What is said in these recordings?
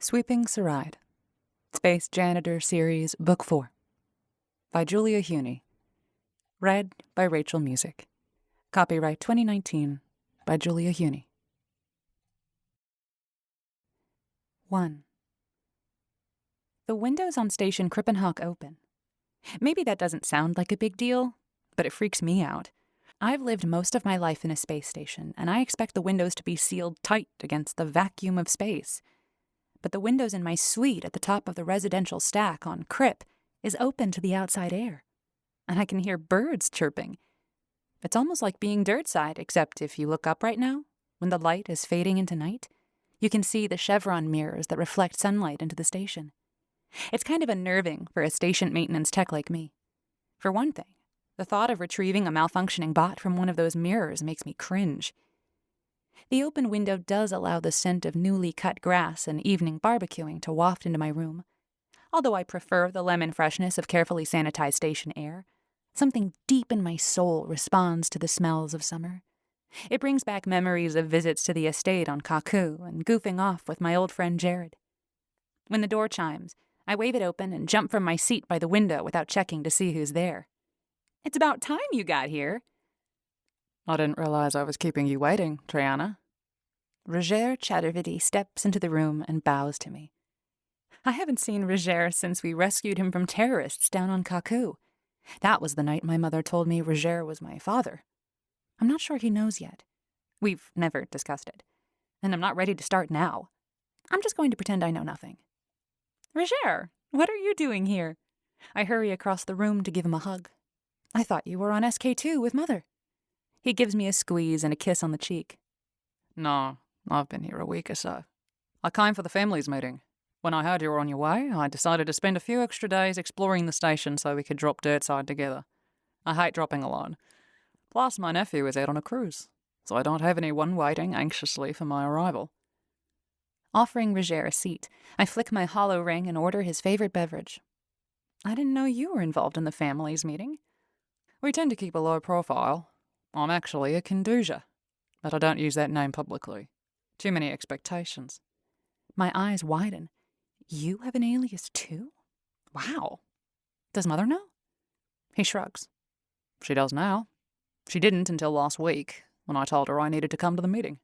Sweeping Saride. Space Janitor Series, Book 4. By Julia Huney. Read by Rachel Music. Copyright 2019 by Julia Huney. 1. The windows on Station Krippenhawk open. Maybe that doesn't sound like a big deal, but it freaks me out. I've lived most of my life in a space station, and I expect the windows to be sealed tight against the vacuum of space. But the windows in my suite at the top of the residential stack on Krip is open to the outside air, and I can hear birds chirping. It's almost like being dirtside, except if you look up right now, when the light is fading into night, you can see the chevron mirrors that reflect sunlight into the station. It's kind of unnerving for a station maintenance tech like me. For one thing, the thought of retrieving a malfunctioning bot from one of those mirrors makes me cringe. The open window does allow the scent of newly cut grass and evening barbecuing to waft into my room. Although I prefer the lemon freshness of carefully sanitized station air, something deep in my soul responds to the smells of summer. It brings back memories of visits to the estate on Kaku and goofing off with my old friend Jared. When the door chimes, I wave it open and jump from my seat by the window without checking to see who's there. "It's about time you got here." "I didn't realize I was keeping you waiting, Triana." Roger Chattervity steps into the room and bows to me. I haven't seen Roger since we rescued him from terrorists down on Kaku. That was the night my mother told me Roger was my father. I'm not sure he knows yet. We've never discussed it. And I'm not ready to start now. I'm just going to pretend I know nothing. "Roger, what are you doing here?" I hurry across the room to give him a hug. "I thought you were on SK2 with Mother." He gives me a squeeze and a kiss on the cheek. "No, I've been here a week or so. I came for the families meeting. When I heard you were on your way, I decided to spend a few extra days exploring the station so we could drop dirtside together. I hate dropping alone. Plus, my nephew is out on a cruise, so I don't have anyone waiting anxiously for my arrival." Offering Roger a seat, I flick my hollow ring and order his favorite beverage. "I didn't know you were involved in the families meeting." We tend to keep a low profile. I'm actually a Kinduja, but I don't use that name publicly. Too many expectations. My eyes widen. "You have an alias too? Wow. Does Mother know?" He shrugs. She does now. She didn't until last week, when I told her I needed to come to the meeting.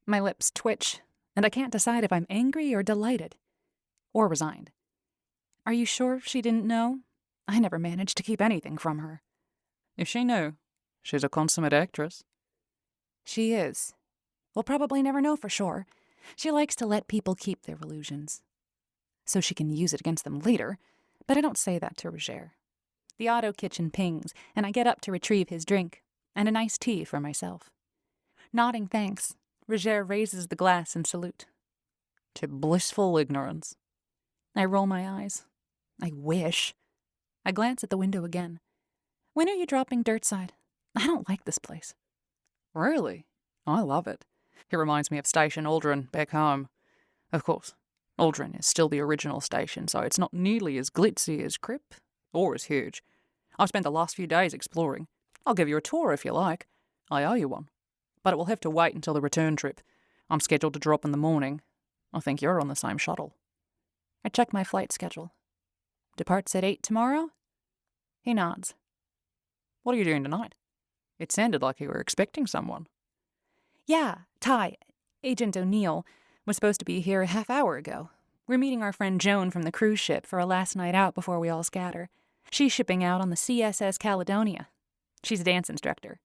My lips twitch, and I can't decide if I'm angry or delighted. Or resigned. "Are you sure she didn't know? I never managed to keep anything from her." If she knew, she's a consummate actress. She is. We'll probably never know for sure. She likes to let people keep their illusions, so she can use it against them later, but I don't say that to Roger. The auto kitchen pings, and I get up to retrieve his drink, and an iced tea for myself. Nodding thanks, Roger raises the glass in salute. "To blissful ignorance." I roll my eyes. I wish. I glance at the window again. "When are you dropping dirtside? I don't like this place." Really? I love it. It reminds me of Station Aldrin back home. Of course, Aldrin is still the original station, so it's not nearly as glitzy as Krip, or as huge. I've spent the last few days exploring. I'll give you a tour if you like. I owe you one. But it will have to wait until the return trip. I'm scheduled to drop in the morning. I think you're on the same shuttle. I check my flight schedule. "Departs at 8 tomorrow?" He nods. What are you doing tonight? It sounded like you were expecting someone. "Yeah, Ty, Agent O'Neill, was supposed to be here a half hour ago. We're meeting our friend Joan from the cruise ship for a last night out before we all scatter. She's shipping out on the CSS Caledonia. She's a dance instructor."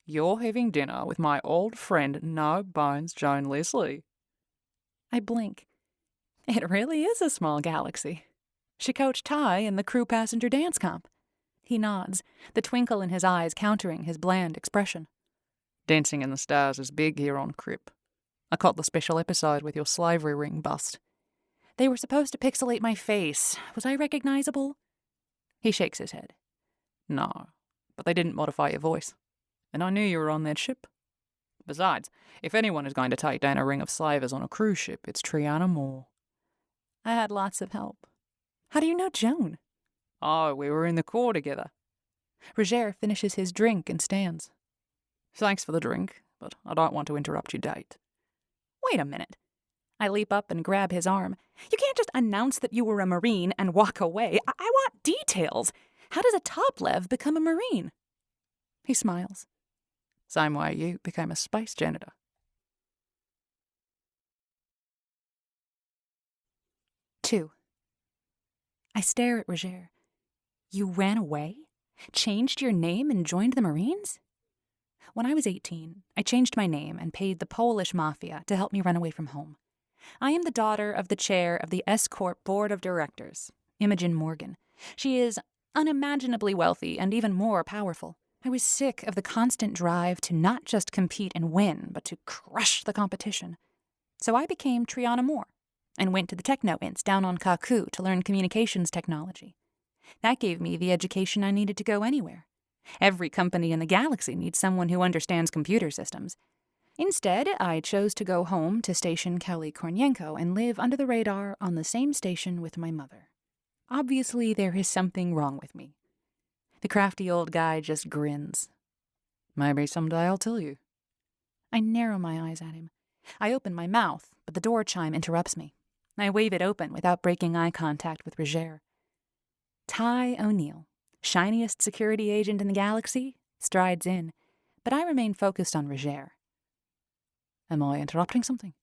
You're having dinner with my old friend No Bones Joan Leslie. I blink. It really is a small galaxy. She coached Ty in the crew passenger dance comp. He nods, the twinkle in his eyes countering his bland expression. Dancing in the Stars is big here on Krip. I caught the special episode with your slavery ring bust. They were supposed to pixelate my face. Was I recognizable? He shakes his head. No, but they didn't modify your voice. And I knew you were on that ship. Besides, if anyone is going to take down a ring of slavers on a cruise ship, it's Triana Moore. I had lots of help. How do you know Joan? Oh, we were in the Corps together. Roger finishes his drink and stands. Thanks for the drink, but I don't want to interrupt your date. Wait a minute. I leap up and grab his arm. You can't just announce that you were a Marine and walk away. I want details. How does a top-lev become a Marine? He smiles. Same way you became a space janitor. 2. I stare at Roger. You ran away? Changed your name and joined the Marines? When I was 18, I changed my name and paid the Polish mafia to help me run away from home. I am the daughter of the chair of the S-Corp Board of Directors, Imogen Morgan. She is unimaginably wealthy and even more powerful. I was sick of the constant drive to not just compete and win, but to crush the competition. So I became Triana Moore and went to the Techno-Ints down on Kaku to learn communications technology. That gave me the education I needed to go anywhere. Every company in the galaxy needs someone who understands computer systems. Instead, I chose to go home to Station Kelly Kornienko and live under the radar on the same station with my mother. Obviously, there is something wrong with me. The crafty old guy just grins. Maybe someday I'll tell you. I narrow my eyes at him. I open my mouth, but the door chime interrupts me. I wave it open without breaking eye contact with Roger. Ty O'Neill, shiniest security agent in the galaxy, strides in, but I remain focused on Roger. Am I interrupting something?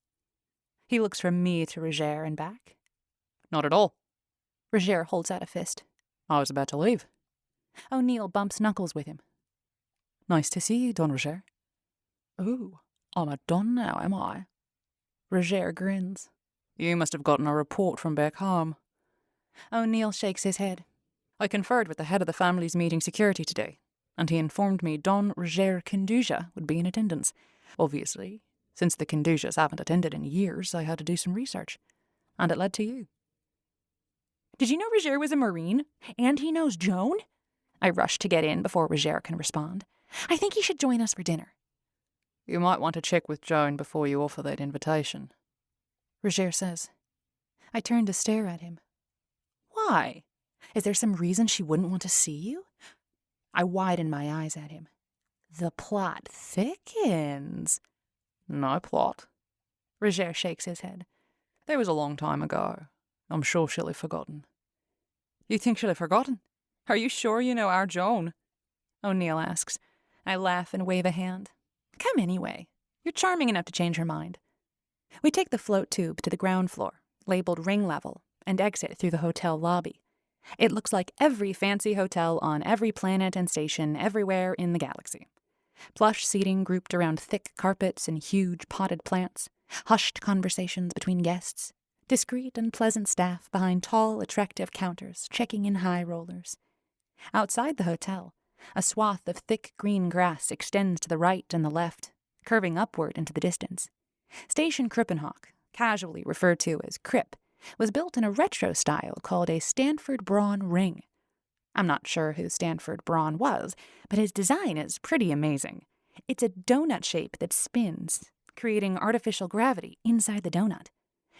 He looks from me to Roger and back. Not at all. Roger holds out a fist. I was about to leave. O'Neill bumps knuckles with him. Nice to see you, Don Roger. Ooh, I'm a Don now, am I? Roger grins. You must have gotten a report from back home. O'Neill shakes his head. I conferred with the head of the family's meeting security today, and he informed me Don Roger Kinduja would be in attendance. Obviously, since the Kindujas haven't attended in years, I had to do some research. And it led to you. Did you know Roger was a Marine? And he knows Joan? I rush to get in before Roger can respond. I think he should join us for dinner. You might want to check with Joan before you offer that invitation, Roger says. I turn to stare at him. Why? Is there some reason she wouldn't want to see you? I widen my eyes at him. The plot thickens. No plot. Roger shakes his head. That was a long time ago. I'm sure she'll have forgotten. You think she'll have forgotten? Are you sure you know our Joan? O'Neill asks. I laugh and wave a hand. Come anyway. You're charming enough to change her mind. We take the float tube to the ground floor, labeled ring level, and exit through the hotel lobby. It looks like every fancy hotel on every planet and station everywhere in the galaxy. Plush seating grouped around thick carpets and huge potted plants, hushed conversations between guests, discreet and pleasant staff behind tall, attractive counters checking in high rollers. Outside the hotel, a swath of thick green grass extends to the right and the left, curving upward into the distance. Station Krippenhawk, casually referred to as Kripp, was built in a retro style called a Stanford Braun ring. I'm not sure who Stanford Braun was, but his design is pretty amazing. It's a donut shape that spins, creating artificial gravity inside the donut.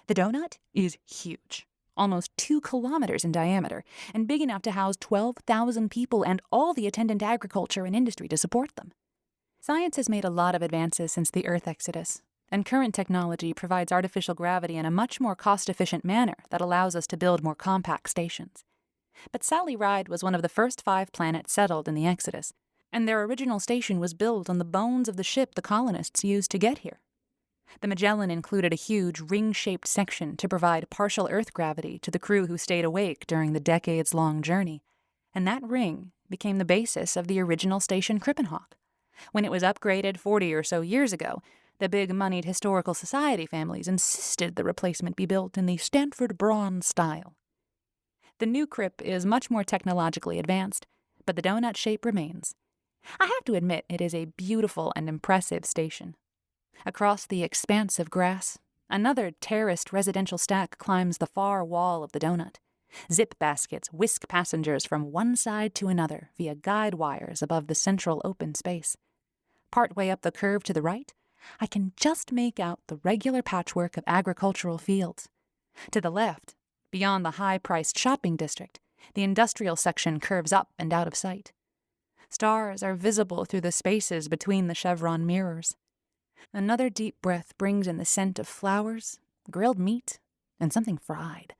The donut is huge, almost 2 kilometers in diameter, and big enough to house 12,000 people and all the attendant agriculture and industry to support them. Science has made a lot of advances since the Earth exodus, and current technology provides artificial gravity in a much more cost-efficient manner that allows us to build more compact stations. But Sally Ride was one of the first 5 planets settled in the Exodus, and their original station was built on the bones of the ship the colonists used to get here. The Magellan included a huge ring-shaped section to provide partial Earth gravity to the crew who stayed awake during the decades-long journey, and that ring became the basis of the original station Krippenhawk. When it was upgraded 40 or so years ago, the big-moneyed historical society families insisted the replacement be built in the Stanford Braun style. The new Kripp is much more technologically advanced, but the donut shape remains. I have to admit it is a beautiful and impressive station. Across the expanse of grass, another terraced residential stack climbs the far wall of the donut. Zip baskets whisk passengers from one side to another via guide wires above the central open space. Partway up the curve to the right, I can just make out the regular patchwork of agricultural fields. To the left, beyond the high-priced shopping district, the industrial section curves up and out of sight. Stars are visible through the spaces between the chevron mirrors. Another deep breath brings in the scent of flowers grilled meat, and something fried.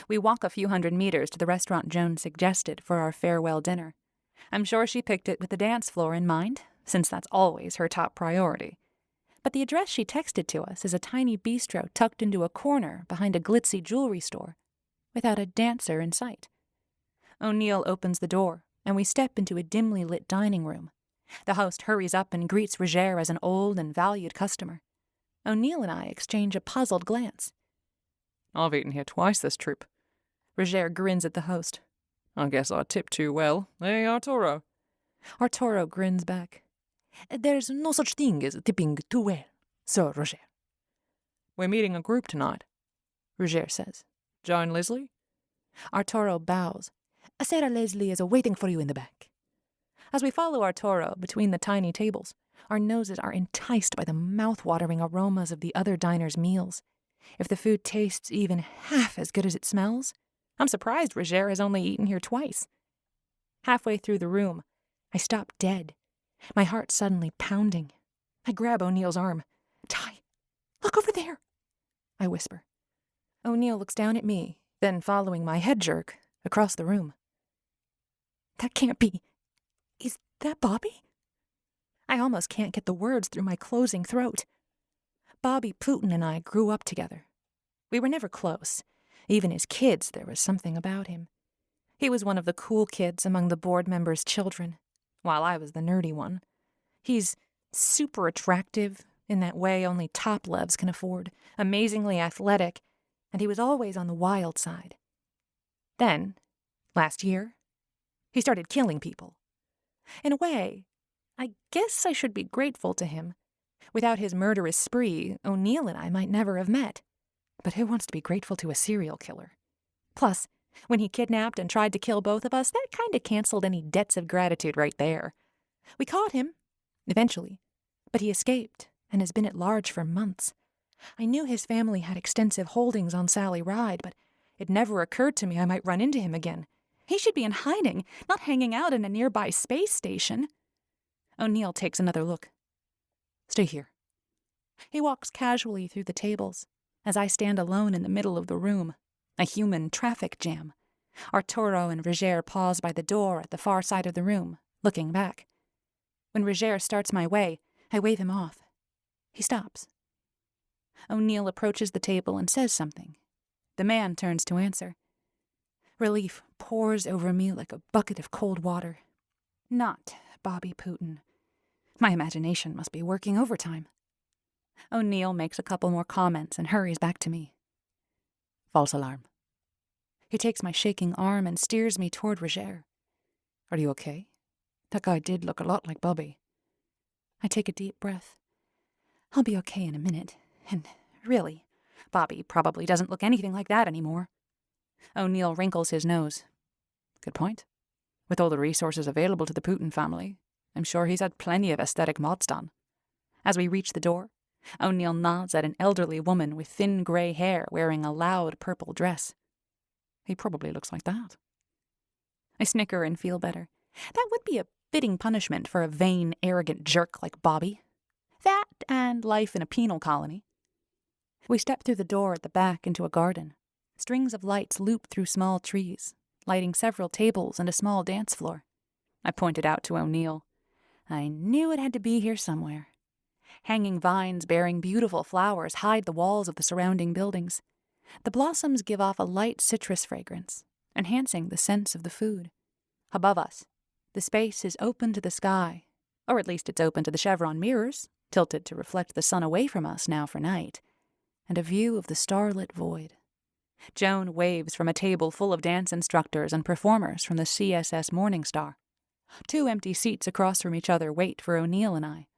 We walk a few hundred meters to the restaurant Joan suggested for our farewell dinner. I'm sure she picked it with the dance floor in mind, since that's always her top priority. But the address she texted to us is a tiny bistro tucked into a corner behind a glitzy jewelry store, without a dancer in sight. O'Neill opens the door, and we step into a dimly lit dining room. The host hurries up and greets Roger as an old and valued customer. O'Neill and I exchange a puzzled glance. I've eaten here twice this trip. Roger grins at the host. I guess I tipped too well. Hey, Arturo. Arturo grins back. There's no such thing as tipping too well, Sir Roger. We're meeting a group tonight, Roger says. Joan Leslie? Arturo bows. Sarah Leslie is waiting for you in the back. As we follow Arturo between the tiny tables, our noses are enticed by the mouth-watering aromas of the other diners' meals. If the food tastes even half as good as it smells, I'm surprised Roger has only eaten here twice. Halfway through the room, I stop dead, my heart suddenly pounding. I grab O'Neill's arm. Ty, look over there, I whisper. O'Neill looks down at me, then following my head jerk, across the room. That can't be. Is that Bobby? I almost can't get the words through my closing throat. Bobby Putin and I grew up together. We were never close. Even as kids, there was something about him. He was one of the cool kids among the board members' children, while I was the nerdy one. He's super attractive, in that way only top-levs can afford, amazingly athletic, and he was always on the wild side. Then, last year, he started killing people. In a way, I guess I should be grateful to him. Without his murderous spree, O'Neill and I might never have met. But who wants to be grateful to a serial killer? Plus, when he kidnapped and tried to kill both of us, that kind of canceled any debts of gratitude right there. We caught him, eventually, but he escaped and has been at large for months. I knew his family had extensive holdings on Sally Ride, but it never occurred to me I might run into him again. He should be in hiding, not hanging out in a nearby space station. O'Neill takes another look. Stay here. He walks casually through the tables, as I stand alone in the middle of the room, a human traffic jam. Arturo and Roger pause by the door at the far side of the room, looking back. When Roger starts my way, I wave him off. He stops. O'Neill approaches the table and says something. The man turns to answer. Relief pours over me like a bucket of cold water. Not Bobby Putin. My imagination must be working overtime. O'Neill makes a couple more comments and hurries back to me. False alarm. He takes my shaking arm and steers me toward Roger. Are you okay? That guy did look a lot like Bobby. I take a deep breath. I'll be okay in a minute. And really, Bobby probably doesn't look anything like that anymore. O'Neill wrinkles his nose. Good point. With all the resources available to the Putin family, I'm sure he's had plenty of aesthetic mods done. As we reach the door, O'Neill nods at an elderly woman with thin gray hair wearing a loud purple dress. He probably looks like that. I snicker and feel better. That would be a fitting punishment for a vain, arrogant jerk like Bobby. That and life in a penal colony. We step through the door at the back into a garden. Strings of lights loop through small trees, lighting several tables and a small dance floor. I pointed out to O'Neill. I knew it had to be here somewhere. Hanging vines bearing beautiful flowers hide the walls of the surrounding buildings. The blossoms give off a light citrus fragrance, enhancing the sense of the food. Above us, the space is open to the sky, or at least it's open to the chevron mirrors, tilted to reflect the sun away from us now for night, and a view of the starlit void. Joan waves from a table full of dance instructors and performers from the CSS Morningstar. 2 empty seats across from each other wait for O'Neill and I.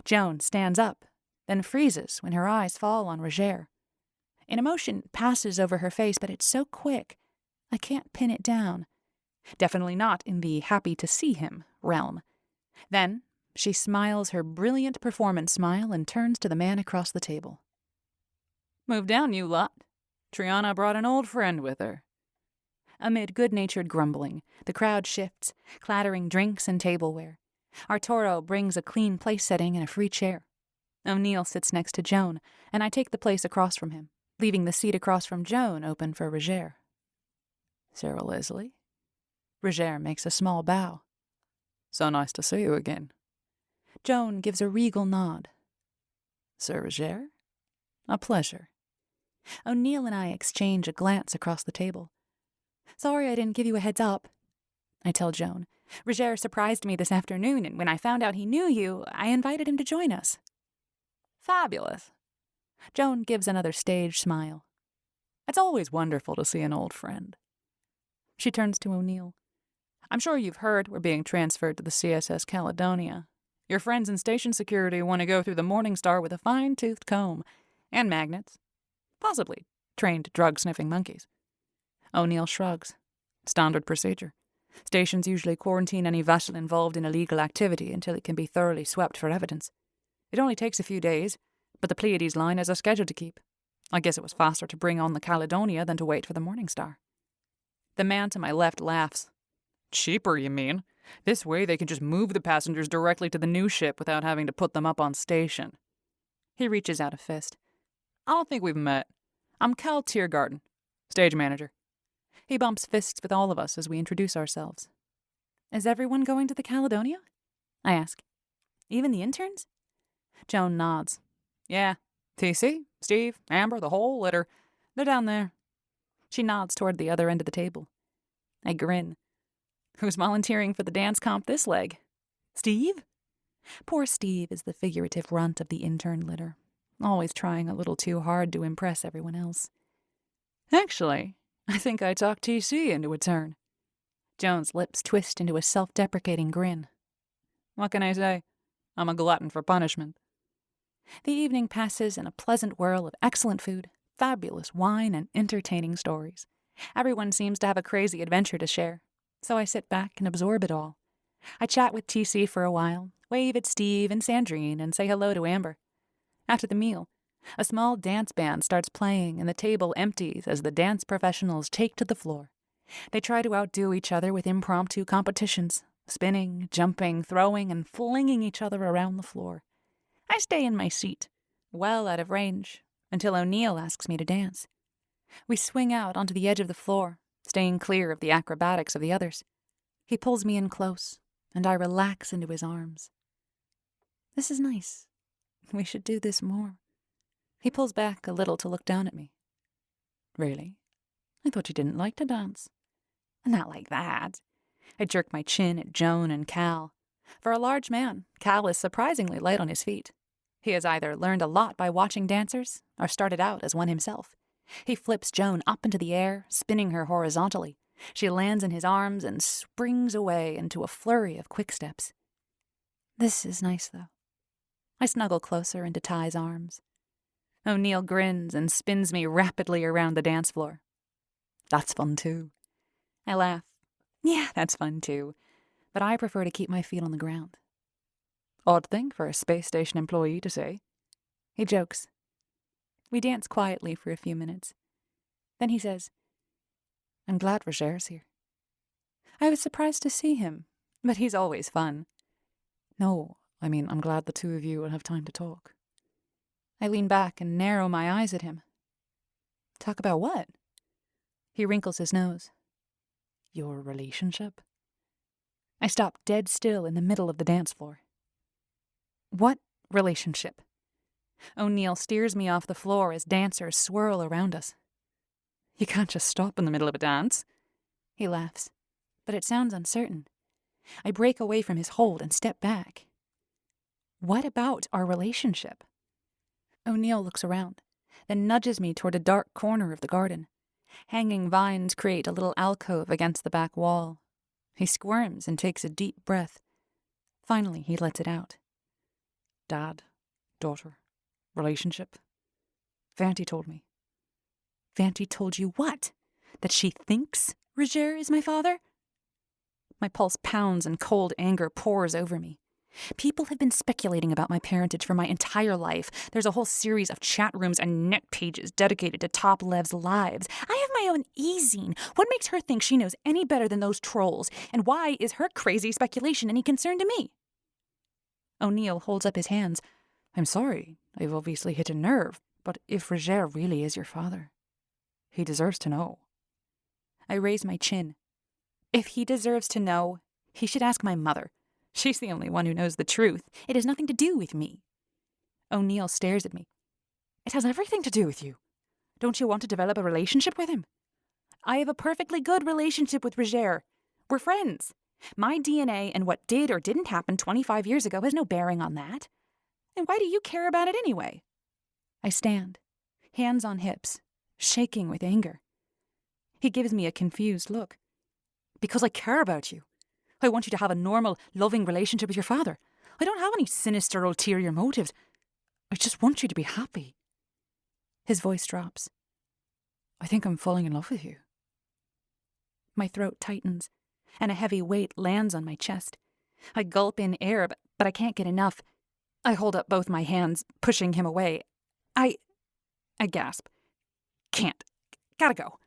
Joan stands up, then freezes when her eyes fall on Roger. An emotion passes over her face, but it's so quick, I can't pin it down. Definitely not in the happy-to-see-him realm. Then she smiles her brilliant performance smile and turns to the man across the table. Move down, you lot. Triana brought an old friend with her. Amid good-natured grumbling, the crowd shifts, clattering drinks and tableware. Arturo brings a clean place setting and a free chair. O'Neill sits next to Joan, and I take the place across from him, leaving the seat across from Joan open for Roger. Sarah Leslie? Roger makes a small bow. So nice to see you again. Joan gives a regal nod. Sir Roger? A pleasure. O'Neill and I exchange a glance across the table. Sorry I didn't give you a heads up, I tell Joan. Roger surprised me this afternoon, and when I found out he knew you, I invited him to join us. Fabulous. Joan gives another stage smile. It's always wonderful to see an old friend. She turns to O'Neill. I'm sure you've heard we're being transferred to the CSS Caledonia. Your friends in station security want to go through the Morning Star with a fine-toothed comb. And magnets. Possibly trained drug-sniffing monkeys. O'Neill shrugs. Standard procedure. Stations usually quarantine any vessel involved in illegal activity until it can be thoroughly swept for evidence. It only takes a few days, but the Pleiades line has a schedule to keep. I guess it was faster to bring on the Caledonia than to wait for the Morning Star. The man to my left laughs. Cheaper, you mean? This way they can just move the passengers directly to the new ship without having to put them up on station. He reaches out a fist. I don't think we've met. I'm Cal Tiergarten, stage manager. He bumps fists with all of us as we introduce ourselves. Is everyone going to the Caledonia? I ask. Even the interns? Joan nods. Yeah. TC, Steve, Amber, the whole litter. They're down there. She nods toward the other end of the table. I grin. Who's volunteering for the dance comp this leg? Steve? Poor Steve is the figurative runt of the intern litter, always trying a little too hard to impress everyone else. Actually, I think I talked TC into a turn. Joan's lips twist into a self-deprecating grin. What can I say? I'm a glutton for punishment. The evening passes in a pleasant whirl of excellent food, fabulous wine, and entertaining stories. Everyone seems to have a crazy adventure to share, so I sit back and absorb it all. I chat with TC for a while, wave at Steve and Sandrine, and say hello to Amber. After the meal, a small dance band starts playing and the table empties as the dance professionals take to the floor. They try to outdo each other with impromptu competitions, spinning, jumping, throwing, and flinging each other around the floor. I stay in my seat, well out of range, until O'Neill asks me to dance. We swing out onto the edge of the floor, staying clear of the acrobatics of the others. He pulls me in close, and I relax into his arms. This is nice. We should do this more. He pulls back a little to look down at me. Really? I thought you didn't like to dance. Not like that. I jerk my chin at Joan and Cal. For a large man, Cal is surprisingly light on his feet. He has either learned a lot by watching dancers or started out as one himself. He flips Joan up into the air, spinning her horizontally. She lands in his arms and springs away into a flurry of quick steps. This is nice, though. I snuggle closer into Ty's arms. O'Neill grins and spins me rapidly around the dance floor. That's fun, too. I laugh. Yeah, that's fun, too. But I prefer to keep my feet on the ground. Odd thing for a space station employee to say. He jokes. We dance quietly for a few minutes. Then he says, I'm glad Roger's here. I was surprised to see him, but he's always fun. No, I mean, I'm glad the two of you will have time to talk. I lean back and narrow my eyes at him. Talk about what? He wrinkles his nose. Your relationship? I stop dead still in the middle of the dance floor. What relationship? O'Neill steers me off the floor as dancers swirl around us. You can't just stop in the middle of a dance. He laughs, but it sounds uncertain. I break away from his hold and step back. What about our relationship? O'Neill looks around, then nudges me toward a dark corner of the garden. Hanging vines create a little alcove against the back wall. He squirms and takes a deep breath. Finally, he lets it out. Dad, daughter, relationship. Vanti told me. Vanti told you what? That she thinks Roger is my father? My pulse pounds and cold anger pours over me. People have been speculating about my parentage for my entire life. There's a whole series of chat rooms and net pages dedicated to top-levs' lives. I have my own e-zine. What makes her think she knows any better than those trolls? And why is her crazy speculation any concern to me? O'Neill holds up his hands. I'm sorry. I've obviously hit a nerve. But if Roger really is your father, he deserves to know. I raise my chin. If he deserves to know, he should ask my mother. She's the only one who knows the truth. It has nothing to do with me. O'Neill stares at me. It has everything to do with you. Don't you want to develop a relationship with him? I have a perfectly good relationship with Roger. We're friends. My DNA and what did or didn't happen 25 years ago has no bearing on that. And why do you care about it anyway? I stand, hands on hips, shaking with anger. He gives me a confused look. Because I care about you. I want you to have a normal, loving relationship with your father. I don't have any sinister, ulterior motives. I just want you to be happy. His voice drops. I think I'm falling in love with you. My throat tightens, and a heavy weight lands on my chest. I gulp in air, but I can't get enough. I hold up both my hands, pushing him away. I gasp. Can't. Gotta go.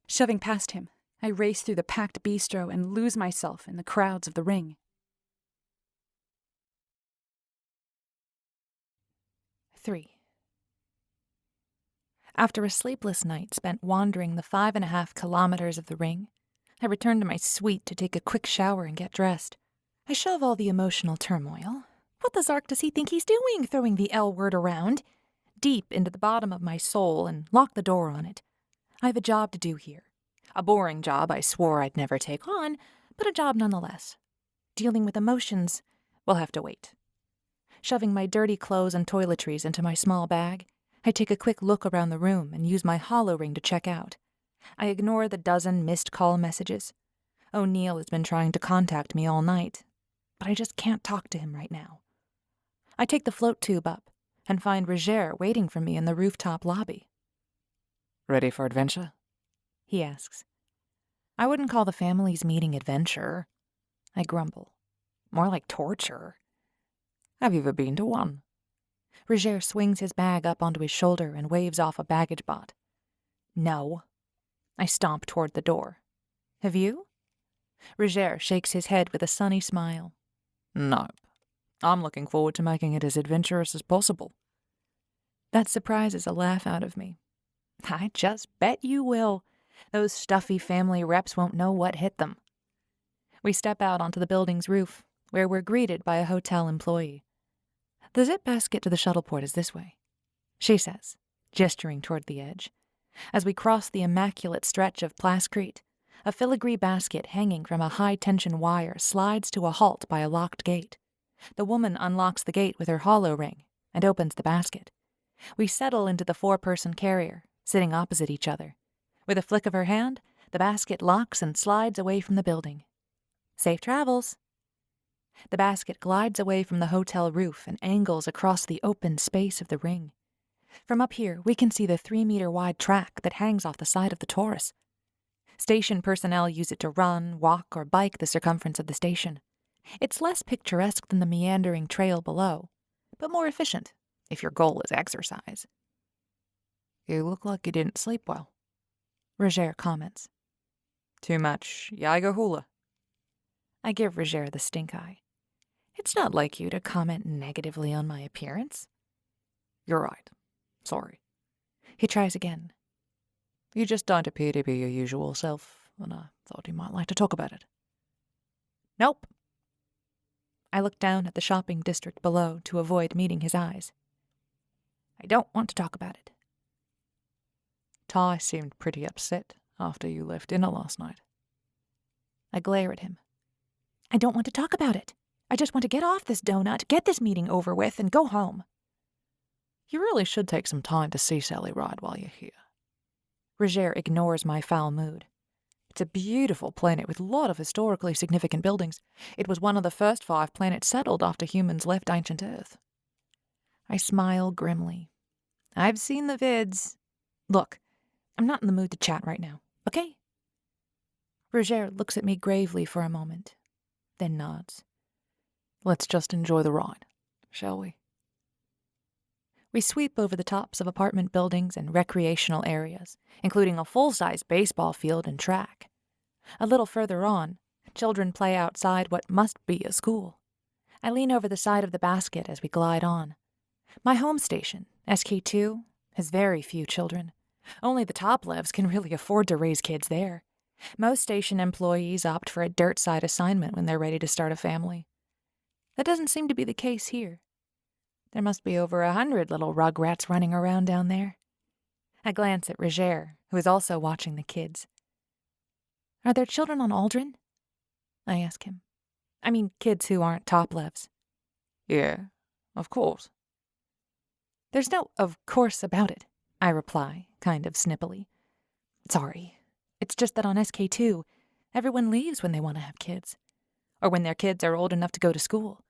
Shoving past him, I race through the packed bistro and lose myself in the crowds of the ring. 3. After a sleepless night spent wandering the 5.5 kilometers of the ring, I return to my suite to take a quick shower and get dressed. I shove all the emotional turmoil. What the zark does he think he's doing, throwing the L word around? Deep into the bottom of my soul and lock the door on it. I have a job to do here. A boring job I swore I'd never take on, but a job nonetheless. Dealing with emotions will have to wait. Shoving my dirty clothes and toiletries into my small bag, I take a quick look around the room and use my hollow ring to check out. I ignore the dozen missed call messages. O'Neill has been trying to contact me all night, but I just can't talk to him right now. I take the float tube up and find Roger waiting for me in the rooftop lobby. Ready for adventure? He asks. I wouldn't call the family's meeting adventure. I grumble. More like torture. Have you ever been to one? Roger swings his bag up onto his shoulder and waves off a baggage bot. No. I stomp toward the door. Have you? Roger shakes his head with a sunny smile. No. I'm looking forward to making it as adventurous as possible. That surprises a laugh out of me. I just bet you will. Those stuffy family reps won't know what hit them. We step out onto the building's roof, where we're greeted by a hotel employee. The zip basket to the shuttleport is this way, she says, gesturing toward the edge. As we cross the immaculate stretch of Plascrete, a filigree basket hanging from a high-tension wire slides to a halt by a locked gate. The woman unlocks the gate with her hollow ring and opens the basket. We settle into the 4-person carrier, sitting opposite each other. With a flick of her hand, the basket locks and slides away from the building. Safe travels. The basket glides away from the hotel roof and angles across the open space of the ring. From up here, we can see the 3-meter-wide track that hangs off the side of the Taurus. Station personnel use it to run, walk, or bike the circumference of the station. It's less picturesque than the meandering trail below, but more efficient, if your goal is exercise. You look like you didn't sleep well. Roger comments. Too much Jaeger hula. I give Roger the stink eye. It's not like you to comment negatively on my appearance. You're right. Sorry. He tries again. You just don't appear to be your usual self, and I thought you might like to talk about it. Nope. I look down at the shopping district below to avoid meeting his eyes. I don't want to talk about it. Ty seemed pretty upset after you left dinner last night. I glare at him. I don't want to talk about it. I just want to get off this donut, get this meeting over with, and go home. You really should take some time to see Sally Ride while you're here. Roger ignores my foul mood. It's a beautiful planet with a lot of historically significant buildings. It was one of the first 5 planets settled after humans left ancient Earth. I smile grimly. I've seen the vids. Look, I'm not in the mood to chat right now, okay? Roger looks at me gravely for a moment, then nods. Let's just enjoy the ride, shall we? We sweep over the tops of apartment buildings and recreational areas, including a full-size baseball field and track. A little further on, children play outside what must be a school. I lean over the side of the basket as we glide on. My home station, SK2, has very few children. Only the top-levs can really afford to raise kids there. Most station employees opt for a dirt-side assignment when they're ready to start a family. That doesn't seem to be the case here. There must be over 100 little rugrats running around down there. I glance at Roger, who is also watching the kids. Are there children on Aldrin? I ask him. I mean, kids who aren't top-levs. Yeah, of course. There's no of course about it, I reply, kind of snippily. Sorry. It's just that on SK2, everyone leaves when they want to have kids. Or when their kids are old enough to go to school.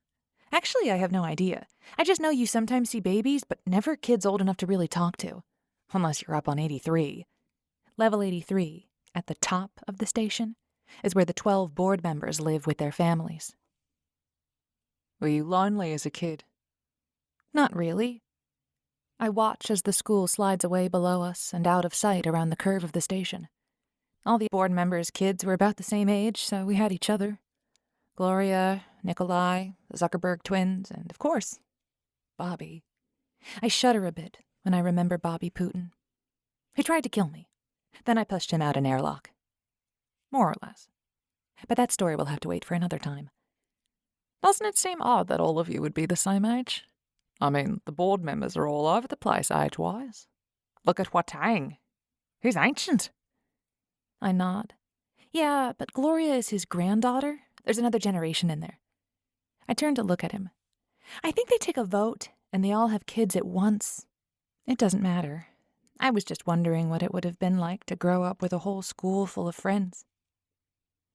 Actually, I have no idea. I just know you sometimes see babies, but never kids old enough to really talk to. Unless you're up on 83. Level 83, at the top of the station, is where the 12 board members live with their families. Were you lonely as a kid? Not really. I watch as the school slides away below us and out of sight around the curve of the station. All the board members' kids were about the same age, so we had each other. Gloria, Nikolai, the Zuckerberg twins, and, of course, Bobby. I shudder a bit when I remember Bobby Putin. He tried to kill me. Then I pushed him out an airlock. More or less. But that story will have to wait for another time. Doesn't it seem odd that all of you would be the same age? I mean, the board members are all over the place age-wise. Look at Huatang. He's ancient. I nod. Yeah, but Gloria is his granddaughter. There's another generation in there. I turn to look at him. I think they take a vote, and they all have kids at once. It doesn't matter. I was just wondering what it would have been like to grow up with a whole school full of friends.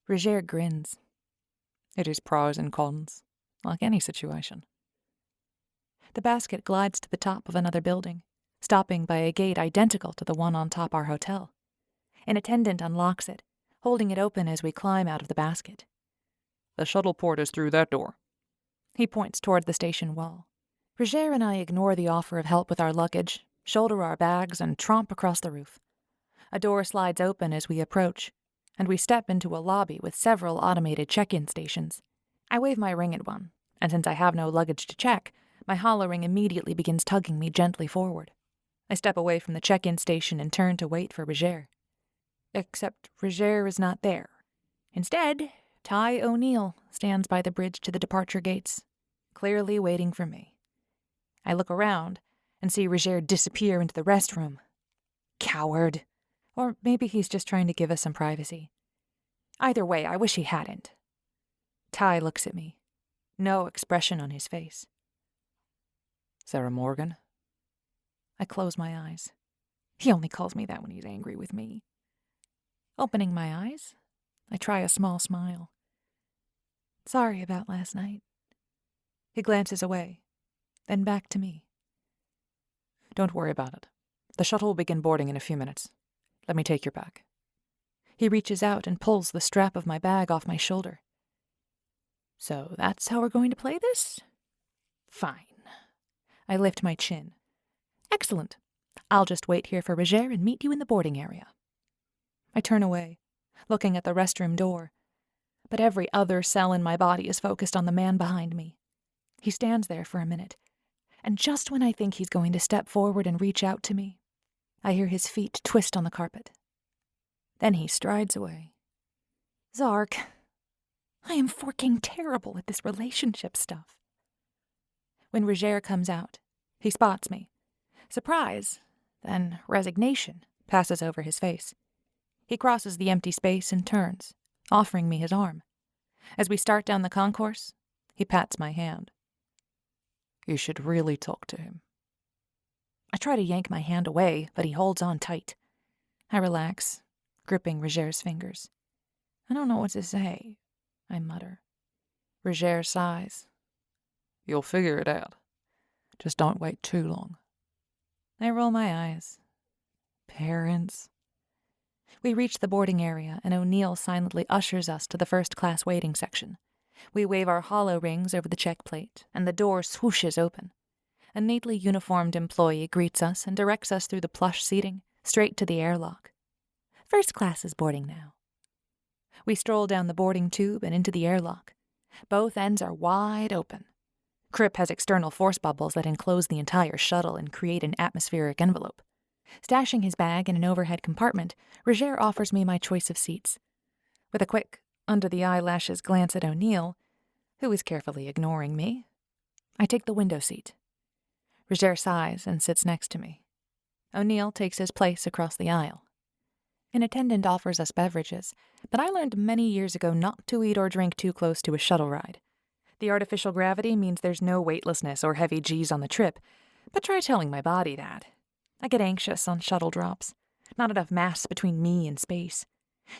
Roger grins. It is pros and cons, like any situation. The basket glides to the top of another building, stopping by a gate identical to the one on top our hotel. An attendant unlocks it, holding it open as we climb out of the basket. The shuttle port is through that door. He points toward the station wall. Roger and I ignore the offer of help with our luggage, shoulder our bags, and tromp across the roof. A door slides open as we approach, and we step into a lobby with several automated check-in stations. I wave my ring at one, and since I have no luggage to check, my hollow ring immediately begins tugging me gently forward. I step away from the check-in station and turn to wait for Roger. Except Roger is not there. Instead, Ty O'Neill stands by the bridge to the departure gates, clearly waiting for me. I look around and see Roger disappear into the restroom. Coward. Or maybe he's just trying to give us some privacy. Either way, I wish he hadn't. Ty looks at me. No expression on his face. Sarah Morgan? I close my eyes. He only calls me that when he's angry with me. Opening my eyes, I try a small smile. Sorry about last night. He glances away, then back to me. Don't worry about it. The shuttle will begin boarding in a few minutes. Let me take your bag. He reaches out and pulls the strap of my bag off my shoulder. So that's how we're going to play this? Fine. I lift my chin. Excellent. I'll just wait here for Roger and meet you in the boarding area. I turn away, looking at the restroom door, but every other cell in my body is focused on the man behind me. He stands there for a minute, and just when I think he's going to step forward and reach out to me, I hear his feet twist on the carpet. Then he strides away. Zark, I am forking terrible at this relationship stuff. When Roger comes out, he spots me. Surprise, then resignation, passes over his face. He crosses the empty space and turns, offering me his arm. As we start down the concourse, he pats my hand. You should really talk to him. I try to yank my hand away, but he holds on tight. I relax, gripping Roger's fingers. I don't know what to say, I mutter. Roger sighs. You'll figure it out. Just don't wait too long. I roll my eyes. Parents. We reach the boarding area, and O'Neill silently ushers us to the first-class waiting section. We wave our hollow rings over the check plate, and the door swooshes open. A neatly uniformed employee greets us and directs us through the plush seating, straight to the airlock. First class is boarding now. We stroll down the boarding tube and into the airlock. Both ends are wide open. Crip has external force bubbles that enclose the entire shuttle and create an atmospheric envelope. Stashing his bag in an overhead compartment, Roger offers me my choice of seats. With a quick, under-the-eyelashes glance at O'Neill, who is carefully ignoring me, I take the window seat. Roger sighs and sits next to me. O'Neill takes his place across the aisle. An attendant offers us beverages, but I learned many years ago not to eat or drink too close to a shuttle ride. The artificial gravity means there's no weightlessness or heavy G's on the trip, but try telling my body that. I get anxious on shuttle drops. Not enough mass between me and space.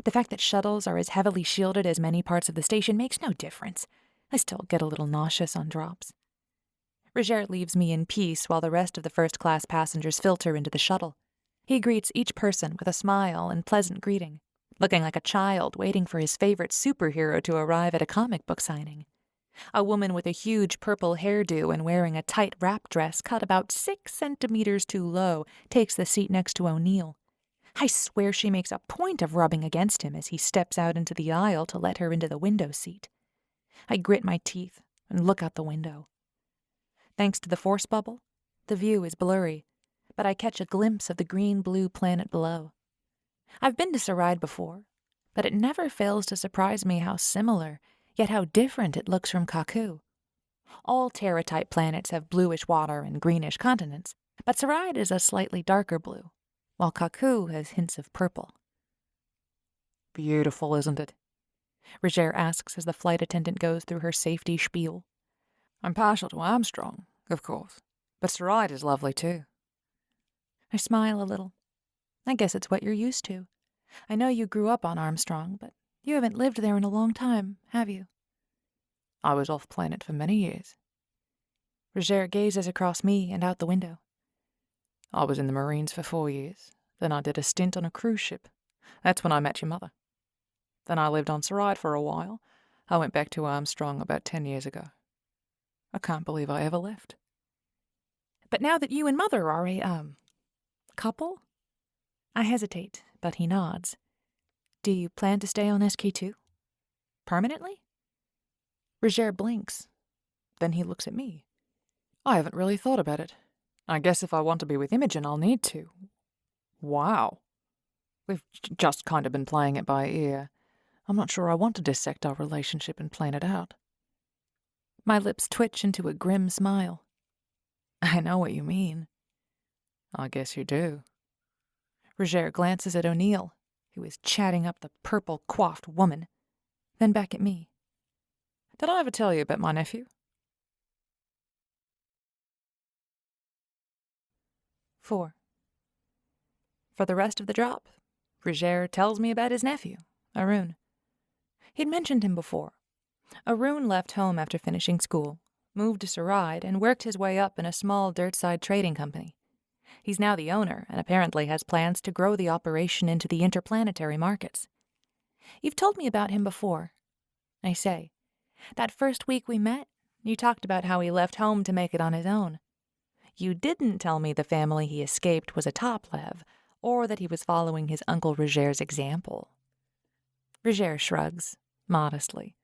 The fact that shuttles are as heavily shielded as many parts of the station makes no difference. I still get a little nauseous on drops. Roger leaves me in peace while the rest of the first-class passengers filter into the shuttle. He greets each person with a smile and pleasant greeting, looking like a child waiting for his favorite superhero to arrive at a comic book signing. A woman with a huge purple hairdo and wearing a tight wrap dress cut about 6 centimeters too low takes the seat next to O'Neill. I swear she makes a point of rubbing against him as he steps out into the aisle to let her into the window seat. I grit my teeth and look out the window. Thanks to the force bubble, the view is blurry, but I catch a glimpse of the green-blue planet below. I've been to Saride before, but it never fails to surprise me how similar, yet how different it looks from Kaku. All Terra-type planets have bluish water and greenish continents, but Saride is a slightly darker blue, while Kaku has hints of purple. Beautiful, isn't it? Roger asks as the flight attendant goes through her safety spiel. I'm partial to Armstrong, of course, but Saride is lovely too. I smile a little. I guess it's what you're used to. I know you grew up on Armstrong, but you haven't lived there in a long time, have you? I was off-planet for many years. Roger gazes across me and out the window. I was in the Marines for 4 years. Then I did a stint on a cruise ship. That's when I met your mother. Then I lived on Saride for a while. I went back to Armstrong about 10 years ago. I can't believe I ever left. But now that you and Mother are a, couple? I hesitate, but he nods. Do you plan to stay on SK2? Permanently? Roger blinks. Then he looks at me. I haven't really thought about it. I guess if I want to be with Imogen, I'll need to. Wow. We've just kind of been playing it by ear. I'm not sure I want to dissect our relationship and plan it out. My lips twitch into a grim smile. I know what you mean. I guess you do. Roger glances at O'Neill, who is chatting up the purple-coiffed woman, then back at me. Did I ever tell you about my nephew? 4. For the rest of the drop, Roger tells me about his nephew, Arun. He'd mentioned him before. Arun left home after finishing school, moved to Saride, and worked his way up in a small dirt-side trading company. He's now the owner and apparently has plans to grow the operation into the interplanetary markets. You've told me about him before, I say. That first week we met, you talked about how he left home to make it on his own. You didn't tell me the family he escaped was a top-lev, or that he was following his Uncle Roger's example. Roger shrugs, modestly.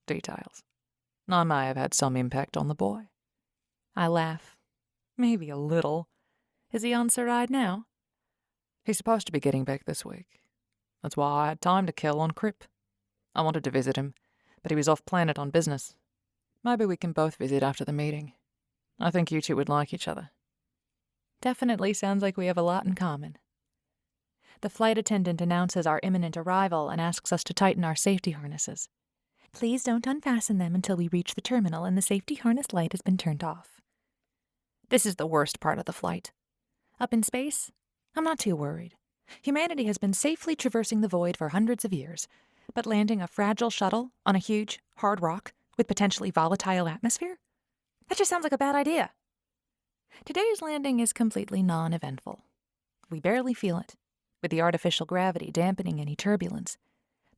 Details. I may have had some impact on the boy. I laugh. Maybe a little. Is he on Saride now? He's supposed to be getting back this week. That's why I had time to kill on Crip. I wanted to visit him, but he was off-planet on business. Maybe we can both visit after the meeting. I think you two would like each other. Definitely sounds like we have a lot in common. The flight attendant announces our imminent arrival and asks us to tighten our safety harnesses. Please don't unfasten them until we reach the terminal and the safety harness light has been turned off. This is the worst part of the flight. Up in space, I'm not too worried. Humanity has been safely traversing the void for hundreds of years, but landing a fragile shuttle on a huge, hard rock with potentially volatile atmosphere? That just sounds like a bad idea. Today's landing is completely non-eventful. We barely feel it, with the artificial gravity dampening any turbulence.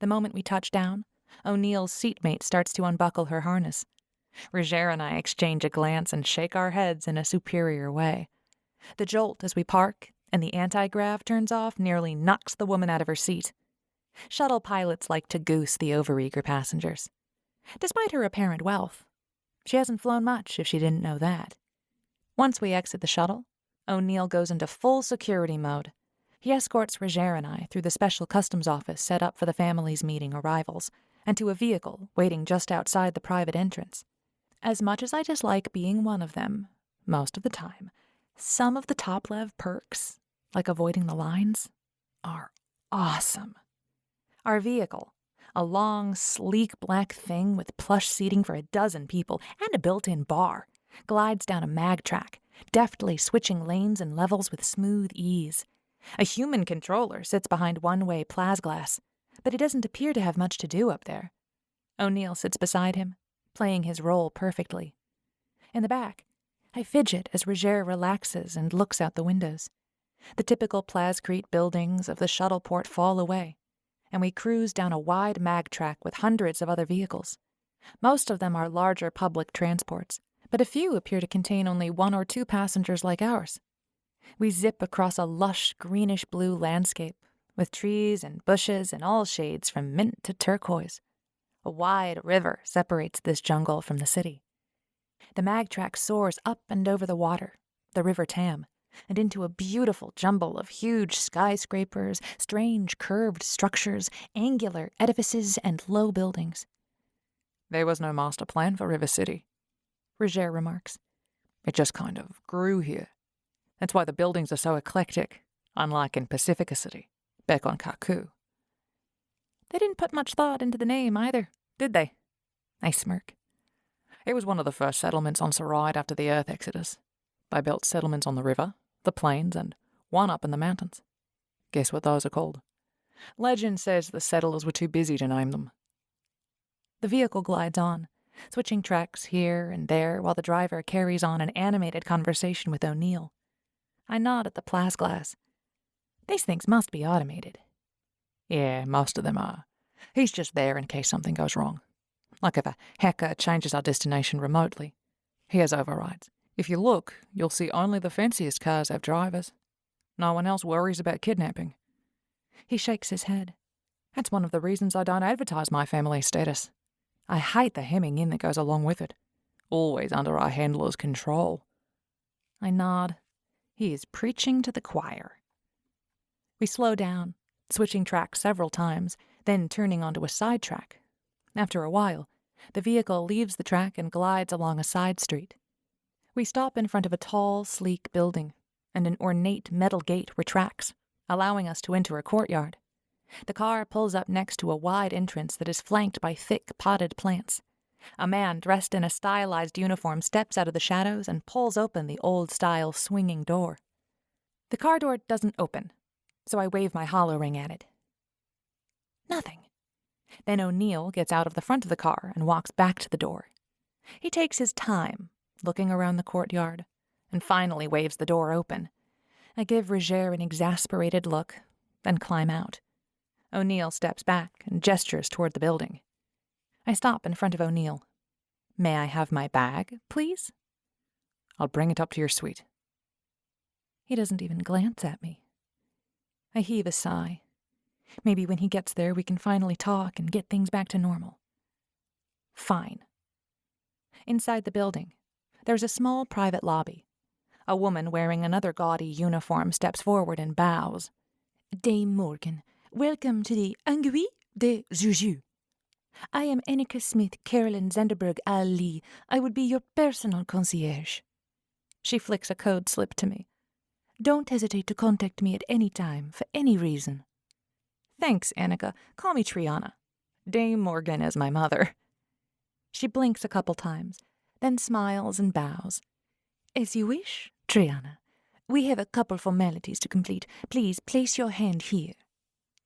The moment we touch down, O'Neill's seatmate starts to unbuckle her harness. Roger and I exchange a glance and shake our heads in a superior way. The jolt as we park and the anti-grav turns off nearly knocks the woman out of her seat. Shuttle pilots like to goose the overeager passengers. Despite her apparent wealth, She hasn't flown much, if she didn't know that. Once we exit the shuttle, O'Neill goes into full security mode. He escorts Roger and I through the special customs office set up for the family's meeting arrivals, and to a vehicle waiting just outside the private entrance. As much as I dislike being one of them, most of the time, some of the top-lev perks, like avoiding the lines, are awesome. Our vehicle, a long, sleek black thing with plush seating for 12 people and a built-in bar, glides down a mag track, deftly switching lanes and levels with smooth ease. A human controller sits behind one-way plasglass, but he doesn't appear to have much to do up there. O'Neill sits beside him, playing his role perfectly. In the back, I fidget as Roger relaxes and looks out the windows. The typical plascrete buildings of the shuttle port fall away, and we cruise down a wide mag track with hundreds of other vehicles. Most of them are larger public transports, but a few appear to contain only 1 or 2 passengers like ours. We zip across a lush greenish-blue landscape, with trees and bushes in all shades from mint to turquoise. A wide river separates this jungle from the city. The mag track soars up and over the water, the River Tam, and into a beautiful jumble of huge skyscrapers, strange curved structures, angular edifices, and low buildings. There was no master plan for River City, Roger remarks. It just kind of grew here. That's why the buildings are so eclectic, unlike in Pacifica City, back on Kaku. They didn't put much thought into the name either, did they? I smirk. It was one of the first settlements on Saride after the Earth exodus. They built settlements on the river, the plains, and one up in the mountains. Guess what those are called? Legend says the settlers were too busy to name them. The vehicle glides on, switching tracks here and there while the driver carries on an animated conversation with O'Neill. I nod at the plasglass. These things must be automated. Yeah, most of them are. He's just there in case something goes wrong. Like if a hacker changes our destination remotely. He has overrides. If you look, you'll see only the fanciest cars have drivers. No one else worries about kidnapping. He shakes his head. That's one of the reasons I don't advertise my family status. I hate the hemming in that goes along with it. Always under our handler's control. I nod. He is preaching to the choir. We slow down, switching tracks several times, then turning onto a side track. After a while, the vehicle leaves the track and glides along a side street. We stop in front of a tall, sleek building, and an ornate metal gate retracts, allowing us to enter a courtyard. The car pulls up next to a wide entrance that is flanked by thick, potted plants. A man dressed in a stylized uniform steps out of the shadows and pulls open the old-style swinging door. The car door doesn't open, so I wave my hollow ring at it. Nothing. Then O'Neill gets out of the front of the car and walks back to the door. He takes his time, looking around the courtyard, and finally waves the door open. I give Roger an exasperated look, then climb out. O'Neill steps back and gestures toward the building. I stop in front of O'Neill. May I have my bag, please? I'll bring it up to your suite. He doesn't even glance at me. I heave a sigh. Maybe when he gets there we can finally talk and get things back to normal. Fine. Inside the building, there's a small private lobby. A woman wearing another gaudy uniform steps forward and bows. Dame Morgan, welcome to the Anguille de Juju. I am Annika Smith Carolyn Zenderberg Ali. I would be your personal concierge. She flicks a code slip to me. Don't hesitate to contact me at any time, for any reason. Thanks, Annika. Call me Triana. Dame Morgan is my mother. She blinks a couple times, then smiles and bows. As you wish, Triana. We have a couple formalities to complete. Please place your hand here.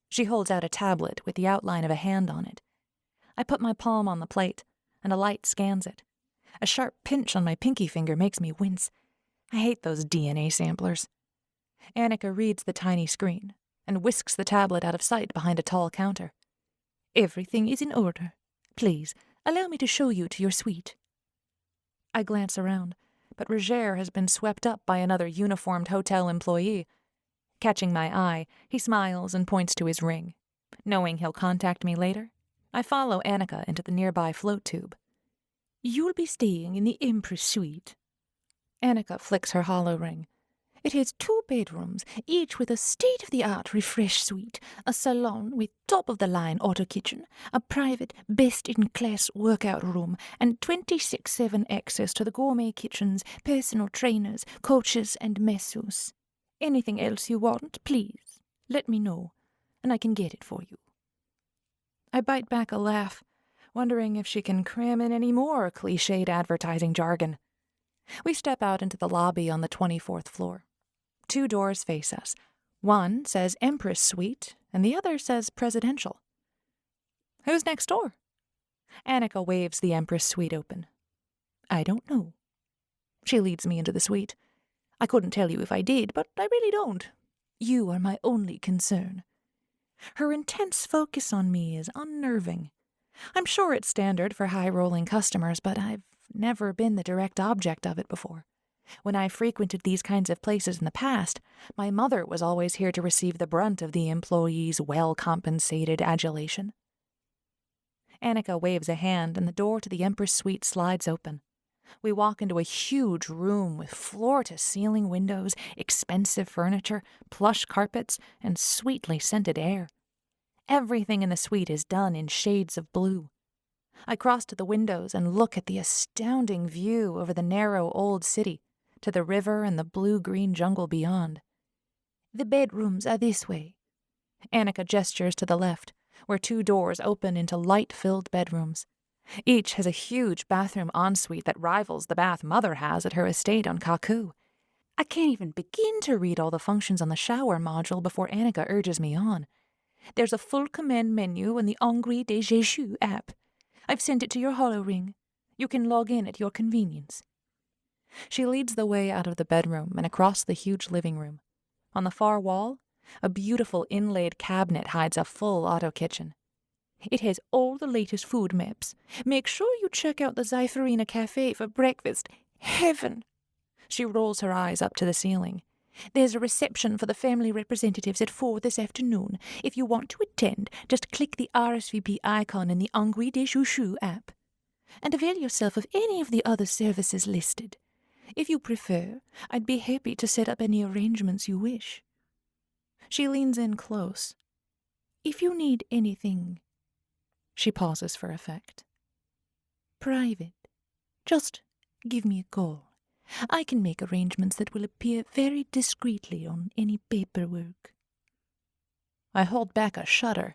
She holds out a tablet with the outline of a hand on it. I put my palm on the plate, and a light scans it. A sharp pinch on my pinky finger makes me wince. I hate those DNA samplers. Annika reads the tiny screen and whisks the tablet out of sight behind a tall counter. Everything is in order. Please, allow me to show you to your suite. I glance around, but Roger has been swept up by another uniformed hotel employee. Catching my eye, he smiles and points to his ring. Knowing he'll contact me later, I follow Annika into the nearby float tube. You'll be staying in the Empress Suite. Annika flicks her hollow ring. It has 2 bedrooms, each with a state-of-the-art refresh suite, a salon with top-of-the-line auto kitchen, a private, best-in-class workout room, and 24/7 access to the gourmet kitchens, personal trainers, coaches, and masseuse. Anything else you want, please, let me know, and I can get it for you. I bite back a laugh, wondering if she can cram in any more cliched advertising jargon. We step out into the lobby on the 24th floor. 2 doors face us. One says Empress Suite, and the other says Presidential. Who's next door? Annika waves the Empress Suite open. I don't know. She leads me into the suite. I couldn't tell you if I did, but I really don't. You are my only concern. Her intense focus on me is unnerving. I'm sure it's standard for high-rolling customers, but I've never been the direct object of it before. When I frequented these kinds of places in the past, my mother was always here to receive the brunt of the employees' well-compensated adulation. Annika waves a hand, and the door to the Empress Suite slides open. We walk into a huge room with floor-to-ceiling windows, expensive furniture, plush carpets, and sweetly scented air. Everything in the suite is done in shades of blue. I cross to the windows and look at the astounding view over the narrow old city, to the river and the blue-green jungle beyond. The bedrooms are this way. Annika gestures to the left, where 2 doors open into light-filled bedrooms. Each has a huge bathroom ensuite that rivals the bath Mother has at her estate on Kaku. I can't even begin to read all the functions on the shower module before Annika urges me on. There's a full command menu in the Angry de Jésus app. I've sent it to your hollow ring. You can log in at your convenience. She leads the way out of the bedroom and across the huge living room. On the far wall, a beautiful inlaid cabinet hides a full auto kitchen. It has all the latest food maps. Make sure you check out the Zypherina Cafe for breakfast. Heaven! She rolls her eyes up to the ceiling. There's a reception for the family representatives at 4 this afternoon. If you want to attend, just click the RSVP icon in the Angry de Chouchou app. And avail yourself of any of the other services listed. If you prefer, I'd be happy to set up any arrangements you wish. She leans in close. If you need anything... She pauses for effect. Private. Just give me a call. I can make arrangements that will appear very discreetly on any paperwork. I hold back a shudder.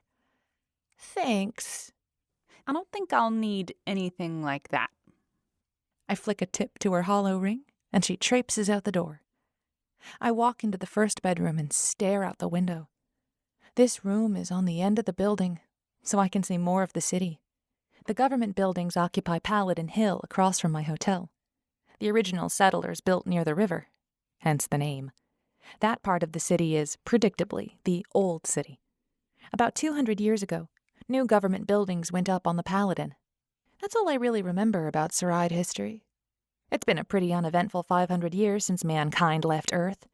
Thanks. I don't think I'll need anything like that. I flick a tip to her hollow ring, and she traipses out the door. I walk into the first bedroom and stare out the window. This room is on the end of the building, so I can see more of the city. The government buildings occupy Paladin Hill across from my hotel. The original settlers built near the river, hence the name. That part of the city is, predictably, the Old City. About 200 years ago, new government buildings went up on the Paladin. That's all I really remember about Saride history. It's been a pretty uneventful 500 years since mankind left Earth.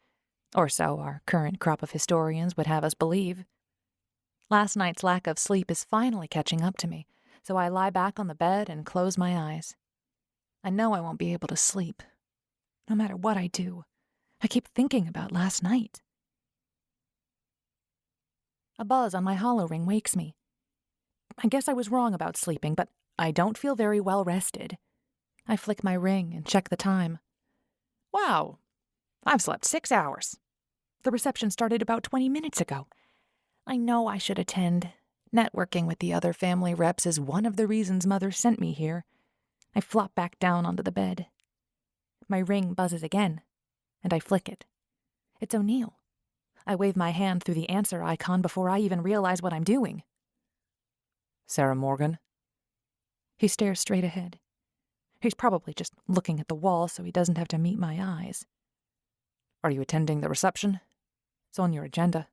Or so our current crop of historians would have us believe. Last night's lack of sleep is finally catching up to me, so I lie back on the bed and close my eyes. I know I won't be able to sleep. No matter what I do, I keep thinking about last night. A buzz on my hollow ring wakes me. I guess I was wrong about sleeping, but I don't feel very well rested. I flick my ring and check the time. Wow, I've slept 6 hours. The reception started about 20 minutes ago. I know I should attend. Networking with the other family reps is one of the reasons Mother sent me here. I flop back down onto the bed. My ring buzzes again, and I flick it. It's O'Neill. I wave my hand through the answer icon before I even realize what I'm doing. Sarah Morgan? He stares straight ahead. He's probably just looking at the wall so he doesn't have to meet my eyes. Are you attending the reception? It's on your agenda.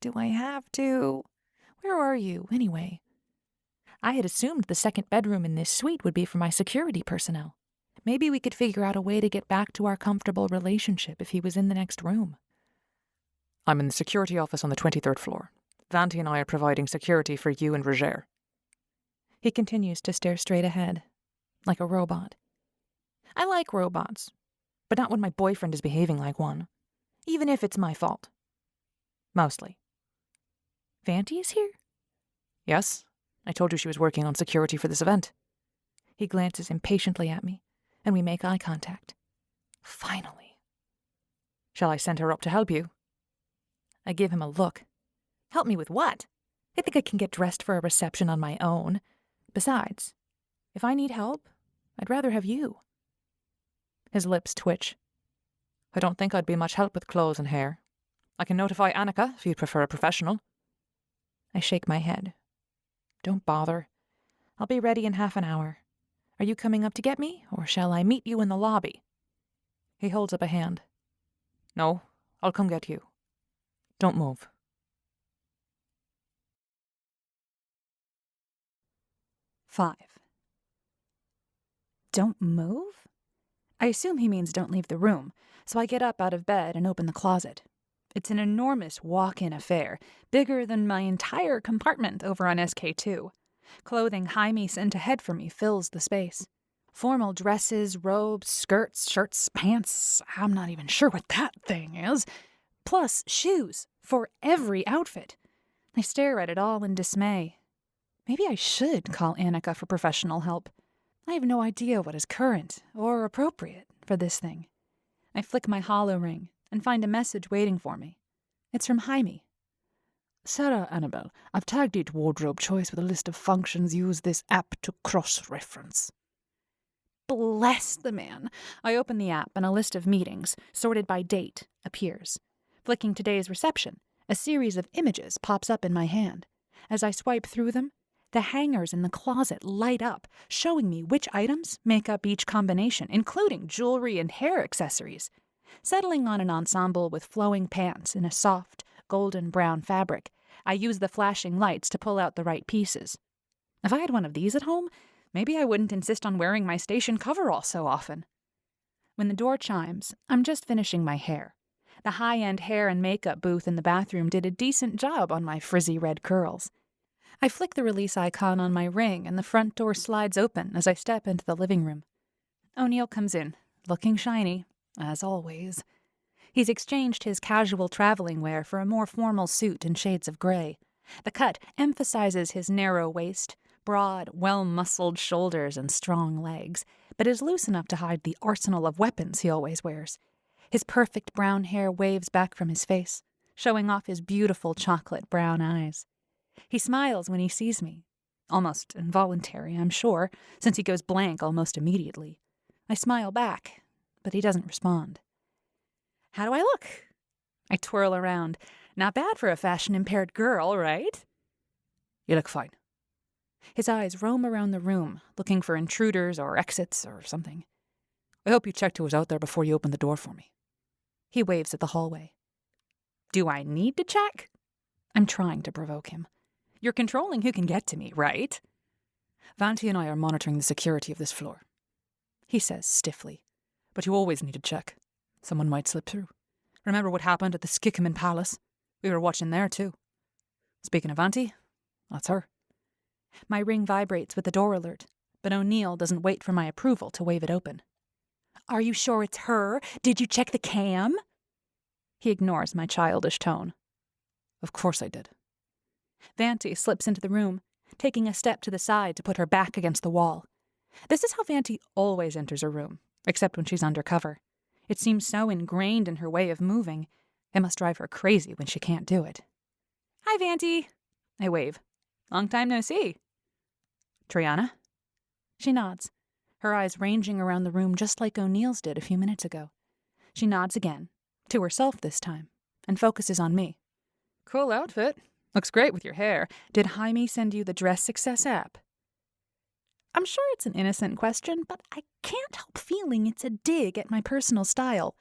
Do I have to? Where are you, anyway? I had assumed the second bedroom in this suite would be for my security personnel. Maybe we could figure out a way to get back to our comfortable relationship if he was in the next room. I'm in the security office on the 23rd floor. Vanti and I are providing security for you and Roger. He continues to stare straight ahead, like a robot. I like robots, but not when my boyfriend is behaving like one, even if it's my fault. Mostly. Vanti is here? Yes, I told you she was working on security for this event. He glances impatiently at me, and we make eye contact. Finally. Shall I send her up to help you? I give him a look. Help me with what? I think I can get dressed for a reception on my own. Besides, if I need help, I'd rather have you. His lips twitch. I don't think I'd be much help with clothes and hair. I can notify Annika if you'd prefer a professional. I shake my head. Don't bother. I'll be ready in half an hour. Are you coming up to get me, or shall I meet you in the lobby? He holds up a hand. No, I'll come get you. Don't move. Five. Don't move? I assume he means don't leave the room, so I get up out of bed and open the closet. It's an enormous walk-in affair, bigger than my entire compartment over on SK2. Clothing high-me sent ahead for me fills the space. Formal dresses, robes, skirts, shirts, pants, I'm not even sure what that thing is. Plus shoes, for every outfit. I stare at it all in dismay. Maybe I should call Annika for professional help. I have no idea what is current or appropriate for this thing. I flick my hollow ring and find a message waiting for me. It's from Jaime. Sarah Annabelle, I've tagged each wardrobe choice with a list of functions. Use this app to cross-reference. Bless the man. I open the app and a list of meetings, sorted by date, appears. Flicking today's reception, a series of images pops up in my hand. As I swipe through them, the hangers in the closet light up, showing me which items make up each combination, including jewelry and hair accessories. Settling on an ensemble with flowing pants in a soft, golden brown fabric, I use the flashing lights to pull out the right pieces. If I had one of these at home, maybe I wouldn't insist on wearing my station coverall so often. When the door chimes, I'm just finishing my hair. The high-end hair and makeup booth in the bathroom did a decent job on my frizzy red curls. I flick the release icon on my ring and the front door slides open as I step into the living room. O'Neill comes in, looking shiny, as always. He's exchanged his casual traveling wear for a more formal suit in shades of gray. The cut emphasizes his narrow waist, broad, well-muscled shoulders and strong legs, but is loose enough to hide the arsenal of weapons he always wears. His perfect brown hair waves back from his face, showing off his beautiful chocolate brown eyes. He smiles when he sees me. Almost involuntary, I'm sure, since he goes blank almost immediately. I smile back, but he doesn't respond. How do I look? I twirl around. Not bad for a fashion-impaired girl, right? You look fine. His eyes roam around the room, looking for intruders or exits or something. I hope you checked who was out there before you opened the door for me. He waves at the hallway. Do I need to check? I'm trying to provoke him. You're controlling who can get to me, right? Vanti and I are monitoring the security of this floor, he says stiffly. But you always need to check. Someone might slip through. Remember what happened at the Skikkeman Palace? We were watching there, too. Speaking of Vanti, that's her. My ring vibrates with the door alert, but O'Neill doesn't wait for my approval to wave it open. Are you sure it's her? Did you check the cam? He ignores my childish tone. Of course I did. Vanti slips into the room, taking a step to the side to put her back against the wall. This is how Vanti always enters a room, except when she's undercover. It seems so ingrained in her way of moving. It must drive her crazy when she can't do it. Hi, Vanti. I wave. Long time no see. Triana? She nods, her eyes ranging around the room just like O'Neill's did a few minutes ago. She nods again, to herself this time, and focuses on me. Cool outfit. Looks great with your hair. Did Jaime send you the Dress Success app? I'm sure it's an innocent question, but I can't help feeling it's a dig at my personal style.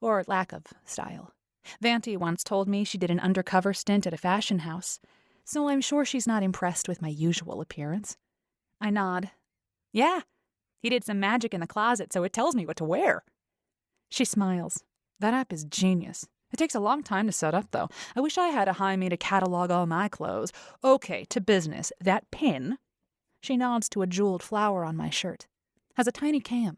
Or lack of style. Vanti once told me she did an undercover stint at a fashion house, so I'm sure she's not impressed with my usual appearance. I nod. Yeah, he did some magic in the closet, so it tells me what to wear. She smiles. That app is genius. It takes a long time to set up, though. I wish I had a Jaime to catalog all my clothes. Okay, to business. That pin. She nods to a jeweled flower on my shirt. has a tiny cam.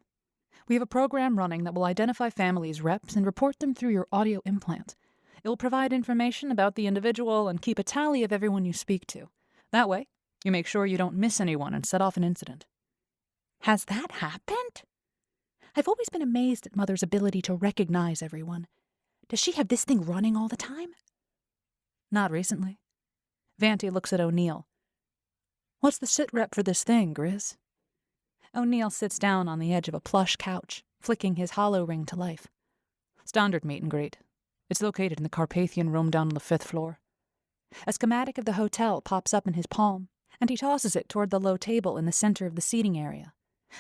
We have a program running that will identify families' reps and report them through your audio implant. It will provide information about the individual and keep a tally of everyone you speak to. That way, you make sure you don't miss anyone and set off an incident. Has that happened? I've always been amazed at Mother's ability to recognize everyone. Does she have this thing running all the time? Not recently. Vanti looks at O'Neill. What's the sit rep for this thing, Grizz? O'Neill sits down on the edge of a plush couch, flicking his hollow ring to life. Standard meet and greet. It's located in the Carpathian room down on the 5th floor. A schematic of the hotel pops up in his palm, and he tosses it toward the low table in the center of the seating area.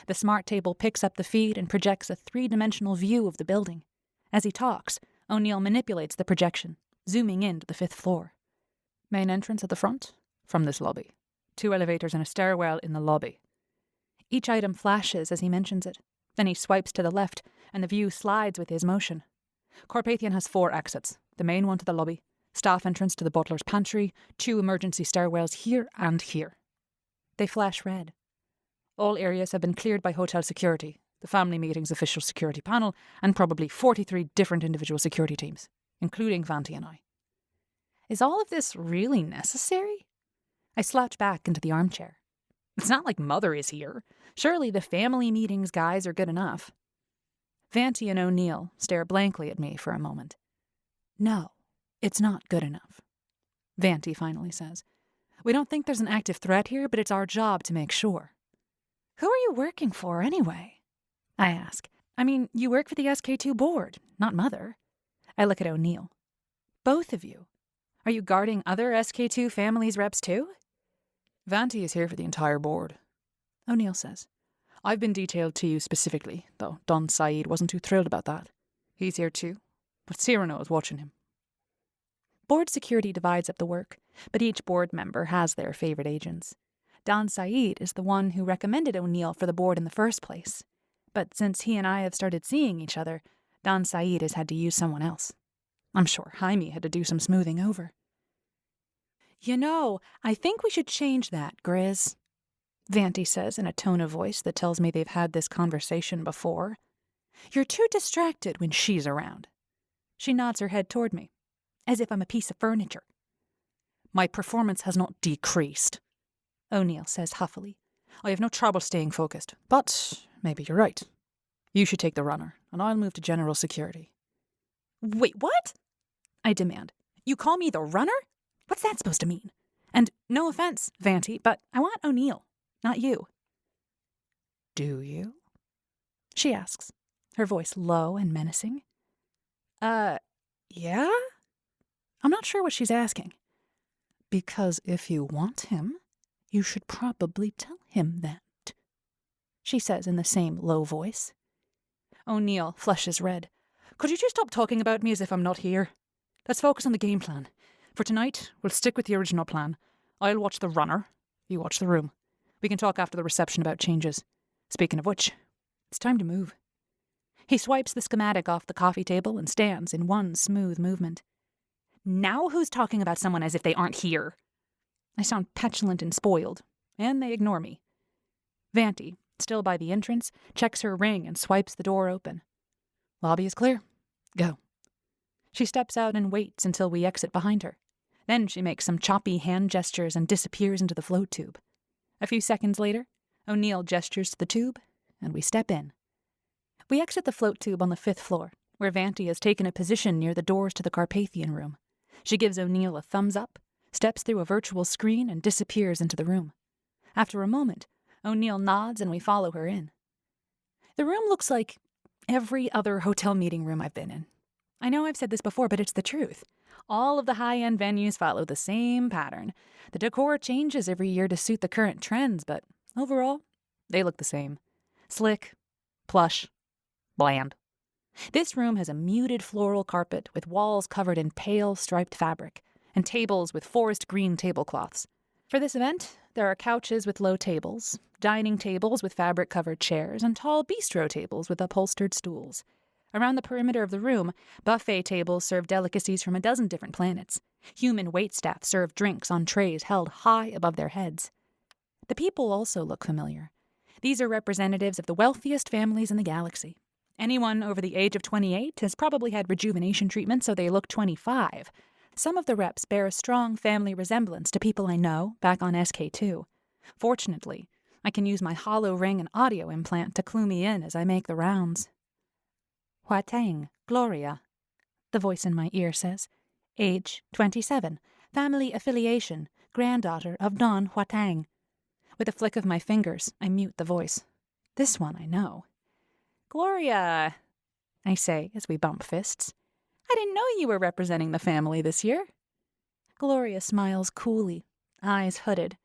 The smart table picks up the feed and projects a 3-dimensional view of the building. As he talks, O'Neill manipulates the projection, zooming in to the 5th floor. Main entrance at the front, from this lobby. 2 elevators and a stairwell in the lobby. Each item flashes as he mentions it. Then he swipes to the left, and the view slides with his motion. Carpathian has 4 exits, the main one to the lobby, staff entrance to the butler's pantry, 2 emergency stairwells here and here. They flash red. All areas have been cleared by hotel security, the family meeting's official security panel, and probably 43 different individual security teams, including Vanti and I. Is all of this really necessary? I slouch back into the armchair. It's not like Mother is here. Surely the family meetings guys are good enough. Vanti and O'Neill stare blankly at me for a moment. No, it's not good enough. Vanti finally says. We don't think there's an active threat here, but it's our job to make sure. Who are you working for, anyway? I ask. I mean, you work for the SK2 board, not Mother. I look at O'Neill. Both of you. Are you guarding other SK2 families' reps too? Vanti is here for the entire board, O'Neill says. I've been detailed to you specifically, though Don Saeed wasn't too thrilled about that. He's here too, but Cyrano is watching him. Board security divides up the work, but each board member has their favorite agents. Don Saeed is the one who recommended O'Neill for the board in the first place. But since he and I have started seeing each other, Don Saeed has had to use someone else. I'm sure Jaime had to do some smoothing over. You know, I think we should change that, Grizz, Vanti says in a tone of voice that tells me they've had this conversation before. You're too distracted when she's around. She nods her head toward me, as if I'm a piece of furniture. My performance has not decreased, O'Neill says huffily. I have no trouble staying focused, but maybe you're right. You should take the runner, and I'll move to general security. Wait, what? I demand. You call me the runner? What's that supposed to mean? And no offense, Vanti, but I want O'Neill, not you. Do you? She asks, her voice low and menacing. Yeah? I'm not sure what she's asking. Because if you want him, you should probably tell him that, she says in the same low voice. O'Neill flushes red. Could you just stop talking about me as if I'm not here? Let's focus on the game plan. For tonight, we'll stick with the original plan. I'll watch the runner. You watch the room. We can talk after the reception about changes. Speaking of which, it's time to move. He swipes the schematic off the coffee table and stands in one smooth movement. Now who's talking about someone as if they aren't here? I sound petulant and spoiled, and they ignore me. Vanti, still by the entrance, checks her ring and swipes the door open. Lobby is clear. Go. She steps out and waits until we exit behind her. Then she makes some choppy hand gestures and disappears into the float tube. A few seconds later, O'Neill gestures to the tube, and we step in. We exit the float tube on the 5th floor, where Vanti has taken a position near the doors to the Carpathian room. She gives O'Neill a thumbs up, steps through a virtual screen, and disappears into the room. After a moment, O'Neill nods and we follow her in. The room looks like every other hotel meeting room I've been in. I know I've said this before, but it's the truth. All of the high-end venues follow the same pattern. The decor changes every year to suit the current trends, but overall, they look the same. Slick, plush, bland. This room has a muted floral carpet with walls covered in pale striped fabric and tables with forest green tablecloths. For this event, there are couches with low tables, dining tables with fabric-covered chairs, and tall bistro tables with upholstered stools. Around the perimeter of the room, buffet tables serve delicacies from a dozen different planets. Human waitstaff serve drinks on trays held high above their heads. The people also look familiar. These are representatives of the wealthiest families in the galaxy. Anyone over the age of 28 has probably had rejuvenation treatment, so they look 25. Some of the reps bear a strong family resemblance to people I know back on SK2. Fortunately, I can use my hollow ring and audio implant to clue me in as I make the rounds. Huateng, Gloria, the voice in my ear says. Age 27. Family affiliation, granddaughter of Don Huateng. With a flick of my fingers, I mute the voice. This one I know. Gloria, I say as we bump fists. I didn't know you were representing the family this year. Gloria smiles coolly, eyes hooded.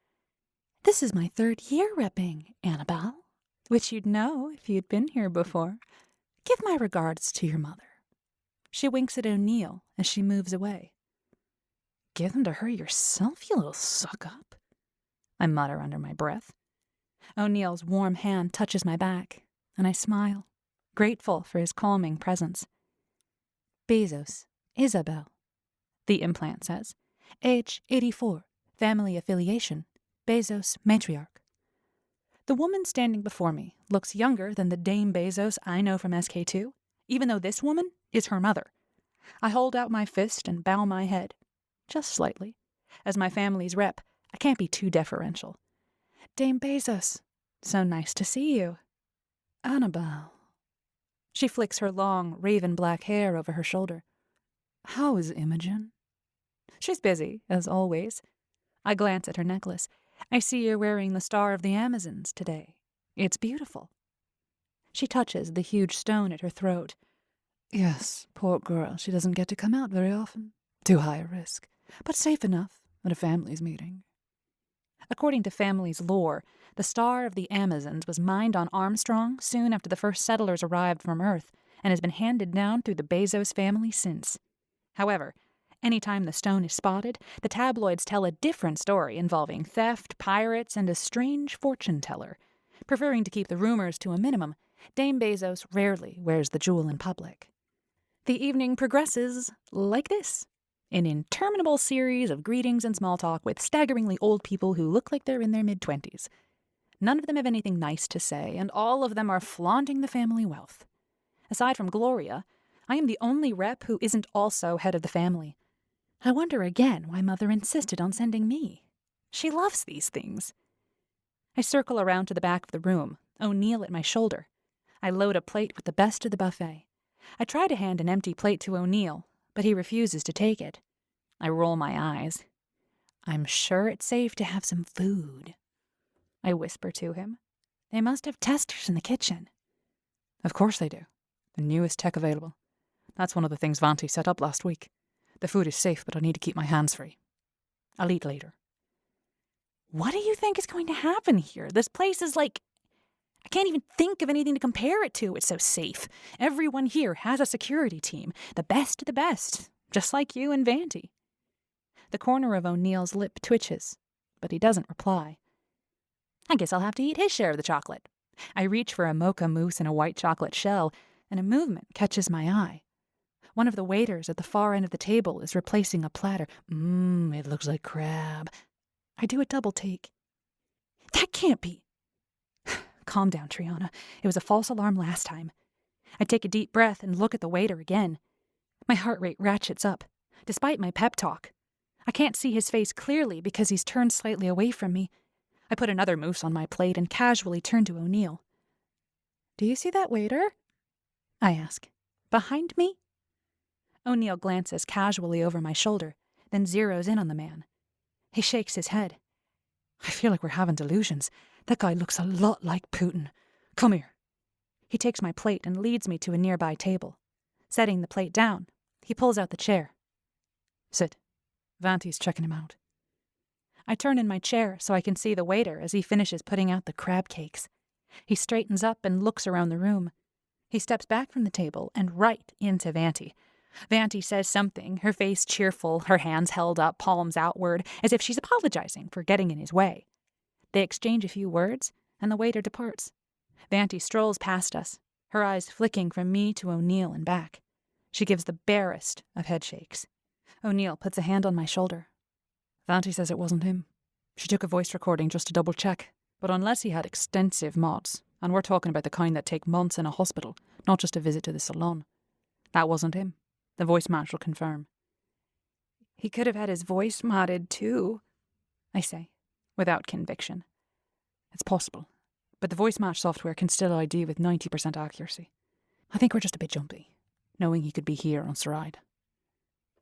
This is my 3rd year repping, Annabelle, which you'd know if you'd been here before. Give my regards to your mother. She winks at O'Neill as she moves away. Give them to her yourself, you little suck-up, I mutter under my breath. O'Neill's warm hand touches my back, and I smile, grateful for his calming presence. Bezos, Isabel, the implant says. Age 84, family affiliation, Bezos matriarch. The woman standing before me looks younger than the Dame Bezos I know from SK2, even though this woman is her mother. I hold out my fist and bow my head, just slightly. As my family's rep, I can't be too deferential. Dame Bezos, so nice to see you. Annabelle. She flicks her long, raven black hair over her shoulder. How is Imogen? She's busy, as always. I glance at her necklace. I see you're wearing the Star of the Amazons today. It's beautiful. She touches the huge stone at her throat. Yes, poor girl, she doesn't get to come out very often. Too high a risk, but safe enough at a family's meeting. According to family's lore, the Star of the Amazons was mined on Armstrong soon after the first settlers arrived from Earth, and has been handed down through the Bezos family since. However, anytime the stone is spotted, the tabloids tell a different story involving theft, pirates, and a strange fortune-teller. Preferring to keep the rumors to a minimum, Dame Bezos rarely wears the jewel in public. The evening progresses like this. An interminable series of greetings and small talk with staggeringly old people who look like they're in their mid-20s. None of them have anything nice to say, and all of them are flaunting the family wealth. Aside from Gloria, I am the only rep who isn't also head of the family. I wonder again why Mother insisted on sending me. She loves these things. I circle around to the back of the room, O'Neill at my shoulder. I load a plate with the best of the buffet. I try to hand an empty plate to O'Neill, but he refuses to take it. I roll my eyes. I'm sure it's safe to have some food. I whisper to him. They must have testers in the kitchen. Of course they do. The newest tech available. That's one of the things Vanti set up last week. The food is safe, but I need to keep my hands free. I'll eat later. What do you think is going to happen here? This place is like... I can't even think of anything to compare it to. It's so safe. Everyone here has a security team. The best of the best. Just like you and Vanti. The corner of O'Neill's lip twitches, but he doesn't reply. I guess I'll have to eat his share of the chocolate. I reach for a mocha mousse in a white chocolate shell, and a movement catches my eye. One of the waiters at the far end of the table is replacing a platter. It looks like crab. I do a double take. That can't be. Calm down, Triana. It was a false alarm last time. I take a deep breath and look at the waiter again. My heart rate ratchets up, despite my pep talk. I can't see his face clearly because he's turned slightly away from me. I put another mousse on my plate and casually turn to O'Neill. Do you see that waiter? I ask. Behind me? O'Neill glances casually over my shoulder, then zeroes in on the man. He shakes his head. I feel like we're having delusions. That guy looks a lot like Putin. Come here. He takes my plate and leads me to a nearby table. Setting the plate down, he pulls out the chair. Sit. Vanti's checking him out. I turn in my chair so I can see the waiter as he finishes putting out the crab cakes. He straightens up and looks around the room. He steps back from the table and right into Vanti. Vanti says something, her face cheerful, her hands held up, palms outward, as if she's apologizing for getting in his way. They exchange a few words, and the waiter departs. Vanti strolls past us, her eyes flicking from me to O'Neill and back. She gives the barest of headshakes. O'Neill puts a hand on my shoulder. Vanti says it wasn't him. She took a voice recording just to double-check. But unless he had extensive mods, and we're talking about the kind that take months in a hospital, not just a visit to the salon, that wasn't him. The voice match will confirm. He could have had his voice modded too, I say, without conviction. It's possible, but the voice match software can still ID with 90% accuracy. I think we're just a bit jumpy, knowing he could be here on Saride.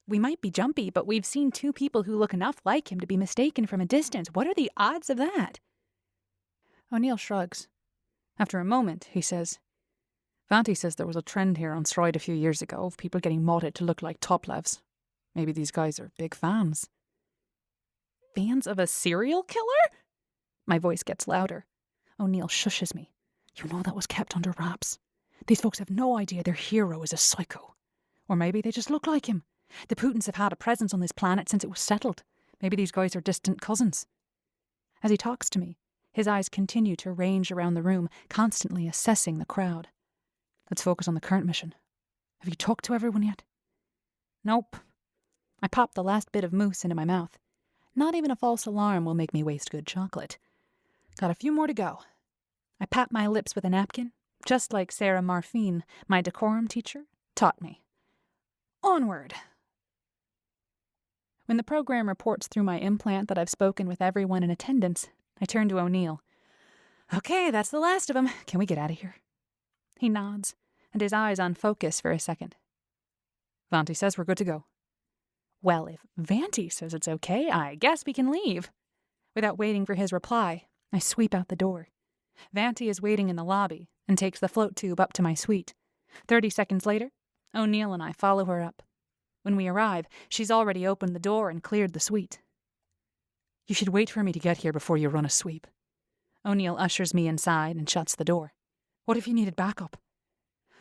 We might be jumpy, but we've seen two people who look enough like him to be mistaken from a distance. What are the odds of that? O'Neill shrugs. After a moment, he says, Vanti says there was a trend here on Saride a few years ago of people getting modded to look like top-levs. Maybe these guys are big fans. Fans of a serial killer? My voice gets louder. O'Neill shushes me. You know that was kept under wraps. These folks have no idea their hero is a psycho. Or maybe they just look like him. The Putins have had a presence on this planet since it was settled. Maybe these guys are distant cousins. As he talks to me, his eyes continue to range around the room, constantly assessing the crowd. Let's focus on the current mission. Have you talked to everyone yet? Nope. I pop the last bit of mousse into my mouth. Not even a false alarm will make me waste good chocolate. Got a few more to go. I pat my lips with a napkin, just like Sarah Marfine, my decorum teacher, taught me. Onward. When the program reports through my implant that I've spoken with everyone in attendance, I turn to O'Neill. Okay, that's the last of them. Can we get out of here? He nods, and his eyes on focus for a second. Vanti says we're good to go. Well, if Vanti says it's okay, I guess we can leave. Without waiting for his reply, I sweep out the door. Vanti is waiting in the lobby and takes the float tube up to my suite. 30 seconds later, O'Neill and I follow her up. When we arrive, she's already opened the door and cleared the suite. You should wait for me to get here before you run a sweep. O'Neill ushers me inside and shuts the door. What if you needed backup?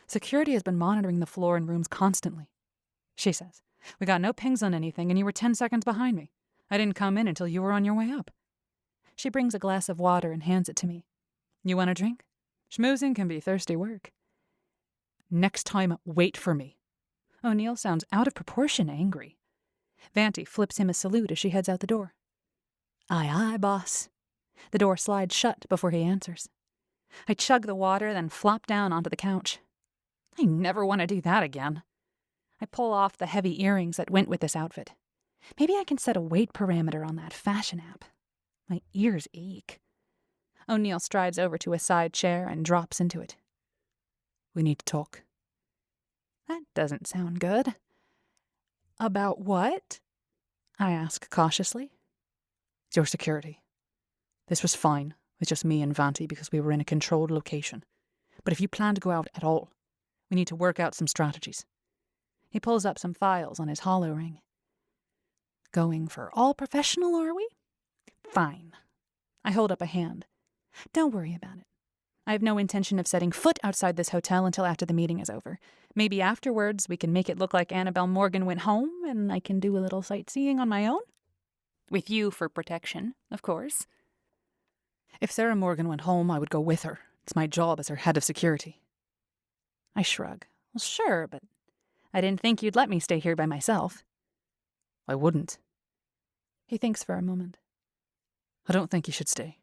Security has been monitoring the floor and rooms constantly, she says. We got no pings on anything and you were 10 seconds behind me. I didn't come in until you were on your way up. She brings a glass of water and hands it to me. You want a drink? Schmoozing can be thirsty work. Next time, wait for me. O'Neill sounds out of proportion angry. Vanti flips him a salute as she heads out the door. Aye, aye, boss. The door slides shut before he answers. I chug the water, then flop down onto the couch. I never want to do that again. I pull off the heavy earrings that went with this outfit. Maybe I can set a weight parameter on that fashion app. My ears ache. O'Neill strides over to a side chair and drops into it. We need to talk. That doesn't sound good. About what? I ask cautiously. It's your security. This was fine with just me and Vanti because we were in a controlled location. But if you plan to go out at all, we need to work out some strategies. He pulls up some files on his hollow ring. Going for all professional, are we? Fine. I hold up a hand. Don't worry about it. I have no intention of setting foot outside this hotel until after the meeting is over. Maybe afterwards we can make it look like Annabelle Morgan went home and I can do a little sightseeing on my own. With you for protection, of course. If Sarah Morgan went home, I would go with her. It's my job as her head of security. I shrug. Well, sure, but I didn't think you'd let me stay here by myself. I wouldn't. He thinks for a moment. I don't think you should stay.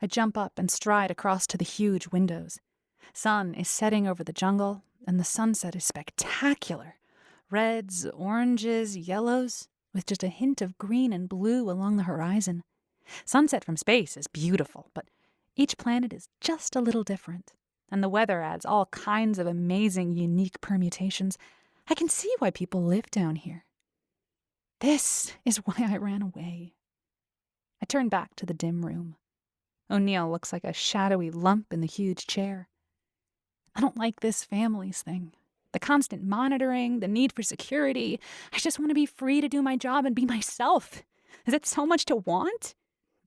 I jump up and stride across to the huge windows. Sun is setting over the jungle, and the sunset is spectacular. Reds, oranges, yellows, with just a hint of green and blue along the horizon. Sunset from space is beautiful, but each planet is just a little different, and the weather adds all kinds of amazing, unique permutations. I can see why people live down here. This is why I ran away. I turn back to the dim room. O'Neill looks like a shadowy lump in the huge chair. I don't like this families thing. The constant monitoring, the need for security. I just want to be free to do my job and be myself. Is it so much to want?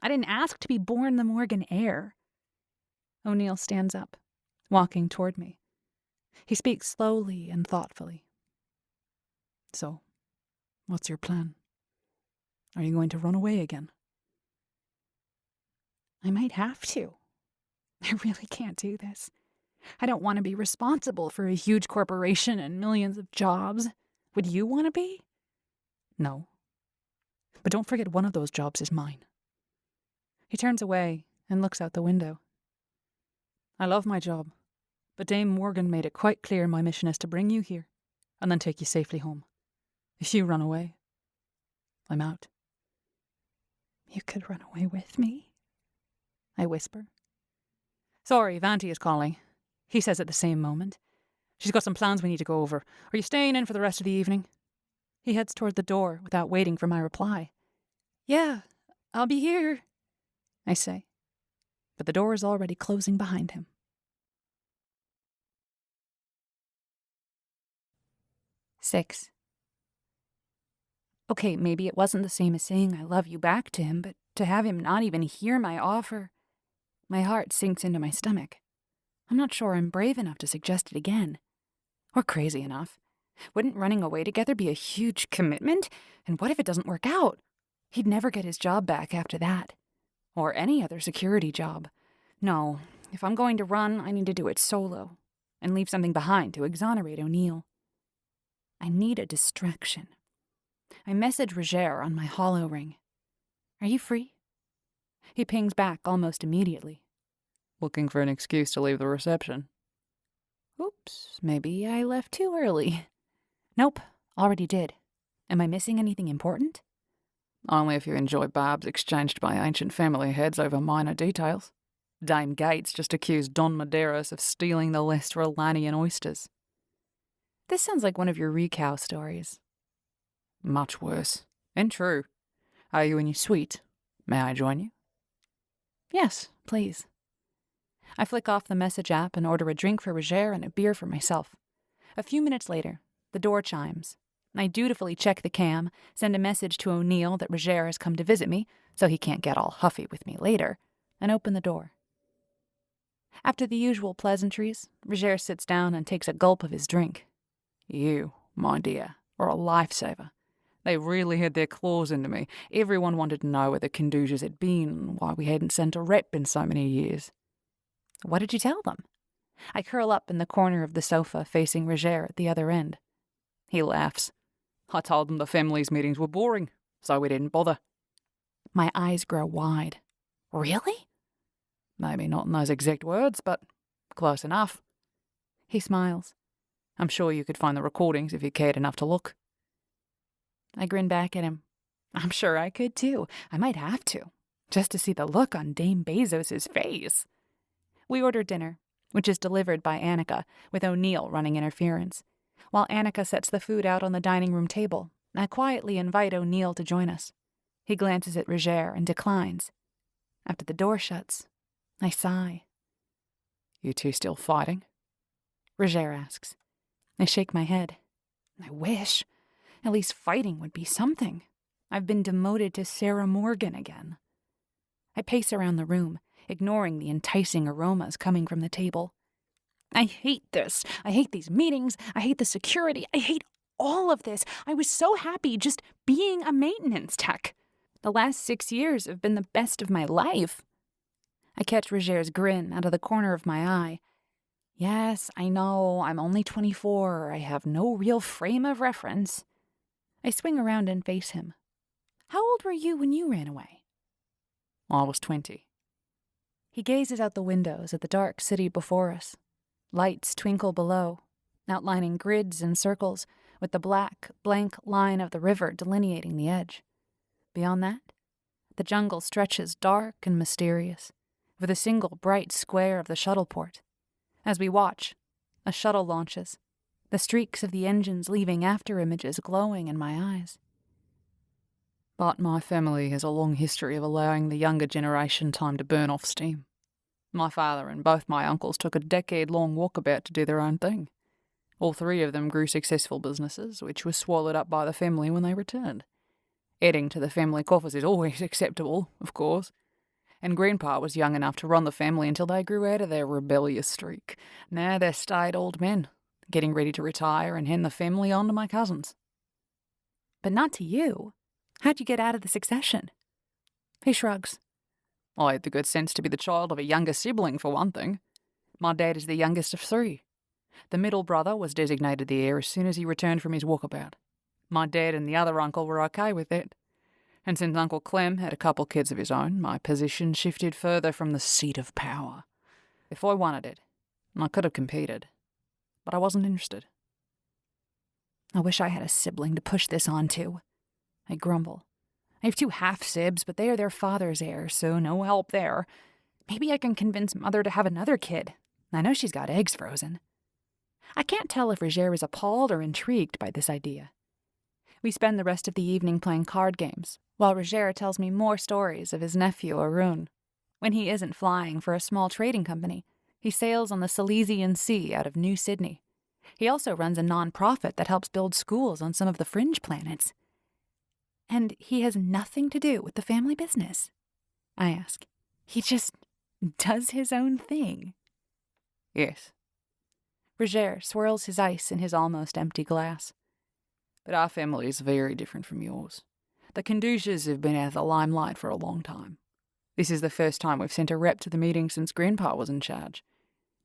I didn't ask to be born the Morgan heir. O'Neill stands up, walking toward me. He speaks slowly and thoughtfully. So, what's your plan? Are you going to run away again? I might have to. I really can't do this. I don't want to be responsible for a huge corporation and millions of jobs. Would you want to be? No. But don't forget one of those jobs is mine. He turns away and looks out the window. I love my job, but Dame Morgan made it quite clear my mission is to bring you here and then take you safely home. If you run away, I'm out. You could run away with me, I whisper. Sorry, Vanti is calling, he says at the same moment. She's got some plans we need to go over. Are you staying in for the rest of the evening? He heads toward the door without waiting for my reply. Yeah, I'll be here, I say, but the door is already closing behind him. 6. Okay, maybe it wasn't the same as saying I love you back to him, but to have him not even hear my offer, my heart sinks into my stomach. I'm not sure I'm brave enough to suggest it again. Or crazy enough. Wouldn't running away together be a huge commitment? And what if it doesn't work out? He'd never get his job back after that. Or any other security job. No, if I'm going to run, I need to do it solo. And leave something behind to exonerate O'Neill. I need a distraction. I message Roger on my hollow ring. Are you free? He pings back almost immediately. Looking for an excuse to leave the reception. Oops, maybe I left too early. Nope, already did. Am I missing anything important? Only if you enjoy barbs exchanged by ancient family heads over minor details. Dame Gates just accused Don Medeiros of stealing the Lestrelanian oysters. This sounds like one of your recow stories. Much worse. And true. Are you in your suite? May I join you? Yes, please. I flick off the message app and order a drink for Roger and a beer for myself. A few minutes later, the door chimes. I dutifully check the cam, send a message to O'Neill that Roger has come to visit me, so he can't get all huffy with me later, and open the door. After the usual pleasantries, Roger sits down and takes a gulp of his drink. You, my dear, are a lifesaver. They really had their claws into me. Everyone wanted to know where the Condujas had been and why we hadn't sent a rep in so many years. What did you tell them? I curl up in the corner of the sofa facing Roger at the other end. He laughs. I told them the family's meetings were boring, so we didn't bother. My eyes grow wide. Really? Maybe not in those exact words, but close enough. He smiles. I'm sure you could find the recordings if you cared enough to look. I grin back at him. I'm sure I could too. I might have to, just to see the look on Dame Bezos's face. We order dinner, which is delivered by Annika, with O'Neill running interference. While Annika sets the food out on the dining room table, I quietly invite O'Neill to join us. He glances at Roger and declines. After the door shuts, I sigh. You two still fighting? Roger asks. I shake my head. I wish. At least fighting would be something. I've been demoted to Sarah Morgan again. I pace around the room, ignoring the enticing aromas coming from the table. I hate this. I hate these meetings. I hate the security. I hate all of this. I was so happy just being a maintenance tech. The last 6 years have been the best of my life. I catch Roger's grin out of the corner of my eye. Yes, I know, I'm only 24. I have no real frame of reference. I swing around and face him. How old were you when you ran away? I was 20. He gazes out the windows at the dark city before us. Lights twinkle below, outlining grids and circles, with the black, blank line of the river delineating the edge. Beyond that, the jungle stretches dark and mysterious, with a single bright square of the shuttle port. As we watch, a shuttle launches, the streaks of the engines leaving after images glowing in my eyes. But my family has a long history of allowing the younger generation time to burn off steam. My father and both my uncles took a decade-long walkabout to do their own thing. All three of them grew successful businesses, which was swallowed up by the family when they returned. Adding to the family coffers is always acceptable, of course. And Grandpa was young enough to run the family until they grew out of their rebellious streak. Now they're staid old men, getting ready to retire and hand the family on to my cousins. But not to you. How'd you get out of the succession? He shrugs. I had the good sense to be the child of a younger sibling, for one thing. My dad is the youngest of 3. The middle brother was designated the heir as soon as he returned from his walkabout. My dad and the other uncle were okay with that. And since Uncle Clem had a couple kids of his own, my position shifted further from the seat of power. If I wanted it, I could have competed, but I wasn't interested. I wish I had a sibling to push this on to, I grumble. I have 2 half-sibs, but they are their father's heirs, so no help there. Maybe I can convince Mother to have another kid. I know she's got eggs frozen. I can't tell if Roger is appalled or intrigued by this idea. We spend the rest of the evening playing card games, while Roger tells me more stories of his nephew Arun. When he isn't flying for a small trading company, he sails on the Silesian Sea out of New Sydney. He also runs a non-profit that helps build schools on some of the fringe planets. And he has nothing to do with the family business, I ask. He just does his own thing. Yes. Roger swirls his ice in his almost empty glass. But our family is very different from yours. The Conducias have been out of the limelight for a long time. This is the first time we've sent a rep to the meeting since Grandpa was in charge.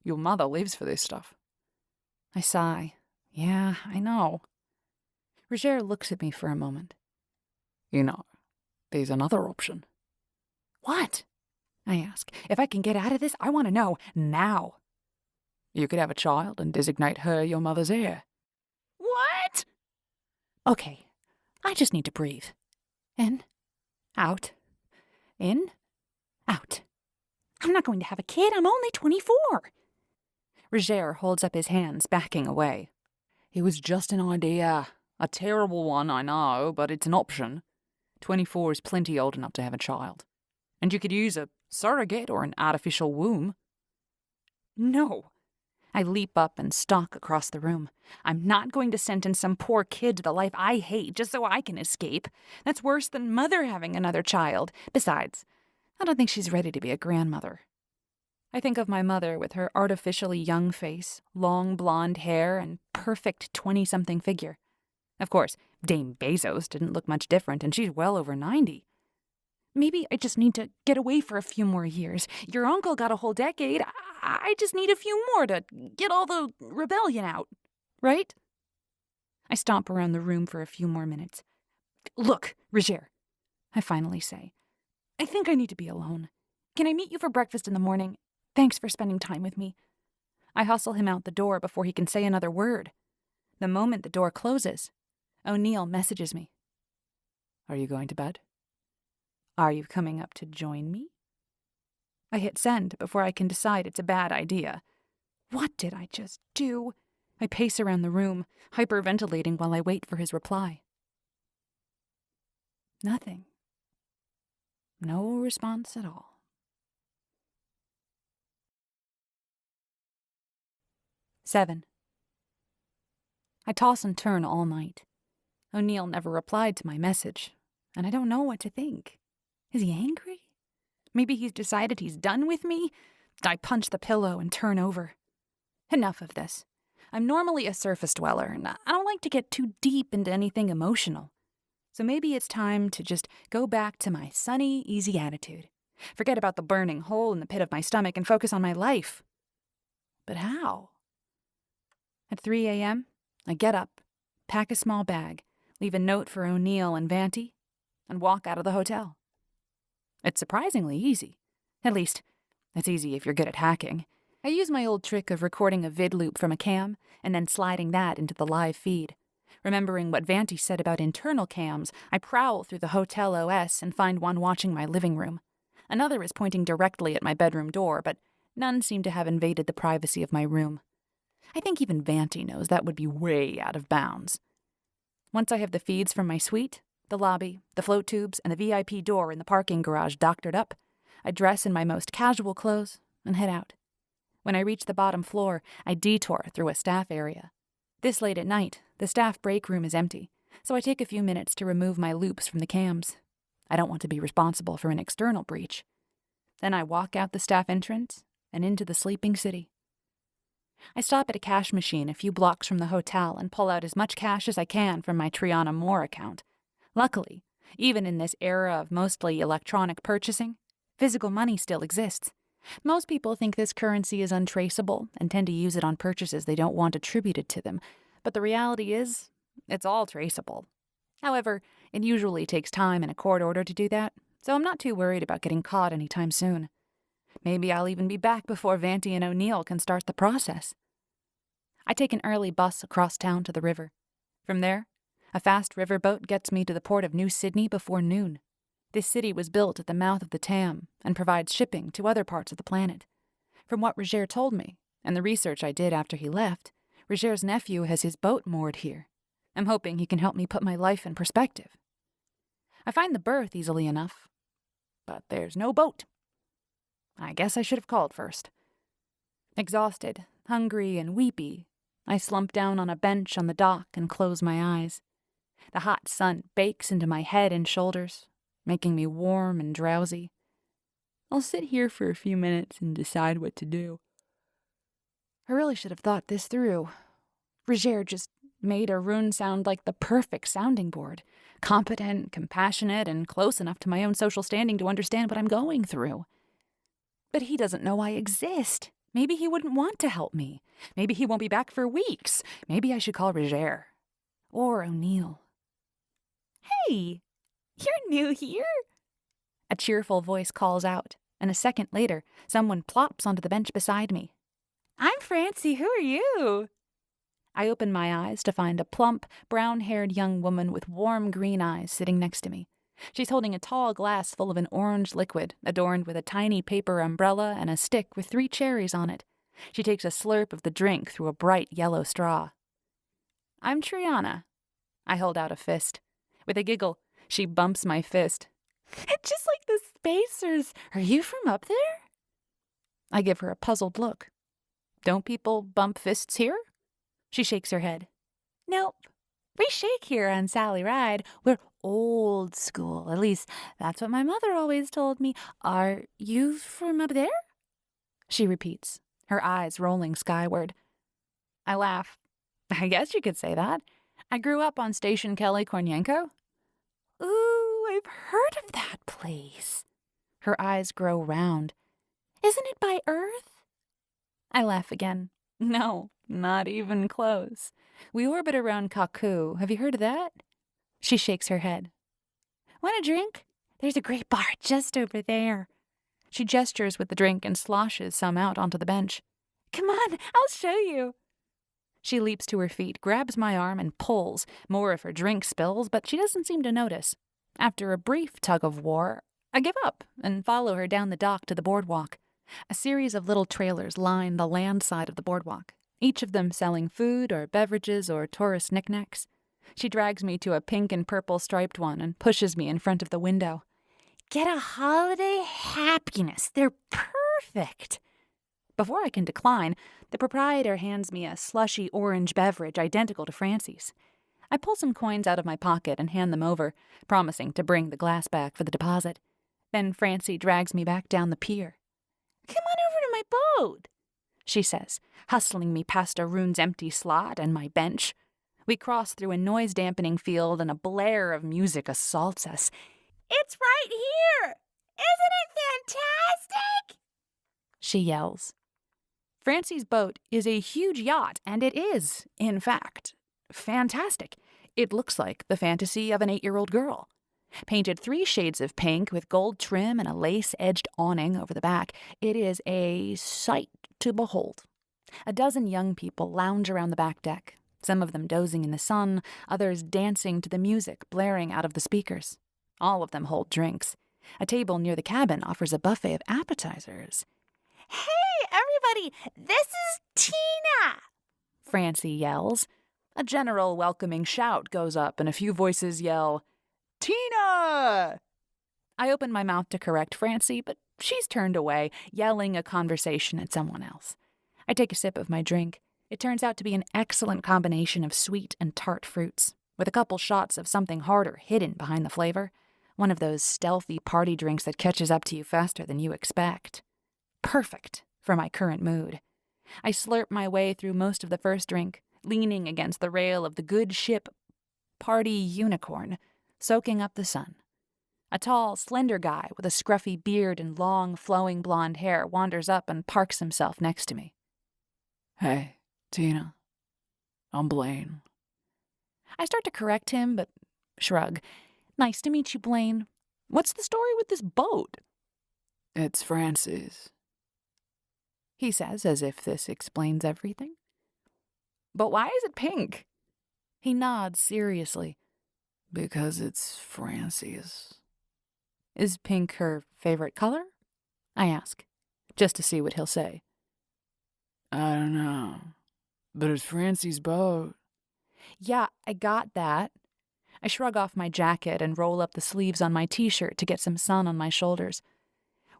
Your mother lives for this stuff. I sigh. Yeah, I know. Roger looks at me for a moment. You know, there's another option. What? I ask. If I can get out of this, I want to know now. You could have a child and designate her your mother's heir. What? Okay, I just need to breathe. In, out, in, out. I'm not going to have a kid. I'm only 24. Roger holds up his hands, backing away. It was just an idea. A terrible one, I know, but it's an option. 24 is plenty old enough to have a child. And you could use a surrogate or an artificial womb. No. I leap up and stalk across the room. I'm not going to sentence some poor kid to the life I hate just so I can escape. That's worse than Mother having another child. Besides, I don't think she's ready to be a grandmother. I think of my mother with her artificially young face, long blonde hair, and perfect 20-something figure. Of course, Dame Bezos didn't look much different, and she's well over 90. Maybe I just need to get away for a few more years. Your uncle got a whole decade. I just need a few more to get all the rebellion out. Right? I stomp around the room for a few more minutes. Look, Roger, I finally say. I think I need to be alone. Can I meet you for breakfast in the morning? Thanks for spending time with me. I hustle him out the door before he can say another word. The moment the door closes, O'Neill messages me. Are you going to bed? Are you coming up to join me? I hit send before I can decide it's a bad idea. What did I just do? I pace around the room, hyperventilating while I wait for his reply. Nothing. No response at all. Seven. I toss and turn all night. O'Neill never replied to my message, and I don't know what to think. Is he angry? Maybe he's decided he's done with me? I punch the pillow and turn over. Enough of this. I'm normally a surface dweller, and I don't like to get too deep into anything emotional. So maybe it's time to just go back to my sunny, easy attitude. Forget about the burning hole in the pit of my stomach and focus on my life. But how? At 3 a.m., I get up, pack a small bag, leave a note for O'Neill and Vanti, and walk out of the hotel. It's surprisingly easy. At least, it's easy if you're good at hacking. I use my old trick of recording a vid loop from a cam and then sliding that into the live feed. Remembering what Vanti said about internal cams, I prowl through the hotel OS and find one watching my living room. Another is pointing directly at my bedroom door, but none seem to have invaded the privacy of my room. I think even Vanti knows that would be way out of bounds. Once I have the feeds from my suite, the lobby, the float tubes, and the VIP door in the parking garage doctored up, I dress in my most casual clothes and head out. When I reach the bottom floor, I detour through a staff area. This late at night, the staff break room is empty, so I take a few minutes to remove my loops from the cams. I don't want to be responsible for an external breach. Then I walk out the staff entrance and into the sleeping city. I stop at a cash machine a few blocks from the hotel and pull out as much cash as I can from my Triana Moore account. Luckily, even in this era of mostly electronic purchasing, physical money still exists. Most people think this currency is untraceable and tend to use it on purchases they don't want attributed to them, but the reality is, it's all traceable. However, it usually takes time and a court order to do that, so I'm not too worried about getting caught anytime soon. Maybe I'll even be back before Vanti and O'Neill can start the process. I take an early bus across town to the river. From there, a fast riverboat gets me to the port of New Sydney before noon. This city was built at the mouth of the Tam and provides shipping to other parts of the planet. From what Roger told me, and the research I did after he left, Roger's nephew has his boat moored here. I'm hoping he can help me put my life in perspective. I find the berth easily enough, but there's no boat. I guess I should have called first. Exhausted, hungry, and weepy, I slump down on a bench on the dock and close my eyes. The hot sun bakes into my head and shoulders, making me warm and drowsy. I'll sit here for a few minutes and decide what to do. I really should have thought this through. Roger just made Arun sound like the perfect sounding board. Competent, compassionate, and close enough to my own social standing to understand what I'm going through. But he doesn't know I exist. Maybe he wouldn't want to help me. Maybe he won't be back for weeks. Maybe I should call Roger. Or O'Neill. Hey, you're new here? A cheerful voice calls out, and a second later, someone plops onto the bench beside me. I'm Francie, who are you? I open my eyes to find a plump, brown-haired young woman with warm green eyes sitting next to me. She's holding a tall glass full of an orange liquid, adorned with a tiny paper umbrella and a stick with 3 cherries on it. She takes a slurp of the drink through a bright yellow straw. I'm Triana. I hold out a fist. With a giggle, she bumps my fist. Just like the Spacers. Are you from up there? I give her a puzzled look. Don't people bump fists here? She shakes her head. Nope. We shake here on Sally Ride. We're old school. At least, that's what my mother always told me. Are you from up there? She repeats, her eyes rolling skyward. I laugh. I guess you could say that. I grew up on Station Kelly Kornienko. Ooh, I've heard of that place. Her eyes grow round. Isn't it by Earth? I laugh again. No, not even close. We orbit around Kaku. Have you heard of that? She shakes her head. Want a drink? There's a great bar just over there. She gestures with the drink and sloshes some out onto the bench. Come on, I'll show you. She leaps to her feet, grabs my arm, and pulls. More of her drink spills, but she doesn't seem to notice. After a brief tug of war, I give up and follow her down the dock to the boardwalk. A series of little trailers line the land side of the boardwalk, each of them selling food or beverages or tourist knickknacks. She drags me to a pink and purple striped one and pushes me in front of the window. Get a holiday happiness. They're perfect. Before I can decline, the proprietor hands me a slushy orange beverage identical to Francie's. I pull some coins out of my pocket and hand them over, promising to bring the glass back for the deposit. Then Francie drags me back down the pier. Come on over to my boat, she says, hustling me past Arun's empty slot and my bench. We cross through a noise-dampening field and a blare of music assaults us. It's right here! Isn't it fantastic? She yells. Francie's boat is a huge yacht, and it is, in fact, fantastic. It looks like the fantasy of an 8-year-old girl. Painted 3 shades of pink with gold trim and a lace-edged awning over the back, it is a sight to behold. A dozen young people lounge around the back deck, some of them dozing in the sun, others dancing to the music blaring out of the speakers. All of them hold drinks. A table near the cabin offers a buffet of appetizers. Hey, everybody! This is Tina! Francie yells. A general welcoming shout goes up and a few voices yell, Tina! I open my mouth to correct Francie, but she's turned away, yelling a conversation at someone else. I take a sip of my drink. It turns out to be an excellent combination of sweet and tart fruits, with a couple shots of something harder hidden behind the flavor. One of those stealthy party drinks that catches up to you faster than you expect. Perfect for my current mood. I slurp my way through most of the first drink, leaning against the rail of the good ship Party Unicorn, soaking up the sun. A tall, slender guy with a scruffy beard and long, flowing blonde hair wanders up and parks himself next to me. Hey, Tina. I'm Blaine. I start to correct him, but Shrug. Nice to meet you, Blaine. What's the story with this boat? It's Francie's, he says as if this explains everything. But why is it pink? He nods seriously. Because it's Francie's. Is pink her favorite color? I ask, just to see what he'll say. I don't know, but it's Francie's boat. Yeah, I got that. I shrug off my jacket and roll up the sleeves on my t-shirt to get some sun on my shoulders.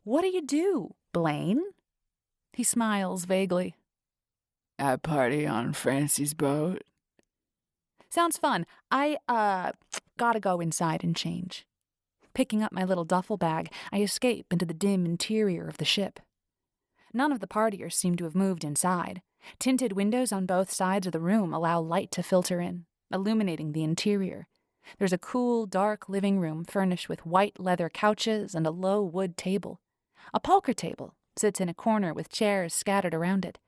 What do, Blaine? He smiles vaguely. I party on Francie's boat. Sounds fun. I, gotta go inside and change. Picking up my little duffel bag, I escape into the dim interior of the ship. None of the partiers seem to have moved inside. Tinted windows on both sides of the room allow light to filter in, illuminating the interior. There's a cool, dark living room furnished with white leather couches and a low wood table. A poker table sits in a corner with chairs scattered around it.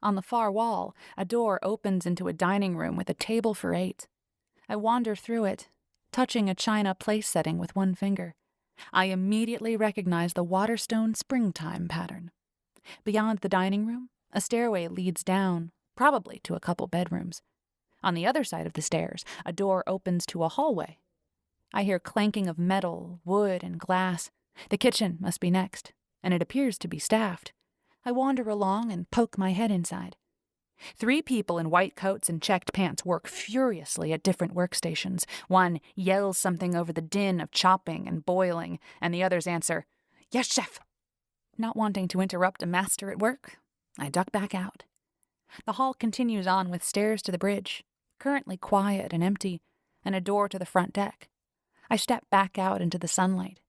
On the far wall, a door opens into a dining room with a table for 8. I wander through it, touching a china place setting with one finger. I immediately recognize the Waterstone springtime pattern. Beyond the dining room, a stairway leads down, probably to a couple bedrooms. On the other side of the stairs, a door opens to a hallway. I hear clanking of metal, wood, and glass. The kitchen must be next, and it appears to be staffed. I wander along and poke my head inside. 3 people in white coats and checked pants work furiously at different workstations. One yells something over the din of chopping and boiling, and the others answer, "Yes, chef." Not wanting to interrupt a master at work, I duck back out. The hall continues on with stairs to the bridge, currently quiet and empty, and a door to the front deck. I step back out into the sunlight.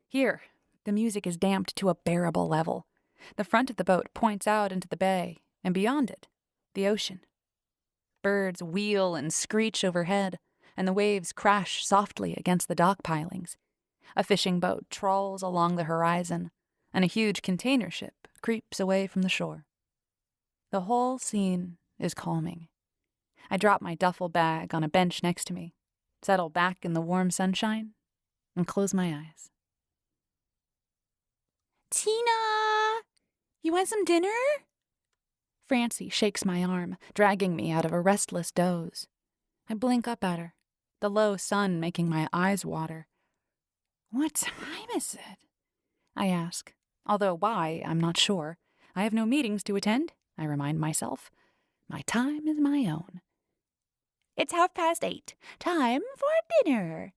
Here, the music is damped to a bearable level. The front of the boat points out into the bay, and beyond it, the ocean. Birds wheel and screech overhead, and the waves crash softly against the dock pilings. A fishing boat trawls along the horizon, and a huge container ship creeps away from the shore. The whole scene is calming. I drop my duffel bag on a bench next to me, settle back in the warm sunshine, and close my eyes. Tina! You want some dinner? Francie shakes my arm, dragging me out of a restless doze. I blink up at her, the low sun making my eyes water. What time is it? I ask, although why, I'm not sure. I have no meetings to attend, I remind myself. My time is my own. It's 8:30. Time for dinner.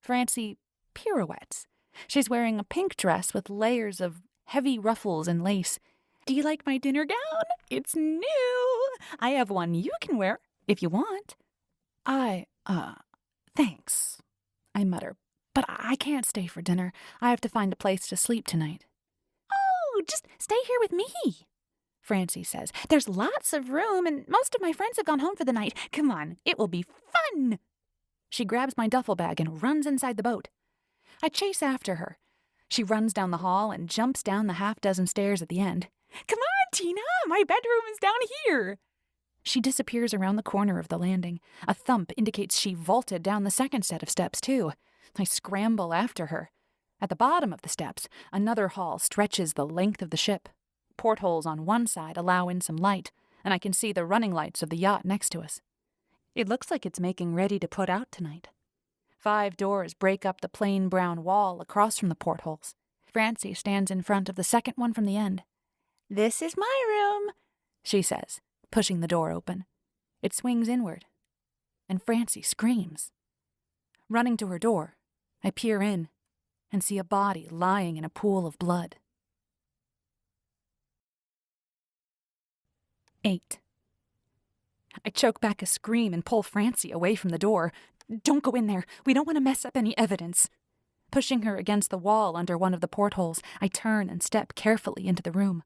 Francie pirouettes. She's wearing a pink dress with layers of heavy ruffles and lace. Do you like my dinner gown? It's new. I have one you can wear if you want. Thanks, I mutter, but I can't stay for dinner. I have to find a place to sleep tonight. Oh, just stay here with me, Francie says. There's lots of room, and most of my friends have gone home for the night. Come on, it will be fun. She grabs my duffel bag and runs inside the boat. I chase after her. She runs down the hall and jumps down the half-dozen stairs at the end. Come on, Tina, my bedroom is down here. She disappears around the corner of the landing. A thump indicates she vaulted down the second set of steps, too. I scramble after her. At the bottom of the steps, another hall stretches the length of the ship. Portholes on one side allow in some light, and I can see the running lights of the yacht next to us. It looks like it's making ready to put out tonight. 5 doors break up the plain brown wall across from the portholes. Francie stands in front of the second one from the end. This is my room, she says, pushing the door open. It swings inward, and Francie screams. Running to her door, I peer in and see a body lying in a pool of blood. 8. I choke back a scream and pull Francie away from the door. Don't go in there. We don't want to mess up any evidence. Pushing her against the wall under one of the portholes, I turn and step carefully into the room.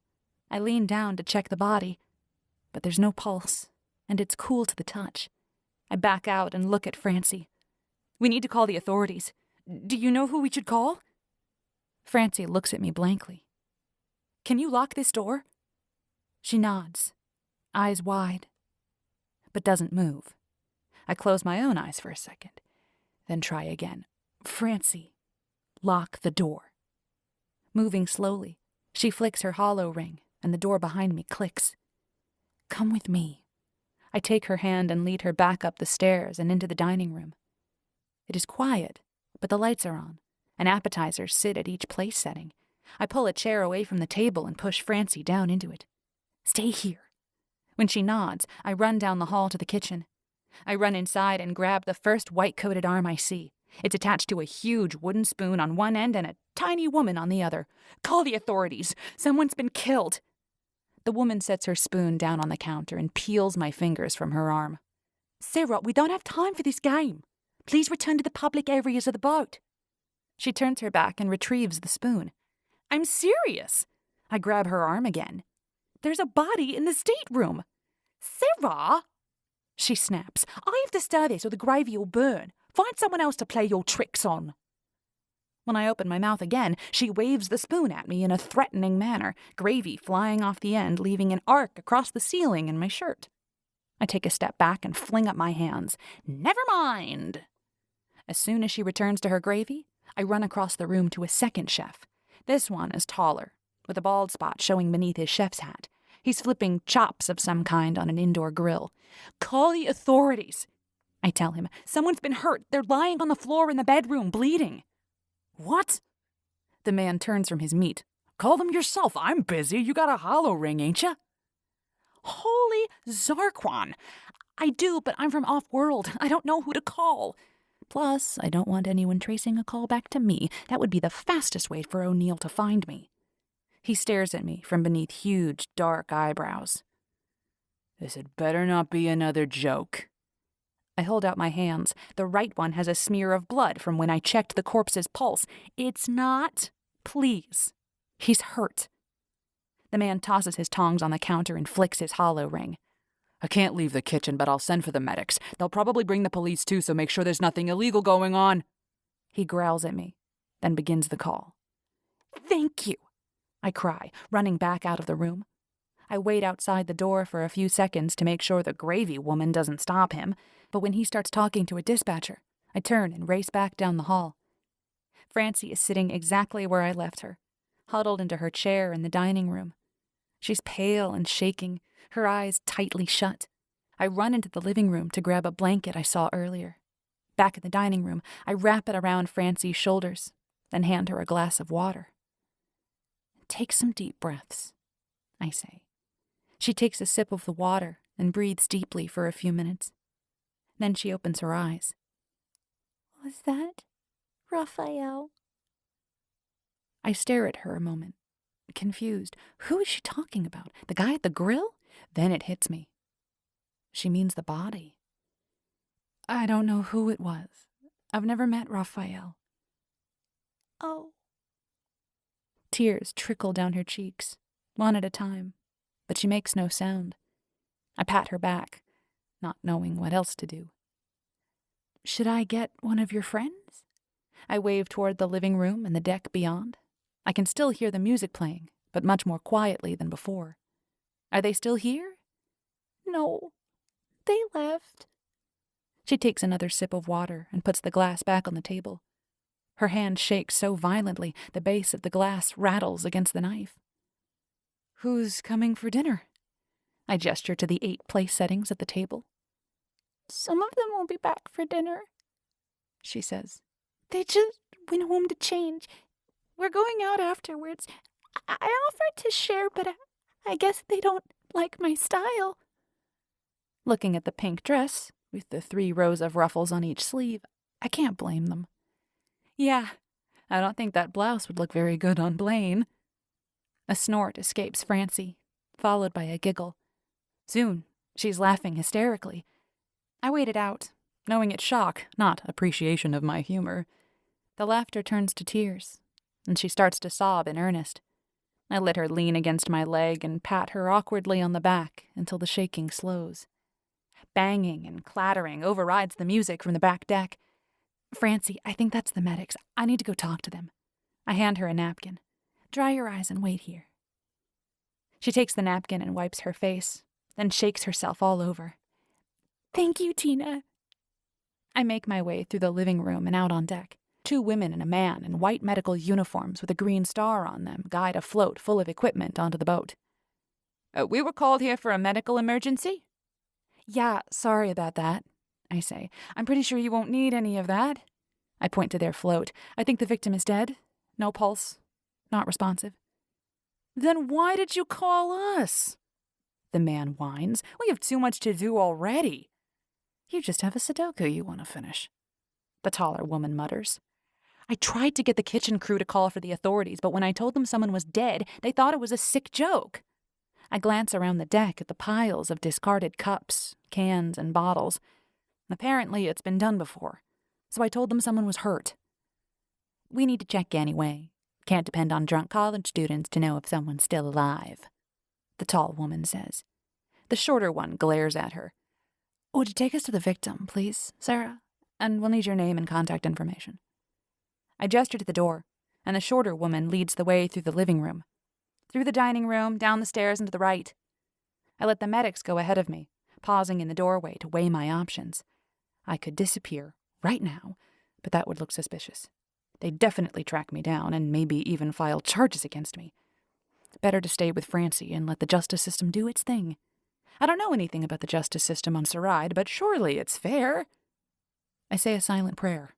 I lean down to check the body, but there's no pulse, and it's cool to the touch. I back out and look at Francie. We need to call the authorities. Do you know who we should call? Francie looks at me blankly. Can you lock this door? She nods, eyes wide, but doesn't move. I close my own eyes for a second. Then try again. Francie, lock the door. Moving slowly, she flicks her hollow ring, and the door behind me clicks. Come with me. I take her hand and lead her back up the stairs and into the dining room. It is quiet, but the lights are on, and appetizers sit at each place setting. I pull a chair away from the table and push Francie down into it. Stay here. When she nods, I run down the hall to the kitchen. I run inside and grab the first white-coated arm I see. It's attached to a huge wooden spoon on one end and a tiny woman on the other. Call the authorities. Someone's been killed. The woman sets her spoon down on the counter and peels my fingers from her arm. Sarah, we don't have time for this game. Please return to the public areas of the boat. She turns her back and retrieves the spoon. I'm serious. I grab her arm again. There's a body in the stateroom. Sarah! She snaps. I have to stir this or the gravy will burn. Find someone else to play your tricks on. When I open my mouth again, she waves the spoon at me in a threatening manner, gravy flying off the end, leaving an arc across the ceiling in my shirt. I take a step back and fling up my hands. Never mind. As soon as she returns to her gravy, I run across the room to a second chef. This one is taller, with a bald spot showing beneath his chef's hat. He's flipping chops of some kind on an indoor grill. Call the authorities. I tell him, someone's been hurt. They're lying on the floor in the bedroom, bleeding. What? The man turns from his meat. Call them yourself. I'm busy. You got a hollow ring, ain't ya? Holy Zarquan. I do, but I'm from off-world. I don't know who to call. Plus, I don't want anyone tracing a call back to me. That would be the fastest way for O'Neill to find me. He stares at me from beneath huge, dark eyebrows. This had better not be another joke. I hold out my hands. The right one has a smear of blood from when I checked the corpse's pulse. It's not. Please. He's hurt. The man tosses his tongs on the counter and flicks his hollow ring. I can't leave the kitchen, but I'll send for the medics. They'll probably bring the police too, so make sure there's nothing illegal going on. He growls at me, then begins the call. Thank you, I cry, running back out of the room. I wait outside the door for a few seconds to make sure the gravy woman doesn't stop him, but when he starts talking to a dispatcher, I turn and race back down the hall. Francie is sitting exactly where I left her, huddled into her chair in the dining room. She's pale and shaking, her eyes tightly shut. I run into the living room to grab a blanket I saw earlier. Back in the dining room, I wrap it around Francie's shoulders, then hand her a glass of water. Take some deep breaths, I say. She takes a sip of the water and breathes deeply for a few minutes. Then she opens her eyes. Was that Raphael? I stare at her a moment, confused. Who is she talking about? The guy at the grill? Then it hits me. She means the body. I don't know who it was. I've never met Raphael. Oh. Tears trickle down her cheeks, one at a time, but she makes no sound. I pat her back, not knowing what else to do. Should I get one of your friends? I wave toward the living room and the deck beyond. I can still hear the music playing, but much more quietly than before. Are they still here? No, they left. She takes another sip of water and puts the glass back on the table. Her hand shakes so violently the base of the glass rattles against the knife. Who's coming for dinner? I gesture to the 8 place settings at the table. Some of them will be back for dinner, she says. They just went home to change. We're going out afterwards. I offered to share, but I guess they don't like my style. Looking at the pink dress, with the 3 rows of ruffles on each sleeve, I can't blame them. Yeah, I don't think that blouse would look very good on Blaine. A snort escapes Francie, followed by a giggle. Soon, she's laughing hysterically. I wait it out, knowing it's shock, not appreciation of my humor. The laughter turns to tears, and she starts to sob in earnest. I let her lean against my leg and pat her awkwardly on the back until the shaking slows. Banging and clattering overrides the music from the back deck. Francie, I think that's the medics. I need to go talk to them. I hand her a napkin. Dry your eyes and wait here. She takes the napkin and wipes her face, then shakes herself all over. Thank you, Tina. I make my way through the living room and out on deck. 2 women and a man in white medical uniforms with a green star on them guide a float full of equipment onto the boat. We were called here for a medical emergency? Yeah, sorry about that, I say. I'm pretty sure you won't need any of that. I point to their float. I think the victim is dead. No pulse. Not responsive. Then why did you call us? The man whines. We have too much to do already. You just have a Sudoku you want to finish. The taller woman mutters. I tried to get the kitchen crew to call for the authorities, but when I told them someone was dead, they thought it was a sick joke. I glance around the deck at the piles of discarded cups, cans, and bottles. Apparently, it's been done before, so I told them someone was hurt. We need to check anyway. Can't depend on drunk college students to know if someone's still alive, the tall woman says. The shorter one glares at her. Would you take us to the victim, please, Sarah? And we'll need your name and contact information. I gesture to the door, and the shorter woman leads the way through the living room. Through the dining room, down the stairs and to the right. I let the medics go ahead of me, pausing in the doorway to weigh my options. I could disappear right now, but that would look suspicious. They'd definitely track me down and maybe even file charges against me. Better to stay with Francie and let the justice system do its thing. I don't know anything about the justice system on Saride, but surely it's fair. I say a silent prayer,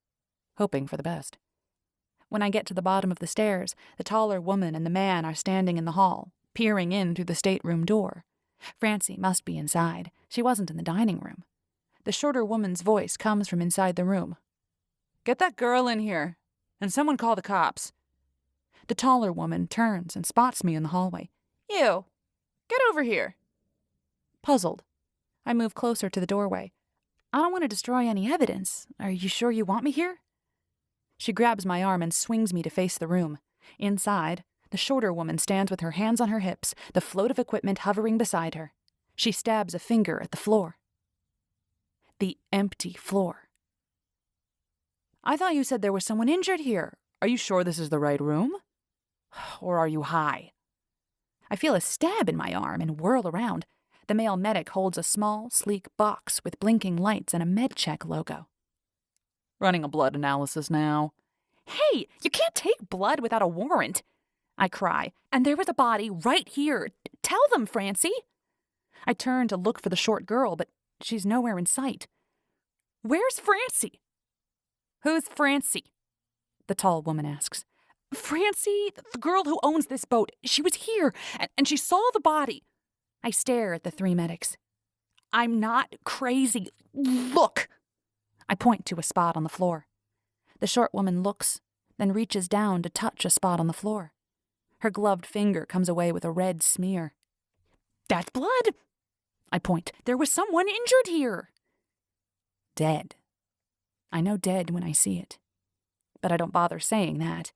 hoping for the best. When I get to the bottom of the stairs, the taller woman and the man are standing in the hall, peering in through the stateroom door. Francie must be inside. She wasn't in the dining room. The shorter woman's voice comes from inside the room. Get that girl in here, and someone call the cops. The taller woman turns and spots me in the hallway. You, get over here. Puzzled, I move closer to the doorway. I don't want to destroy any evidence. Are you sure you want me here? She grabs my arm and swings me to face the room. Inside, the shorter woman stands with her hands on her hips, the float of equipment hovering beside her. She stabs a finger at the floor. The empty floor. I thought you said there was someone injured here. Are you sure this is the right room? Or are you high? I feel a stab in my arm and whirl around. The male medic holds a small, sleek box with blinking lights and a MedCheck logo. Running a blood analysis now. Hey, you can't take blood without a warrant, I cry. And there was a body right here. Tell them, Francie. I turn to look for the short girl, but she's nowhere in sight. Where's Francie? Who's Francie? The tall woman asks. Francie, the girl who owns this boat. She was here, and she saw the body. I stare at the 3 medics. I'm not crazy. Look! I point to a spot on the floor. The short woman looks, then reaches down to touch a spot on the floor. Her gloved finger comes away with a red smear. That's blood! I point. There was someone injured here. Dead. I know dead when I see it. But I don't bother saying that.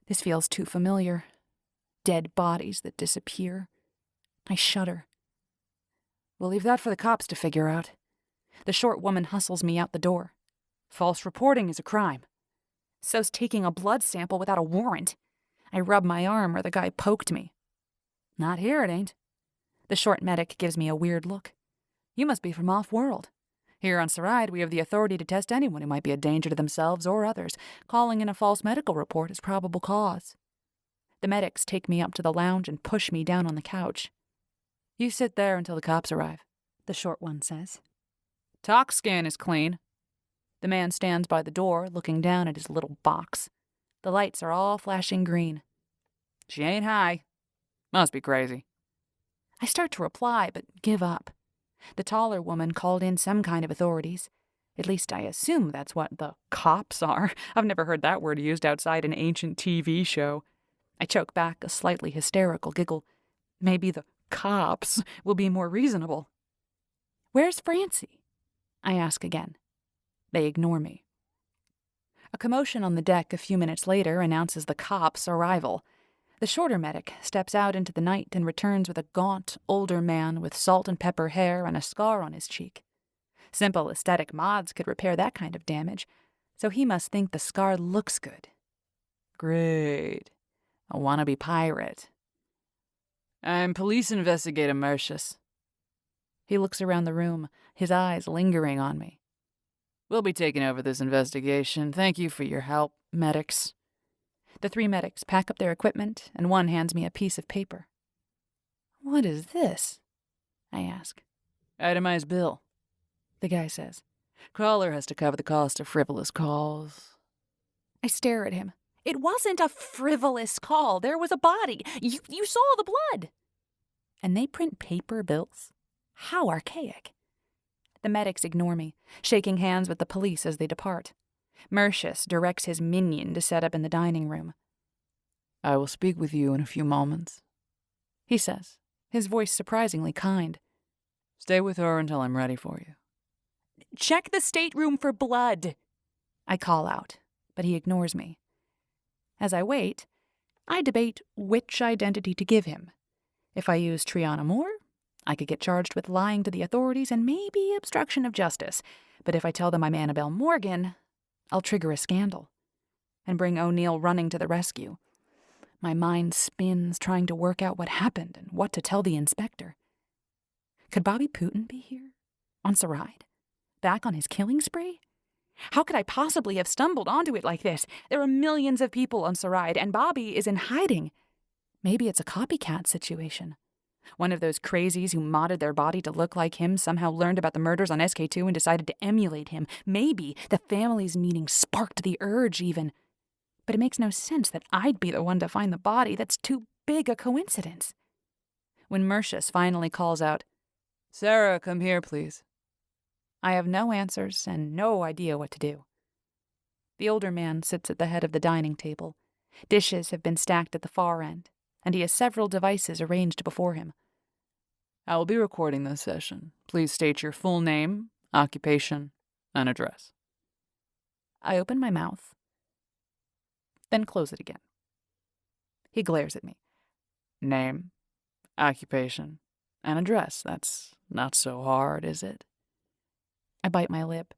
This feels too familiar. Dead bodies that disappear. I shudder. We'll leave that for the cops to figure out. The short woman hustles me out the door. False reporting is a crime. So's taking a blood sample without a warrant. I rub my arm where the guy poked me. Not here, it ain't. The short medic gives me a weird look. You must be from off-world. Here on Saride, we have the authority to test anyone who might be a danger to themselves or others. Calling in a false medical report is probable cause. The medics take me up to the lounge and push me down on the couch. You sit there until the cops arrive, the short one says. Tox scan is clean. The man stands by the door, looking down at his little box. The lights are all flashing green. She ain't high. Must be crazy. I start to reply, but give up. The taller woman called in some kind of authorities. At least I assume that's what the cops are. I've never heard that word used outside an ancient TV show. I choke back a slightly hysterical giggle. Maybe the cops will be more reasonable. Where's Francie? I ask again. They ignore me. A commotion on the deck a few minutes later announces the cops' arrival. The shorter medic steps out into the night and returns with a gaunt, older man with salt and pepper hair and a scar on his cheek. Simple aesthetic mods could repair that kind of damage, so he must think the scar looks good. Great. A wannabe pirate. I'm police investigator Mercius. He looks around the room, his eyes lingering on me. We'll be taking over this investigation. Thank you for your help, medics. The 3 medics pack up their equipment, and one hands me a piece of paper. "What is this?" I ask. Itemized bill, The guy says. Caller has to cover the cost of frivolous calls. I stare at him. "It wasn't a frivolous call. There was a body. You saw the blood." And they print paper bills? How archaic. The medics ignore me, shaking hands with the police as they depart. Mercius directs his minion to set up in the dining room. I will speak with you in a few moments, He says, his voice surprisingly kind. Stay with her until I'm ready for you. "Check the stateroom for blood," I call out, but he ignores me. As I wait, I debate which identity to give him. If I use Triana Moore, I could get charged with lying to the authorities and maybe obstruction of justice. But if I tell them I'm Annabelle Morgan, I'll trigger a scandal and bring O'Neill running to the rescue. My mind spins trying to work out what happened and what to tell the inspector. Could Bobby Putin be here? On Saride? Back on his killing spree? How could I possibly have stumbled onto it like this? There are millions of people on Saride, and Bobby is in hiding. Maybe it's a copycat situation. One of those crazies who modded their body to look like him somehow learned about the murders on SK2 and decided to emulate him. Maybe the family's meeting sparked the urge even. But it makes no sense that I'd be the one to find the body. That's too big a coincidence. When Mercius finally calls out, Sarah, come here, please. I have no answers and no idea what to do. The older man sits at the head of the dining table. Dishes have been stacked at the far end, and he has several devices arranged before him. I will be recording this session. Please state your full name, occupation, and address. I open my mouth, then close it again. He glares at me. Name, occupation, and address. That's not so hard, is it? I bite my lip.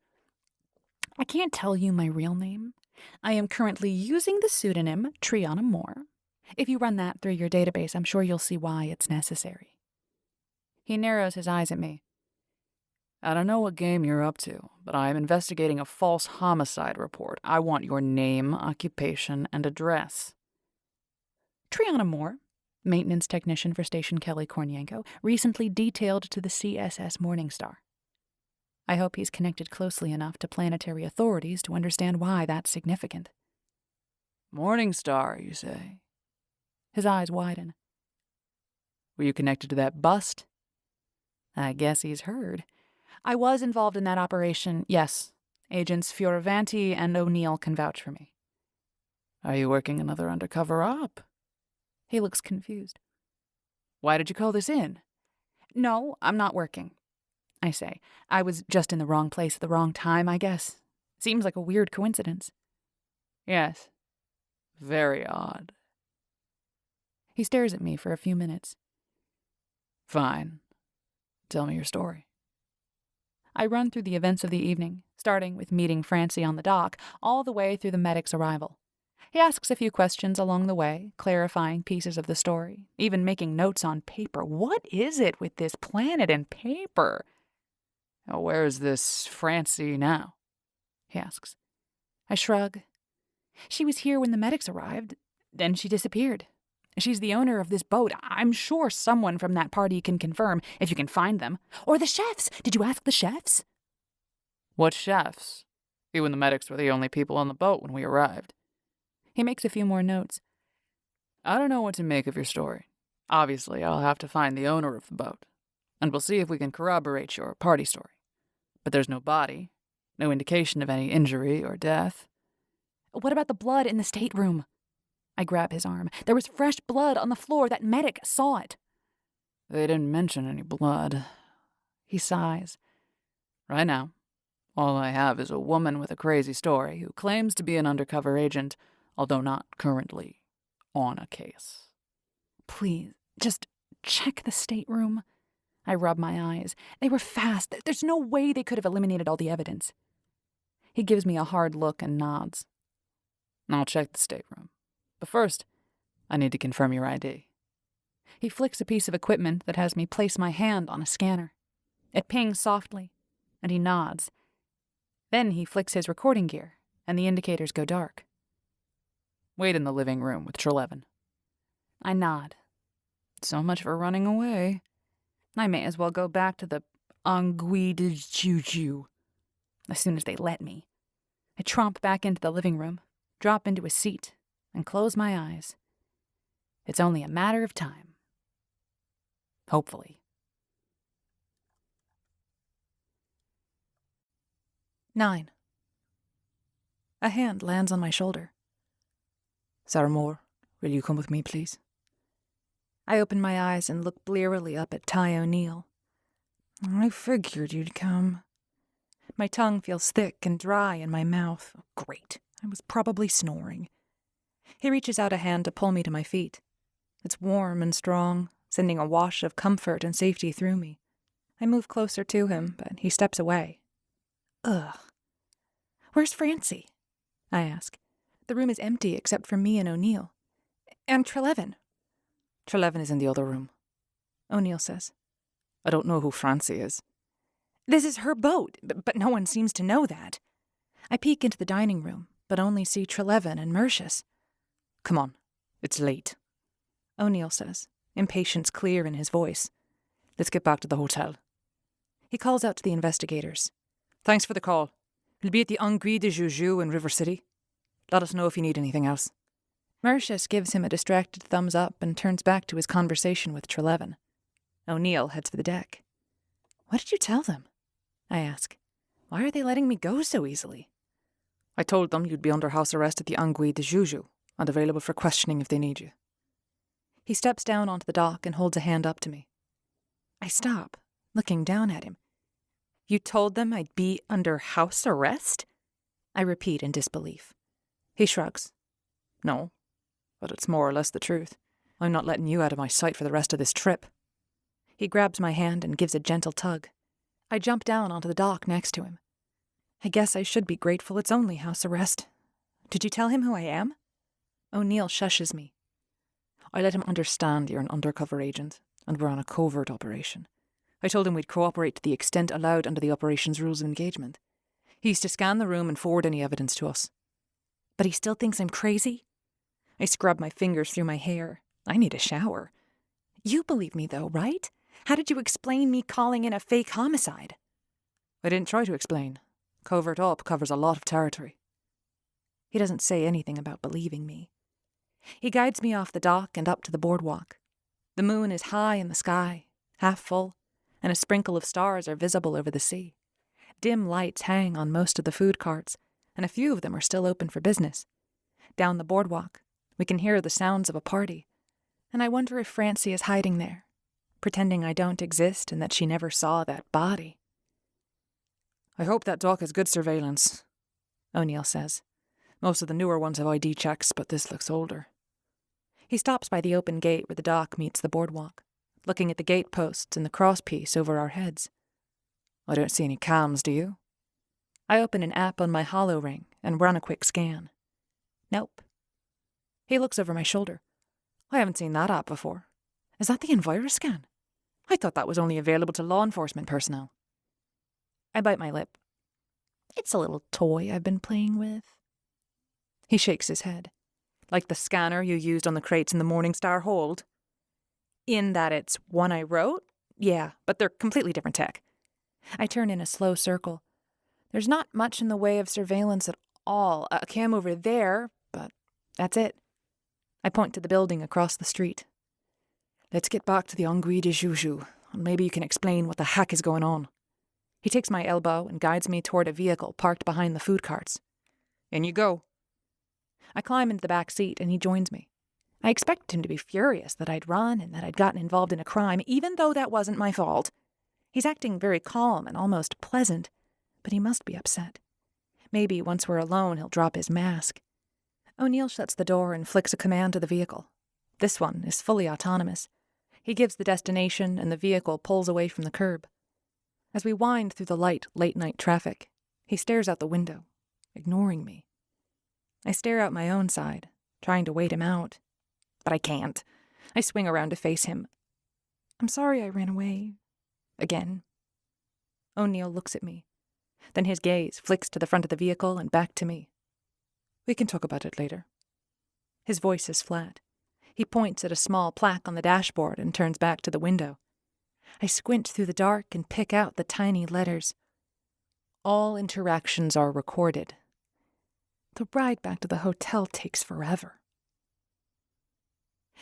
I can't tell you my real name. I am currently using the pseudonym Triana Moore. If you run that through your database, I'm sure you'll see why it's necessary. He narrows his eyes at me. I don't know what game you're up to, but I am investigating a false homicide report. I want your name, occupation, and address. Triana Moore, maintenance technician for Station Kelly Kornienko, recently detailed to the CSS Morningstar. I hope he's connected closely enough to planetary authorities to understand why that's significant. Morningstar, you say? His eyes widen. Were you connected to that bust? I guess he's heard. I was involved in that operation, yes. Agents Vanti and O'Neill can vouch for me. Are you working another undercover op? He looks confused. Why did you call this in? No, I'm not working, I say. I was just in the wrong place at the wrong time, I guess. Seems like a weird coincidence. Yes. Very odd. He stares at me for a few minutes. Fine. Tell me your story. I run through the events of the evening, starting with meeting Francie on the dock, all the way through the medic's arrival. He asks a few questions along the way, clarifying pieces of the story, even making notes on paper. What is it with this planet and paper? Oh, where is this Francie now? He asks. I shrug. She was here when the medics arrived, then she disappeared. She's the owner of this boat. I'm sure someone from that party can confirm, if you can find them. Or the chefs. Did you ask the chefs? What chefs? You and the medics were the only people on the boat when we arrived. He makes a few more notes. I don't know what to make of your story. Obviously, I'll have to find the owner of the boat, and we'll see if we can corroborate your party story. But there's no body, no indication of any injury or death. What about the blood in the stateroom? I grab his arm. There was fresh blood on the floor. That medic saw it. They didn't mention any blood. He sighs. Right now, all I have is a woman with a crazy story who claims to be an undercover agent, although not currently on a case. Please, just check the stateroom. I rub my eyes. They were fast. There's no way they could have eliminated all the evidence. He gives me a hard look and nods. I'll check the stateroom. But first, I need to confirm your ID. He flicks a piece of equipment that has me place my hand on a scanner. It pings softly, and he nods. Then he flicks his recording gear, and the indicators go dark. Wait in the living room with Trelevin. I nod. So much for running away. I may as well go back to the Anguille Juju as soon as they let me. I tromp back into the living room, drop into a seat, and close my eyes. It's only a matter of time. Hopefully. 9. A hand lands on my shoulder. Sarah Moore, will you come with me, please? I open my eyes and look blearily up at Ty O'Neill. I figured you'd come. My tongue feels thick and dry in my mouth. Oh, great. I was probably snoring. He reaches out a hand to pull me to my feet. It's warm and strong, sending a wash of comfort and safety through me. I move closer to him, but he steps away. Ugh. Where's Francie? I ask. The room is empty except for me and O'Neill. And Trelevin. Trelevin is in the other room, O'Neill says. I don't know who Francie is. This is her boat, but no one seems to know that. I peek into the dining room, but only see Trelevin and Mercius. Come on, it's late, O'Neill says, impatience clear in his voice. Let's get back to the hotel. He calls out to the investigators. Thanks for the call. We'll be at the Anguille de Juju in River City. Let us know if you need anything else. Mercius gives him a distracted thumbs up and turns back to his conversation with Trelevin. O'Neill heads for the deck. What did you tell them? I ask. Why are they letting me go so easily? I told them you'd be under house arrest at the Anguille de Juju and available for questioning if they need you. He steps down onto the dock and holds a hand up to me. I stop, looking down at him. You told them I'd be under house arrest? I repeat in disbelief. He shrugs. No, but it's more or less the truth. I'm not letting you out of my sight for the rest of this trip. He grabs my hand and gives a gentle tug. I jump down onto the dock next to him. I guess I should be grateful it's only house arrest. Did you tell him who I am? O'Neill shushes me. I let him understand you're an undercover agent, and we're on a covert operation. I told him we'd cooperate to the extent allowed under the operation's rules of engagement. He's to scan the room and forward any evidence to us. But he still thinks I'm crazy? I scrub my fingers through my hair. I need a shower. You believe me, though, right? How did you explain me calling in a fake homicide? I didn't try to explain. Covert op covers a lot of territory. He doesn't say anything about believing me. He guides me off the dock and up to the boardwalk. The moon is high in the sky, half full, and a sprinkle of stars are visible over the sea. Dim lights hang on most of the food carts, and a few of them are still open for business. Down the boardwalk, we can hear the sounds of a party, and I wonder if Francie is hiding there, pretending I don't exist and that she never saw that body. I hope that dock has good surveillance, O'Neill says. Most of the newer ones have ID checks, but this looks older. He stops by the open gate where the dock meets the boardwalk, looking at the gate posts and the crosspiece over our heads. I don't see any cams, do you? I open an app on my Hollow Ring and run a quick scan. Nope. He looks over my shoulder. I haven't seen that app before. Is that the Enviroscan? I thought that was only available to law enforcement personnel. I bite my lip. It's a little toy I've been playing with. He shakes his head. Like the scanner you used on the crates in the Morningstar hold? In that it's one I wrote? Yeah, but they're completely different tech. I turn in a slow circle. There's not much in the way of surveillance at all. A cam over there, but that's it. I point to the building across the street. Let's get back to the Anguille de Juju, and maybe you can explain what the heck is going on. He takes my elbow and guides me toward a vehicle parked behind the food carts. In you go. I climb into the back seat and he joins me. I expected him to be furious that I'd run and that I'd gotten involved in a crime, even though that wasn't my fault. He's acting very calm and almost pleasant, but he must be upset. Maybe once we're alone, he'll drop his mask. O'Neill shuts the door and flicks a command to the vehicle. This one is fully autonomous. He gives the destination and the vehicle pulls away from the curb. As we wind through the light, late-night traffic, he stares out the window, ignoring me. I stare out my own side, trying to wait him out. But I can't. I swing around to face him. I'm sorry I ran away. Again. O'Neill looks at me. Then his gaze flicks to the front of the vehicle and back to me. We can talk about it later. His voice is flat. He points at a small plaque on the dashboard and turns back to the window. I squint through the dark and pick out the tiny letters. All interactions are recorded. The ride back to the hotel takes forever.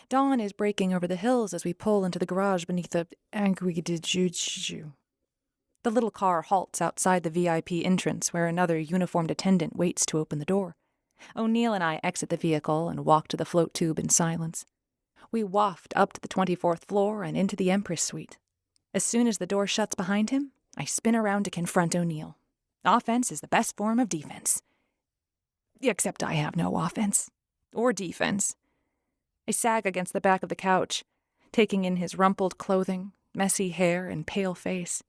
Dawn is breaking over the hills as we pull into the garage beneath the Agridijuju. The little car halts outside the VIP entrance where another uniformed attendant waits to open the door. O'Neill and I exit the vehicle and walk to the float tube in silence. We waft up to the 24th floor and into the Empress suite. As soon as the door shuts behind him, I spin around to confront O'Neill. Offense is the best form of defense. Except I have no offense. Or defense. I sag against the back of the couch, taking in his rumpled clothing, messy hair, and pale face.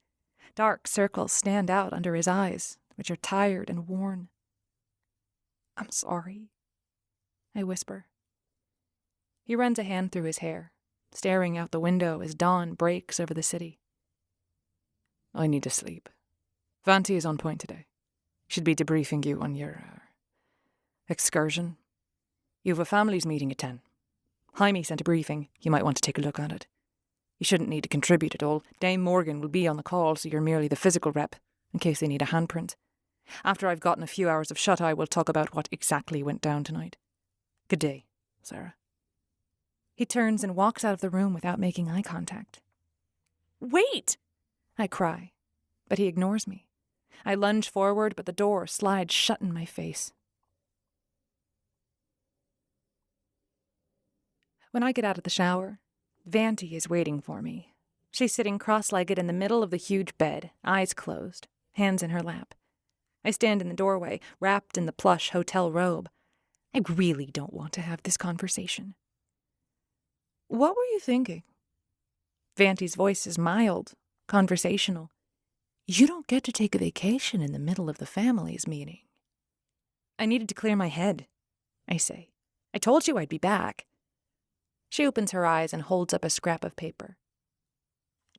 Dark circles stand out under his eyes, which are tired and worn. "I'm sorry," I whisper. He runs a hand through his hair, staring out the window as dawn breaks over the city. I need to sleep. Vanti is on point today. Should be debriefing you on your excursion. You have a families meeting at 10. Jaime sent a briefing. You might want to take a look at it. You shouldn't need to contribute at all. Dame Morgan will be on the call, so you're merely the physical rep, in case they need a handprint. After I've gotten a few hours of shut-eye, we'll talk about what exactly went down tonight. Good day, Sarah. He turns and walks out of the room without making eye contact. "Wait!" I cry, but he ignores me. I lunge forward, but the door slides shut in my face. When I get out of the shower, Vanti is waiting for me. She's sitting cross-legged in the middle of the huge bed, eyes closed, hands in her lap. I stand in the doorway, wrapped in the plush hotel robe. I really don't want to have this conversation. "What were you thinking?" Vanti's voice is mild, conversational. "You don't get to take a vacation in the middle of the families meeting." "I needed to clear my head," I say. "I told you I'd be back." She opens her eyes and holds up a scrap of paper.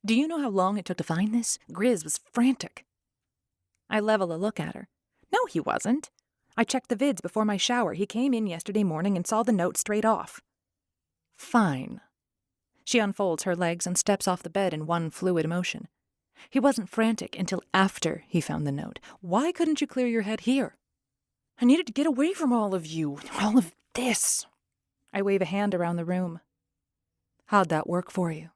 "Do you know how long it took to find this? Grizz was frantic." I level a look at her. "No, he wasn't. I checked the vids before my shower. He came in yesterday morning and saw the note straight off." "Fine." She unfolds her legs and steps off the bed in one fluid motion. "He wasn't frantic until after he found the note. Why couldn't you clear your head here?" "I needed to get away from all of you, all of this." I wave a hand around the room. "How'd that work for you?"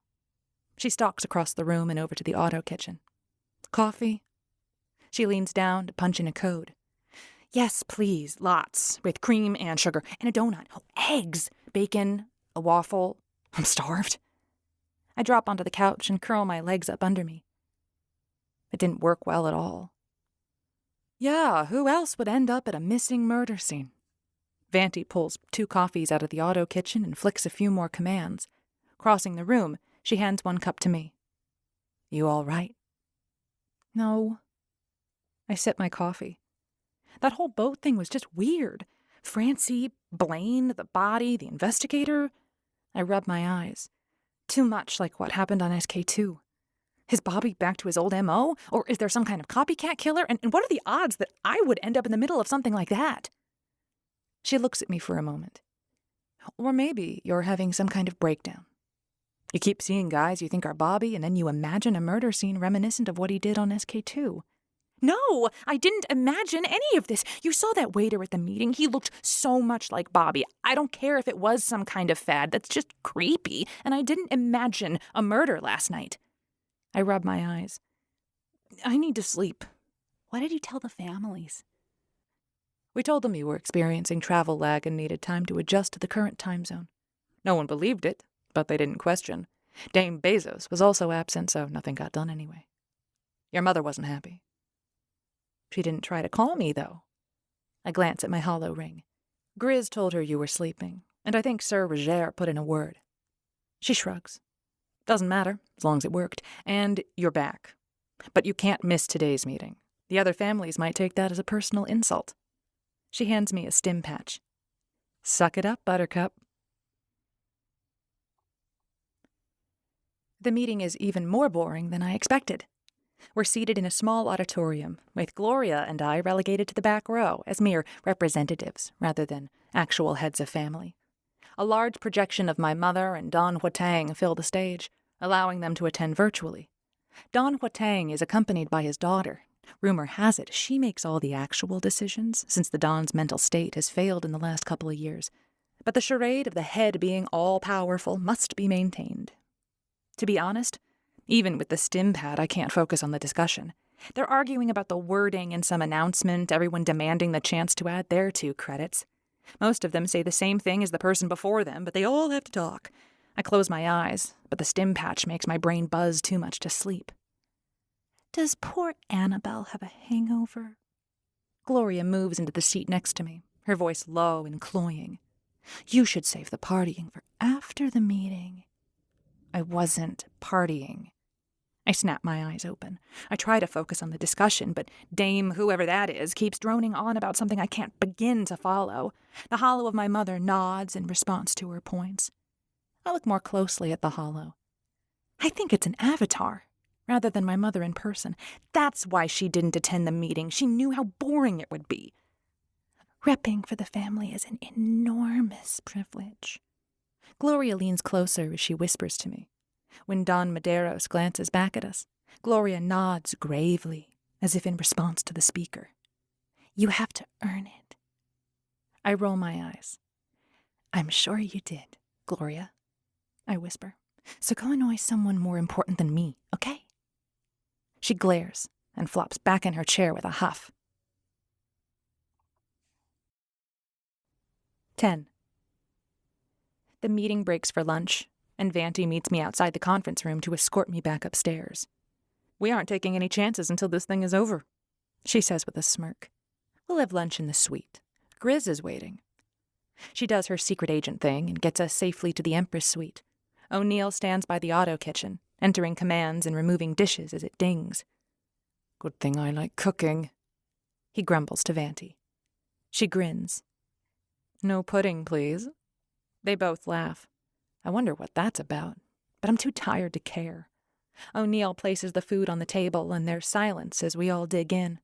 She stalks across the room and over to the auto kitchen. "Coffee?" She leans down to punch in a code. "Yes, please, lots, with cream and sugar, and a donut. Oh, eggs, bacon, a waffle. I'm starved." I drop onto the couch and curl my legs up under me. It didn't work well at all. Yeah, who else would end up at a missing murder scene? Vanti pulls 2 coffees out of the auto kitchen and flicks a few more commands. Crossing the room, she hands 1 cup to me. "You all right?" "No." I sip my coffee. That whole boat thing was just weird. Francie, Blaine, the body, the investigator. I rub my eyes. Too much like what happened on SK2. Is Bobby back to his old MO? Or is there some kind of copycat killer? And what are the odds that I would end up in the middle of something like that? She looks at me for a moment. "Or maybe you're having some kind of breakdown. You keep seeing guys you think are Bobby, and then you imagine a murder scene reminiscent of what he did on SK2. "No, I didn't imagine any of this. You saw that waiter at the meeting. He looked so much like Bobby. I don't care if it was some kind of fad. That's just creepy. And I didn't imagine a murder last night." I rub my eyes. "I need to sleep." "What did you tell the families?" "We told them you were experiencing travel lag and needed time to adjust to the current time zone. No one believed it, but they didn't question. Dame Bezos was also absent, so nothing got done anyway. Your mother wasn't happy." "She didn't try to call me, though." I glance at my hollow ring. "Grizz told her you were sleeping, and I think Sir Roger put in a word." She shrugs. "Doesn't matter, as long as it worked. And you're back. But you can't miss today's meeting. The other families might take that as a personal insult." She hands me a stim patch. "Suck it up, Buttercup." The meeting is even more boring than I expected. We're seated in a small auditorium, with Gloria and I relegated to the back row as mere representatives rather than actual heads of family. A large projection of my mother and Don Huatang fill the stage, allowing them to attend virtually. Don Huatang is accompanied by his daughter. Rumor has it she makes all the actual decisions, since the Don's mental state has failed in the last couple of years. But the charade of the head being all-powerful must be maintained. To be honest, even with the stim pad, I can't focus on the discussion. They're arguing about the wording in some announcement, everyone demanding the chance to add their 2 credits. Most of them say the same thing as the person before them, but they all have to talk. I close my eyes, but the stim patch makes my brain buzz too much to sleep. Does poor Annabelle have a hangover? Gloria moves into the seat next to me, her voice low and cloying. You should save the partying for after the meeting. I wasn't partying. I snap my eyes open. I try to focus on the discussion, but Dame whoever that is keeps droning on about something I can't begin to follow. The hollow of my mother nods in response to her points. I look more closely at the hollow. I think it's an avatar, rather than my mother in person. That's why she didn't attend the meeting. She knew how boring it would be. Repping for the family is an enormous privilege. Gloria leans closer as she whispers to me. When Don Medeiros glances back at us, Gloria nods gravely, as if in response to the speaker. You have to earn it. I roll my eyes. I'm sure you did, Gloria. I whisper. So go annoy someone more important than me, okay? She glares and flops back in her chair with a huff. 10. The meeting breaks for lunch, and Vanti meets me outside the conference room to escort me back upstairs. We aren't taking any chances until this thing is over, she says with a smirk. We'll have lunch in the suite. Grizz is waiting. She does her secret agent thing and gets us safely to the Empress suite. O'Neill stands by the auto kitchen, entering commands and removing dishes as it dings. Good thing I like cooking, he grumbles to Vanti. She grins. No pudding, please. They both laugh. I wonder what that's about, but I'm too tired to care. O'Neill places the food on the table, and there's silence as we all dig in.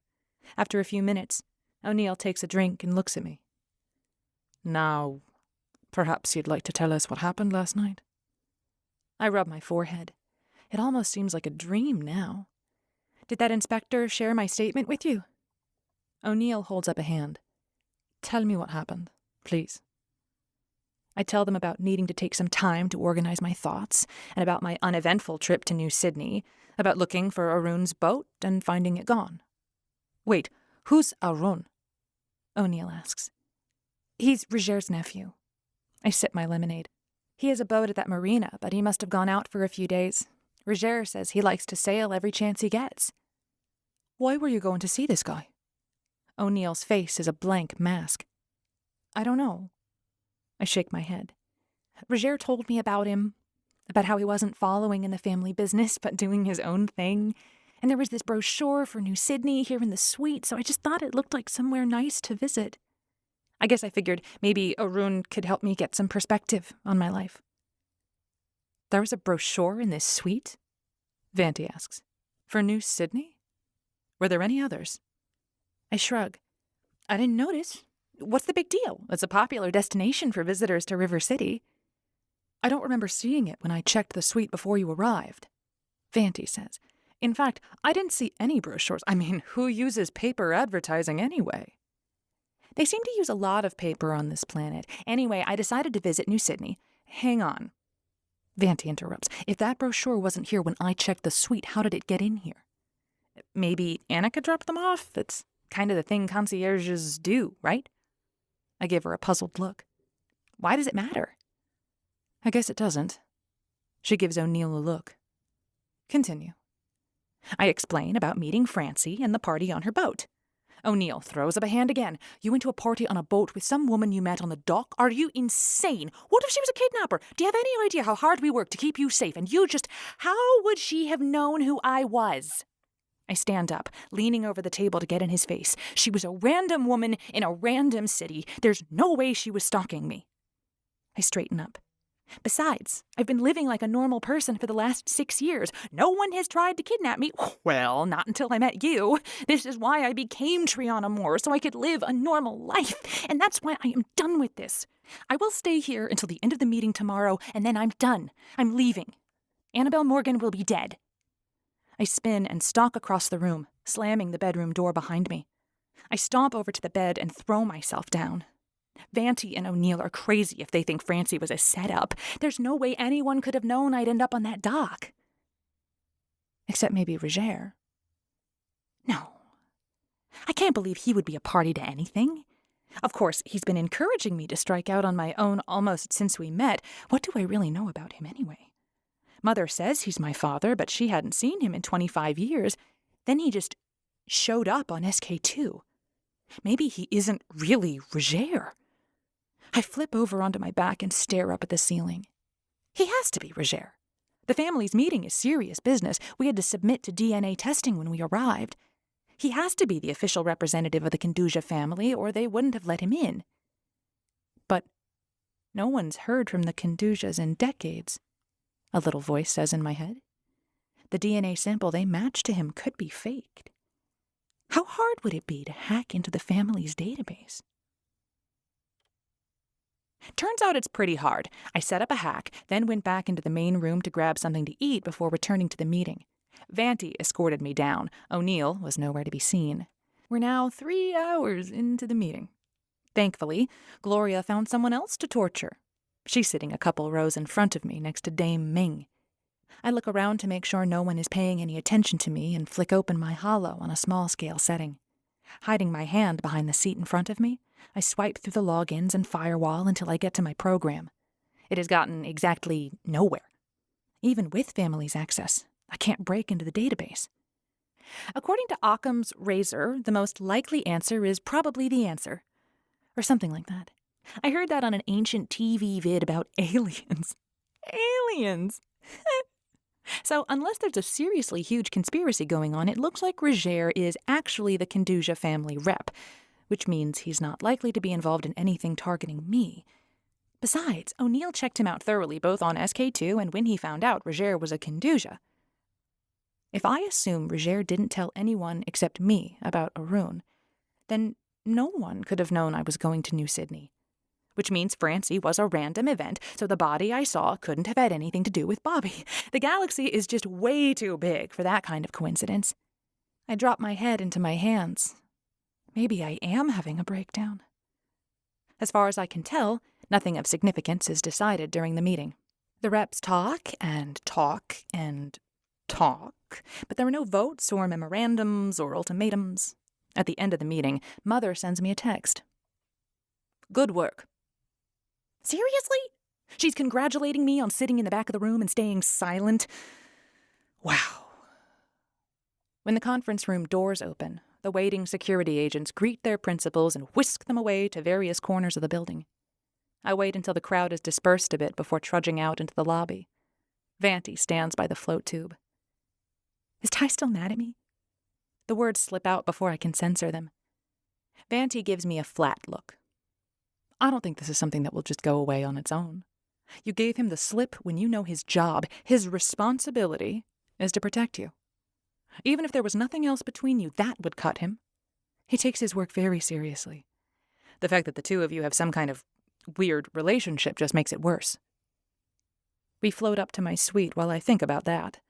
After a few minutes, O'Neill takes a drink and looks at me. Now, perhaps you'd like to tell us what happened last night? I rub my forehead. It almost seems like a dream now. Did that inspector share my statement with you? O'Neill holds up a hand. Tell me what happened, please. I tell them about needing to take some time to organize my thoughts, and about my uneventful trip to New Sydney, about looking for Arun's boat and finding it gone. Wait, who's Arun? O'Neill asks. He's Roger's nephew. I sip my lemonade. He has a boat at that marina, but he must have gone out for a few days. Roger says he likes to sail every chance he gets. Why were you going to see this guy? O'Neill's face is a blank mask. I don't know. I shake my head. Roger told me about him, about how he wasn't following in the family business, but doing his own thing. And there was this brochure for New Sydney here in the suite, so I just thought it looked like somewhere nice to visit. I guess I figured maybe Arun could help me get some perspective on my life. There was a brochure in this suite? Vanti asks. For New Sydney? Were there any others? I shrug. I didn't notice. What's the big deal? It's a popular destination for visitors to River City. I don't remember seeing it when I checked the suite before you arrived, Vanti says. In fact, I didn't see any brochures. I mean, who uses paper advertising anyway? They seem to use a lot of paper on this planet. Anyway, I decided to visit New Sydney. Hang on. Vanti interrupts. If that brochure wasn't here when I checked the suite, how did it get in here? Maybe Annika dropped them off? That's kind of the thing concierges do, right? I give her a puzzled look. Why does it matter? I guess it doesn't. She gives O'Neill a look. Continue. I explain about meeting Francie and the party on her boat. O'Neill throws up a hand again. You went to a party on a boat with some woman you met on the dock? Are you insane? What if she was a kidnapper? Do you have any idea how hard we worked to keep you safe? And how would she have known who I was? I stand up, leaning over the table to get in his face. She was a random woman in a random city. There's no way she was stalking me. I straighten up. Besides, I've been living like a normal person for the last 6 years. No one has tried to kidnap me. Well, not until I met you. This is why I became Triana Moore, so I could live a normal life. And that's why I am done with this. I will stay here until the end of the meeting tomorrow, and then I'm done. I'm leaving. Annabelle Morgan will be dead. I spin and stalk across the room, slamming the bedroom door behind me. I stomp over to the bed and throw myself down. Vanti and O'Neill are crazy if they think Francie was a setup. There's no way anyone could have known I'd end up on that dock. Except maybe Roger. No. I can't believe he would be a party to anything. Of course, he's been encouraging me to strike out on my own almost since we met. What do I really know about him anyway? Mother says he's my father, but she hadn't seen him in 25 years. Then he just showed up on SK2. Maybe he isn't really Roger. I flip over onto my back and stare up at the ceiling. He has to be Roger. The family's meeting is serious business. We had to submit to DNA testing when we arrived. He has to be the official representative of the Kanduja family, or they wouldn't have let him in. But no one's heard from the Kandujas in decades, a little voice says in my head. The DNA sample they matched to him could be faked. How hard would it be to hack into the family's database? Turns out it's pretty hard. I set up a hack, then went back into the main room to grab something to eat before returning to the meeting. Vanti escorted me down. O'Neill was nowhere to be seen. We're now 3 hours into the meeting. Thankfully, Gloria found someone else to torture. She's sitting a couple rows in front of me next to Dame Ming. I look around to make sure no one is paying any attention to me and flick open my holo on a small-scale setting. Hiding my hand behind the seat in front of me, I swipe through the logins and firewall until I get to my program. It has gotten exactly nowhere. Even with family's access, I can't break into the database. According to Occam's razor, the most likely answer is probably the answer. Or something like that. I heard that on an ancient TV vid about aliens. Aliens! So, unless there's a seriously huge conspiracy going on, it looks like Roger is actually the Kanduja family rep, which means he's not likely to be involved in anything targeting me. Besides, O'Neill checked him out thoroughly both on SK2 and when he found out Roger was a Kanduja. If I assume Roger didn't tell anyone except me about Arun, then no one could have known I was going to New Sydney. Which means Francie was a random event, so the body I saw couldn't have had anything to do with Bobby. The galaxy is just way too big for that kind of coincidence. I drop my head into my hands. Maybe I am having a breakdown. As far as I can tell, nothing of significance is decided during the meeting. The reps talk and talk and talk, but there are no votes or memorandums or ultimatums. At the end of the meeting, Mother sends me a text. Good work. Seriously? She's congratulating me on sitting in the back of the room and staying silent? Wow. When the conference room doors open, the waiting security agents greet their principals and whisk them away to various corners of the building. I wait until the crowd is dispersed a bit before trudging out into the lobby. Vanti stands by the float tube. Is Ty still mad at me? The words slip out before I can censor them. Vanti gives me a flat look. I don't think this is something that will just go away on its own. You gave him the slip when you know his job, his responsibility, is to protect you. Even if there was nothing else between you, that would cut him. He takes his work very seriously. The fact that the two of you have some kind of weird relationship just makes it worse. We float up to my suite while I think about that.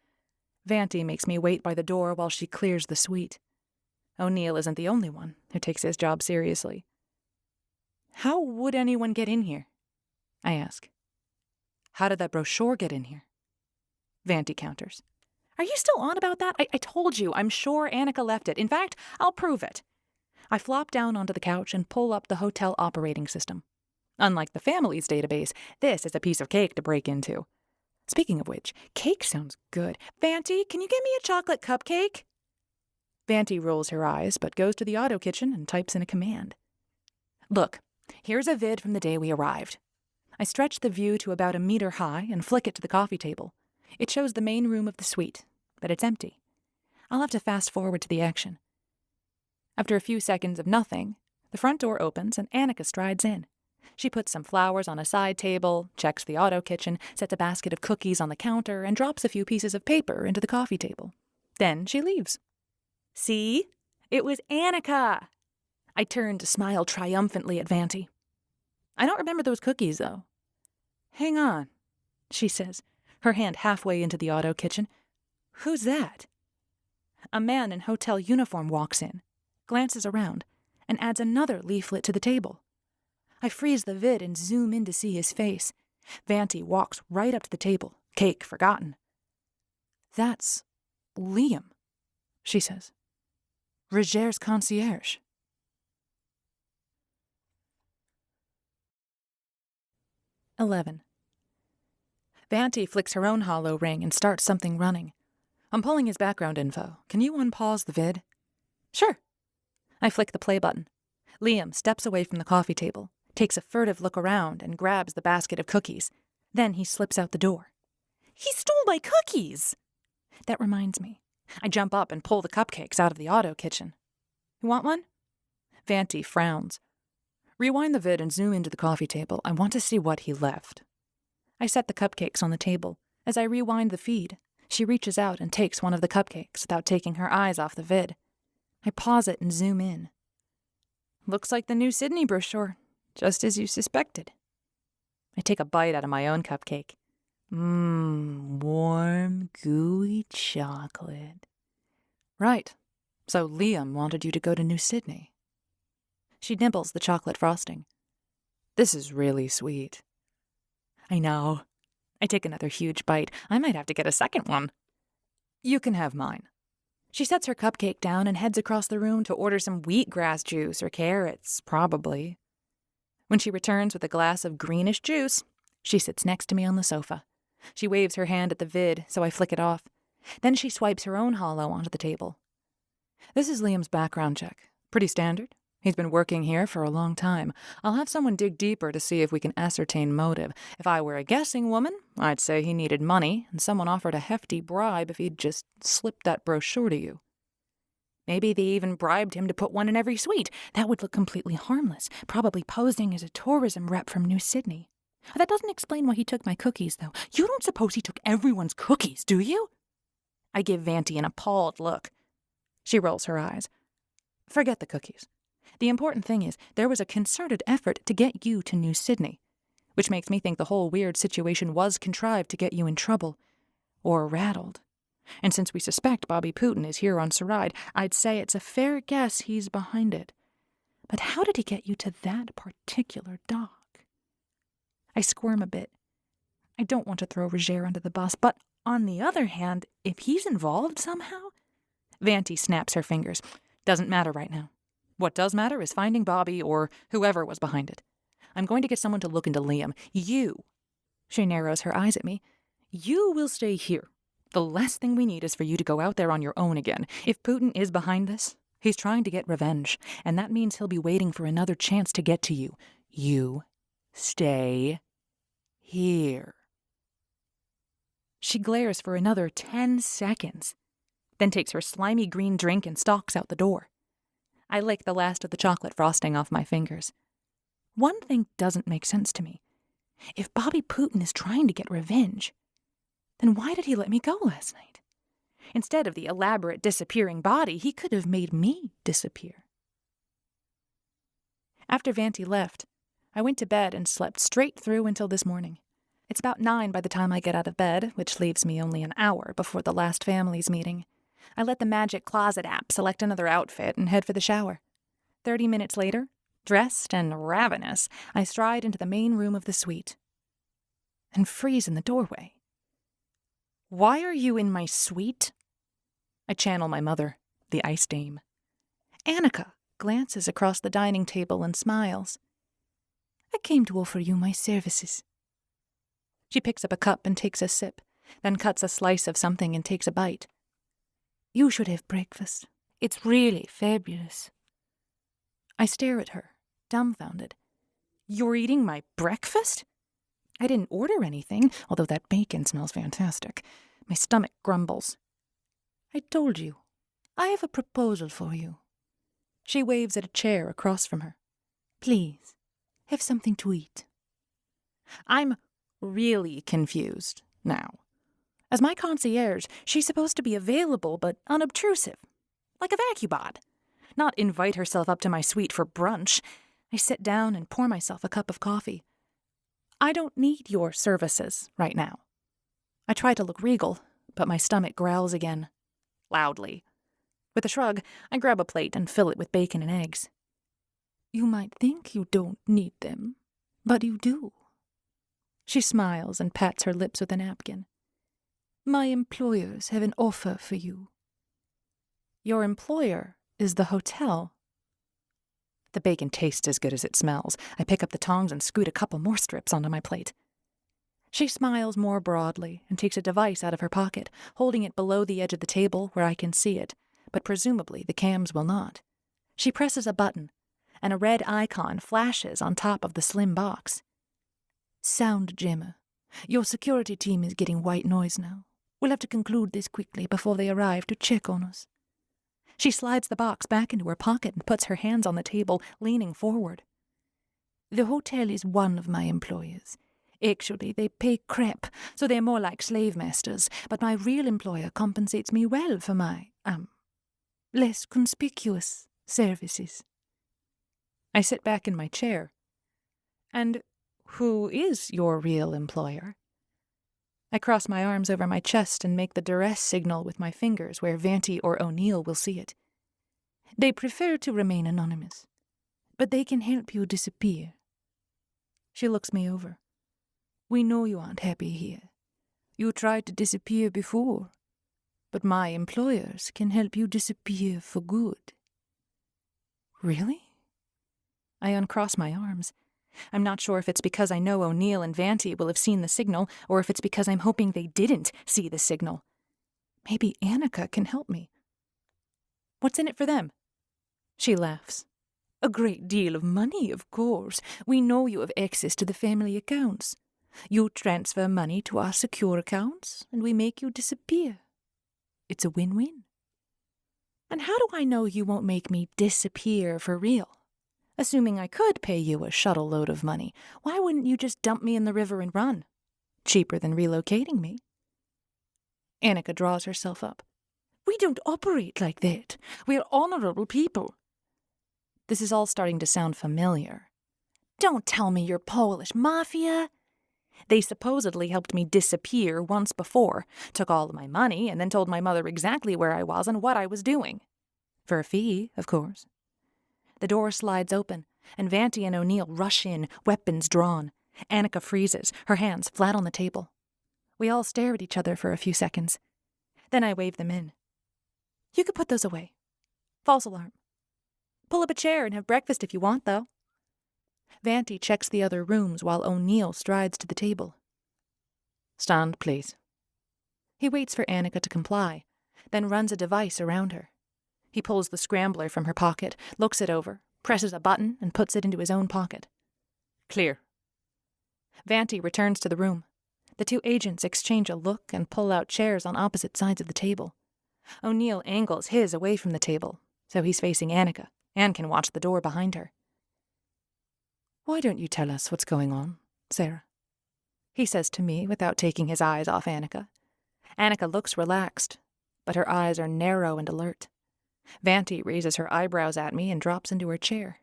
Vanti makes me wait by the door while she clears the suite. O'Neill isn't the only one who takes his job seriously. How would anyone get in here? I ask. How did that brochure get in here? Vanti counters. Are you still on about that? I told you, I'm sure Annika left it. In fact, I'll prove it. I flop down onto the couch and pull up the hotel operating system. Unlike the family's database, this is a piece of cake to break into. Speaking of which, cake sounds good. Vanti, can you get me a chocolate cupcake? Vanti rolls her eyes, but goes to the auto kitchen and types in a command. Look, here's a vid from the day we arrived. I stretch the view to about 1 meter high and flick it to the coffee table. It shows the main room of the suite, but it's empty. I'll have to fast forward to the action. After a few seconds of nothing, the front door opens and Annika strides in. She puts some flowers on a side table, checks the auto kitchen, sets a basket of cookies on the counter, and drops a few pieces of paper into the coffee table. Then she leaves. See? It was Annika! I turned to smile triumphantly at Vanti. I don't remember those cookies, though. Hang on, she says, her hand halfway into the auto kitchen. Who's that? A man in hotel uniform walks in, glances around, and adds another leaflet to the table. I freeze the vid and zoom in to see his face. Vanti walks right up to the table, cake forgotten. That's Liam, she says. Roger's concierge. "11. Vanti flicks her own hollow ring and starts something running. I'm pulling his background info. Can you unpause the vid? Sure. I flick the play button. Liam steps away from the coffee table, takes a furtive look around, and grabs the basket of cookies. Then he slips out the door. He stole my cookies! That reminds me. I jump up and pull the cupcakes out of the auto kitchen. You want one? Vanti frowns. Rewind the vid and zoom into the coffee table. I want to see what he left. I set the cupcakes on the table. As I rewind the feed, she reaches out and takes one of the cupcakes without taking her eyes off the vid. I pause it and zoom in. Looks like the new Sydney brochure, just as you suspected. I take a bite out of my own cupcake. Warm, gooey chocolate. Right. So Liam wanted you to go to New Sydney. She nibbles the chocolate frosting. This is really sweet. I know. I take another huge bite. I might have to get a second one. You can have mine. She sets her cupcake down and heads across the room to order some wheatgrass juice or carrots, probably. When she returns with a glass of greenish juice, she sits next to me on the sofa. She waves her hand at the vid, so I flick it off. Then she swipes her own hollow onto the table. This is Liam's background check. Pretty standard. He's been working here for a long time. I'll have someone dig deeper to see if we can ascertain motive. If I were a guessing woman, I'd say he needed money, and someone offered a hefty bribe if he'd just slipped that brochure to you. Maybe they even bribed him to put one in every suite. That would look completely harmless, probably posing as a tourism rep from New Sydney. That doesn't explain why he took my cookies, though. You don't suppose he took everyone's cookies, do you? I give Vanti an appalled look. She rolls her eyes. Forget the cookies. The important thing is there was a concerted effort to get you to New Sydney, which makes me think the whole weird situation was contrived to get you in trouble. Or rattled. And since we suspect Bobby Putin is here on Saride, I'd say it's a fair guess he's behind it. But how did he get you to that particular dock? I squirm a bit. I don't want to throw Roger under the bus, but on the other hand, if he's involved somehow... Vanti snaps her fingers. Doesn't matter right now. What does matter is finding Bobby or whoever was behind it. I'm going to get someone to look into Liam. You, she narrows her eyes at me, you will stay here. The last thing we need is for you to go out there on your own again. If Putin is behind this, he's trying to get revenge, and that means he'll be waiting for another chance to get to you. You stay here. She glares for another 10 seconds, then takes her slimy green drink and stalks out the door. I lick the last of the chocolate frosting off my fingers. One thing doesn't make sense to me. If Bobby Putin is trying to get revenge, then why did he let me go last night? Instead of the elaborate disappearing body, he could have made me disappear. After Vanti left, I went to bed and slept straight through until this morning. It's about 9 by the time I get out of bed, which leaves me only an hour before the last families meeting. I let the Magic Closet app select another outfit and head for the shower. 30 minutes later, dressed and ravenous, I stride into the main room of the suite and freeze in the doorway. Why are you in my suite? I channel my mother, the ice dame. Annika glances across the dining table and smiles. I came to offer you my services. She picks up a cup and takes a sip, then cuts a slice of something and takes a bite. You should have breakfast. It's really fabulous. I stare at her, dumbfounded. You're eating my breakfast? I didn't order anything, although that bacon smells fantastic. My stomach grumbles. I told you. I have a proposal for you. She waves at a chair across from her. Please, Have something to eat. I'm really confused now. As my concierge, she's supposed to be available but unobtrusive, like a vacubot, not invite herself up to my suite for brunch. I sit down and pour myself a cup of coffee. I don't need your services right now. I try to look regal, but my stomach growls again, loudly. With a shrug, I grab a plate and fill it with bacon and eggs. You might think you don't need them, but you do. She smiles and pats her lips with a napkin. My employers have an offer for you. Your employer is the hotel. The bacon tastes as good as it smells. I pick up the tongs and scoot a couple more strips onto my plate. She smiles more broadly and takes a device out of her pocket, holding it below the edge of the table where I can see it, but presumably the cams will not. She presses a button, and a red icon flashes on top of the slim box. Sound jammer. Your security team is getting white noise now. We'll have to conclude this quickly before they arrive to check on us. She slides the box back into her pocket and puts her hands on the table, leaning forward. The hotel is one of my employers. Actually, they pay crap, so they're more like slave masters, but my real employer compensates me well for my, less conspicuous services. I sit back in my chair. And who is your real employer? I cross my arms over my chest and make the duress signal with my fingers where Vanti or O'Neill will see it. They prefer to remain anonymous, but they can help you disappear. She looks me over. We know you aren't happy here. You tried to disappear before, but my employers can help you disappear for good. Really? I uncross my arms. I'm not sure if it's because I know O'Neill and Vanti will have seen the signal, or if it's because I'm hoping they didn't see the signal. Maybe Annika can help me. What's in it for them? She laughs. A great deal of money, of course. We know you have access to the family accounts. You transfer money to our secure accounts, and we make you disappear. It's a win-win. And how do I know you won't make me disappear for real? Assuming I could pay you a shuttle load of money, why wouldn't you just dump me in the river and run? Cheaper than relocating me. Annika draws herself up. We don't operate like that. We're honorable people. This is all starting to sound familiar. Don't tell me you're Polish mafia. They supposedly helped me disappear once before, took all of my money, and then told my mother exactly where I was and what I was doing. For a fee, of course. The door slides open, and Vanti and O'Neill rush in, weapons drawn. Annika freezes, her hands flat on the table. We all stare at each other for a few seconds. Then I wave them in. You could put those away. False alarm. Pull up a chair and have breakfast if you want, though. Vanti checks the other rooms while O'Neill strides to the table. Stand, please. He waits for Annika to comply, then runs a device around her. He pulls the scrambler from her pocket, looks it over, presses a button, and puts it into his own pocket. Clear. Vanti returns to the room. The two agents exchange a look and pull out chairs on opposite sides of the table. O'Neill angles his away from the table, so he's facing Annika, and can watch the door behind her. Why don't you tell us what's going on, Sarah? He says to me without taking his eyes off Annika. Annika looks relaxed, but her eyes are narrow and alert. Vanti raises her eyebrows at me and drops into her chair.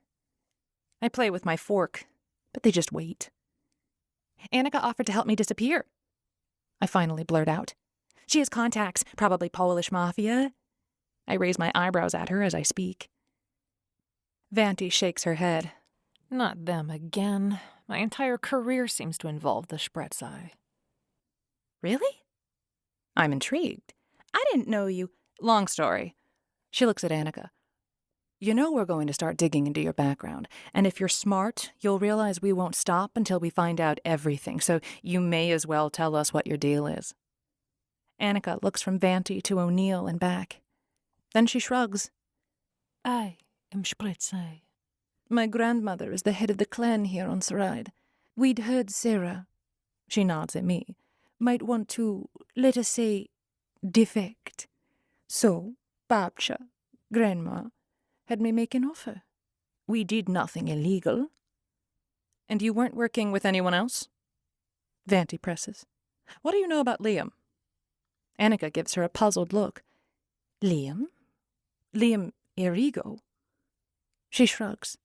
I play with my fork, but they just wait. Annika offered to help me disappear. I finally blurt out. She has contacts, probably Polish mafia. I raise my eyebrows at her as I speak. Vanti shakes her head. Not them again. My entire career seems to involve the Spretzei. Really? I'm intrigued. I didn't know you. Long story. She looks at Annika. You know we're going to start digging into your background, and if you're smart, you'll realize we won't stop until we find out everything, so you may as well tell us what your deal is. Annika looks from Vanti to O'Neill and back. Then she shrugs. I am Spretzei. My grandmother is the head of the clan here on Saride. We'd heard Sarah, she nods at me, might want to, let us say, defect. So, Babcha, Grandma, had me make an offer. We did nothing illegal. And you weren't working with anyone else? Vanti presses. What do you know about Liam? Annika gives her a puzzled look. Liam? Liam Irigo? She shrugs.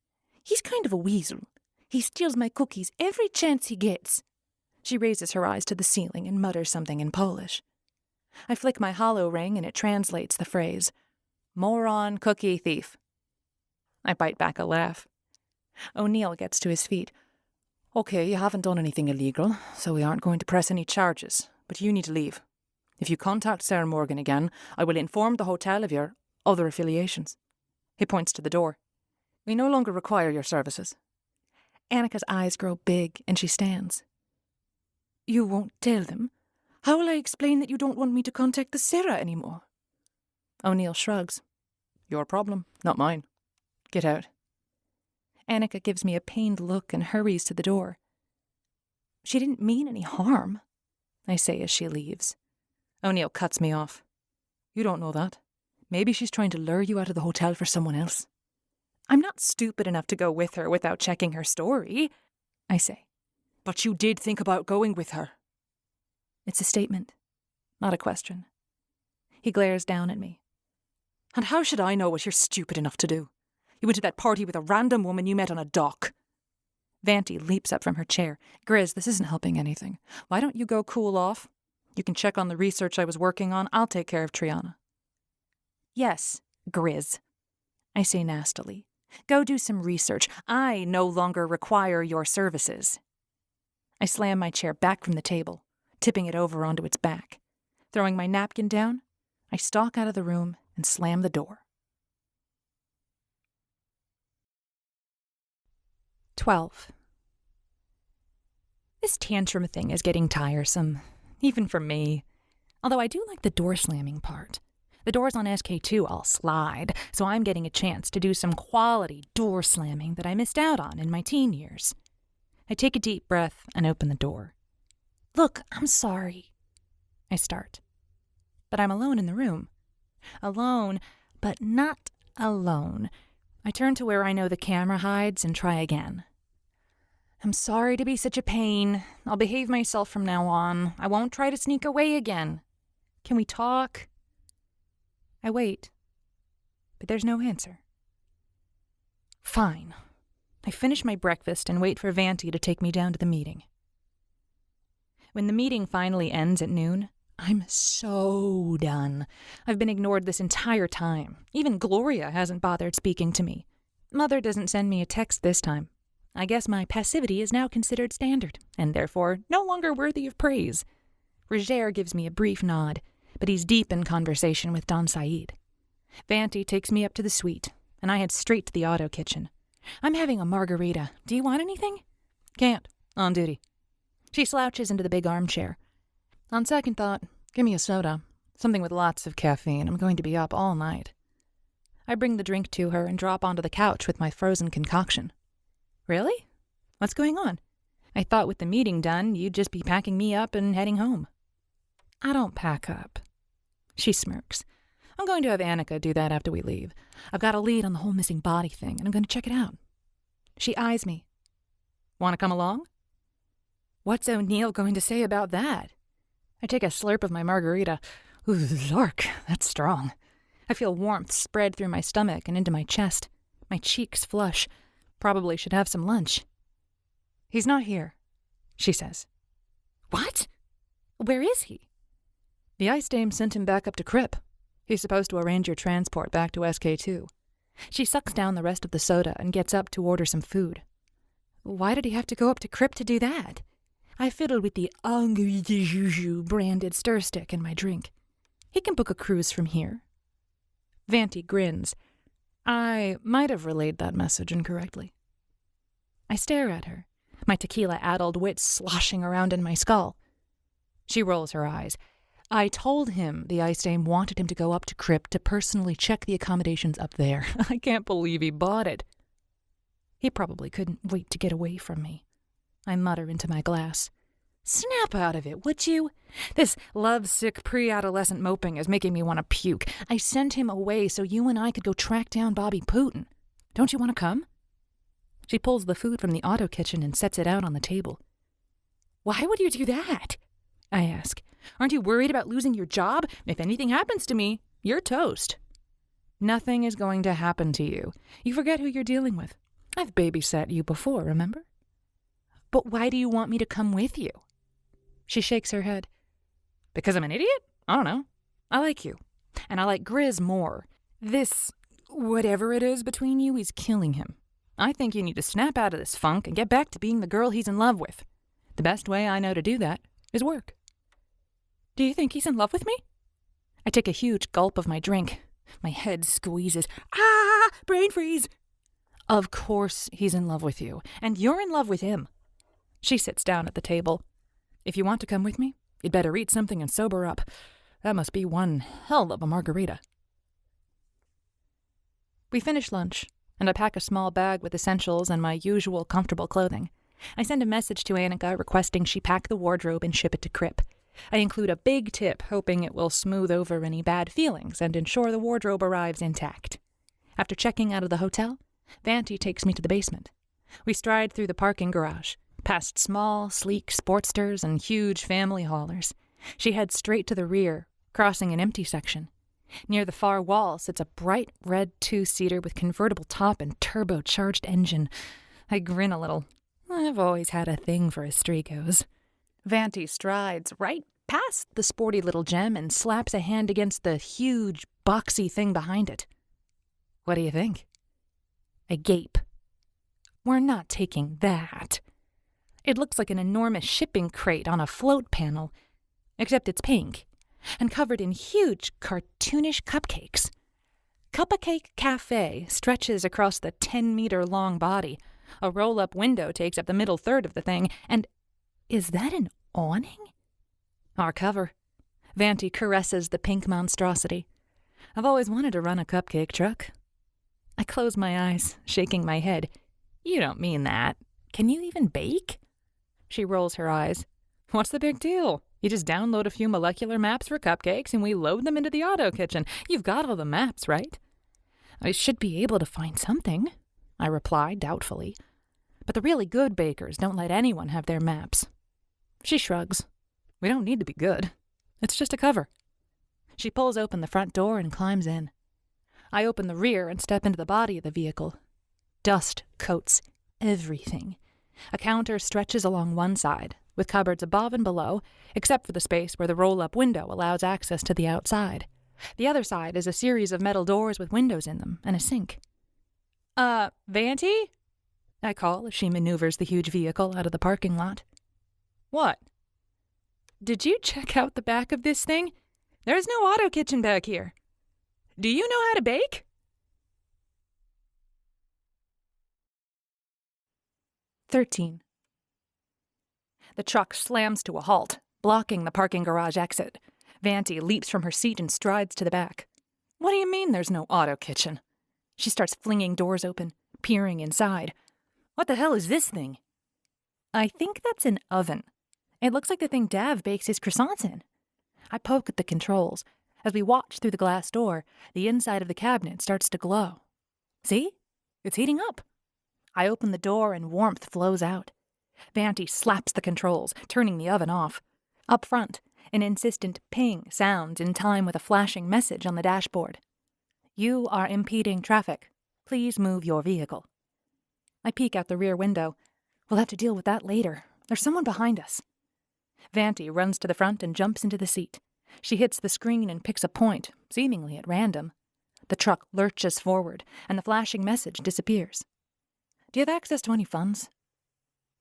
He's kind of a weasel. He steals my cookies every chance he gets. She raises her eyes to the ceiling and mutters something in Polish. I flick my hollow ring and it translates the phrase, moron cookie thief. I bite back a laugh. O'Neill gets to his feet. Okay, you haven't done anything illegal, so we aren't going to press any charges, but you need to leave. If you contact Sarah Morgan again, I will inform the hotel of your other affiliations. He points to the door. We no longer require your services. Annika's eyes grow big and she stands. You won't tell them? How will I explain that you don't want me to contact the Sarah anymore? O'Neill shrugs. Your problem, not mine. Get out. Annika gives me a pained look and hurries to the door. She didn't mean any harm, I say as she leaves. O'Neill cuts me off. You don't know that. Maybe she's trying to lure you out of the hotel for someone else. I'm not stupid enough to go with her without checking her story, I say. But you did think about going with her. It's a statement, not a question. He glares down at me. And how should I know what you're stupid enough to do? You went to that party with a random woman you met on a dock. Vanti leaps up from her chair. Grizz, this isn't helping anything. Why don't you go cool off? You can check on the research I was working on. I'll take care of Triana. Yes, Grizz, I say nastily. Go do some research. I no longer require your services. I slam my chair back from the table, tipping it over onto its back. Throwing my napkin down, I stalk out of the room and slam the door. 12. This tantrum thing is getting tiresome, even for me. Although I do like the door slamming part. The doors on SK2 all slide, so I'm getting a chance to do some quality door slamming that I missed out on in my teen years. I take a deep breath and open the door. Look, I'm sorry. I start. But I'm alone in the room. Alone, but not alone. I turn to where I know the camera hides and try again. I'm sorry to be such a pain. I'll behave myself from now on. I won't try to sneak away again. Can we talk? I wait, but there's no answer. Fine. I finish my breakfast and wait for Vanti to take me down to the meeting. When the meeting finally ends at noon, I'm so done. I've been ignored this entire time. Even Gloria hasn't bothered speaking to me. Mother doesn't send me a text this time. I guess my passivity is now considered standard, and therefore no longer worthy of praise. Roger gives me a brief nod, but he's deep in conversation with Don Said. Vanti takes me up to the suite, and I head straight to the auto kitchen. I'm having a margarita. Do you want anything? Can't. On duty. She slouches into the big armchair. On second thought, give me a soda. Something with lots of caffeine. I'm going to be up all night. I bring the drink to her and drop onto the couch with my frozen concoction. Really? What's going on? I thought with the meeting done, you'd just be packing me up and heading home. I don't pack up. She smirks. I'm going to have Annika do that after we leave. I've got a lead on the whole missing body thing, and I'm going to check it out. She eyes me. Want to come along? What's O'Neill going to say about that? I take a slurp of my margarita. Ooh, Lork, that's strong. I feel warmth spread through my stomach and into my chest. My cheeks flush. Probably should have some lunch. He's not here, she says. What? Where is he? The ice dame sent him back up to Crip. He's supposed to arrange your transport back to SK2. She sucks down the rest of the soda and gets up to order some food. Why did he have to go up to Crip to do that? I fiddled with the branded stir stick in my drink. He can book a cruise from here. Vanti grins. I might have relayed that message incorrectly. I stare at her, my tequila-addled wits sloshing around in my skull. She rolls her eyes. I told him the ice dame wanted him to go up to Crip to personally check the accommodations up there. I can't believe he bought it. He probably couldn't wait to get away from me. I mutter into my glass. Snap out of it, would you? This lovesick pre-adolescent moping is making me want to puke. I sent him away so you and I could go track down Bobby Putin. Don't you want to come? She pulls the food from the auto kitchen and sets it out on the table. Why would you do that? I ask. Aren't you worried about losing your job? If anything happens to me, you're toast. Nothing is going to happen to you. You forget who you're dealing with. I've babysat you before, remember? But why do you want me to come with you? She shakes her head. Because I'm an idiot? I don't know. I like you. And I like Grizz more. This, whatever it is between you, is killing him. I think you need to snap out of this funk and get back to being the girl he's in love with. The best way I know to do that is work. Do you think he's in love with me? I take a huge gulp of my drink. My head squeezes. Ah! Brain freeze! Of course he's in love with you, and you're in love with him. She sits down at the table. If you want to come with me, you'd better eat something and sober up. That must be one hell of a margarita. We finish lunch, and I pack a small bag with essentials and my usual comfortable clothing. I send a message to Annika requesting she pack the wardrobe and ship it to Crip. I include a big tip, hoping it will smooth over any bad feelings and ensure the wardrobe arrives intact. After checking out of the hotel, Vanti takes me to the basement. We stride through the parking garage, past small, sleek Sportsters and huge family haulers. She heads straight to the rear, crossing an empty section. Near the far wall sits a bright red two-seater with convertible top and turbocharged engine. I grin a little. I've always had a thing for Estrigos. Vanti strides right past the sporty little gem and slaps a hand against the huge, boxy thing behind it. What do you think? I gape. We're not taking that. It looks like an enormous shipping crate on a float panel, except it's pink and covered in huge, cartoonish cupcakes. Cupcake Cafe stretches across the 10-meter-long body. A roll-up window takes up the middle third of the thing, and is that an awning? Our cover. Vanti caresses the pink monstrosity. I've always wanted to run a cupcake truck. I close my eyes, shaking my head. You don't mean that. Can you even bake? She rolls her eyes. What's the big deal? You just download a few molecular maps for cupcakes and we load them into the auto kitchen. You've got all the maps, right? I should be able to find something, I reply doubtfully. But the really good bakers don't let anyone have their maps. She shrugs. We don't need to be good. It's just a cover. She pulls open the front door and climbs in. I open the rear and step into the body of the vehicle. Dust coats everything. A counter stretches along one side, with cupboards above and below, except for the space where the roll-up window allows access to the outside. The other side is a series of metal doors with windows in them and a sink. Vanti? I call as she maneuvers the huge vehicle out of the parking lot. What? Did you check out the back of this thing? There's no auto kitchen back here. Do you know how to bake? "13. The truck slams to a halt, blocking the parking garage exit. Vanti leaps from her seat and strides to the back. What do you mean there's no auto kitchen? She starts flinging doors open, peering inside. What the hell is this thing? I think that's an oven. It looks like the thing Dav bakes his croissants in. I poke at the controls. As we watch through the glass door, the inside of the cabinet starts to glow. See? It's heating up. I open the door and warmth flows out. Vanti slaps the controls, turning the oven off. Up front, an insistent ping sounds in time with a flashing message on the dashboard. You are impeding traffic. Please move your vehicle. I peek out the rear window. We'll have to deal with that later. There's someone behind us. Vanti runs to the front and jumps into the seat. She hits the screen and picks a point, seemingly at random. The truck lurches forward, and the flashing message disappears. Do you have access to any funds?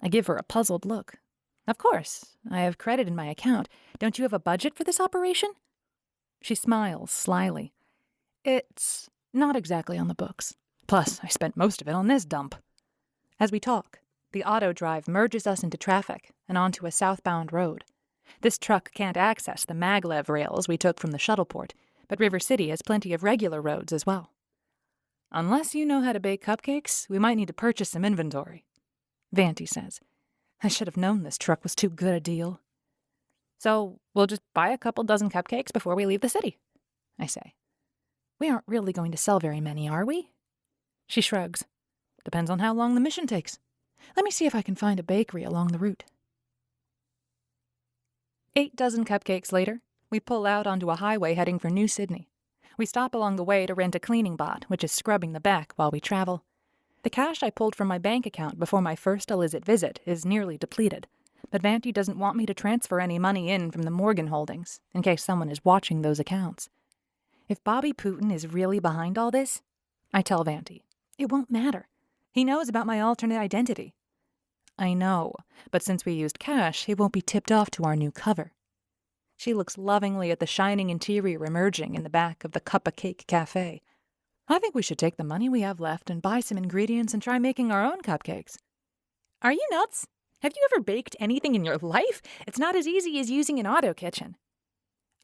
I give her a puzzled look. Of course. I have credit in my account. Don't you have a budget for this operation? She smiles slyly. It's not exactly on the books. Plus, I spent most of it on this dump. As we talk, the auto drive merges us into traffic and onto a southbound road. This truck can't access the maglev rails we took from the shuttle port, but River City has plenty of regular roads as well. Unless you know how to bake cupcakes, we might need to purchase some inventory, Vanti says. I should have known this truck was too good a deal. So we'll just buy a couple dozen cupcakes before we leave the city, I say. We aren't really going to sell very many, are we? She shrugs. Depends on how long the mission takes. Let me see if I can find a bakery along the route. 8 dozen cupcakes later, we pull out onto a highway heading for New Sydney. We stop along the way to rent a cleaning bot, which is scrubbing the back while we travel. The cash I pulled from my bank account before my first illicit visit is nearly depleted, but Vanti doesn't want me to transfer any money in from the Morgan holdings, in case someone is watching those accounts. If Bobby Putin is really behind all this, I tell Vanti, it won't matter. He knows about my alternate identity. I know, but since we used cash, it won't be tipped off to our new cover. She looks lovingly at the shining interior emerging in the back of the Cupcake Cafe. I think we should take the money we have left and buy some ingredients and try making our own cupcakes. Are you nuts? Have you ever baked anything in your life? It's not as easy as using an auto kitchen.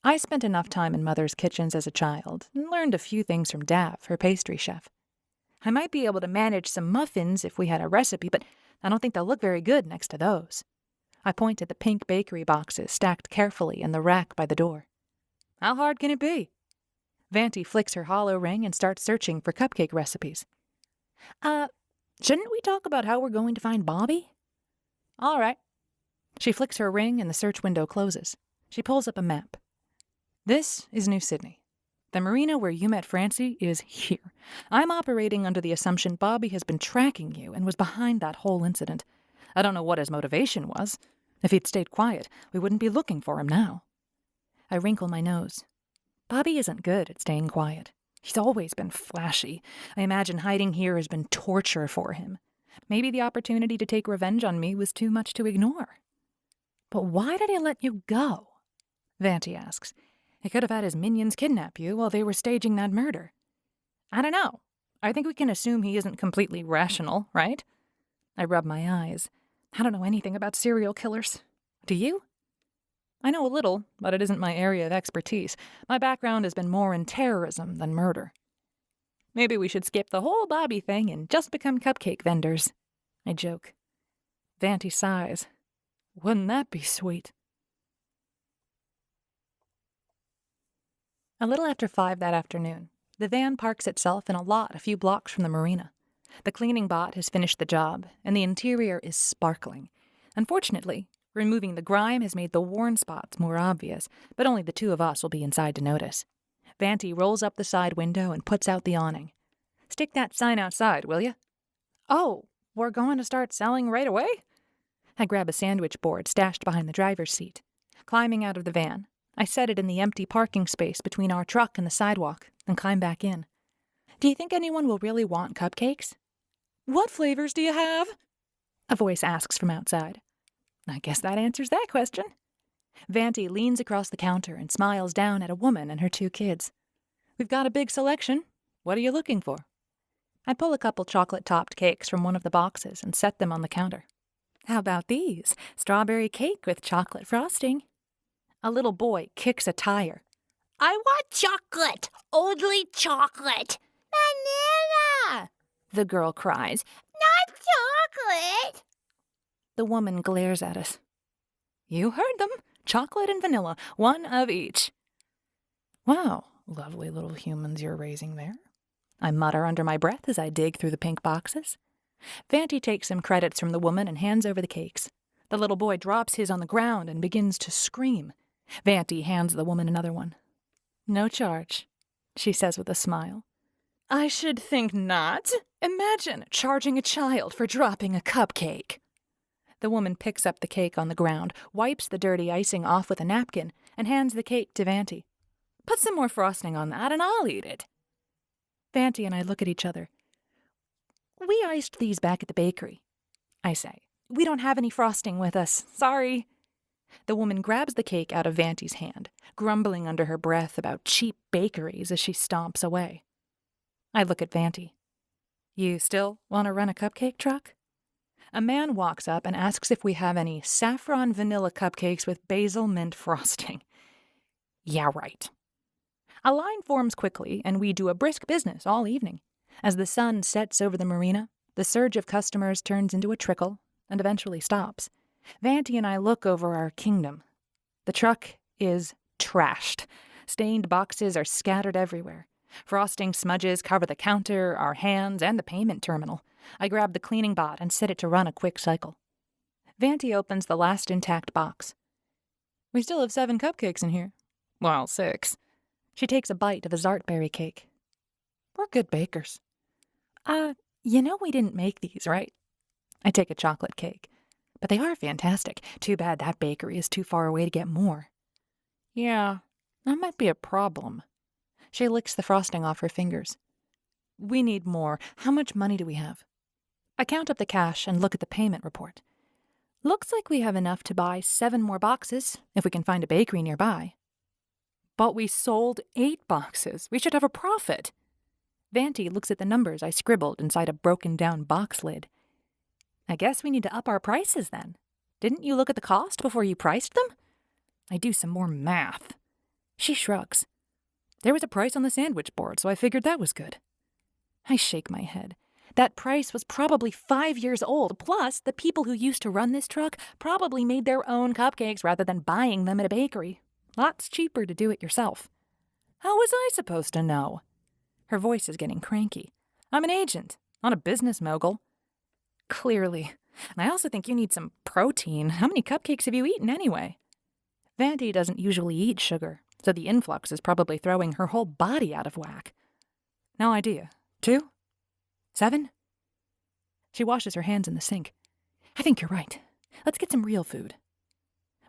I spent enough time in Mother's kitchens as a child and learned a few things from Dav, her pastry chef. I might be able to manage some muffins if we had a recipe, but I don't think they'll look very good next to those. I point at the pink bakery boxes stacked carefully in the rack by the door. How hard can it be? Vanti flicks her hollow ring and starts searching for cupcake recipes. Shouldn't we talk about how we're going to find Bobby? All right. She flicks her ring and the search window closes. She pulls up a map. This is New Sydney. The marina where you met Francie is here. I'm operating under the assumption Bobby has been tracking you and was behind that whole incident. I don't know what his motivation was. If he'd stayed quiet, we wouldn't be looking for him now. I wrinkle my nose. Bobby isn't good at staying quiet. He's always been flashy. I imagine hiding here has been torture for him. Maybe the opportunity to take revenge on me was too much to ignore. But why did he let you go? Vanti asks. He could have had his minions kidnap you while they were staging that murder. I don't know. I think we can assume he isn't completely rational, right? I rub my eyes. I don't know anything about serial killers. Do you? I know a little, but it isn't my area of expertise. My background has been more in terrorism than murder. Maybe we should skip the whole Bobby thing and just become cupcake vendors. I joke. Vanti sighs. Wouldn't that be sweet? A little after 5 that afternoon, the van parks itself in a lot a few blocks from the marina. The cleaning bot has finished the job, and the interior is sparkling. Unfortunately, removing the grime has made the worn spots more obvious, but only the two of us will be inside to notice. Vanti rolls up the side window and puts out the awning. Stick that sign outside, will you? Oh, we're going to start selling right away? I grab a sandwich board stashed behind the driver's seat. Climbing out of the van, I set it in the empty parking space between our truck and the sidewalk, and climb back in. Do you think anyone will really want cupcakes? What flavors do you have? A voice asks from outside. I guess that answers that question. Vanti leans across the counter and smiles down at a woman and her 2 kids. We've got a big selection. What are you looking for? I pull a couple chocolate-topped cakes from one of the boxes and set them on the counter. How about these? Strawberry cake with chocolate frosting. A little boy kicks a tire. I want chocolate! Only chocolate! Banana! The girl cries. Not chocolate! The woman glares at us. You heard them. Chocolate and vanilla, one of each. Wow, lovely little humans you're raising there. I mutter under my breath as I dig through the pink boxes. Vanti takes some credits from the woman and hands over the cakes. The little boy drops his on the ground and begins to scream. Vanti hands the woman another one. No charge, she says with a smile. I should think not. Imagine charging a child for dropping a cupcake. The woman picks up the cake on the ground, wipes the dirty icing off with a napkin, and hands the cake to Vanti. Put some more frosting on that and I'll eat it. Vanti and I look at each other. We iced these back at the bakery, I say. We don't have any frosting with us. Sorry. The woman grabs the cake out of Vanti's hand, grumbling under her breath about cheap bakeries as she stomps away. I look at Vanti. You still want to run a cupcake truck? A man walks up and asks if we have any saffron vanilla cupcakes with basil mint frosting. Yeah, right. A line forms quickly, and we do a brisk business all evening. As the sun sets over the marina, the surge of customers turns into a trickle and eventually stops. Vanti and I look over our kingdom. The truck is trashed. Stained boxes are scattered everywhere. Frosting smudges cover the counter, our hands, and the payment terminal. I grab the cleaning bot and set it to run a quick cycle. Vanti opens the last intact box. We still have 7 cupcakes in here. Well, 6. She takes a bite of a zartberry cake. We're good bakers. You know we didn't make these, right? I take a chocolate cake. But they are fantastic. Too bad that bakery is too far away to get more. Yeah, that might be a problem. She licks the frosting off her fingers. We need more. How much money do we have? I count up the cash and look at the payment report. Looks like we have enough to buy 7 more boxes, if we can find a bakery nearby. But we sold 8 boxes. We should have a profit. Vanti looks at the numbers I scribbled inside a broken-down box lid. I guess we need to up our prices then. Didn't you look at the cost before you priced them? I do some more math. She shrugs. There was a price on the sandwich board, so I figured that was good. I shake my head. That price was probably 5 years old. Plus, the people who used to run this truck probably made their own cupcakes rather than buying them at a bakery. Lots cheaper to do it yourself. How was I supposed to know? Her voice is getting cranky. I'm an agent, not a business mogul. Clearly. I also think you need some protein. How many cupcakes have you eaten anyway? Vanti doesn't usually eat sugar, so the influx is probably throwing her whole body out of whack. No idea. 2? 7? She washes her hands in the sink. I think you're right. Let's get some real food.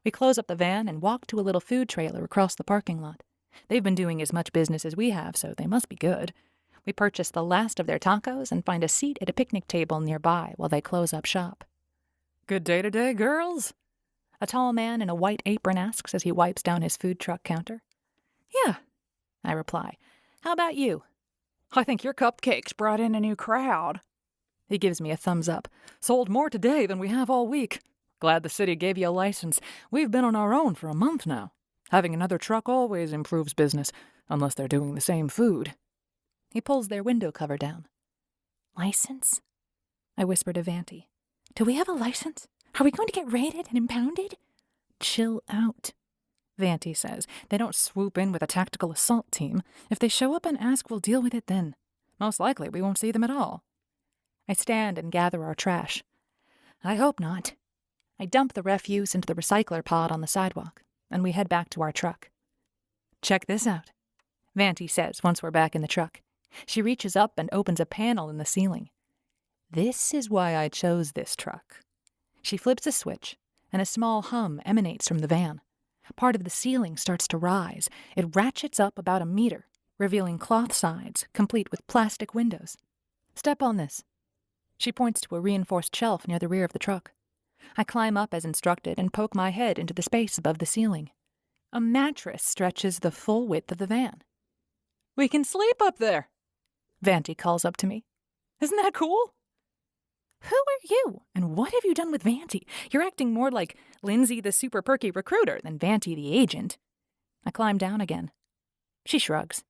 We close up the van and walk to a little food trailer across the parking lot. They've been doing as much business as we have, so they must be good. We purchase the last of their tacos and find a seat at a picnic table nearby while they close up shop. Good day today, girls? A tall man in a white apron asks as he wipes down his food truck counter. Yeah, I reply. How about you? I think your cupcakes brought in a new crowd. He gives me a thumbs up. Sold more today than we have all week. Glad the city gave you a license. We've been on our own for a month now. Having another truck always improves business, unless they're doing the same food. He pulls their window cover down. License? I whisper to Vanti. Do we have a license? Are we going to get raided and impounded? Chill out, Vanti says. They don't swoop in with a tactical assault team. If they show up and ask, we'll deal with it then. Most likely, we won't see them at all. I stand and gather our trash. I hope not. I dump the refuse into the recycler pod on the sidewalk, and we head back to our truck. Check this out, Vanti says once we're back in the truck. She reaches up and opens a panel in the ceiling. This is why I chose this truck. She flips a switch, and a small hum emanates from the van. Part of the ceiling starts to rise. It ratchets up about a meter, revealing cloth sides, complete with plastic windows. Step on this. She points to a reinforced shelf near the rear of the truck. I climb up as instructed and poke my head into the space above the ceiling. A mattress stretches the full width of the van. We can sleep up there, Vanti calls up to me. Isn't that cool? Who are you, and what have you done with Vanti? You're acting more like Lindsay the super perky recruiter than Vanti the agent. I climb down again. She shrugs.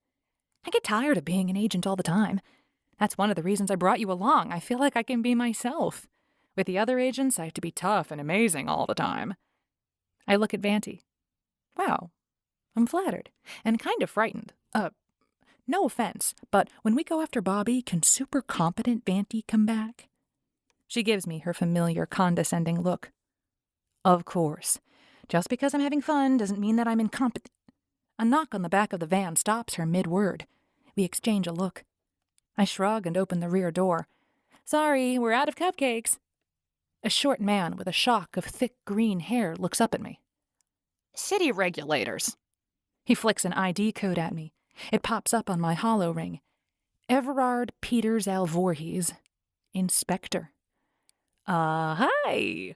I get tired of being an agent all the time. That's one of the reasons I brought you along. I feel like I can be myself. With the other agents, I have to be tough and amazing all the time. I look at Vanti. Wow, I'm flattered and kind of frightened. No offense, but when we go after Bobby, can super competent Vanti come back? She gives me her familiar condescending look. Of course. Just because I'm having fun doesn't mean that I'm incompetent. A knock on the back of the van stops her mid-word. We exchange a look. I shrug and open the rear door. Sorry, we're out of cupcakes. A short man with a shock of thick green hair looks up at me. City regulators. He flicks an ID code at me. It pops up on my hollow ring. Everard Peters Alvorhees, Inspector. Hi.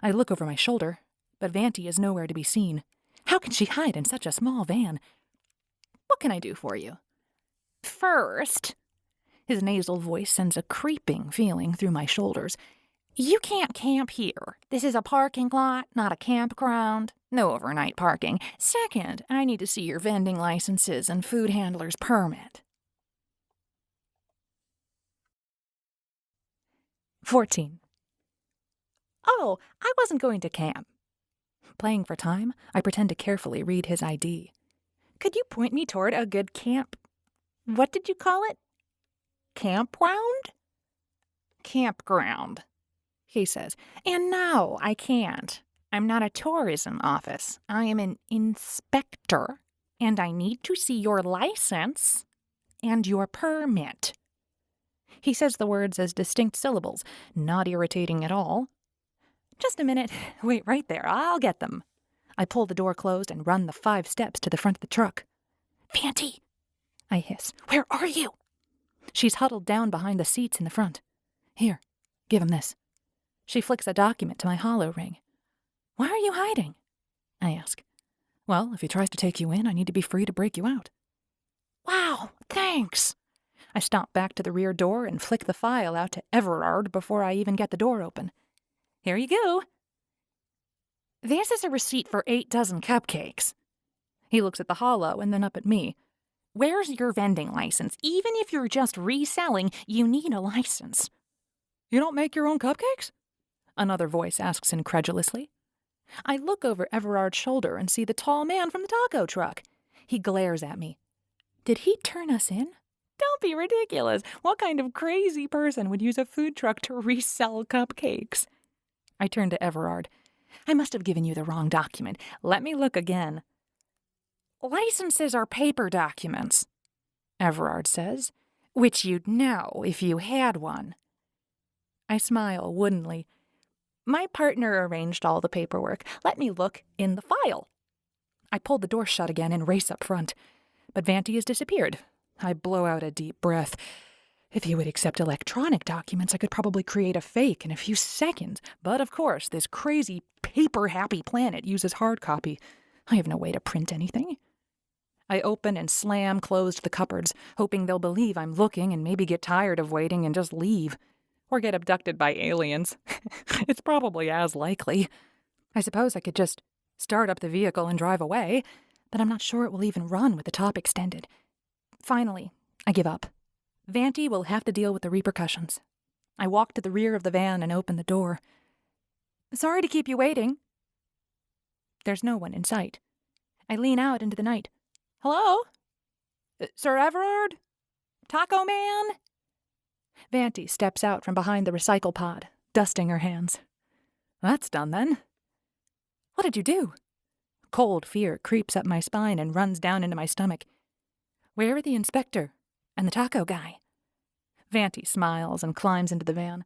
I look over my shoulder, but Vanti is nowhere to be seen. How can she hide in such a small van? What can I do for you? First, his nasal voice sends a creeping feeling through my shoulders. You can't camp here. This is a parking lot, not a campground. No overnight parking. Second, I need to see your vending licenses and food handler's permit. 14. Oh, I wasn't going to camp. Playing for time, I pretend to carefully read his ID. Could you point me toward a good camp? What did you call it? Campground? campground, he says. And no, I can't. I'm not a tourism office. I am an inspector, and I need to see your license and your permit. He says the words as distinct syllables, not irritating at all. Just a minute. Wait right there. I'll get them. I pull the door closed and run the 5 steps to the front of the truck. Vanti, I hiss. Where are you? She's huddled down behind the seats in the front. Here, give him this. She flicks a document to my hollow ring. Why are you hiding? I ask. Well, if he tries to take you in, I need to be free to break you out. Wow, thanks. I stomp back to the rear door and flick the file out to Everard before I even get the door open. Here you go. This is a receipt for 8 dozen cupcakes. He looks at the hollow and then up at me. Where's your vending license? Even if you're just reselling, you need a license. You don't make your own cupcakes? Another voice asks incredulously. I look over Everard's shoulder and see the tall man from the taco truck. He glares at me. Did he turn us in? Don't be ridiculous. What kind of crazy person would use a food truck to resell cupcakes? I turn to Everard. I must have given you the wrong document. Let me look again. Licenses are paper documents, Everard says, which you'd know if you had one. I smile woodenly. My partner arranged all the paperwork. Let me look in the file. I pull the door shut again and race up front. But Vanti has disappeared. I blow out a deep breath. If he would accept electronic documents, I could probably create a fake in a few seconds. But of course, this crazy paper-happy planet uses hard copy. I have no way to print anything. I open and slam closed the cupboards, hoping they'll believe I'm looking and maybe get tired of waiting and just leave. Or get abducted by aliens. It's probably as likely. I suppose I could just start up the vehicle and drive away, but I'm not sure it will even run with the top extended. Finally, I give up. Vanti will have to deal with the repercussions. I walk to the rear of the van and open the door. Sorry to keep you waiting. There's no one in sight. I lean out into the night. Hello? Sir Everard? Taco Man? Vanti steps out from behind the recycle pod, dusting her hands. That's done then. What did you do? Cold fear creeps up my spine and runs down into my stomach. Where are the inspector and the taco guy? Vanti smiles and climbs into the van.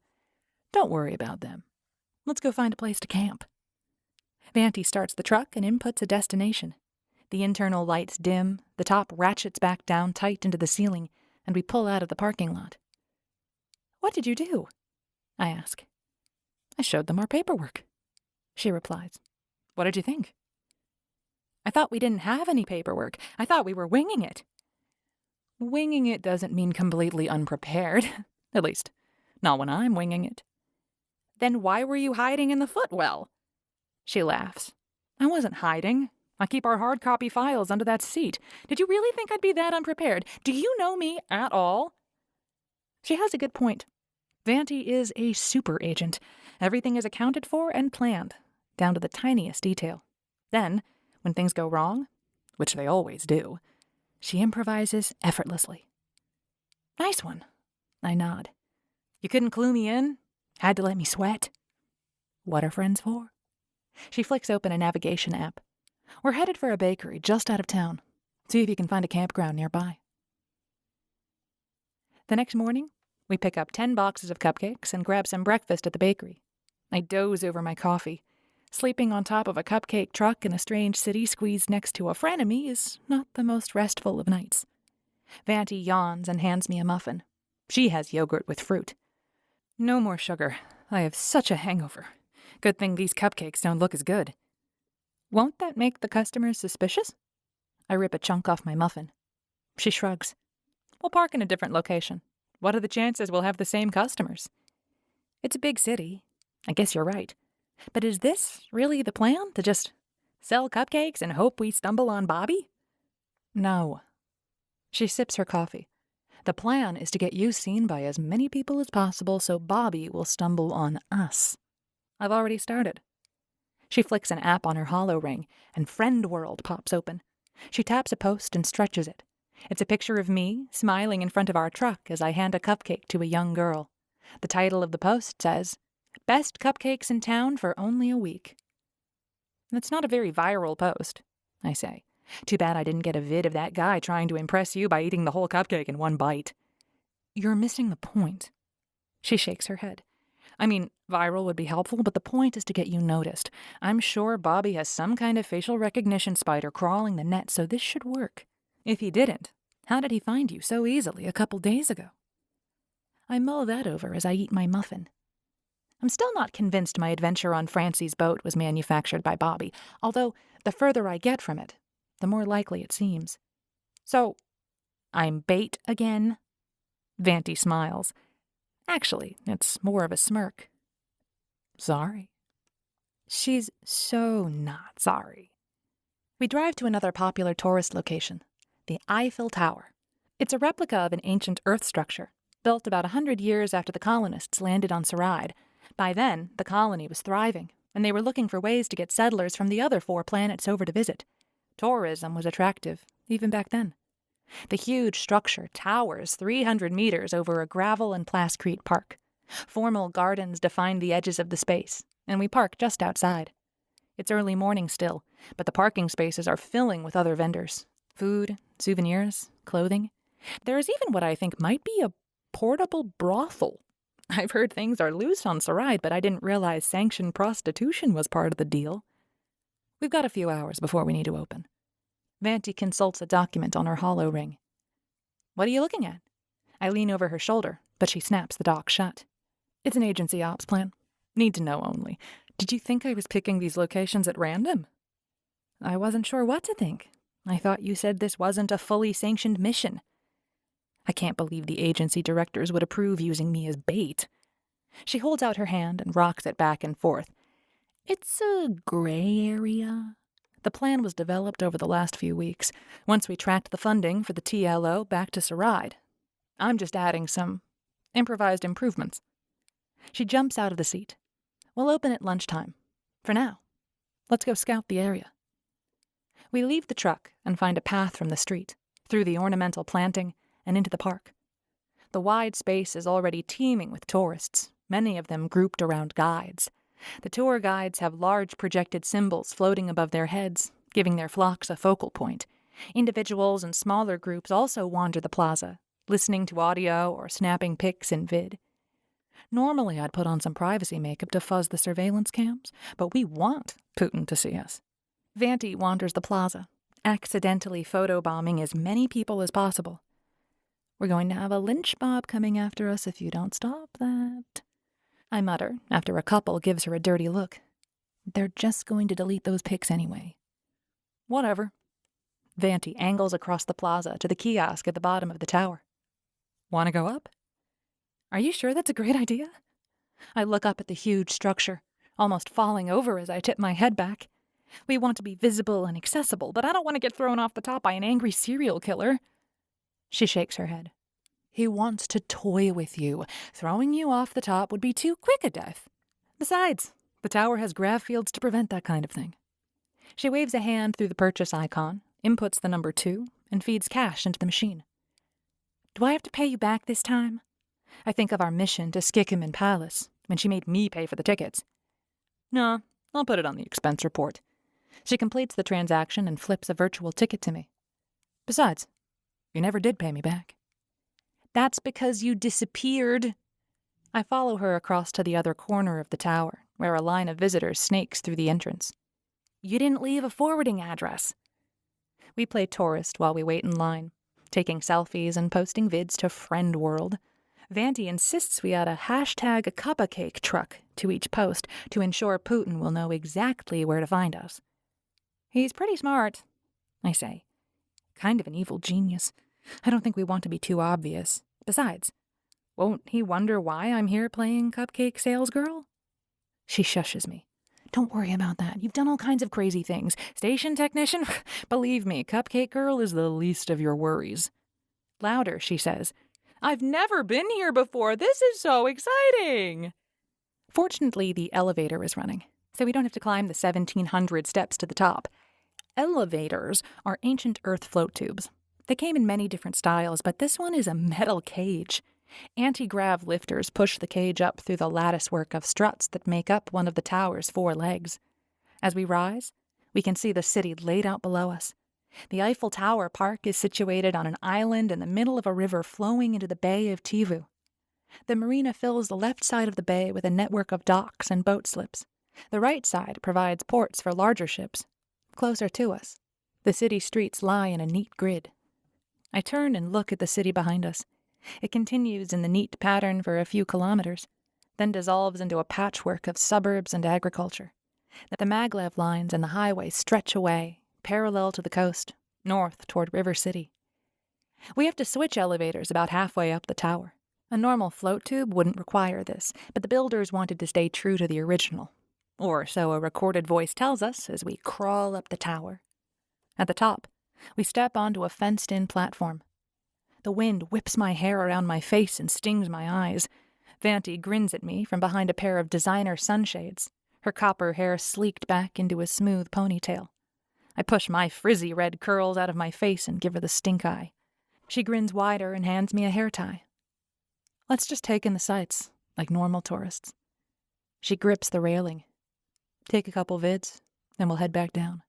Don't worry about them. Let's go find a place to camp. Vanti starts the truck and inputs a destination. The internal lights dim, the top ratchets back down tight into the ceiling, and we pull out of the parking lot. What did you do? I ask. I showed them our paperwork. She replies. What did you think? I thought we didn't have any paperwork. I thought we were winging it. Winging it doesn't mean completely unprepared. At least, not when I'm winging it. Then why were you hiding in the footwell? She laughs. I wasn't hiding. I keep our hard copy files under that seat. Did you really think I'd be that unprepared? Do you know me at all? She has a good point. Vanti is a super agent. Everything is accounted for and planned, down to the tiniest detail. Then, when things go wrong, which they always do, she improvises effortlessly. Nice one. I nod. You couldn't clue me in? Had to let me sweat? What are friends for? She flicks open a navigation app. We're headed for a bakery just out of town. See if you can find a campground nearby. The next morning, we pick up 10 boxes of cupcakes and grab some breakfast at the bakery. I doze over my coffee. Sleeping on top of a cupcake truck in a strange city squeezed next to a frenemy is not the most restful of nights. Vanti yawns and hands me a muffin. She has yogurt with fruit. No more sugar. I have such a hangover. Good thing these cupcakes don't look as good. Won't that make the customers suspicious? I rip a chunk off my muffin. She shrugs. We'll park in a different location. What are the chances we'll have the same customers? It's a big city. I guess you're right. But is this really the plan? To just sell cupcakes and hope we stumble on Bobby? No. She sips her coffee. The plan is to get you seen by as many people as possible so Bobby will stumble on us. I've already started. She flicks an app on her hollow ring, and Friend World pops open. She taps a post and stretches it. It's a picture of me, smiling in front of our truck as I hand a cupcake to a young girl. The title of the post says, "Best cupcakes in town for only a week." That's not a very viral post, I say. Too bad I didn't get a vid of that guy trying to impress you by eating the whole cupcake in one bite. You're missing the point. She shakes her head. I mean, viral would be helpful, but the point is to get you noticed. I'm sure Bobby has some kind of facial recognition spider crawling the net, so this should work. If he didn't, how did he find you so easily a couple days ago? I mull that over as I eat my muffin. I'm still not convinced my adventure on Francie's boat was manufactured by Bobby, although the further I get from it, the more likely it seems. So, I'm bait again? Vanti smiles. Actually, it's more of a smirk. Sorry. She's so not sorry. We drive to another popular tourist location, the Eiffel Tower. It's a replica of an ancient Earth structure, built about 100 years after the colonists landed on Saride. By then, the colony was thriving, and they were looking for ways to get settlers from the other 4 planets over to visit. Tourism was attractive, even back then. The huge structure towers 300 meters over a gravel and plascrete park. Formal gardens define the edges of the space, and we park just outside. It's early morning still, but the parking spaces are filling with other vendors. Food, souvenirs, clothing. There is even what I think might be a portable brothel. I've heard things are loose on Saride, but I didn't realize sanctioned prostitution was part of the deal. We've got a few hours before we need to open. Vanti consults a document on her hollow ring. What are you looking at? I lean over her shoulder, but she snaps the dock shut. It's an agency ops plan. Need to know only. Did you think I was picking these locations at random? I wasn't sure what to think. I thought you said this wasn't a fully sanctioned mission. I can't believe the agency directors would approve using me as bait. She holds out her hand and rocks it back and forth. It's a gray area. The plan was developed over the last few weeks, once we tracked the funding for the TLO back to Saride. I'm just adding some improvised improvements. She jumps out of the seat. We'll open at lunchtime. For now, let's go scout the area. We leave the truck and find a path from the street, through the ornamental planting, and into the park. The wide space is already teeming with tourists, many of them grouped around guides. The tour guides have large projected symbols floating above their heads, giving their flocks a focal point. Individuals and smaller groups also wander the plaza, listening to audio or snapping pics in vid. Normally I'd put on some privacy makeup to fuzz the surveillance cams, but we want Putin to see us. Vanti wanders the plaza, accidentally photobombing as many people as possible. We're going to have a lynch mob coming after us if you don't stop that. I mutter, after a couple gives her a dirty look. They're just going to delete those pics anyway. Whatever. Vanti angles across the plaza to the kiosk at the bottom of the tower. Want to go up? Are you sure that's a great idea? I look up at the huge structure, almost falling over as I tip my head back. We want to be visible and accessible, but I don't want to get thrown off the top by an angry serial killer. She shakes her head. He wants to toy with you. Throwing you off the top would be too quick a death. Besides, the tower has grav fields to prevent that kind of thing. She waves a hand through the purchase icon, inputs the number 2, and feeds cash into the machine. Do I have to pay you back this time? I think of our mission to Skikkiman Palace, when she made me pay for the tickets. No, I'll put it on the expense report. She completes the transaction and flips a virtual ticket to me. Besides, you never did pay me back. That's because you disappeared. I follow her across to the other corner of the tower, where a line of visitors snakes through the entrance. You didn't leave a forwarding address. We play tourist while we wait in line, taking selfies and posting vids to Friend World. Vanti insists we add a hashtag cupcake truck to each post to ensure Putin will know exactly where to find us. He's pretty smart, I say. Kind of an evil genius. I don't think we want to be too obvious. Besides, won't he wonder why I'm here playing cupcake salesgirl? She shushes me. Don't worry about that. You've done all kinds of crazy things. Station technician? Believe me, Cupcake Girl is the least of your worries. Louder, she says. I've never been here before. This is so exciting. Fortunately, the elevator is running, so we don't have to climb the 1,700 steps to the top. Elevators are ancient earth float tubes. They came in many different styles, but this one is a metal cage. Anti-grav lifters push the cage up through the latticework of struts that make up one of the tower's 4 legs. As we rise, we can see the city laid out below us. The Eiffel Tower Park is situated on an island in the middle of a river flowing into the Bay of Tivu. The marina fills the left side of the bay with a network of docks and boat slips. The right side provides ports for larger ships. Closer to us, the city streets lie in a neat grid. I turn and look at the city behind us. It continues in the neat pattern for a few kilometers, then dissolves into a patchwork of suburbs and agriculture. The maglev lines and the highway stretch away, parallel to the coast, north toward River City. We have to switch elevators about halfway up the tower. A normal float tube wouldn't require this, but the builders wanted to stay true to the original. Or so a recorded voice tells us as we crawl up the tower. At the top, we step onto a fenced-in platform. The wind whips my hair around my face and stings my eyes. Vanti grins at me from behind a pair of designer sunshades, her copper hair sleeked back into a smooth ponytail. I push my frizzy red curls out of my face and give her the stink eye. She grins wider and hands me a hair tie. Let's just take in the sights, like normal tourists. She grips the railing. Take a couple vids, then we'll head back down.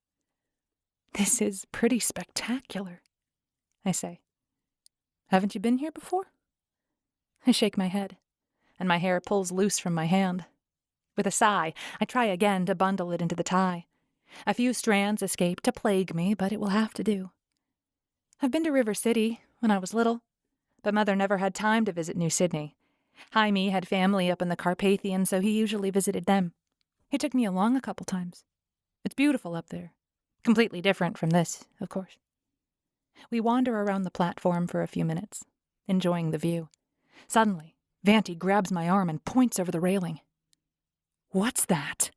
This is pretty spectacular, I say. Haven't you been here before? I shake my head, and my hair pulls loose from my hand. With a sigh, I try again to bundle it into the tie. A few strands escape to plague me, but it will have to do. I've been to River City when I was little, but Mother never had time to visit New Sydney. Jaime had family up in the Carpathian, so he usually visited them. He took me along a couple times. It's beautiful up there. Completely different from this, of course. We wander around the platform for a few minutes, enjoying the view. Suddenly, Vanti grabs my arm and points over the railing. What's that?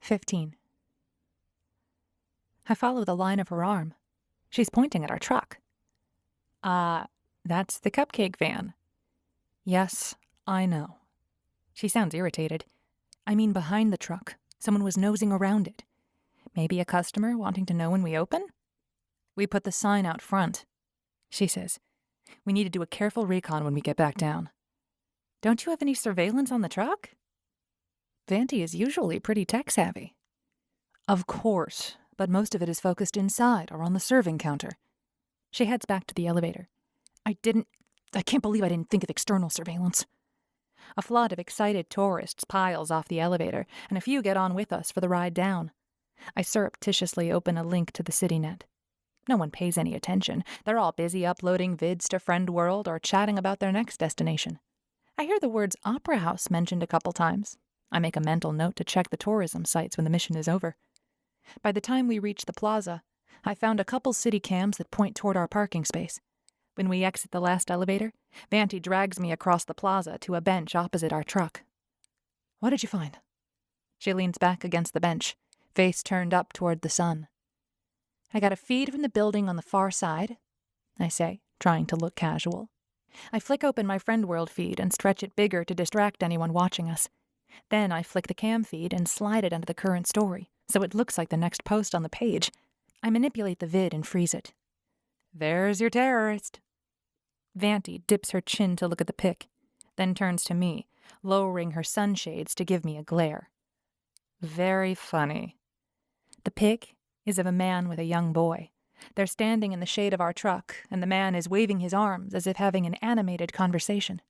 15. I follow the line of her arm. She's pointing at our truck. That's the cupcake van. Yes, I know. She sounds irritated. I mean behind the truck. Someone was nosing around it. Maybe a customer wanting to know when we open? We put the sign out front, she says. We need to do a careful recon when we get back down. Don't you have any surveillance on the truck? Vanti is usually pretty tech-savvy. Of course, but most of it is focused inside or on the serving counter. She heads back to the elevator. I can't believe I didn't think of external surveillance. A flood of excited tourists piles off the elevator, and a few get on with us for the ride down. I surreptitiously open a link to the CityNet. No one pays any attention. They're all busy uploading vids to Friend World or chatting about their next destination. I hear the words Opera House mentioned a couple times. I make a mental note to check the tourism sites when the mission is over. By the time we reach the plaza, I found a couple city cams that point toward our parking space. When we exit the last elevator, Vanti drags me across the plaza to a bench opposite our truck. What did you find? She leans back against the bench, face turned up toward the sun. I got a feed from the building on the far side, I say, trying to look casual. I flick open my Friend World feed and stretch it bigger to distract anyone watching us. Then I flick the cam feed and slide it under the current story, so it looks like the next post on the page. I manipulate the vid and freeze it. There's your terrorist. Vanti dips her chin to look at the pic, then turns to me, lowering her sunshades to give me a glare. Very funny. The pic is of a man with a young boy. They're standing in the shade of our truck, and the man is waving his arms as if having an animated conversation.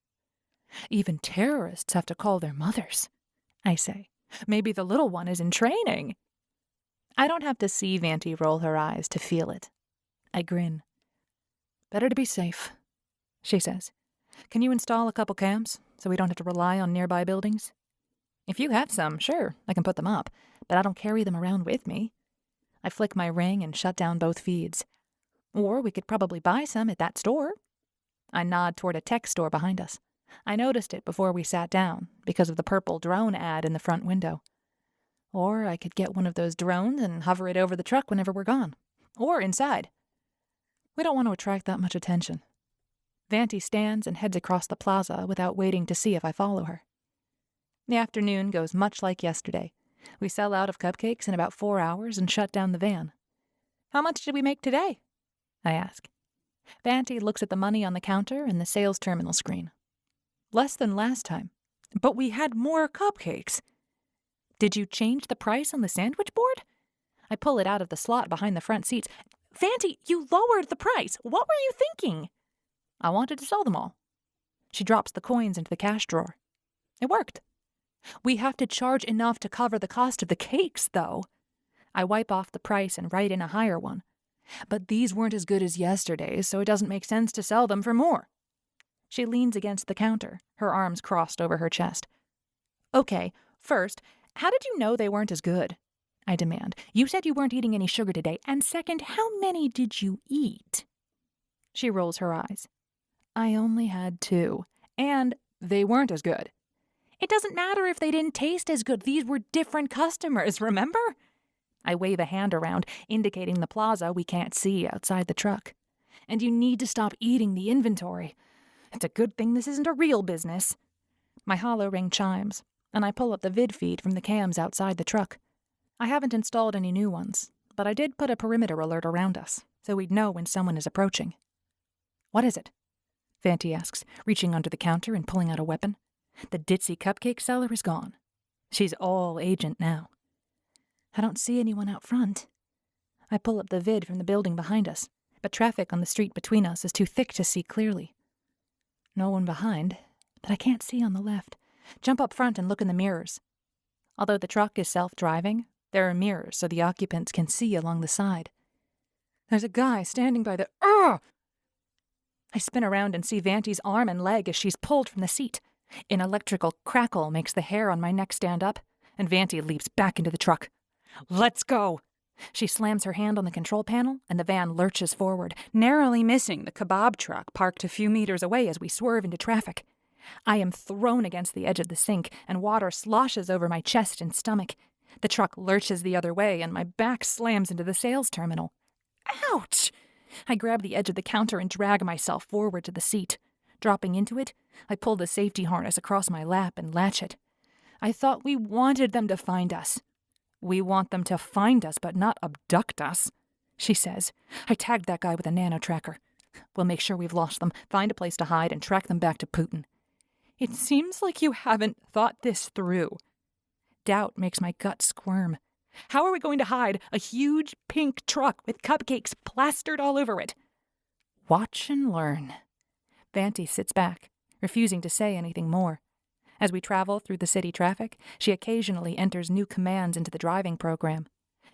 Even terrorists have to call their mothers, I say. Maybe the little one is in training. I don't have to see Vanti roll her eyes to feel it. I grin. Better to be safe, she says. Can you install a couple cams so we don't have to rely on nearby buildings? If you have some, sure, I can put them up, but I don't carry them around with me. I flick my ring and shut down both feeds. Or we could probably buy some at that store. I nod toward a tech store behind us. I noticed it before we sat down because of the purple drone ad in the front window. Or I could get one of those drones and hover it over the truck whenever we're gone. Or inside. We don't want to attract that much attention. Vanti stands and heads across the plaza without waiting to see if I follow her. The afternoon goes much like yesterday. We sell out of cupcakes in about 4 hours and shut down the van. How much did we make today? I ask. Vanti looks at the money on the counter and the sales terminal screen. Less than last time. But we had more cupcakes. Did you change the price on the sandwich board? I pull it out of the slot behind the front seats. Vanti, you lowered the price. What were you thinking? I wanted to sell them all. She drops the coins into the cash drawer. It worked. We have to charge enough to cover the cost of the cakes, though. I wipe off the price and write in a higher one. But these weren't as good as yesterday's, so it doesn't make sense to sell them for more. She leans against the counter, her arms crossed over her chest. Okay, first, how did you know they weren't as good? I demand. You said you weren't eating any sugar today, and second, how many did you eat? She rolls her eyes. I only had 2, and they weren't as good. It doesn't matter if they didn't taste as good. These were different customers, remember? I wave a hand around, indicating the plaza we can't see outside the truck. And you need to stop eating the inventory. It's a good thing this isn't a real business. My hollow ring chimes, and I pull up the vid feed from the cams outside the truck. I haven't installed any new ones, but I did put a perimeter alert around us, so we'd know when someone is approaching. What is it? Vanti asks, reaching under the counter and pulling out a weapon. The ditzy cupcake seller is gone. She's all agent now. I don't see anyone out front. I pull up the vid from the building behind us, but traffic on the street between us is too thick to see clearly. No one behind, but I can't see on the left. Jump up front and look in the mirrors. Although the truck is self-driving, there are mirrors so the occupants can see along the side. There's a guy standing by the... Ugh! I spin around and see Vanti's arm and leg as she's pulled from the seat. An electrical crackle makes the hair on my neck stand up, and Vanti leaps back into the truck. Let's go! She slams her hand on the control panel, and the van lurches forward, narrowly missing the kebab truck parked a few meters away as we swerve into traffic. I am thrown against the edge of the sink, and water sloshes over my chest and stomach. The truck lurches the other way, and my back slams into the sales terminal. Ouch! I grab the edge of the counter and drag myself forward to the seat. Dropping into it, I pull the safety harness across my lap and latch it. I thought we wanted them to find us. We want them to find us, but not abduct us, she says. I tagged that guy with a nano tracker. We'll make sure we've lost them, find a place to hide, and track them back to Putin. It seems like you haven't thought this through. Doubt makes my gut squirm. How are we going to hide a huge pink truck with cupcakes plastered all over it? Watch and learn. Vanti sits back, refusing to say anything more. As we travel through the city traffic, she occasionally enters new commands into the driving program.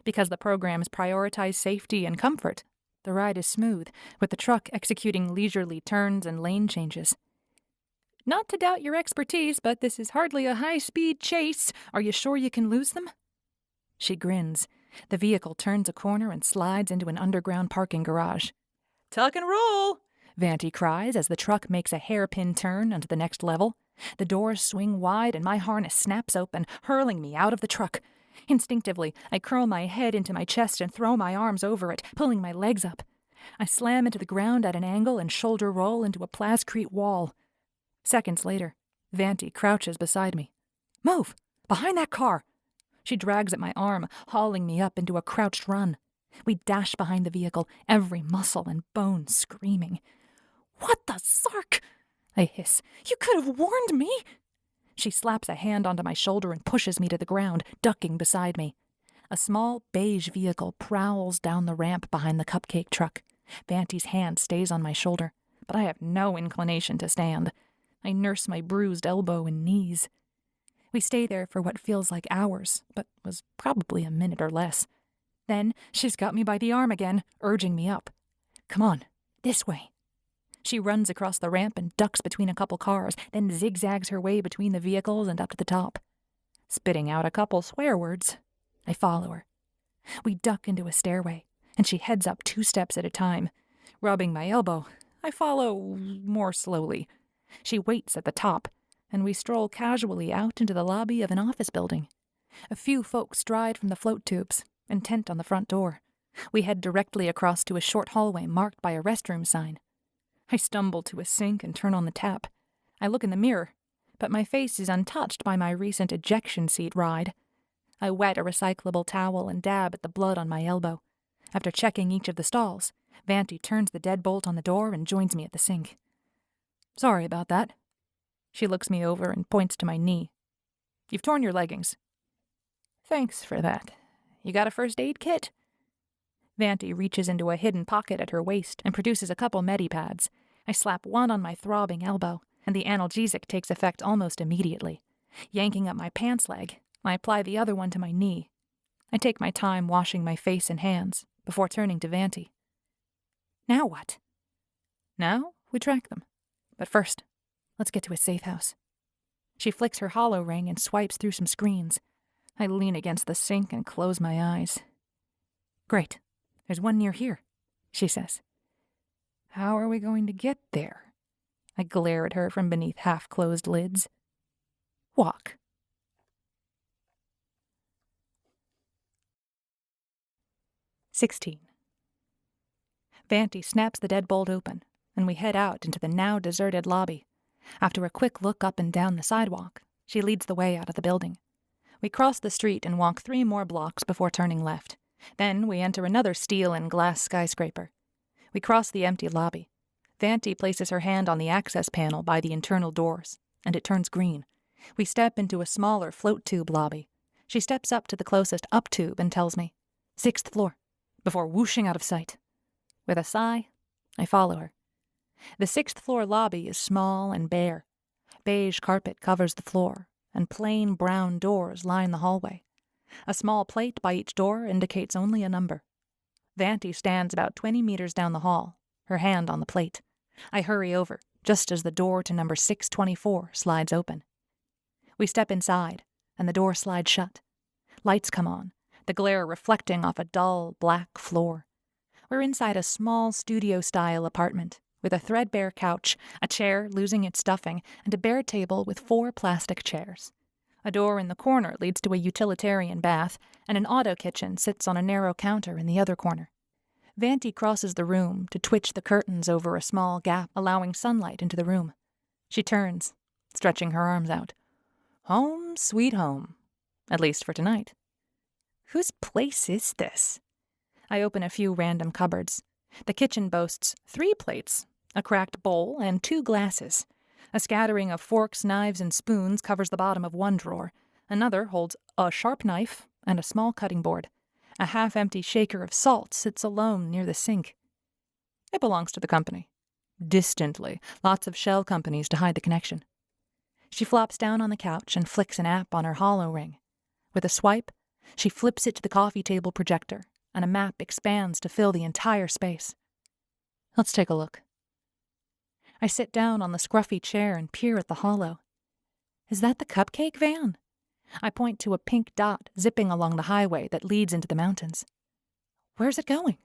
Because the programs prioritize safety and comfort, the ride is smooth, with the truck executing leisurely turns and lane changes. Not to doubt your expertise, but this is hardly a high-speed chase. Are you sure you can lose them? She grins. The vehicle turns a corner and slides into an underground parking garage. Tuck and roll! Vanti cries as the truck makes a hairpin turn onto the next level. The doors swing wide and my harness snaps open, hurling me out of the truck. Instinctively, I curl my head into my chest and throw my arms over it, pulling my legs up. I slam into the ground at an angle and shoulder roll into a plascrete wall. Seconds later, Vanti crouches beside me. Move! Behind that car! She drags at my arm, hauling me up into a crouched run. We dash behind the vehicle, every muscle and bone screaming. What the sark? I hiss. You could have warned me! She slaps a hand onto my shoulder and pushes me to the ground, ducking beside me. A small beige vehicle prowls down the ramp behind the cupcake truck. Vanti's hand stays on my shoulder, but I have no inclination to stand. I nurse my bruised elbow and knees. We stay there for what feels like hours, but was probably a minute or less. Then she's got me by the arm again, urging me up. Come on, this way. She runs across the ramp and ducks between a couple cars, then zigzags her way between the vehicles and up to the top. Spitting out a couple swear words, I follow her. We duck into a stairway, and she heads up 2 steps at a time. Rubbing my elbow, I follow more slowly. She waits at the top, and we stroll casually out into the lobby of an office building. A few folks stride from the float tubes, intent on the front door. We head directly across to a short hallway marked by a restroom sign. I stumble to a sink and turn on the tap. I look in the mirror, but my face is untouched by my recent ejection seat ride. I wet a recyclable towel and dab at the blood on my elbow. After checking each of the stalls, Vanti turns the deadbolt on the door and joins me at the sink. Sorry about that. She looks me over and points to my knee. You've torn your leggings. Thanks for that. You got a first aid kit? Vanti reaches into a hidden pocket at her waist and produces a couple Medipads. I slap one on my throbbing elbow, and the analgesic takes effect almost immediately. Yanking up my pants leg, I apply the other one to my knee. I take my time washing my face and hands before turning to Vanti. Now what? Now we track them. But first, let's get to a safe house. She flicks her hollow ring and swipes through some screens. I lean against the sink and close my eyes. Great. There's one near here, she says. How are we going to get there? I glare at her from beneath half-closed lids. Walk. 16. Vanti snaps the deadbolt open, and we head out into the now deserted lobby. After a quick look up and down the sidewalk, she leads the way out of the building. We cross the street and walk 3 more blocks before turning left. Then we enter another steel and glass skyscraper. We cross the empty lobby. Vanti places her hand on the access panel by the internal doors, and it turns green. We step into a smaller float tube lobby. She steps up to the closest up tube and tells me, 6th floor, before whooshing out of sight. With a sigh, I follow her. The 6th floor lobby is small and bare. Beige carpet covers the floor, and plain brown doors line the hallway. A small plate by each door indicates only a number. Vanti stands about 20 meters down the hall, her hand on the plate. I hurry over, just as the door to number 624 slides open. We step inside, and the door slides shut. Lights come on, the glare reflecting off a dull, black floor. We're inside a small studio-style apartment, with a threadbare couch, a chair losing its stuffing, and a bare table with 4 plastic chairs. A door in the corner leads to a utilitarian bath, and an auto kitchen sits on a narrow counter in the other corner. Vanti crosses the room to twitch the curtains over a small gap, allowing sunlight into the room. She turns, stretching her arms out. Home, sweet home. At least for tonight. Whose place is this? I open a few random cupboards. The kitchen boasts 3 plates, a cracked bowl, and 2 glasses. A scattering of forks, knives, and spoons covers the bottom of one drawer. Another holds a sharp knife and a small cutting board. A half-empty shaker of salt sits alone near the sink. It belongs to the company. Distantly, lots of shell companies to hide the connection. She flops down on the couch and flicks an app on her hollow ring. With a swipe, she flips it to the coffee table projector, and a map expands to fill the entire space. Let's take a look. I sit down on the scruffy chair and peer at the hollow. Is that the cupcake van? I point to a pink dot zipping along the highway that leads into the mountains. Where's it going?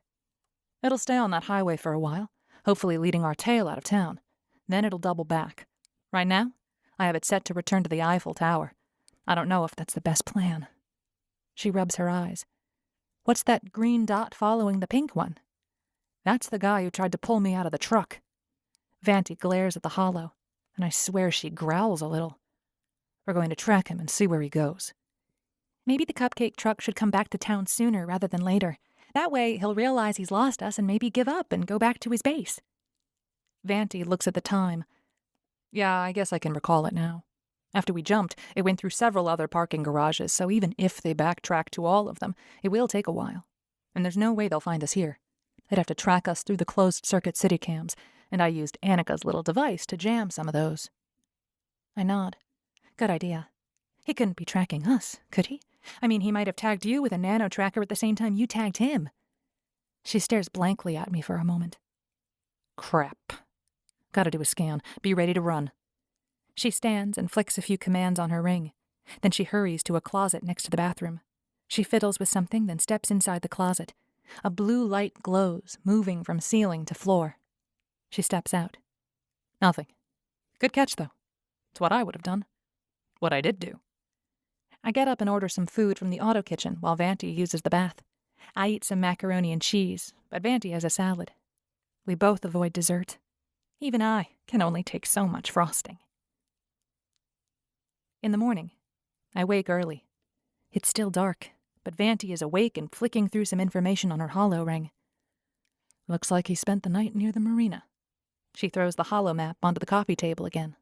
It'll stay on that highway for a while, hopefully leading our tail out of town. Then it'll double back. Right now, I have it set to return to the Eiffel Tower. I don't know if that's the best plan. She rubs her eyes. What's that green dot following the pink one? That's the guy who tried to pull me out of the truck. Vanti glares at the hollow, and I swear she growls a little. We're going to track him and see where he goes. Maybe the cupcake truck should come back to town sooner rather than later. That way he'll realize he's lost us and maybe give up and go back to his base. Vanti looks at the time. Yeah, I guess I can recall it now. After we jumped, it went through several other parking garages, so even if they backtrack to all of them, it will take a while. And there's no way they'll find us here. They'd have to track us through the closed-circuit city cams, and I used Annika's little device to jam some of those. I nod. Good idea. He couldn't be tracking us, could he? I mean, he might have tagged you with a nano-tracker at the same time you tagged him. She stares blankly at me for a moment. Crap. Gotta do a scan. Be ready to run. She stands and flicks a few commands on her ring. Then she hurries to a closet next to the bathroom. She fiddles with something, then steps inside the closet. A blue light glows, moving from ceiling to floor. She steps out. Nothing. Good catch, though. It's what I would have done. What I did do. I get up and order some food from the auto kitchen while Vanti uses the bath. I eat some macaroni and cheese, but Vanti has a salad. We both avoid dessert. Even I can only take so much frosting. In the morning, I wake early. It's still dark, but Vanti is awake and flicking through some information on her hollow ring. Looks like he spent the night near the marina. She throws the hollow map onto the coffee table again.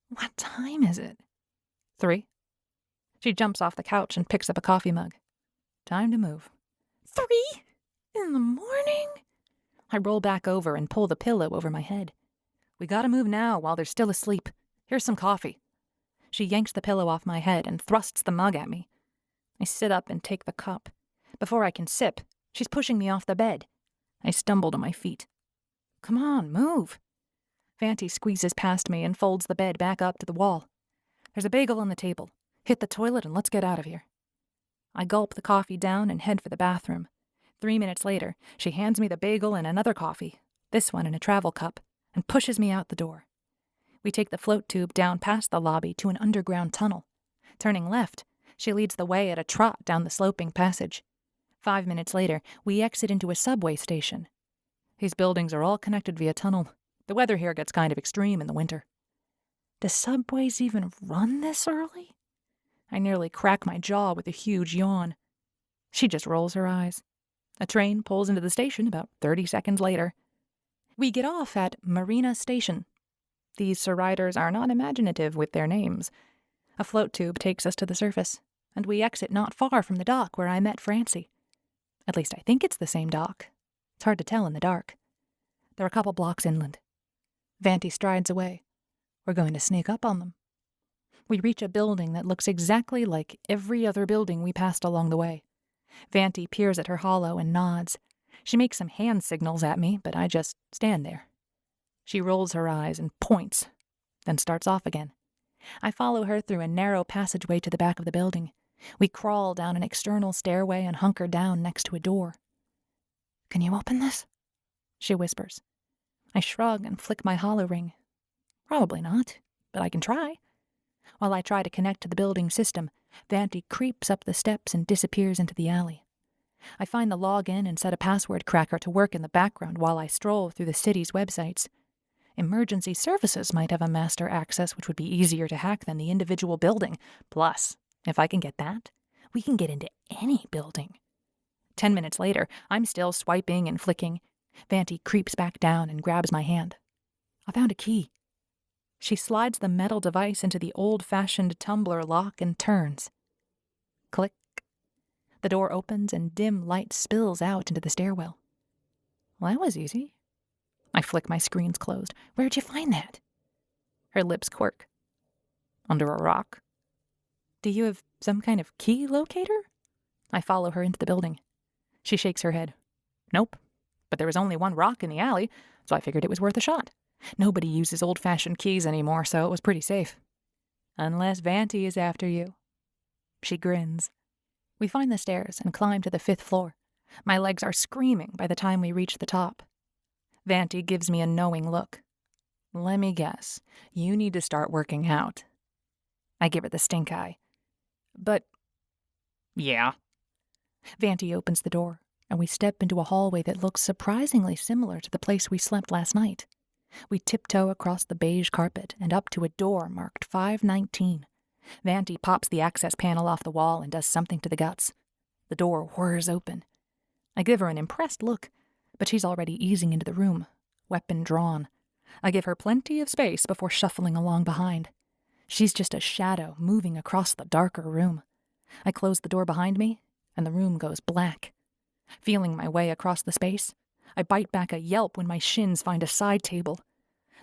What time is it? 3. She jumps off the couch and picks up a coffee mug. Time to move. 3 in the morning? I roll back over and pull the pillow over my head. We gotta move now while they're still asleep. Here's some coffee. She yanks the pillow off my head and thrusts the mug at me. I sit up and take the cup. Before I can sip, she's pushing me off the bed. I stumble to my feet. Come on, move. Vanti squeezes past me and folds the bed back up to the wall. There's a bagel on the table. Hit the toilet and let's get out of here. I gulp the coffee down and head for the bathroom. 3 minutes later, she hands me the bagel and another coffee, this one in a travel cup, and pushes me out the door. We take the float tube down past the lobby to an underground tunnel. Turning left, she leads the way at a trot down the sloping passage. 5 minutes later, we exit into a subway station. These buildings are all connected via tunnel. The weather here gets kind of extreme in the winter. Do subways even run this early? I nearly crack my jaw with a huge yawn. She just rolls her eyes. A train pulls into the station about 30 seconds later. We get off at Marina Station. These riders are not imaginative with their names. A float tube takes us to the surface, and we exit not far from the dock where I met Francie. At least I think it's the same dock. It's hard to tell in the dark. They're a couple blocks inland. Vanti strides away. We're going to sneak up on them. We reach a building that looks exactly like every other building we passed along the way. Vanti peers at her hollow and nods. She makes some hand signals at me, but I just stand there. She rolls her eyes and points, then starts off again. I follow her through a narrow passageway to the back of the building. We crawl down an external stairway and hunker down next to a door. Can you open this? She whispers. I shrug and flick my hollow ring. Probably not, but I can try. While I try to connect to the building system, Vanti creeps up the steps and disappears into the alley. I find the login and set a password cracker to work in the background while I stroll through the city's websites. Emergency services might have a master access which would be easier to hack than the individual building. Plus, if I can get that, we can get into any building. 10 minutes later, I'm still swiping and flicking. Vanti creeps back down and grabs my hand. I found a key. She slides the metal device into the old-fashioned tumbler lock and turns. Click. The door opens and dim light spills out into the stairwell. Well, that was easy. I flick my screens closed. Where'd you find that? Her lips quirk. Under a rock. Do you have some kind of key locator? I follow her into the building. She shakes her head. Nope. But there was only one rock in the alley, so I figured it was worth a shot. Nobody uses old-fashioned keys anymore, so it was pretty safe. Unless Vanti is after you. She grins. We find the stairs and climb to the 5th floor. My legs are screaming by the time we reach the top. Vanti gives me a knowing look. Let me guess. You need to start working out. I give her the stink eye. But, yeah. Vanti opens the door, and we step into a hallway that looks surprisingly similar to the place we slept last night. We tiptoe across the beige carpet and up to a door marked 519. Vanti pops the access panel off the wall and does something to the guts. The door whirs open. I give her an impressed look, but she's already easing into the room, weapon drawn. I give her plenty of space before shuffling along behind. She's just a shadow moving across the darker room. I close the door behind me, and the room goes black. Feeling my way across the space, I bite back a yelp when my shins find a side table.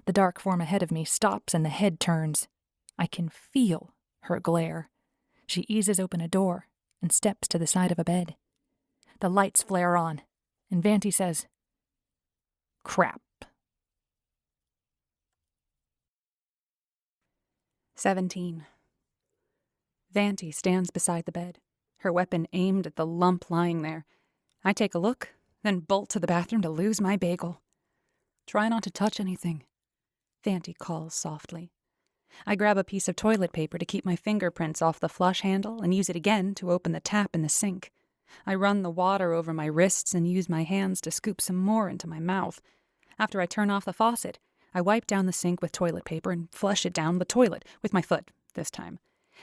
The dark form ahead of me stops and the head turns. I can feel her glare. She eases open a door and steps to the side of a bed. The lights flare on, and Vanti says, "Crap." 17. Vanti stands beside the bed, her weapon aimed at the lump lying there. I take a look, then bolt to the bathroom to lose my bagel. Try not to touch anything, Vanti calls softly. I grab a piece of toilet paper to keep my fingerprints off the flush handle and use it again to open the tap in the sink. I run the water over my wrists and use my hands to scoop some more into my mouth. After I turn off the faucet, I wipe down the sink with toilet paper and flush it down the toilet, with my foot, this time.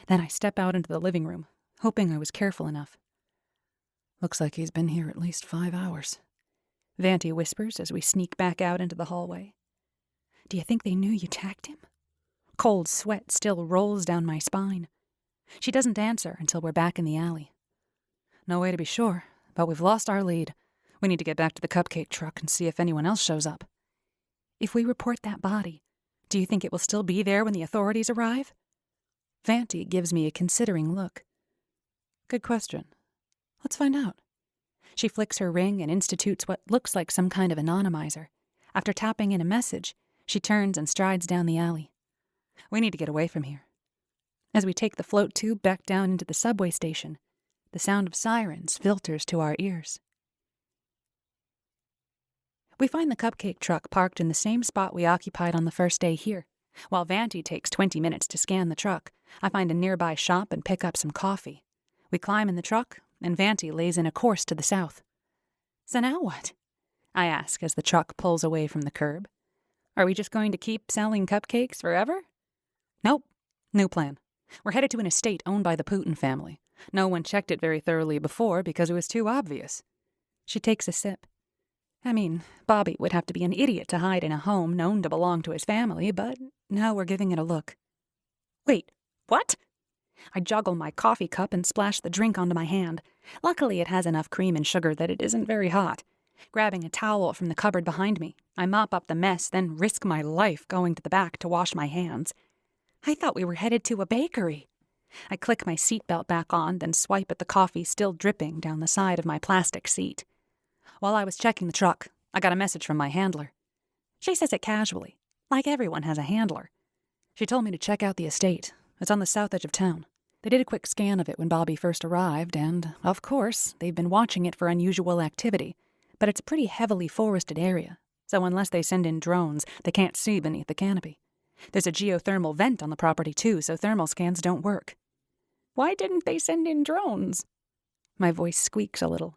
Then I step out into the living room, hoping I was careful enough. Looks like he's been here at least 5 hours. Vanti whispers as we sneak back out into the hallway. Do you think they knew you tagged him? Cold sweat still rolls down my spine. She doesn't answer until we're back in the alley. No way to be sure, but we've lost our lead. We need to get back to the cupcake truck and see if anyone else shows up. If we report that body, do you think it will still be there when the authorities arrive? Vanti gives me a considering look. Good question. Let's find out. She flicks her ring and institutes what looks like some kind of anonymizer. After tapping in a message, she turns and strides down the alley. We need to get away from here. As we take the float tube back down into the subway station, the sound of sirens filters to our ears. We find the cupcake truck parked in the same spot we occupied on the first day here. While Vanti takes 20 minutes to scan the truck, I find a nearby shop and pick up some coffee. We climb in the truck, and Vanti lays in a course to the south. So now what? I ask as the truck pulls away from the curb. Are we just going to keep selling cupcakes forever? Nope. New plan. We're headed to an estate owned by the Putin family. No one checked it very thoroughly before because it was too obvious. She takes a sip. I mean, Bobby would have to be an idiot to hide in a home known to belong to his family, but now we're giving it a look. Wait, what? I juggle my coffee cup and splash the drink onto my hand. Luckily, it has enough cream and sugar that it isn't very hot. Grabbing a towel from the cupboard behind me, I mop up the mess, then risk my life going to the back to wash my hands. I thought we were headed to a bakery. I click my seatbelt back on, then swipe at the coffee still dripping down the side of my plastic seat. While I was checking the truck, I got a message from my handler. She says it casually, like everyone has a handler. She told me to check out the estate. It's on the south edge of town. They did a quick scan of it when Bobby first arrived, and, of course, they've been watching it for unusual activity. But it's a pretty heavily forested area, so unless they send in drones, they can't see beneath the canopy. There's a geothermal vent on the property, too, so thermal scans don't work. Why didn't they send in drones? My voice squeaks a little.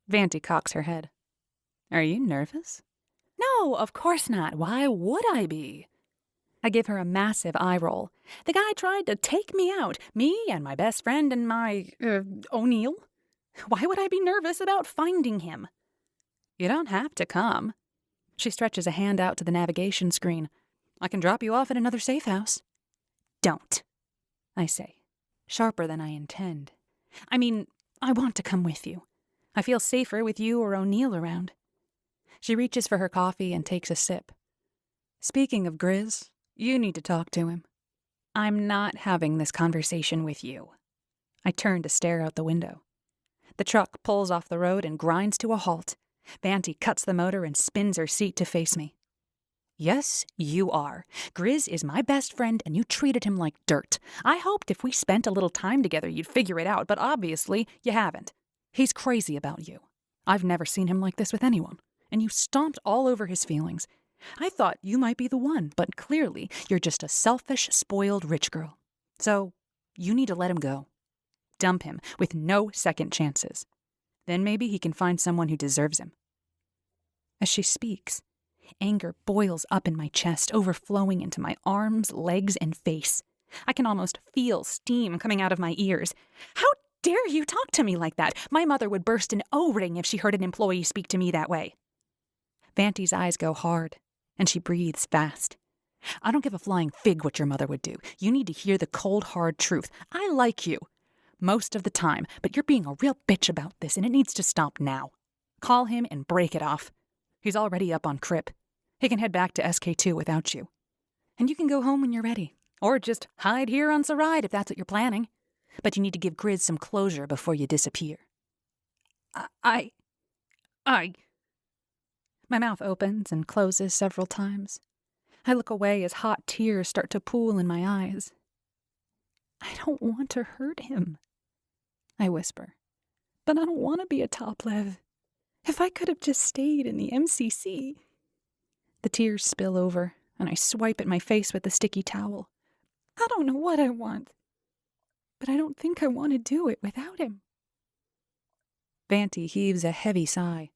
Vanti cocks her head. Are you nervous? No, of course not. Why would I be? I give her a massive eye roll. The guy tried to take me out, me and my best friend and my, O'Neill. Why would I be nervous about finding him? You don't have to come. She stretches a hand out to the navigation screen. I can drop you off at another safe house. Don't, I say, sharper than I intend. I mean, I want to come with you. I feel safer with you or O'Neill around. She reaches for her coffee and takes a sip. Speaking of Grizz, you need to talk to him. I'm not having this conversation with you. I turn to stare out the window. The truck pulls off the road and grinds to a halt. Vanti cuts the motor and spins her seat to face me. Yes, you are. Grizz is my best friend, and you treated him like dirt. I hoped if we spent a little time together you'd figure it out, but obviously you haven't. He's crazy about you. I've never seen him like this with anyone, and you stomped all over his feelings. I thought you might be the one, but clearly you're just a selfish, spoiled rich girl. So you need to let him go. Dump him with no second chances. Then maybe he can find someone who deserves him. As she speaks, anger boils up in my chest, overflowing into my arms, legs, and face. I can almost feel steam coming out of my ears. How dare you talk to me like that? My mother would burst an O-ring if she heard an employee speak to me that way. Vanti's eyes go hard, and she breathes fast. I don't give a flying fig what your mother would do. You need to hear the cold, hard truth. I like you. Most of the time, but you're being a real bitch about this, and it needs to stop now. Call him and break it off. He's already up on Crip. He can head back to SK2 without you. And you can go home when you're ready. Or just hide here on Saride if that's what you're planning. But you need to give Grizz some closure before you disappear. I... My mouth opens and closes several times. I look away as hot tears start to pool in my eyes. I don't want to hurt him, I whisper. But I don't want to be a top-lev. If I could have just stayed in the MCC... The tears spill over, and I swipe at my face with the sticky towel. I don't know what I want, but I don't think I want to do it without him. Vanti heaves a heavy sigh.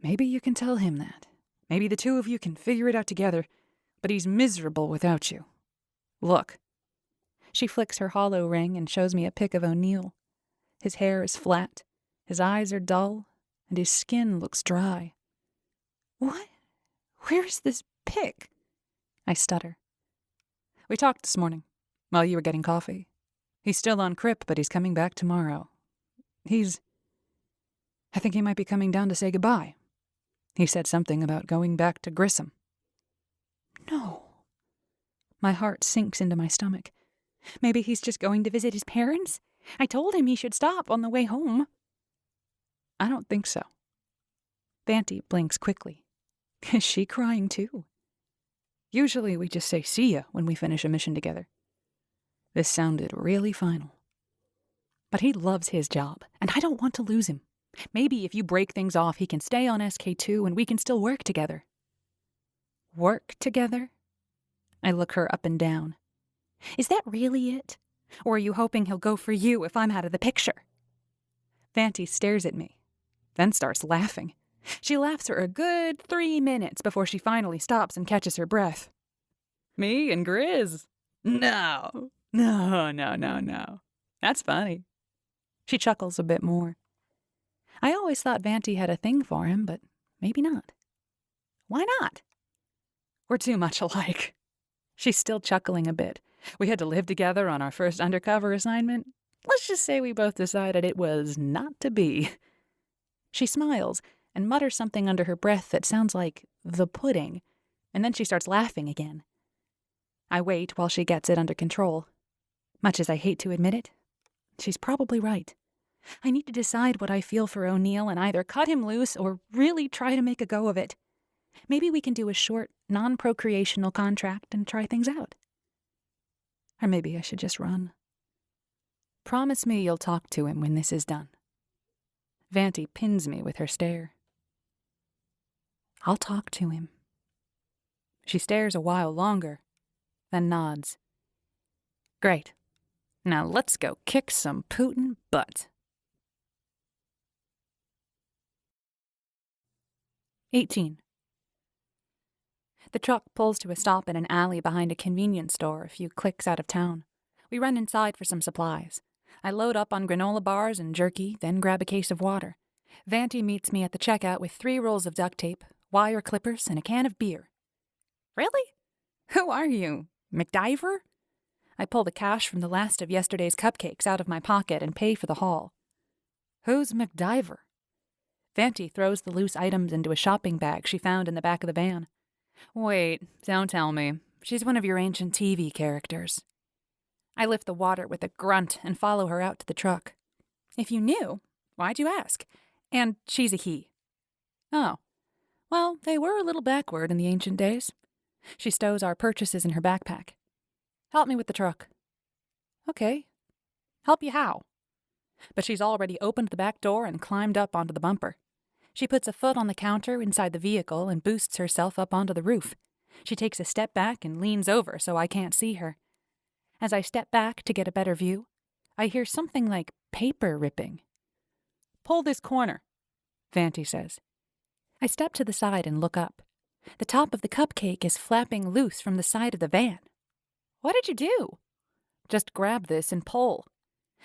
Maybe you can tell him that. Maybe the two of you can figure it out together, but he's miserable without you. Look. She flicks her hollow ring and shows me a pic of O'Neill. His hair is flat, his eyes are dull, and his skin looks dry. What? Where's this pic? I stutter. We talked this morning, while you were getting coffee. He's still on Crip, but he's coming back tomorrow. I think he might be coming down to say goodbye. He said something about going back to Grissom. No. My heart sinks into my stomach. Maybe he's just going to visit his parents? I told him he should stop on the way home. I don't think so. Vanti blinks quickly. Is she crying too? Usually we just say see ya when we finish a mission together. This sounded really final. But he loves his job, and I don't want to lose him. Maybe if you break things off, he can stay on SK2 and we can still work together. Work together? I look her up and down. Is that really it? Or are you hoping he'll go for you if I'm out of the picture? Vanti stares at me, then starts laughing. She laughs for a good 3 minutes before she finally stops and catches her breath. Me and Grizz? No. That's funny. She chuckles a bit more. I always thought Vanti had a thing for him, but maybe not. Why not? We're too much alike. She's still chuckling a bit. We had to live together on our first undercover assignment. Let's just say we both decided it was not to be. She smiles and mutters something under her breath that sounds like the pudding, and then she starts laughing again. I wait while she gets it under control. Much as I hate to admit it, she's probably right. I need to decide what I feel for O'Neill and either cut him loose or really try to make a go of it. Maybe we can do a short, non-procreational contract and try things out. Or maybe I should just run. Promise me you'll talk to him when this is done. Vanti pins me with her stare. I'll talk to him. She stares a while longer, then nods. Great. Now let's go kick some Putin butt. 18. The truck pulls to a stop in an alley behind a convenience store a few clicks out of town. We run inside for some supplies. I load up on granola bars and jerky, then grab a case of water. Vanti meets me at the checkout with 3 rolls of duct tape, wire clippers, and a can of beer. Really? Who are you? McDiver? I pull the cash from the last of yesterday's cupcakes out of my pocket and pay for the haul. Who's McDiver? Vanti throws the loose items into a shopping bag she found in the back of the van. Wait, don't tell me. She's one of your ancient TV characters. I lift the water with a grunt and follow her out to the truck. If you knew, why'd you ask? And she's a he. Oh. Well, they were a little backward in the ancient days. She stows our purchases in her backpack. Help me with the truck. Okay. Help you how? But she's already opened the back door and climbed up onto the bumper. She puts a foot on the counter inside the vehicle and boosts herself up onto the roof. She takes a step back and leans over so I can't see her. As I step back to get a better view, I hear something like paper ripping. Pull this corner, Vanti says. I step to the side and look up. The top of the cupcake is flapping loose from the side of the van. What did you do? Just grab this and pull.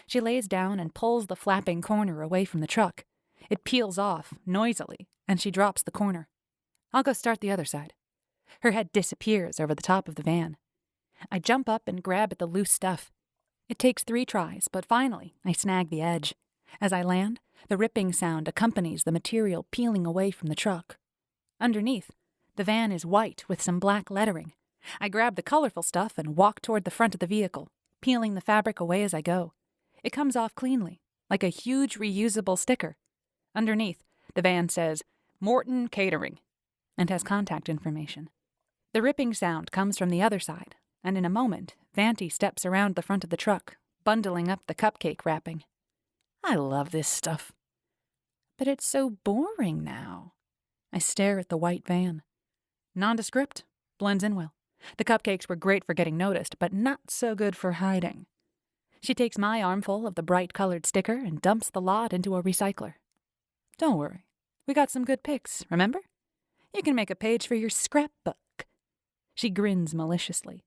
She lays down and pulls the flapping corner away from the truck. It peels off, noisily, and she drops the corner. I'll go start the other side. Her head disappears over the top of the van. I jump up and grab at the loose stuff. It takes 3 tries, but finally I snag the edge. As I land, the ripping sound accompanies the material peeling away from the truck. Underneath, the van is white with some black lettering. I grab the colorful stuff and walk toward the front of the vehicle, peeling the fabric away as I go. It comes off cleanly, like a huge reusable sticker. Underneath, the van says, Morton Catering, and has contact information. The ripping sound comes from the other side, and in a moment, Vanti steps around the front of the truck, bundling up the cupcake wrapping. I love this stuff. But it's so boring now. I stare at the white van. Nondescript, blends in well. The cupcakes were great for getting noticed, but not so good for hiding. She takes my armful of the bright-colored sticker and dumps the lot into a recycler. Don't worry. We got some good pics, remember? You can make a page for your scrapbook. She grins maliciously.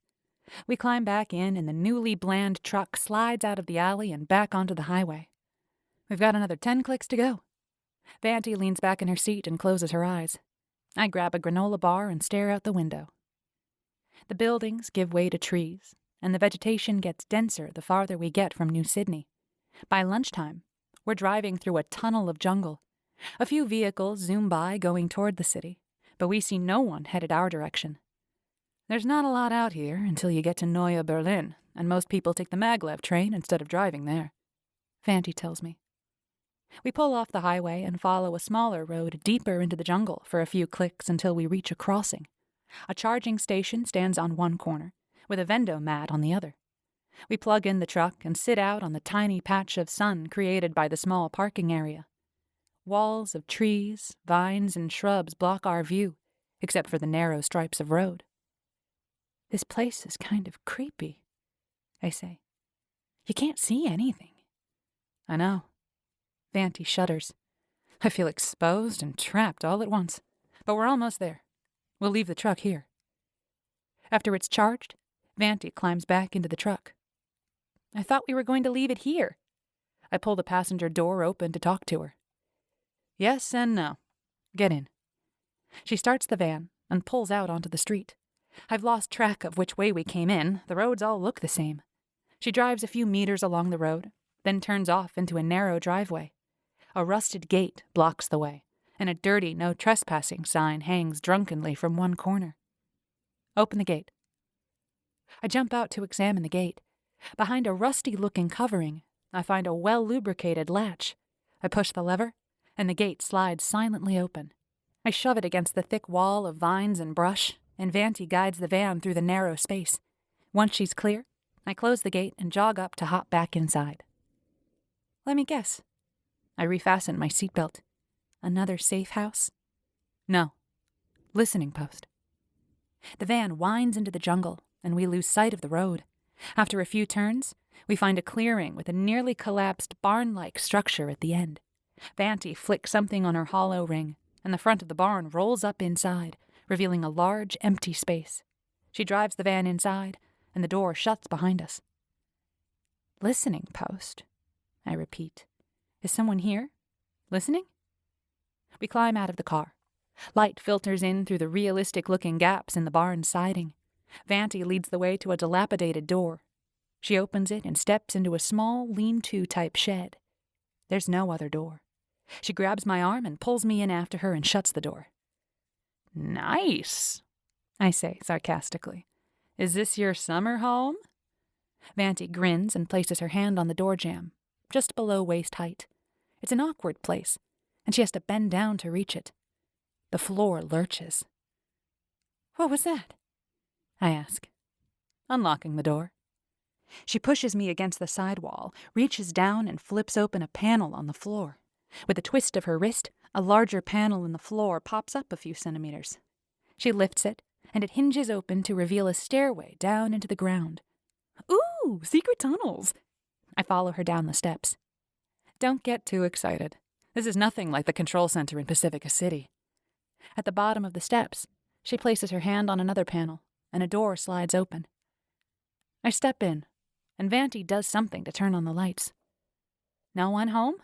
We climb back in, and the newly bland truck slides out of the alley and back onto the highway. We've got another 10 clicks to go. Vanti leans back in her seat and closes her eyes. I grab a granola bar and stare out the window. The buildings give way to trees, and the vegetation gets denser the farther we get from New Sydney. By lunchtime, we're driving through a tunnel of jungle. A few vehicles zoom by going toward the city, but we see no one headed our direction. There's not a lot out here until you get to Neue Berlin, and most people take the maglev train instead of driving there, Vanti tells me. We pull off the highway and follow a smaller road deeper into the jungle for a few clicks until we reach a crossing. A charging station stands on one corner, with a vendo mat on the other. We plug in the truck and sit out on the tiny patch of sun created by the small parking area. Walls of trees, vines, and shrubs block our view, except for the narrow stripes of road. This place is kind of creepy, I say. You can't see anything. I know. Vanti shudders. I feel exposed and trapped all at once, but we're almost there. We'll leave the truck here. After it's charged, Vanti climbs back into the truck. I thought we were going to leave it here. I pull the passenger door open to talk to her. Yes and no. Get in. She starts the van and pulls out onto the street. I've lost track of which way we came in. The roads all look the same. She drives a few meters along the road, then turns off into a narrow driveway. A rusted gate blocks the way, and a dirty no trespassing sign hangs drunkenly from one corner. Open the gate. I jump out to examine the gate. Behind a rusty-looking covering, I find a well-lubricated latch. I push the lever, and the gate slides silently open. I shove it against the thick wall of vines and brush, and Vanti guides the van through the narrow space. Once she's clear, I close the gate and jog up to hop back inside. Let me guess. I refasten my seatbelt. Another safe house? No. Listening post. The van winds into the jungle, and we lose sight of the road. After a few turns, we find a clearing with a nearly collapsed barn-like structure at the end. Vanti flicks something on her hollow ring, and the front of the barn rolls up inside, revealing a large, empty space. She drives the van inside, and the door shuts behind us. Listening post, I repeat. Is someone here? Listening? We climb out of the car. Light filters in through the realistic-looking gaps in the barn's siding. Vanti leads the way to a dilapidated door. She opens it and steps into a small, lean-to type shed. There's no other door. She grabs my arm and pulls me in after her and shuts the door. Nice, I say sarcastically. Is this your summer home? Vanti grins and places her hand on the door jamb, just below waist height. It's an awkward place, and she has to bend down to reach it. The floor lurches. What was that? I ask, unlocking the door. She pushes me against the side wall, reaches down and flips open a panel on the floor. With a twist of her wrist, a larger panel in the floor pops up a few centimeters. She lifts it, and it hinges open to reveal a stairway down into the ground. Ooh, secret tunnels! I follow her down the steps. Don't get too excited. This is nothing like the control center in Pacifica City. At the bottom of the steps, she places her hand on another panel, and a door slides open. I step in, and Vanti does something to turn on the lights. No one home?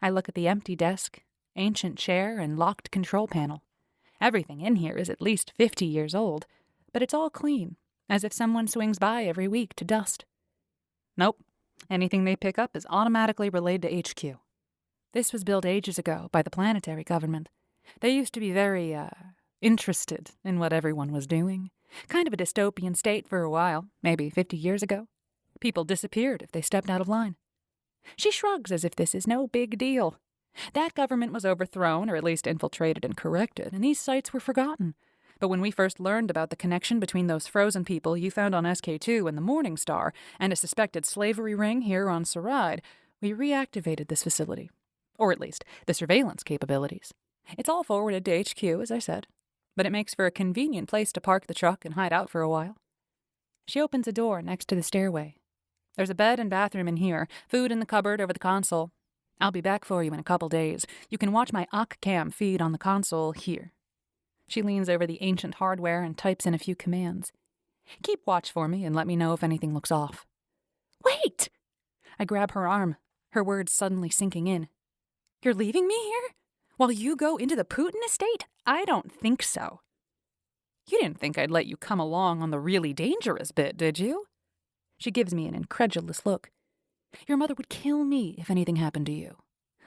I look at the empty desk, ancient chair, and locked control panel. Everything in here is at least 50 years old, but it's all clean, as if someone swings by every week to dust. Nope. Anything they pick up is automatically relayed to HQ. This was built ages ago by the planetary government. They used to be very, interested in what everyone was doing. Kind of a dystopian state for a while, maybe 50 years ago. People disappeared if they stepped out of line. She shrugs as if this is no big deal. That government was overthrown, or at least infiltrated and corrected, and these sites were forgotten. But when we first learned about the connection between those frozen people you found on SK2 and the Morning Star, and a suspected slavery ring here on Saride, we reactivated this facility. Or at least, the surveillance capabilities. It's all forwarded to HQ, as I said, but it makes for a convenient place to park the truck and hide out for a while. She opens a door next to the stairway. There's a bed and bathroom in here, food in the cupboard over the console. I'll be back for you in a couple days. You can watch my OCCam feed on the console here. She leans over the ancient hardware and types in a few commands. Keep watch for me and let me know if anything looks off. Wait! I grab her arm, her words suddenly sinking in. You're leaving me here? While you go into the Putin estate? I don't think so. You didn't think I'd let you come along on the really dangerous bit, did you? She gives me an incredulous look. Your mother would kill me if anything happened to you.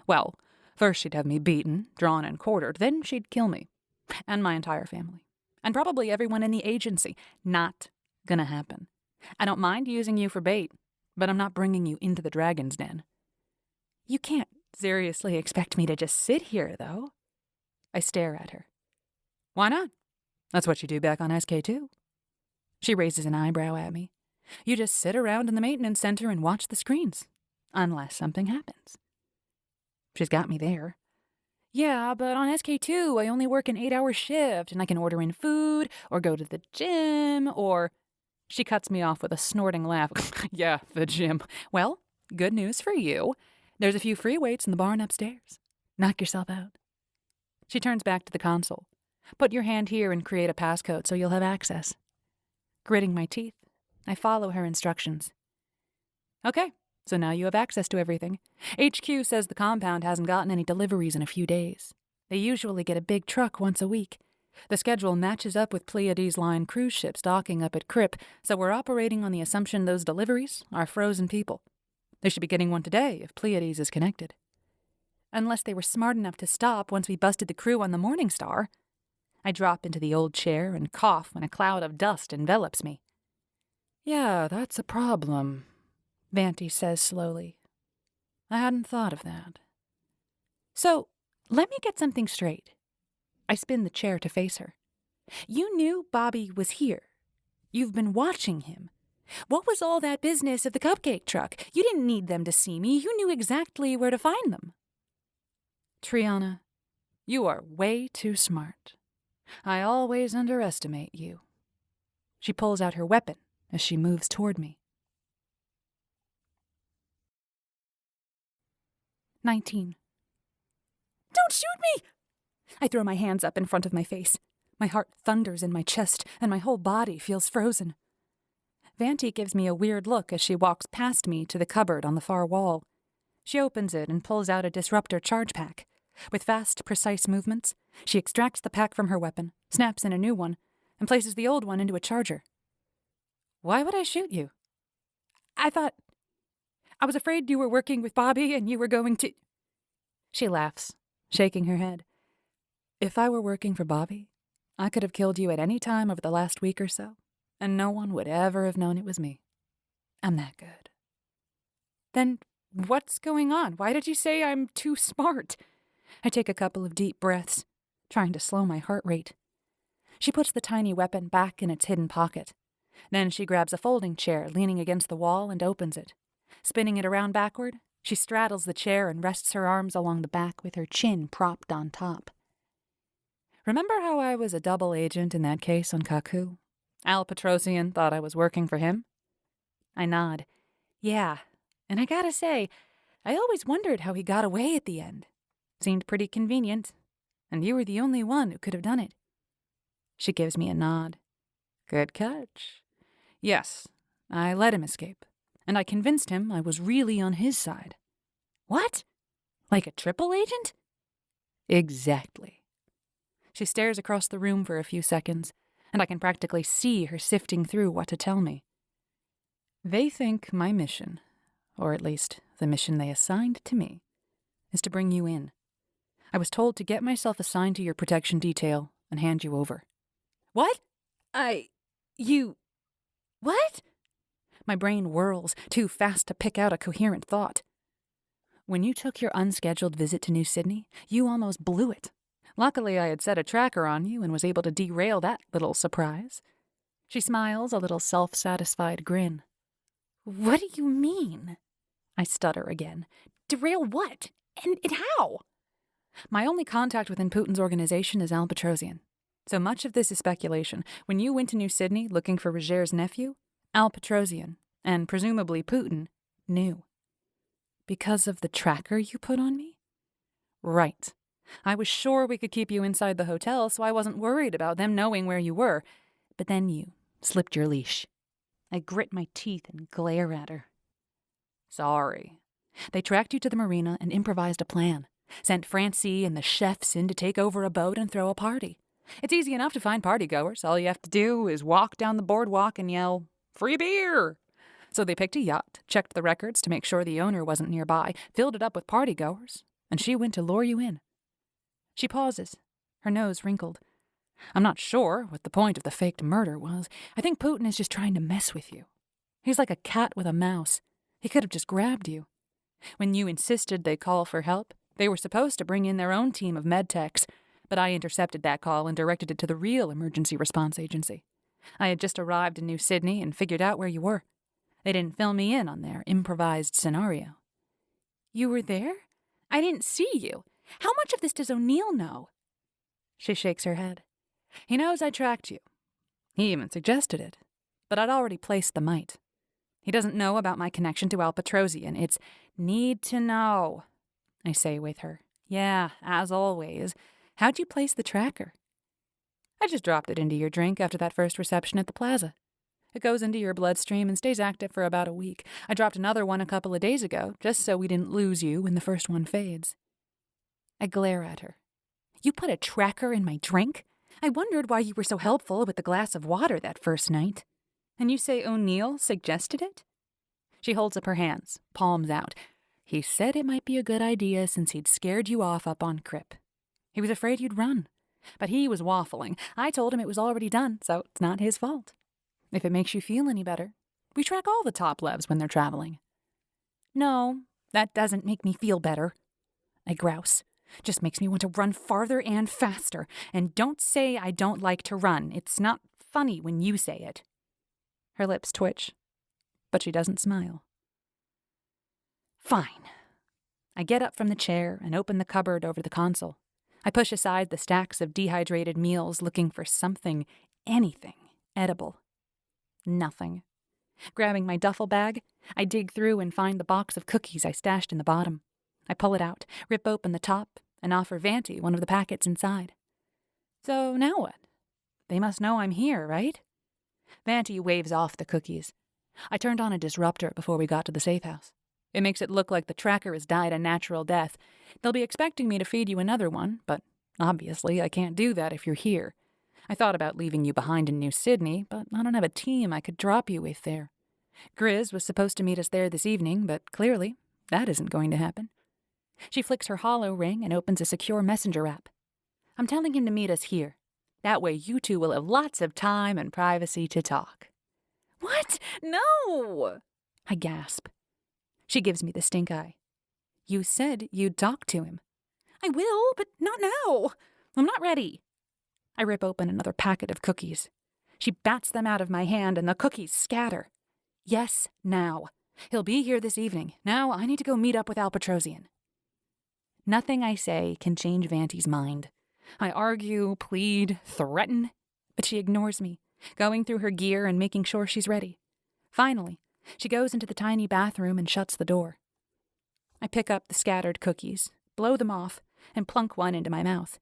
Well, first she'd have me beaten, drawn and quartered, then she'd kill me. And my entire family. And probably everyone in the agency. Not gonna happen. I don't mind using you for bait, but I'm not bringing you into the dragon's den. You can't seriously expect me to just sit here, though. I stare at her. Why not? That's what you do back on SK2. She raises an eyebrow at me. You just sit around in the maintenance center and watch the screens. Unless something happens. She's got me there. Yeah, but on SK2, I only work an 8-hour shift, and I can order in food, or go to the gym, or... She cuts me off with a snorting laugh. Yeah, the gym. Well, good news for you. There's a few free weights in the barn upstairs. Knock yourself out. She turns back to the console. Put your hand here and create a passcode so you'll have access. Gritting my teeth, I follow her instructions. Okay, so now you have access to everything. HQ says the compound hasn't gotten any deliveries in a few days. They usually get a big truck once a week. The schedule matches up with Pleiades Line cruise ships docking up at Crip, so we're operating on the assumption those deliveries are frozen people. They should be getting one today if Pleiades is connected. Unless they were smart enough to stop once we busted the crew on the Morning Star. I drop into the old chair and cough when a cloud of dust envelops me. Yeah, that's a problem, Vanti says slowly. I hadn't thought of that. So, let me get something straight. I spin the chair to face her. You knew Bobby was here. You've been watching him. What was all that business of the cupcake truck? You didn't need them to see me. You knew exactly where to find them. Triana, you are way too smart. I always underestimate you. She pulls out her weapon as she moves toward me. 19. Don't shoot me! I throw my hands up in front of my face. My heart thunders in my chest, and my whole body feels frozen. Vanti gives me a weird look as she walks past me to the cupboard on the far wall. She opens it and pulls out a disruptor charge pack. With fast, precise movements, she extracts the pack from her weapon, snaps in a new one, and places the old one into a charger. Why would I shoot you? I was afraid you were working with Bobby and you were going to... She laughs, shaking her head. If I were working for Bobby, I could have killed you at any time over the last week or so, and no one would ever have known it was me. I'm that good. Then what's going on? Why did you say I'm too smart? I take a couple of deep breaths, trying to slow my heart rate. She puts the tiny weapon back in its hidden pocket. Then she grabs a folding chair leaning against the wall and opens it. Spinning it around backward, she straddles the chair and rests her arms along the back with her chin propped on top. Remember how I was a double agent in that case on Kaku? Al Petrosian thought I was working for him? I nod. Yeah, and I gotta say, I always wondered how he got away at the end. Seemed pretty convenient, and you were the only one who could have done it. She gives me a nod. Good catch. Yes, I let him escape, and I convinced him I was really on his side. What? Like a triple agent? Exactly. She stares across the room for a few seconds, and I can practically see her sifting through what to tell me. They think my mission, or at least the mission they assigned to me, is to bring you in. I was told to get myself assigned to your protection detail and hand you over. What? What? My brain whirls, too fast to pick out a coherent thought. When you took your unscheduled visit to New Sydney, you almost blew it. Luckily, I had set a tracker on you and was able to derail that little surprise. She smiles a little self-satisfied grin. What do you mean? I stutter again. Derail what? And how? My only contact within Putin's organization is Al Petrosian. So much of this is speculation. When you went to New Sydney looking for Roger's nephew, Al Petrosian, and presumably Putin, knew. Because of the tracker you put on me? Right. I was sure we could keep you inside the hotel, so I wasn't worried about them knowing where you were. But then you slipped your leash. I grit my teeth and glare at her. Sorry. They tracked you to the marina and improvised a plan. Sent Francie and the chefs in to take over a boat and throw a party. It's easy enough to find partygoers. All you have to do is walk down the boardwalk and yell, "Free beer!" So they picked a yacht, checked the records to make sure the owner wasn't nearby, filled it up with partygoers, and she went to lure you in. She pauses, her nose wrinkled. I'm not sure what the point of the faked murder was. I think Putin is just trying to mess with you. He's like a cat with a mouse. He could have just grabbed you. When you insisted they call for help, they were supposed to bring in their own team of medtechs, but I intercepted that call and directed it to the real emergency response agency. I had just arrived in New Sydney and figured out where you were. They didn't fill me in on their improvised scenario. You were there? I didn't see you. How much of this does O'Neill know? She shakes her head. He knows I tracked you. He even suggested it, but I'd already placed the mite. He doesn't know about my connection to Alpetrosian. It's need to know, I say with her. Yeah, as always. How'd you place the tracker? I just dropped it into your drink after that first reception at the plaza. It goes into your bloodstream and stays active for about a week. I dropped another one a couple of days ago, just so we didn't lose you when the first one fades. I glare at her. You put a tracker in my drink? I wondered why you were so helpful with the glass of water that first night. And you say O'Neill suggested it? She holds up her hands, palms out. He said it might be a good idea since he'd scared you off up on Crip. He was afraid you'd run. But he was waffling. I told him it was already done, so it's not his fault. If it makes you feel any better, we track all the top levs when they're traveling. No, that doesn't make me feel better. I grouse. Just makes me want to run farther and faster. And don't say I don't like to run. It's not funny when you say it. Her lips twitch, but she doesn't smile. Fine. I get up from the chair and open the cupboard over the console. I push aside the stacks of dehydrated meals looking for something, anything, edible. Nothing. Grabbing my duffel bag, I dig through and find the box of cookies I stashed in the bottom. I pull it out, rip open the top, and offer Vanti one of the packets inside. So now what? They must know I'm here, right? Vanti waves off the cookies. I turned on a disruptor before we got to the safe house. It makes it look like the tracker has died a natural death. They'll be expecting me to feed you another one, but obviously I can't do that if you're here. I thought about leaving you behind in New Sydney, but I don't have a team I could drop you with there. Grizz was supposed to meet us there this evening, but clearly that isn't going to happen. She flicks her hollow ring and opens a secure messenger app. I'm telling him to meet us here. That way you two will have lots of time and privacy to talk. What? No! I gasp. She gives me the stink eye. You said you'd talk to him. I will, but not now. I'm not ready. I rip open another packet of cookies. She bats them out of my hand and the cookies scatter. Yes, now. He'll be here this evening. Now I need to go meet up with Alpetrosian. Nothing I say can change Vanti's mind. I argue, plead, threaten, but she ignores me, going through her gear and making sure she's ready. Finally, she goes into the tiny bathroom and shuts the door. I pick up the scattered cookies, blow them off, and plunk one into my mouth.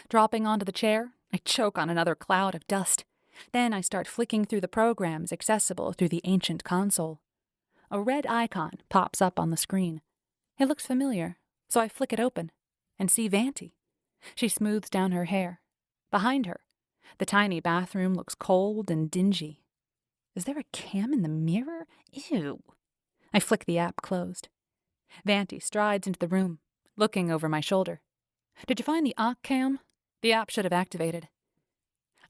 Dropping onto the chair, I choke on another cloud of dust. Then I start flicking through the programs accessible through the ancient console. A red icon pops up on the screen. It looks familiar, so I flick it open and see Vanti. She smooths down her hair. Behind her, the tiny bathroom looks cold and dingy. Is there a cam in the mirror? Ew. I flick the app closed. Vanti strides into the room, looking over my shoulder. Did you find the AUC cam? The app should have activated.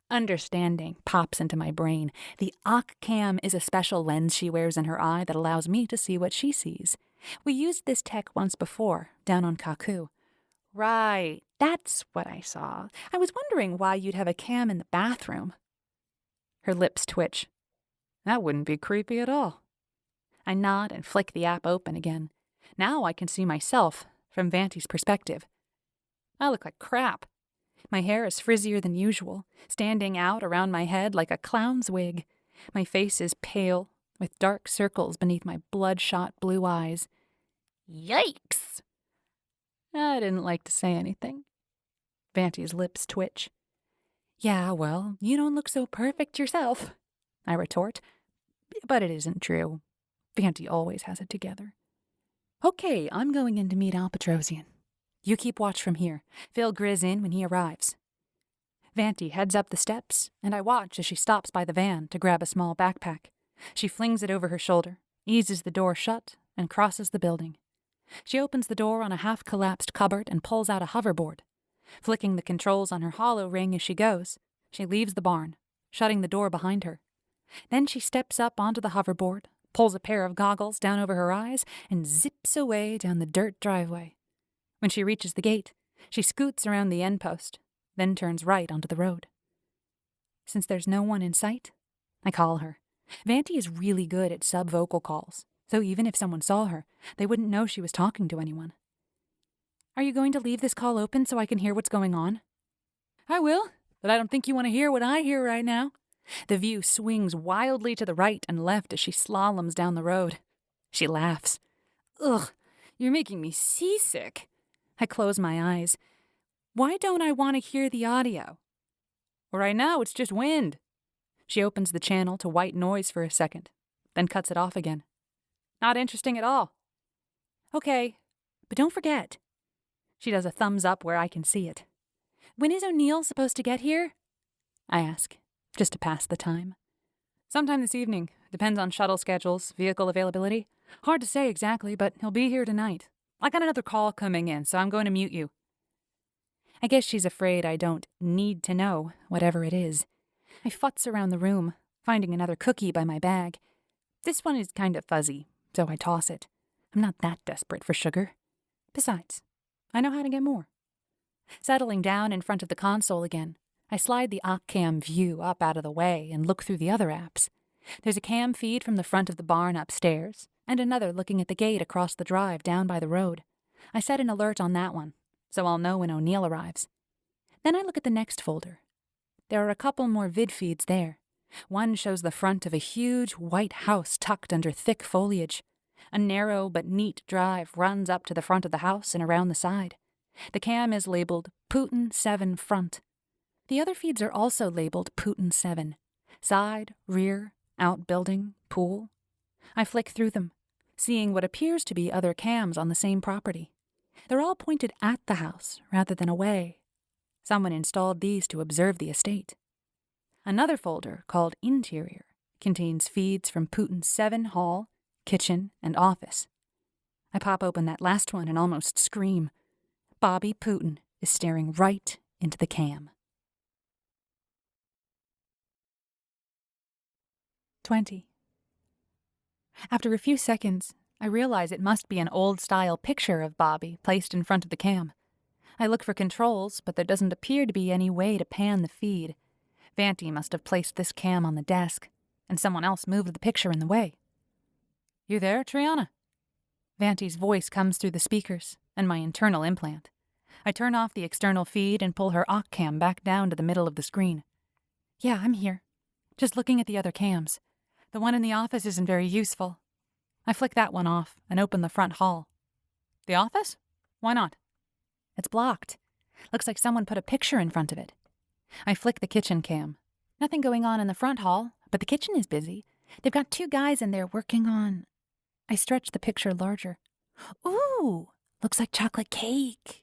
Understanding pops into my brain. The AUC cam is a special lens she wears in her eye that allows me to see what she sees. We used this tech once before, down on Kaku. Right, that's what I saw. I was wondering why you'd have a cam in the bathroom. Her lips twitch. That wouldn't be creepy at all. I nod and flick the app open again. Now I can see myself from Vanti's perspective. I look like crap. My hair is frizzier than usual, standing out around my head like a clown's wig. My face is pale, with dark circles beneath my bloodshot blue eyes. Yikes! I didn't like to say anything. Vanti's lips twitch. Yeah, well, you don't look so perfect yourself, I retort. But it isn't true. Vanti always has it together. Okay, I'm going in to meet Alpetrosian. You keep watch from here. Fill Grizz in when he arrives. Vanti heads up the steps, and I watch as she stops by the van to grab a small backpack. She flings it over her shoulder, eases the door shut, and crosses the building. She opens the door on a half-collapsed cupboard and pulls out a hoverboard. Flicking the controls on her hollow ring as she goes, she leaves the barn, shutting the door behind her. Then she steps up onto the hoverboard, pulls a pair of goggles down over her eyes, and zips away down the dirt driveway. When she reaches the gate, she scoots around the end post, then turns right onto the road. Since there's no one in sight, I call her. Vanti is really good at sub-vocal calls, so even if someone saw her, they wouldn't know she was talking to anyone. Are you going to leave this call open so I can hear what's going on? I will, but I don't think you want to hear what I hear right now. The view swings wildly to the right and left as she slaloms down the road. She laughs. Ugh, you're making me seasick. I close my eyes. Why don't I want to hear the audio? Well, right now it's just wind. She opens the channel to white noise for a second, then cuts it off again. Not interesting at all. Okay, but don't forget. She does a thumbs up where I can see it. When is O'Neill supposed to get here? I ask, just to pass the time. Sometime this evening. Depends on shuttle schedules, vehicle availability. Hard to say exactly, but he'll be here tonight. I got another call coming in, so I'm going to mute you. I guess she's afraid I don't need to know, whatever it is. I futz around the room, finding another cookie by my bag. This one is kind of fuzzy, so I toss it. I'm not that desperate for sugar. Besides, I know how to get more. Settling down in front of the console again, I slide the Occam view up out of the way and look through the other apps. There's a cam feed from the front of the barn upstairs, and another looking at the gate across the drive down by the road. I set an alert on that one, so I'll know when O'Neill arrives. Then I look at the next folder. There are a couple more vid feeds there. One shows the front of a huge white house tucked under thick foliage. A narrow but neat drive runs up to the front of the house and around the side. The cam is labeled Putin 7 Front. The other feeds are also labeled Putin 7. Side, rear, outbuilding, pool. I flick through them, seeing what appears to be other cams on the same property. They're all pointed at the house rather than away. Someone installed these to observe the estate. Another folder, called Interior, contains feeds from Putin 7 Hall, kitchen, and office. I pop open that last one and almost scream. Bobby Putin is staring right into the cam. 20. After a few seconds, I realize it must be an old-style picture of Bobby placed in front of the cam. I look for controls, but there doesn't appear to be any way to pan the feed. Vanti must have placed this cam on the desk, and someone else moved the picture in the way. You there, Triana? Vanti's voice comes through the speakers and my internal implant. I turn off the external feed and pull her Occam back down to the middle of the screen. Yeah, I'm here. Just looking at the other cams. The one in the office isn't very useful. I flick that one off and open the front hall. The office? Why not? It's blocked. Looks like someone put a picture in front of it. I flick the kitchen cam. Nothing going on in the front hall, but the kitchen is busy. They've got 2 guys in there working on... I stretch the picture larger. Ooh, looks like chocolate cake.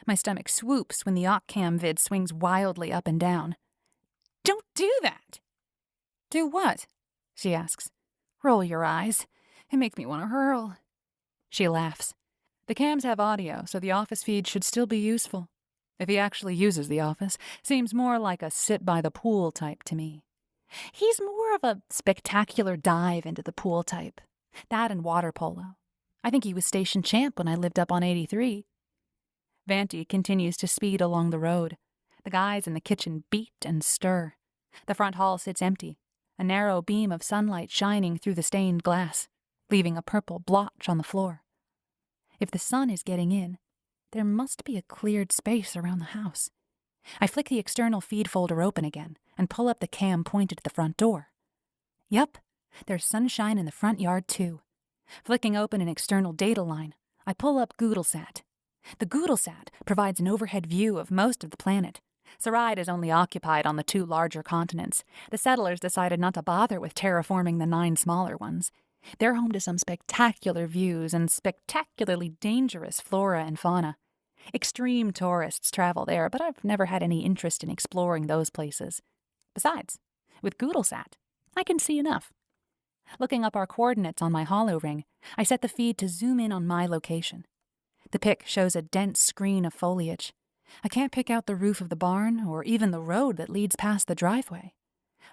My stomach swoops when the Occam vid swings wildly up and down. Don't do that! Do what? She asks. Roll your eyes. It makes me want to hurl. She laughs. The cams have audio, so the office feed should still be useful. If he actually uses the office, seems more like a sit-by-the-pool type to me. He's more of a spectacular dive into the pool type. That and water polo. I think he was station champ when I lived up on 83. Vanti continues to speed along the road. The guys in the kitchen beat and stir. The front hall sits empty, a narrow beam of sunlight shining through the stained glass, leaving a purple blotch on the floor. If the sun is getting in, there must be a cleared space around the house. I flick the external feed folder open again and pull up the cam pointed at the front door. Yup, there's sunshine in the front yard too. Flicking open an external data line, I pull up Googlesat. The Googlesat provides an overhead view of most of the planet. Saride is only occupied on the 2 larger continents. The settlers decided not to bother with terraforming the 9 smaller ones. They're home to some spectacular views and spectacularly dangerous flora and fauna. Extreme tourists travel there, but I've never had any interest in exploring those places. Besides, with Googlesat, I can see enough. Looking up our coordinates on my holo ring, I set the feed to zoom in on my location. The pic shows a dense screen of foliage. I can't pick out the roof of the barn or even the road that leads past the driveway.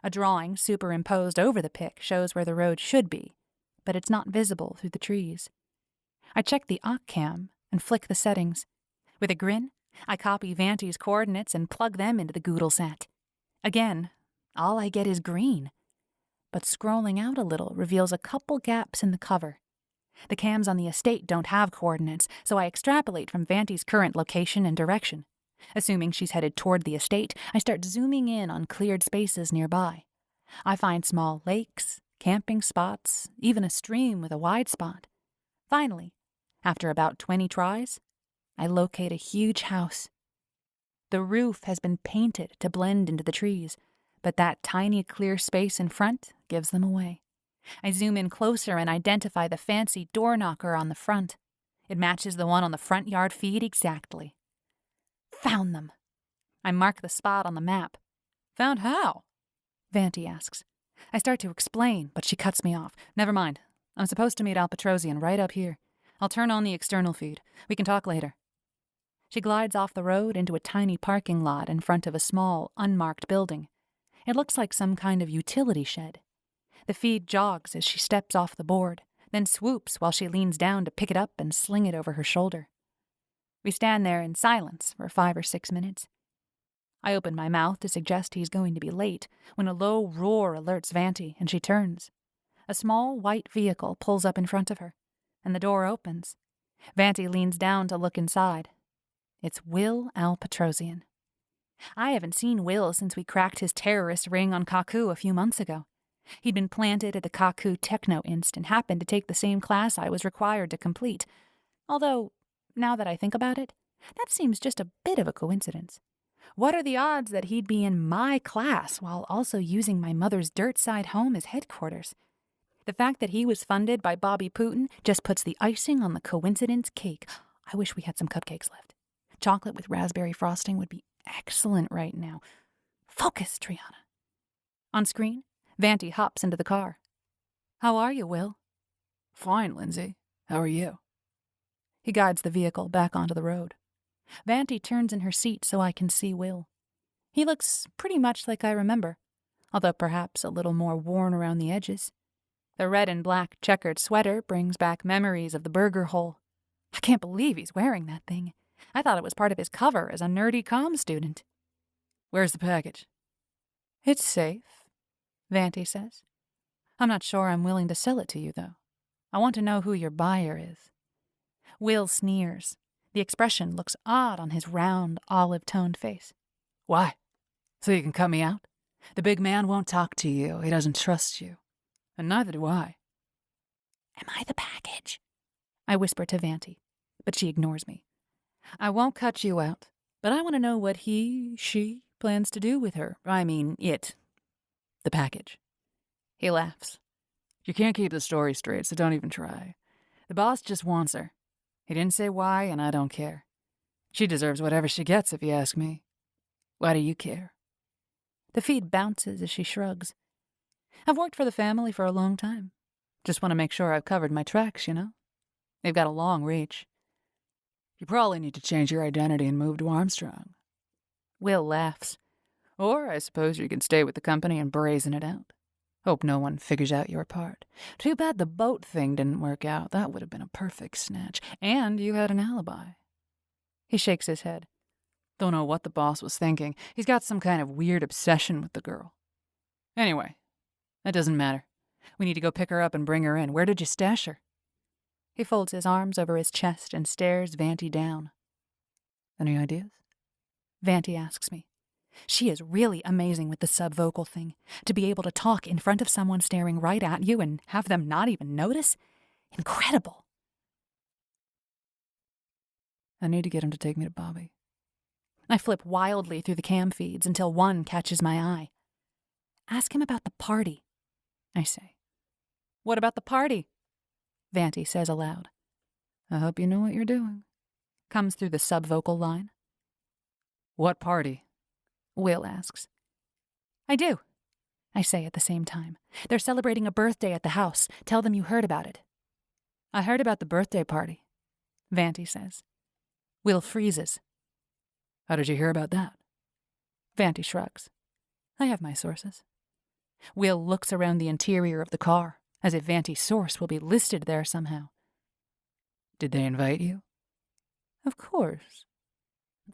A drawing superimposed over the pic shows where the road should be, but it's not visible through the trees. I check the Occam and flick the settings. With a grin, I copy Vanti's coordinates and plug them into the Googlesat. Again, all I get is green. But scrolling out a little reveals a couple gaps in the cover. The cams on the estate don't have coordinates, so I extrapolate from Vanti's current location and direction. Assuming she's headed toward the estate, I start zooming in on cleared spaces nearby. I find small lakes, camping spots, even a stream with a wide spot. Finally, after about 20 tries, I locate a huge house. The roof has been painted to blend into the trees, but that tiny clear space in front gives them away. I zoom in closer and identify the fancy door knocker on the front. It matches the one on the front yard feed exactly. Found them. I mark the spot on the map. Found how? Vanti asks. I start to explain, but she cuts me off. Never mind. I'm supposed to meet Al Petrosian right up here. I'll turn on the external feed. We can talk later. She glides off the road into a tiny parking lot in front of a small, unmarked building. It looks like some kind of utility shed. The feed jogs as she steps off the board, then swoops while she leans down to pick it up and sling it over her shoulder. We stand there in silence for 5 or 6 minutes. I open my mouth to suggest he's going to be late when a low roar alerts Vanti, and she turns. A small white vehicle pulls up in front of her, and the door opens. Vanti leans down to look inside. It's Will Al Petrosian. I haven't seen Will since we cracked his terrorist ring on Kaku a few months ago. He'd been planted at the Kaku Techno Inst and happened to take the same class I was required to complete. Although, now that I think about it, that seems just a bit of a coincidence. What are the odds that he'd be in my class while also using my mother's dirt side home as headquarters? The fact that he was funded by Bobby Putin just puts the icing on the coincidence cake. I wish we had some cupcakes left. Chocolate with raspberry frosting would be excellent right now. Focus, Triana. On screen, Vanti hops into the car. How are you, Will? Fine, Lindsay. How are you? He guides the vehicle back onto the road. Vanti turns in her seat so I can see Will. He looks pretty much like I remember, although perhaps a little more worn around the edges. The red and black checkered sweater brings back memories of the burger hole. I can't believe he's wearing that thing. I thought it was part of his cover as a nerdy comm student. Where's the package? It's safe, Vanti says. I'm not sure I'm willing to sell it to you, though. I want to know who your buyer is. Will sneers. The expression looks odd on his round, olive-toned face. Why? So you can cut me out? The big man won't talk to you. He doesn't trust you. And neither do I. Am I the package? I whisper to Vanti, but she ignores me. I won't cut you out, but I want to know what she plans to do with her. I mean, it. The package. He laughs. You can't keep the story straight, so don't even try. The boss just wants her. He didn't say why, and I don't care. She deserves whatever she gets, if you ask me. Why do you care? The feed bounces as she shrugs. I've worked for the family for a long time. Just want to make sure I've covered my tracks, you know? They've got a long reach. You probably need to change your identity and move to Armstrong. Will laughs. Or I suppose you can stay with the company and brazen it out. Hope no one figures out your part. Too bad the boat thing didn't work out. That would have been a perfect snatch. And you had an alibi. He shakes his head. Don't know what the boss was thinking. He's got some kind of weird obsession with the girl. Anyway, that doesn't matter. We need to go pick her up and bring her in. Where did you stash her? He folds his arms over his chest and stares Vanti down. Any ideas? Vanti asks me. She is really amazing with the subvocal thing. To be able to talk in front of someone staring right at you and have them not even notice? Incredible. I need to get him to take me to Bobby. I flip wildly through the cam feeds until one catches my eye. Ask him about the party, I say. What about the party? Vanti says aloud. I hope you know what you're doing. comes through the subvocal line. What party? Will asks. I do, I say at the same time. They're celebrating a birthday at the house. Tell them you heard about it. I heard about the birthday party, Vanti says. Will freezes. How did you hear about that? Vanti shrugs. I have my sources. Will looks around the interior of the car, as if Vanti's source will be listed there somehow. Did they invite you? Of course.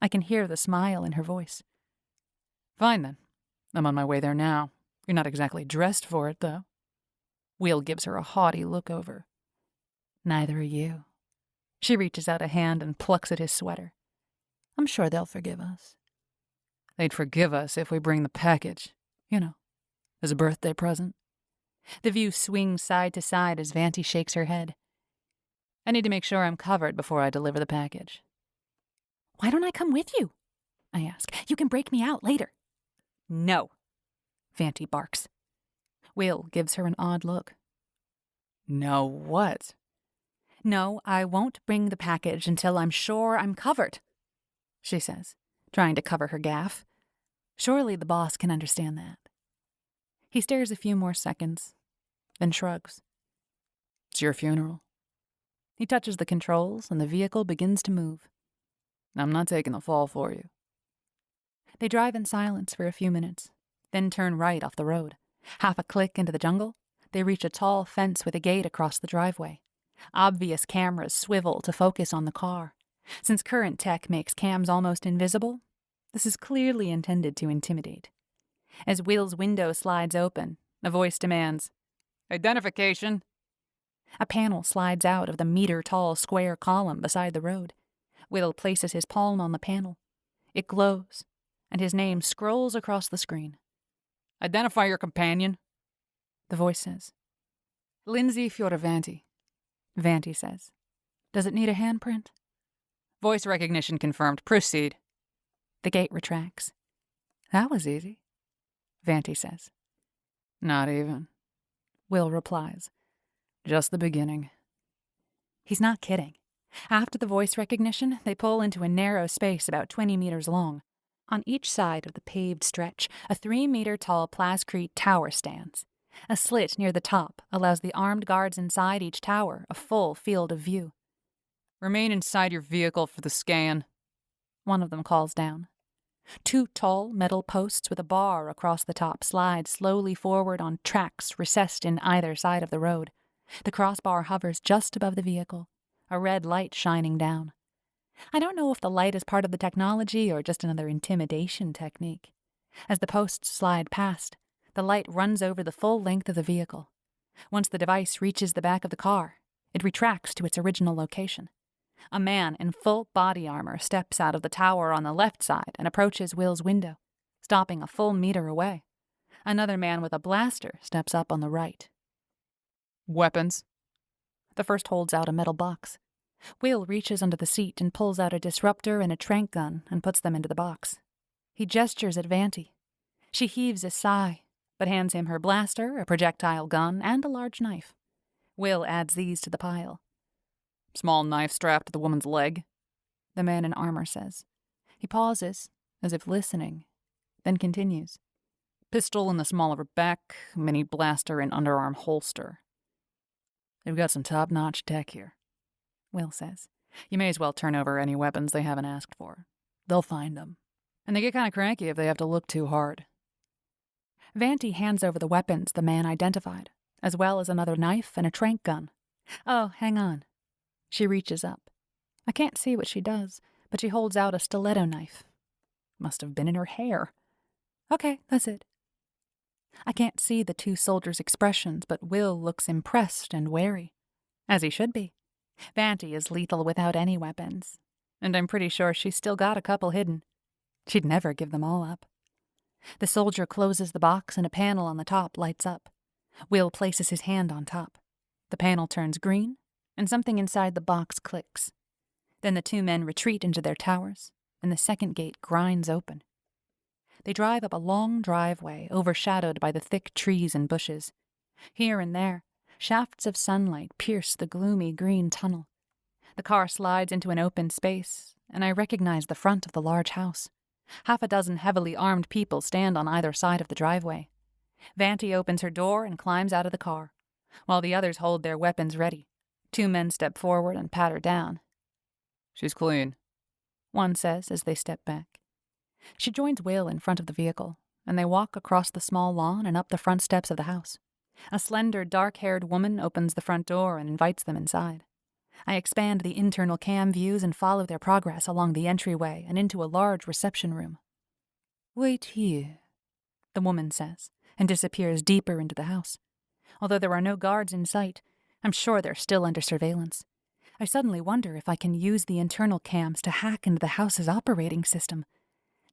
I can hear the smile in her voice. Fine then. I'm on my way there now. You're not exactly dressed for it, though. Will gives her a haughty look over. Neither are you. She reaches out a hand and plucks at his sweater. I'm sure they'll forgive us. They'd forgive us if we bring the package, as a birthday present. The view swings side to side as Vanti shakes her head. I need to make sure I'm covered before I deliver the package. Why don't I come with you? I ask. You can break me out later. No, Vanti barks. Will gives her an odd look. No what? No, I won't bring the package until I'm sure I'm covered, she says, trying to cover her gaffe. Surely the boss can understand that. He stares a few more seconds, then shrugs. It's your funeral. He touches the controls and the vehicle begins to move. I'm not taking the fall for you. They drive in silence for a few minutes, then turn right off the road. Half a click into the jungle, they reach a tall fence with a gate across the driveway. Obvious cameras swivel to focus on the car. Since current tech makes cams almost invisible, this is clearly intended to intimidate. As Will's window slides open, a voice demands, Identification. A panel slides out of the meter-tall square column beside the road. Will places his palm on the panel. It glows, and his name scrolls across the screen. Identify your companion, the voice says. Lindsay Fioravanti, Vanti says. Does it need a handprint? Voice recognition confirmed. Proceed. The gate retracts. That was easy, Vanti says. Not even, Will replies. Just the beginning. He's not kidding. After the voice recognition, they pull into a narrow space about 20 meters long. On each side of the paved stretch, a 3-meter-tall plascrete tower stands. A slit near the top allows the armed guards inside each tower a full field of view. Remain inside your vehicle for the scan, one of them calls down. 2 tall metal posts with a bar across the top slide slowly forward on tracks recessed in either side of the road. The crossbar hovers just above the vehicle, a red light shining down. I don't know if the light is part of the technology or just another intimidation technique. As the posts slide past, the light runs over the full length of the vehicle. Once the device reaches the back of the car, it retracts to its original location. A man in full body armor steps out of the tower on the left side and approaches Will's window, stopping a full meter away. Another man with a blaster steps up on the right. Weapons. The first holds out a metal box. Will reaches under the seat and pulls out a disruptor and a tranq gun and puts them into the box. He gestures at Vanti. She heaves a sigh, but hands him her blaster, a projectile gun, and a large knife. Will adds these to the pile. Small knife strapped to the woman's leg, the man in armor says. He pauses, as if listening, then continues. Pistol in the small of her back, mini blaster in underarm holster. They've got some top-notch tech here, Will says. You may as well turn over any weapons they haven't asked for. They'll find them. And they get kind of cranky if they have to look too hard. Vanti hands over the weapons the man identified, as well as another knife and a tranq gun. Oh, hang on. She reaches up. I can't see what she does, but she holds out a stiletto knife. Must have been in her hair. Okay, that's it. I can't see the 2 soldiers' expressions, but Will looks impressed and wary. As he should be. Vanti is lethal without any weapons, and I'm pretty sure she's still got a couple hidden. She'd never give them all up. The soldier closes the box and a panel on the top lights up. Will places his hand on top. The panel turns green, and something inside the box clicks. Then the 2 men retreat into their towers, and the second gate grinds open. They drive up a long driveway overshadowed by the thick trees and bushes. Here and there, shafts of sunlight pierce the gloomy green tunnel. The car slides into an open space, and I recognize the front of the large house. Half a dozen heavily armed people stand on either side of the driveway. Vanti opens her door and climbs out of the car, while the others hold their weapons ready. 2 men step forward and pat her down. She's clean, one says as they step back. She joins Will in front of the vehicle, and they walk across the small lawn and up the front steps of the house. A slender, dark-haired woman opens the front door and invites them inside. I expand the internal cam views and follow their progress along the entryway and into a large reception room. "Wait here," the woman says, and disappears deeper into the house. Although there are no guards in sight, I'm sure they're still under surveillance. I suddenly wonder if I can use the internal cams to hack into the house's operating system.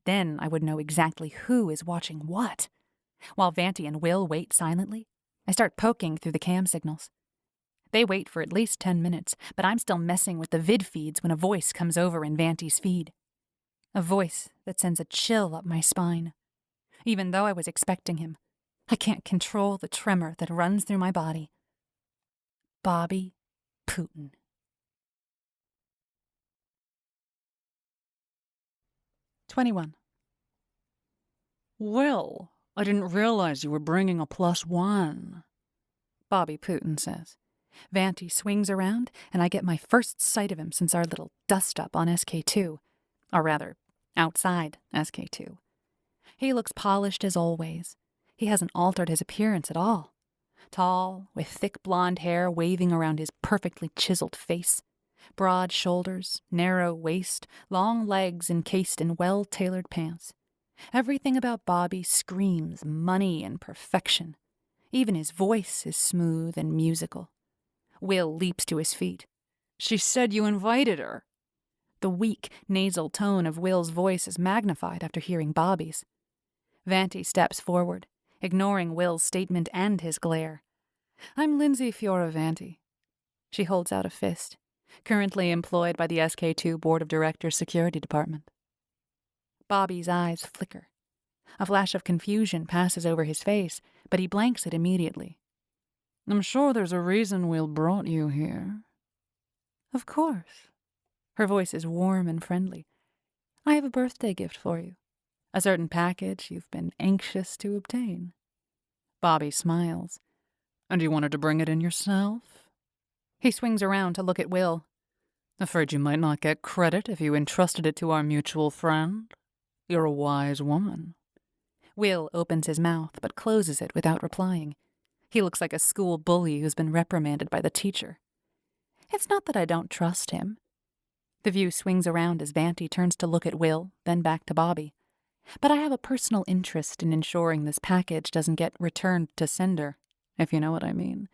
Then I would know exactly who is watching what. While Vanti and Will wait silently, I start poking through the cam signals. They wait for at least 10 minutes, but I'm still messing with the vid feeds when a voice comes over in Vanti's feed. A voice that sends a chill up my spine. Even though I was expecting him, I can't control the tremor that runs through my body. Bobby Putin. "21. Well, I didn't realize you were bringing a +1, Bobby Putin says. Vanti swings around, and I get my first sight of him since our little dust-up on SK2. Or rather, outside SK2. He looks polished as always. He hasn't altered his appearance at all. Tall, with thick blonde hair waving around his perfectly chiseled face. Broad shoulders, narrow waist, long legs encased in well-tailored pants. Everything about Bobby screams money and perfection. Even his voice is smooth and musical. Will leaps to his feet. She said you invited her. The weak, nasal tone of Will's voice is magnified after hearing Bobby's. Vanti steps forward, ignoring Will's statement and his glare. I'm Lindsay Fioravanti. She holds out a fist, currently employed by the SK2 Board of Directors Security Department. Bobby's eyes flicker. A flash of confusion passes over his face, but he blanks it immediately. I'm sure there's a reason Will brought you here. Of course. Her voice is warm and friendly. I have a birthday gift for you. A certain package you've been anxious to obtain. Bobby smiles. And you wanted to bring it in yourself? He swings around to look at Will. Afraid you might not get credit if you entrusted it to our mutual friend. You're a wise woman. Will opens his mouth, but closes it without replying. He looks like a school bully who's been reprimanded by the teacher. It's not that I don't trust him. The view swings around as Vanti turns to look at Will, then back to Bobby. But I have a personal interest in ensuring this package doesn't get returned to sender, if you know what I mean.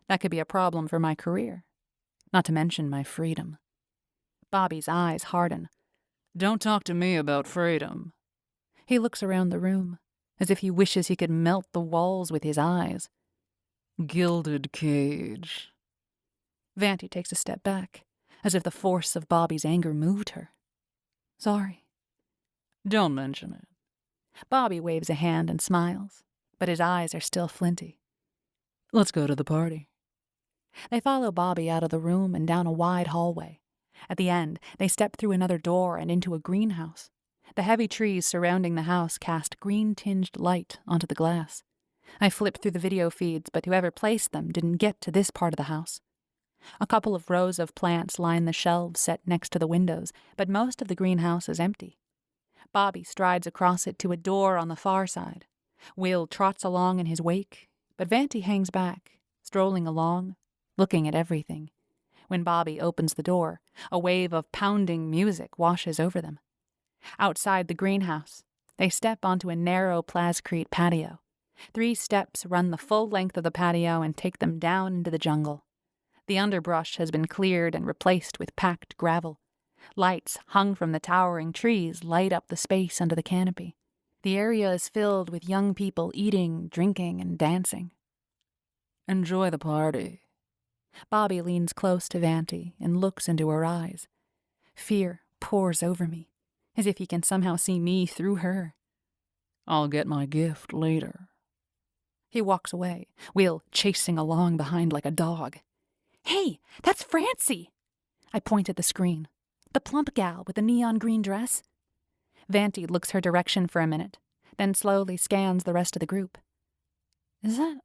That could be a problem for my career. Not to mention my freedom. Bobby's eyes harden. Don't talk to me about freedom. He looks around the room, as if he wishes he could melt the walls with his eyes. Gilded cage. Vanti takes a step back, as if the force of Bobby's anger moved her. Sorry. Don't mention it. Bobby waves a hand and smiles, but his eyes are still flinty. Let's go to the party. They follow Bobby out of the room and down a wide hallway. At the end, they step through another door and into a greenhouse. The heavy trees surrounding the house cast green-tinged light onto the glass. I flipped through the video feeds, but whoever placed them didn't get to this part of the house. A couple of rows of plants line the shelves set next to the windows, but most of the greenhouse is empty. Bobby strides across it to a door on the far side. Will trots along in his wake, but Vanti hangs back, strolling along, looking at everything. When Bobby opens the door, a wave of pounding music washes over them. Outside the greenhouse, they step onto a narrow plascrete patio. 3 steps run the full length of the patio and take them down into the jungle. The underbrush has been cleared and replaced with packed gravel. Lights hung from the towering trees light up the space under the canopy. The area is filled with young people eating, drinking, and dancing. Enjoy the party. Bobby leans close to Vanti and looks into her eyes. Fear pours over me, as if he can somehow see me through her. I'll get my gift later. He walks away, Will chasing along behind like a dog. Hey, that's Francie! I point at the screen. The plump gal with the neon green dress. Vanti looks her direction for a minute, then slowly scans the rest of the group. Is that...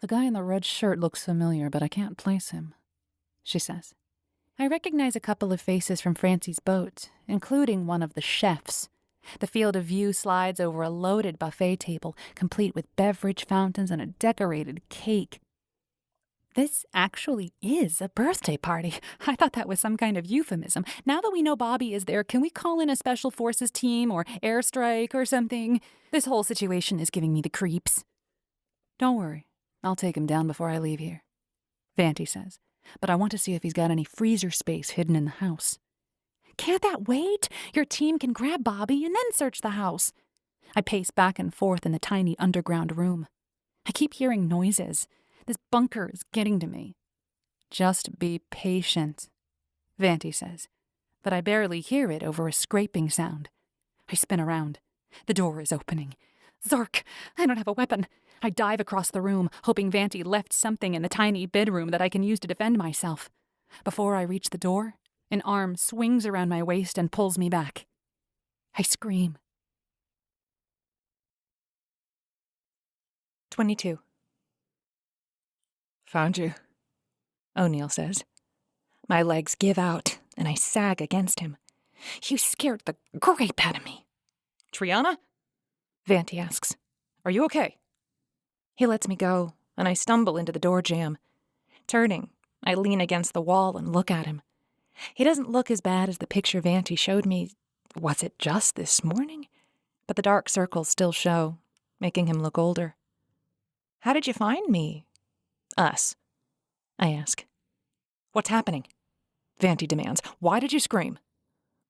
The guy in the red shirt looks familiar, but I can't place him, she says. I recognize a couple of faces from Francie's boat, including one of the chefs. The field of view slides over a loaded buffet table, complete with beverage fountains and a decorated cake. This actually is a birthday party. I thought that was some kind of euphemism. Now that we know Bobby is there, can we call in a special forces team or airstrike or something? This whole situation is giving me the creeps. Don't worry. I'll take him down before I leave here, Vanti says. But I want to see if he's got any freezer space hidden in the house. Can't that wait? Your team can grab Bobby and then search the house. I pace back and forth in the tiny underground room. I keep hearing noises. This bunker is getting to me. Just be patient, Vanti says, but I barely hear it over a scraping sound. I spin around. The door is opening. Zark! I don't have a weapon. I dive across the room, hoping Vanti left something in the tiny bedroom that I can use to defend myself. Before I reach the door, an arm swings around my waist and pulls me back. I scream. 22. Found you, O'Neill says. My legs give out, and I sag against him. You scared the grape out of me. Triana? Vanti asks. Are you okay? He lets me go, and I stumble into the door jamb. Turning, I lean against the wall and look at him. He doesn't look as bad as the picture Vanti showed me. Was it just this morning? But the dark circles still show, making him look older. How did you find me? Us, I ask. What's happening? Vanti demands. Why did you scream?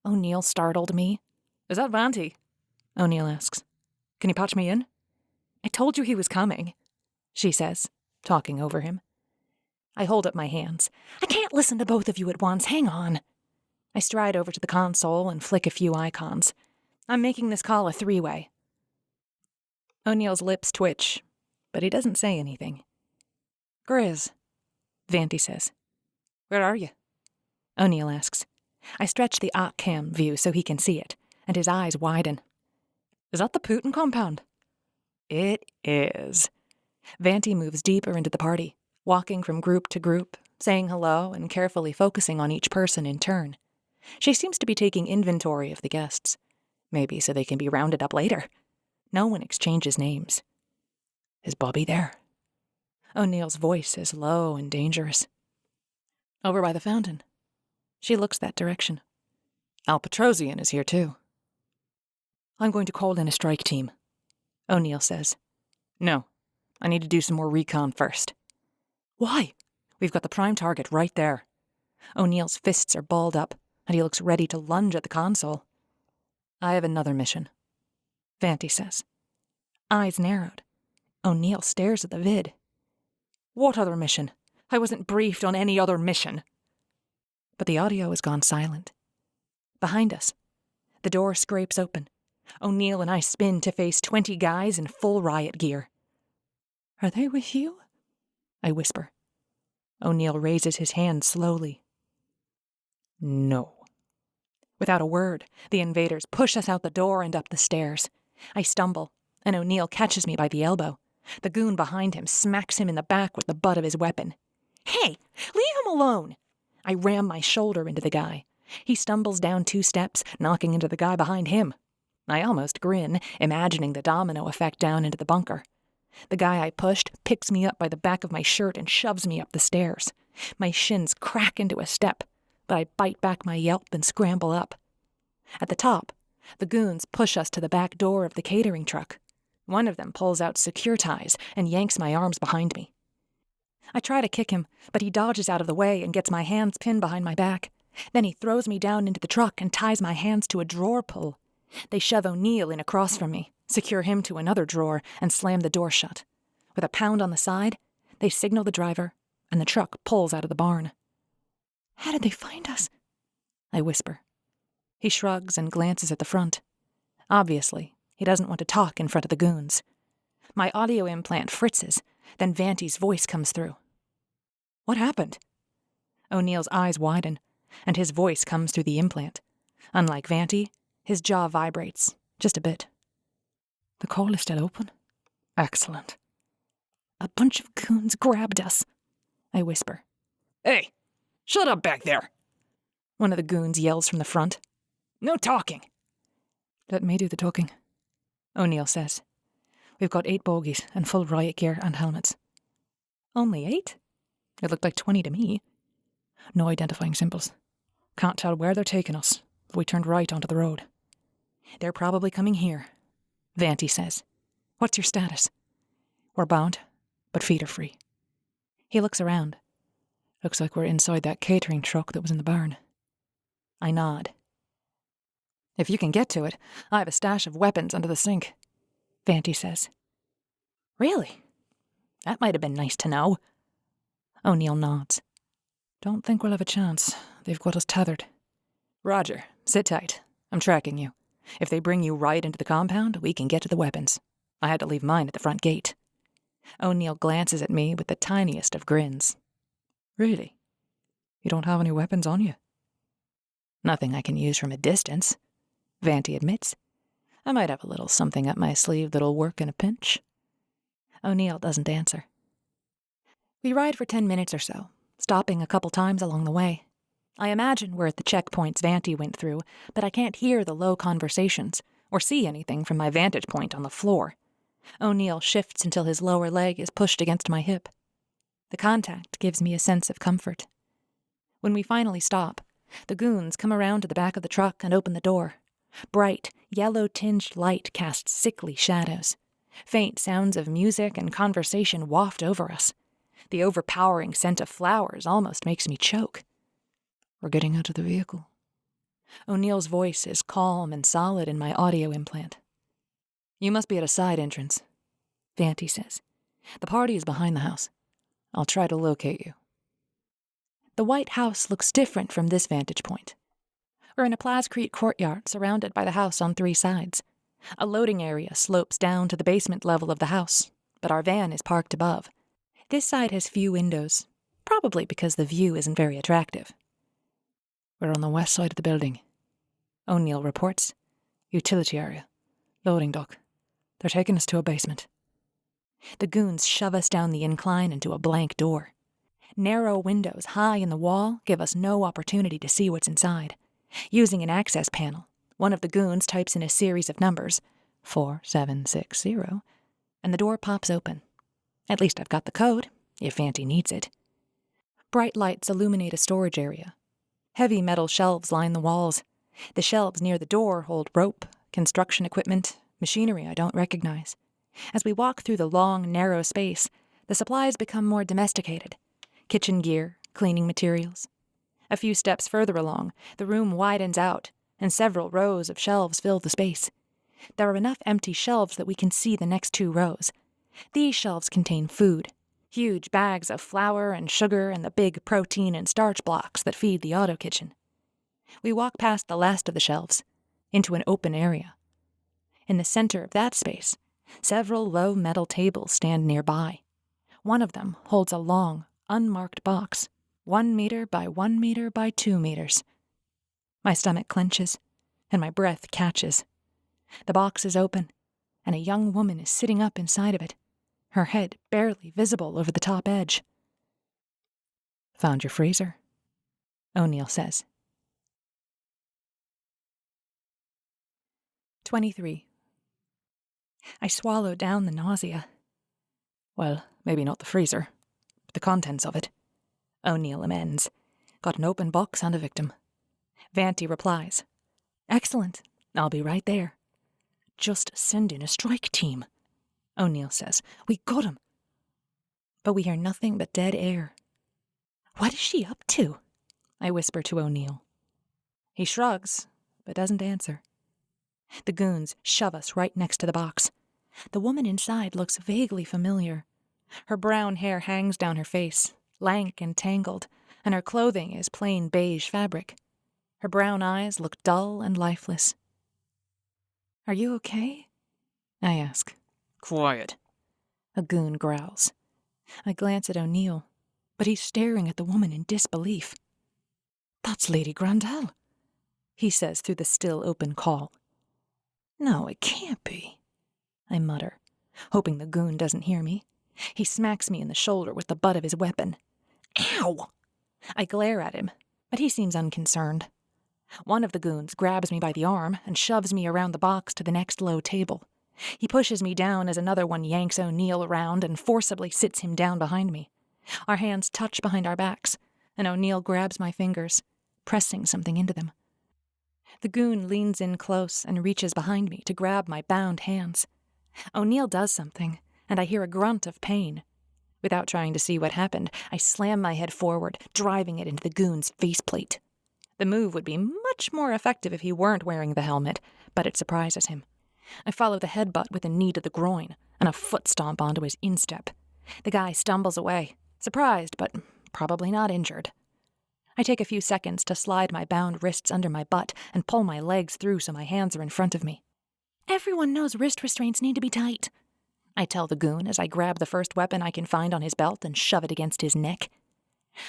O'Neill startled me. Is that Vanti? O'Neill asks. Can you patch me in? I told you he was coming, she says, talking over him. I hold up my hands. I can't listen to both of you at once. Hang on. I stride over to the console and flick a few icons. I'm making this call a three-way. O'Neill's lips twitch, but he doesn't say anything. Grizz, Vanti says. Where are you? O'Neill asks. I stretch the OCCam view so he can see it, and his eyes widen. Is that the Putin compound? It is. Vanti moves deeper into the party, walking from group to group, saying hello and carefully focusing on each person in turn. She seems to be taking inventory of the guests. Maybe so they can be rounded up later. No one exchanges names. Is Bobby there? O'Neill's voice is low and dangerous. Over by the fountain. She looks that direction. Al Petrosian is here too. I'm going to call in a strike team, O'Neill says. No, I need to do some more recon first. Why? We've got the prime target right there. O'Neill's fists are balled up, and he looks ready to lunge at the console. I have another mission, Vanti says. Eyes narrowed. O'Neill stares at the vid. What other mission? I wasn't briefed on any other mission. But the audio has gone silent. Behind us, the door scrapes open. O'Neill and I spin to face 20 guys in full riot gear. Are they with you? I whisper. O'Neill raises his hand slowly. No. Without a word, the invaders push us out the door and up the stairs. I stumble, and O'Neill catches me by the elbow. The goon behind him smacks him in the back with the butt of his weapon. Hey, leave him alone! I ram my shoulder into the guy. He stumbles down 2 steps, knocking into the guy behind him. I almost grin, imagining the domino effect down into the bunker. The guy I pushed picks me up by the back of my shirt and shoves me up the stairs. My shins crack into a step, but I bite back my yelp and scramble up. At the top, the goons push us to the back door of the catering truck. One of them pulls out secure ties and yanks my arms behind me. I try to kick him, but he dodges out of the way and gets my hands pinned behind my back. Then he throws me down into the truck and ties my hands to a drawer pull. They shove O'Neill in across from me, secure him to another drawer, and slam the door shut. With a pound on the side, they signal the driver, and the truck pulls out of the barn. How did they find us? I whisper. He shrugs and glances at the front. Obviously, he doesn't want to talk in front of the goons. My audio implant fritzes, then Vanti's voice comes through. What happened? O'Neill's eyes widen. and his voice comes through the implant. Unlike Vanti, his jaw vibrates, just a bit. The call is still open? Excellent. A bunch of goons grabbed us, I whisper. Hey, shut up back there! One of the goons yells from the front. No talking! Let me do the talking, O'Neill says. We've got 8 bogies and full riot gear and helmets. Only 8? It looked like 20 to me. No identifying symbols. Can't tell where they're taking us, but we turned right onto the road. They're probably coming here, Vanti says. What's your status? We're bound, but feet are free. He looks around. Looks like we're inside that catering truck that was in the barn. I nod. If you can get to it, I have a stash of weapons under the sink, Vanti says. Really? That might have been nice to know. O'Neill nods. Don't think we'll have a chance. They've got us tethered. Roger, sit tight. I'm tracking you. If they bring you right into the compound, we can get to the weapons. I had to leave mine at the front gate. O'Neill glances at me with the tiniest of grins. Really? You don't have any weapons on you? Nothing I can use from a distance, Vanti admits. I might have a little something up my sleeve that'll work in a pinch. O'Neill doesn't answer. We ride for 10 minutes or so, stopping a couple times along the way. I imagine we're at the checkpoints Vanti went through, but I can't hear the low conversations or see anything from my vantage point on the floor. O'Neill shifts until his lower leg is pushed against my hip. The contact gives me a sense of comfort. When we finally stop, the goons come around to the back of the truck and open the door. Bright, yellow-tinged light casts sickly shadows. Faint sounds of music and conversation waft over us. The overpowering scent of flowers almost makes me choke. We're getting out of the vehicle. O'Neill's voice is calm and solid in my audio implant. You must be at a side entrance, Vanti says. The party is behind the house. I'll try to locate you. The White House looks different from this vantage point. We're in a plascrete courtyard surrounded by the house on 3 sides. A loading area slopes down to the basement level of the house, but our van is parked above. This side has few windows, probably because the view isn't very attractive. We're on the west side of the building, O'Neill reports. Utility area. Loading dock. They're taking us to a basement. The goons shove us down the incline into a blank door. Narrow windows high in the wall give us no opportunity to see what's inside. Using an access panel, one of the goons types in a series of numbers, 4760, and the door pops open. At least I've got the code, if Vanti needs it. Bright lights illuminate a storage area. Heavy metal shelves line the walls. The shelves near the door hold rope, construction equipment, machinery I don't recognize. As we walk through the long, narrow space, the supplies become more domesticated. Kitchen gear, cleaning materials. A few steps further along, the room widens out, and several rows of shelves fill the space. There are enough empty shelves that we can see the next 2 rows. These shelves contain food, huge bags of flour and sugar and the big protein and starch blocks that feed the auto kitchen. We walk past the last of the shelves, into an open area. In the center of that space, several low metal tables stand nearby. One of them holds a long, unmarked box, 1 meter by 1 meter by 2 meters. My stomach clenches, and my breath catches. The box is open, and a young woman is sitting up inside of it, her head barely visible over the top edge. Found your freezer, O'Neill says. 23. I swallow down the nausea. Well, maybe not the freezer, but the contents of it. O'Neill amends. Got an open box and a victim. Vanti replies. Excellent. I'll be right there. Just send in a strike team, O'Neill says. We got him. But we hear nothing but dead air. What is she up to? I whisper to O'Neill. He shrugs, but doesn't answer. The goons shove us right next to the box. The woman inside looks vaguely familiar. Her brown hair hangs down her face, lank and tangled, and her clothing is plain beige fabric. Her brown eyes look dull and lifeless. Are you okay? I ask. Quiet. A goon growls. I glance at O'Neill, but he's staring at the woman in disbelief. That's Lady Grandel, he says through the still open call. No, it can't be, I mutter, hoping the goon doesn't hear me. He smacks me in the shoulder with the butt of his weapon. Ow! I glare at him, but he seems unconcerned. One of the goons grabs me by the arm and shoves me around the box to the next low table. He pushes me down as another one yanks O'Neill around and forcibly sits him down behind me. Our hands touch behind our backs, and O'Neill grabs my fingers, pressing something into them. The goon leans in close and reaches behind me to grab my bound hands. O'Neill does something, and I hear a grunt of pain. Without trying to see what happened, I slam my head forward, driving it into the goon's faceplate. The move would be much more effective if he weren't wearing the helmet, but it surprises him. I follow the headbutt with a knee to the groin and a foot stomp onto his instep. The guy stumbles away, surprised but probably not injured. I take a few seconds to slide my bound wrists under my butt and pull my legs through so my hands are in front of me. Everyone knows wrist restraints need to be tight, I tell the goon as I grab the first weapon I can find on his belt and shove it against his neck.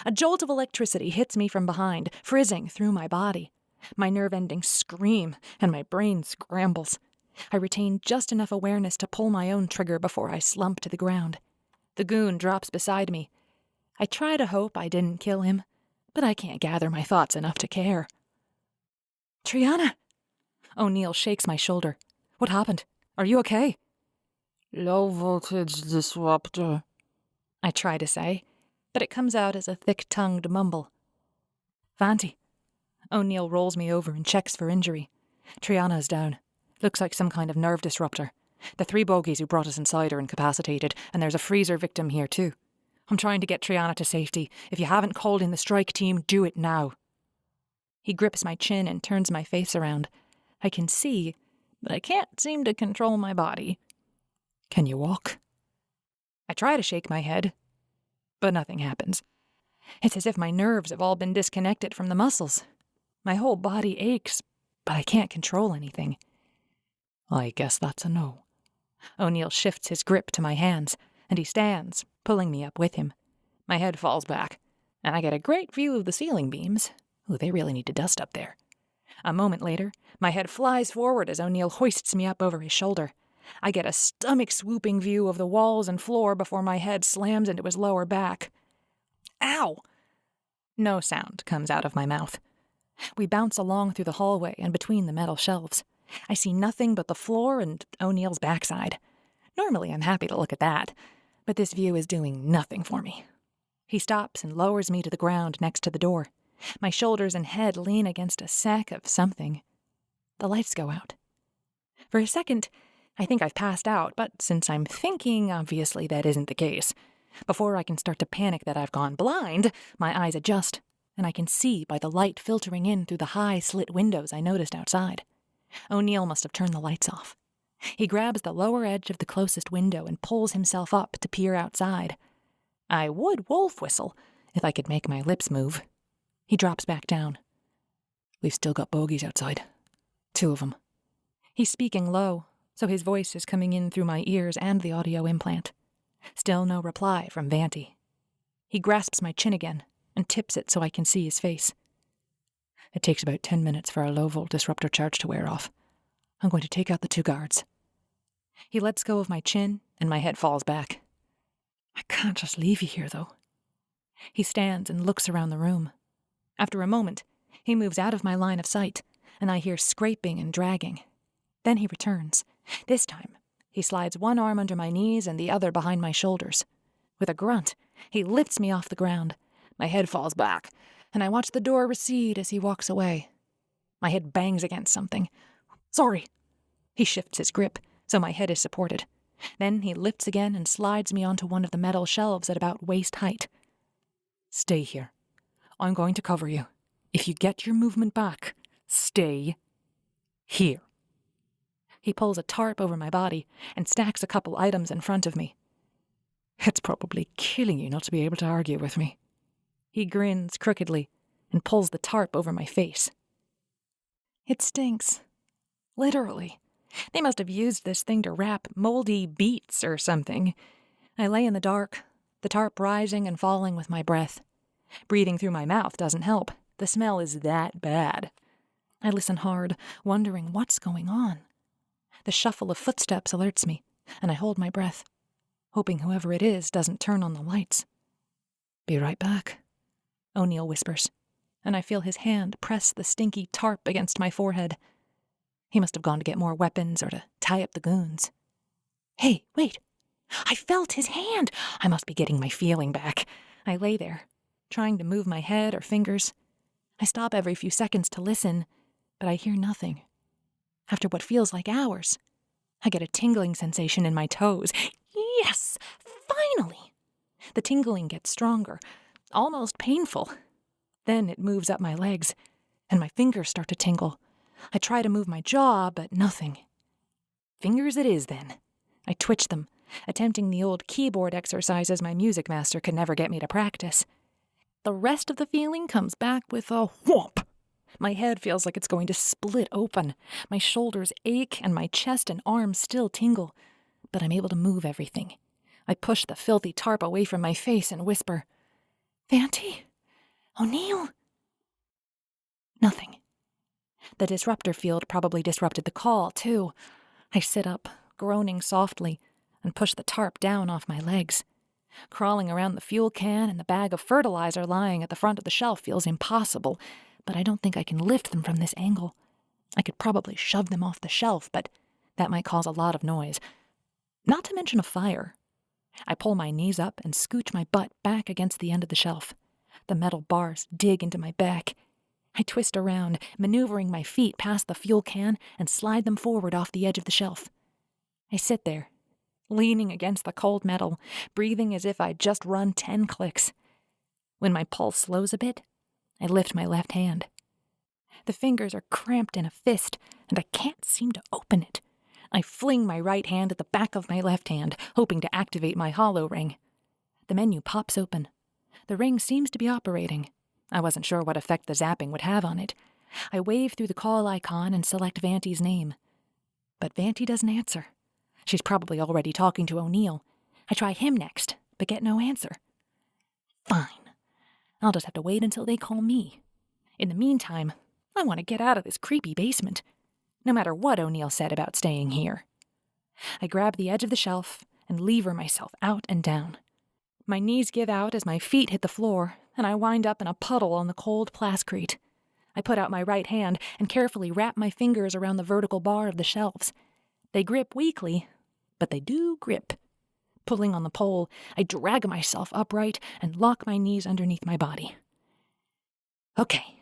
A jolt of electricity hits me from behind, frizzing through my body. My nerve endings scream, and my brain scrambles. I retain just enough awareness to pull my own trigger before I slump to the ground. The goon drops beside me. I try to hope I didn't kill him, but I can't gather my thoughts enough to care. Triana! O'Neill shakes my shoulder. What happened? Are you okay? Low voltage disruptor, I try to say, but it comes out as a thick-tongued mumble. Vanti. O'Neill rolls me over and checks for injury. Triana's down. Looks like some kind of nerve disruptor. The 3 bogies who brought us inside are incapacitated, and there's a freezer victim here too. I'm trying to get Triana to safety. If you haven't called in the strike team, do it now. He grips my chin and turns my face around. I can see, but I can't seem to control my body. Can you walk? I try to shake my head, but nothing happens. It's as if my nerves have all been disconnected from the muscles. My whole body aches, but I can't control anything. I guess that's a no. O'Neill shifts his grip to my hands, and he stands, pulling me up with him. My head falls back, and I get a great view of the ceiling beams. Ooh, they really need to dust up there. A moment later, my head flies forward as O'Neill hoists me up over his shoulder. I get a stomach-swooping view of the walls and floor before my head slams into his lower back. Ow! No sound comes out of my mouth. We bounce along through the hallway and between the metal shelves. I see nothing but the floor and O'Neill's backside. Normally I'm happy to look at that, but this view is doing nothing for me. He stops and lowers me to the ground next to the door. My shoulders and head lean against a sack of something. The lights go out. For a second, I think I've passed out, but since I'm thinking, obviously that isn't the case. Before I can start to panic that I've gone blind, my eyes adjust, and I can see by the light filtering in through the high slit windows I noticed outside. O'Neill must have turned the lights off. He grabs the lower edge of the closest window and pulls himself up to peer outside. I would wolf whistle if I could make my lips move. He drops back down. We've still got bogies outside. 2 of them. He's speaking low, so his voice is coming in through my ears and the audio implant. Still no reply from Vanti. He grasps my chin again and tips it so I can see his face. It takes about 10 minutes for our low-volt disruptor charge to wear off. I'm going to take out the 2 guards. He lets go of my chin, and my head falls back. I can't just leave you here, though. He stands and looks around the room. After a moment, he moves out of my line of sight, and I hear scraping and dragging. Then he returns. This time, he slides one arm under my knees and the other behind my shoulders. With a grunt, he lifts me off the ground. My head falls back, and I watch the door recede as he walks away. My head bangs against something. Sorry. He shifts his grip, so my head is supported. Then he lifts again and slides me onto one of the metal shelves at about waist height. Stay here. I'm going to cover you. If you get your movement back, stay here. He pulls a tarp over my body and stacks a couple items in front of me. It's probably killing you not to be able to argue with me. He grins crookedly and pulls the tarp over my face. It stinks. Literally. They must have used this thing to wrap moldy beets or something. I lay in the dark, the tarp rising and falling with my breath. Breathing through my mouth doesn't help. The smell is that bad. I listen hard, wondering what's going on. The shuffle of footsteps alerts me, and I hold my breath, hoping whoever it is doesn't turn on the lights. "Be right back," O'Neill whispers, and I feel his hand press the stinky tarp against my forehead. He must have gone to get more weapons or to tie up the goons. Hey, wait! I felt his hand! I must be getting my feeling back. I lay there, trying to move my head or fingers. I stop every few seconds to listen, but I hear nothing. After what feels like hours, I get a tingling sensation in my toes. Yes! Finally! The tingling gets stronger, almost painful. Then it moves up my legs, and my fingers start to tingle. I try to move my jaw, but nothing. Fingers it is, then. I twitch them, attempting the old keyboard exercises my music master could never get me to practice. The rest of the feeling comes back with a whomp. My head feels like it's going to split open. My shoulders ache, and my chest and arms still tingle. But I'm able to move everything. I push the filthy tarp away from my face and whisper, "Vanti? O'Neill?" Nothing. The disruptor field probably disrupted the call, too. I sit up, groaning softly, and push the tarp down off my legs. Crawling around the fuel can and the bag of fertilizer lying at the front of the shelf feels impossible, but I don't think I can lift them from this angle. I could probably shove them off the shelf, but that might cause a lot of noise. Not to mention a fire. I pull my knees up and scooch my butt back against the end of the shelf. The metal bars dig into my back. I twist around, maneuvering my feet past the fuel can and slide them forward off the edge of the shelf. I sit there, leaning against the cold metal, breathing as if I'd just run 10 clicks. When my pulse slows a bit, I lift my left hand. The fingers are cramped in a fist, and I can't seem to open it. I fling my right hand at the back of my left hand, hoping to activate my hollow ring. The menu pops open. The ring seems to be operating. I wasn't sure what effect the zapping would have on it. I wave through the call icon and select Vanti's name. But Vanti doesn't answer. She's probably already talking to O'Neill. I try him next, but get no answer. Fine. I'll just have to wait until they call me. In the meantime, I want to get out of this creepy basement, no matter what O'Neill said about staying here. I grab the edge of the shelf and lever myself out and down. My knees give out as my feet hit the floor, and I wind up in a puddle on the cold plascrete. I put out my right hand and carefully wrap my fingers around the vertical bar of the shelves. They grip weakly, but they do grip. Pulling on the pole, I drag myself upright and lock my knees underneath my body. Okay,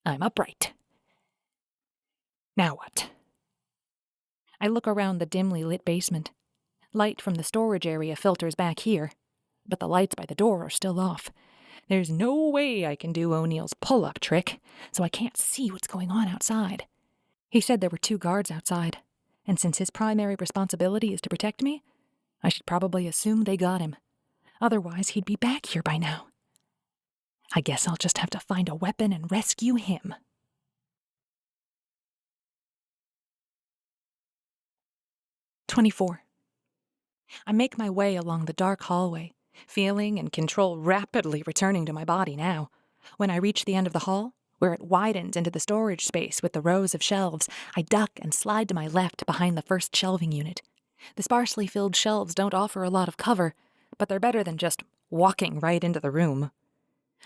I'm upright. Now what? I look around the dimly lit basement. Light from the storage area filters back here, but the lights by the door are still off. There's no way I can do O'Neill's pull-up trick, so I can't see what's going on outside. He said there were 2 guards outside, and since his primary responsibility is to protect me, I should probably assume they got him. Otherwise, he'd be back here by now. I guess I'll just have to find a weapon and rescue him. "24. I make my way along the dark hallway, feeling and control rapidly returning to my body now. When I reach the end of the hall, where it widens into the storage space with the rows of shelves, I duck and slide to my left behind the first shelving unit. The sparsely filled shelves don't offer a lot of cover, but they're better than just walking right into the room.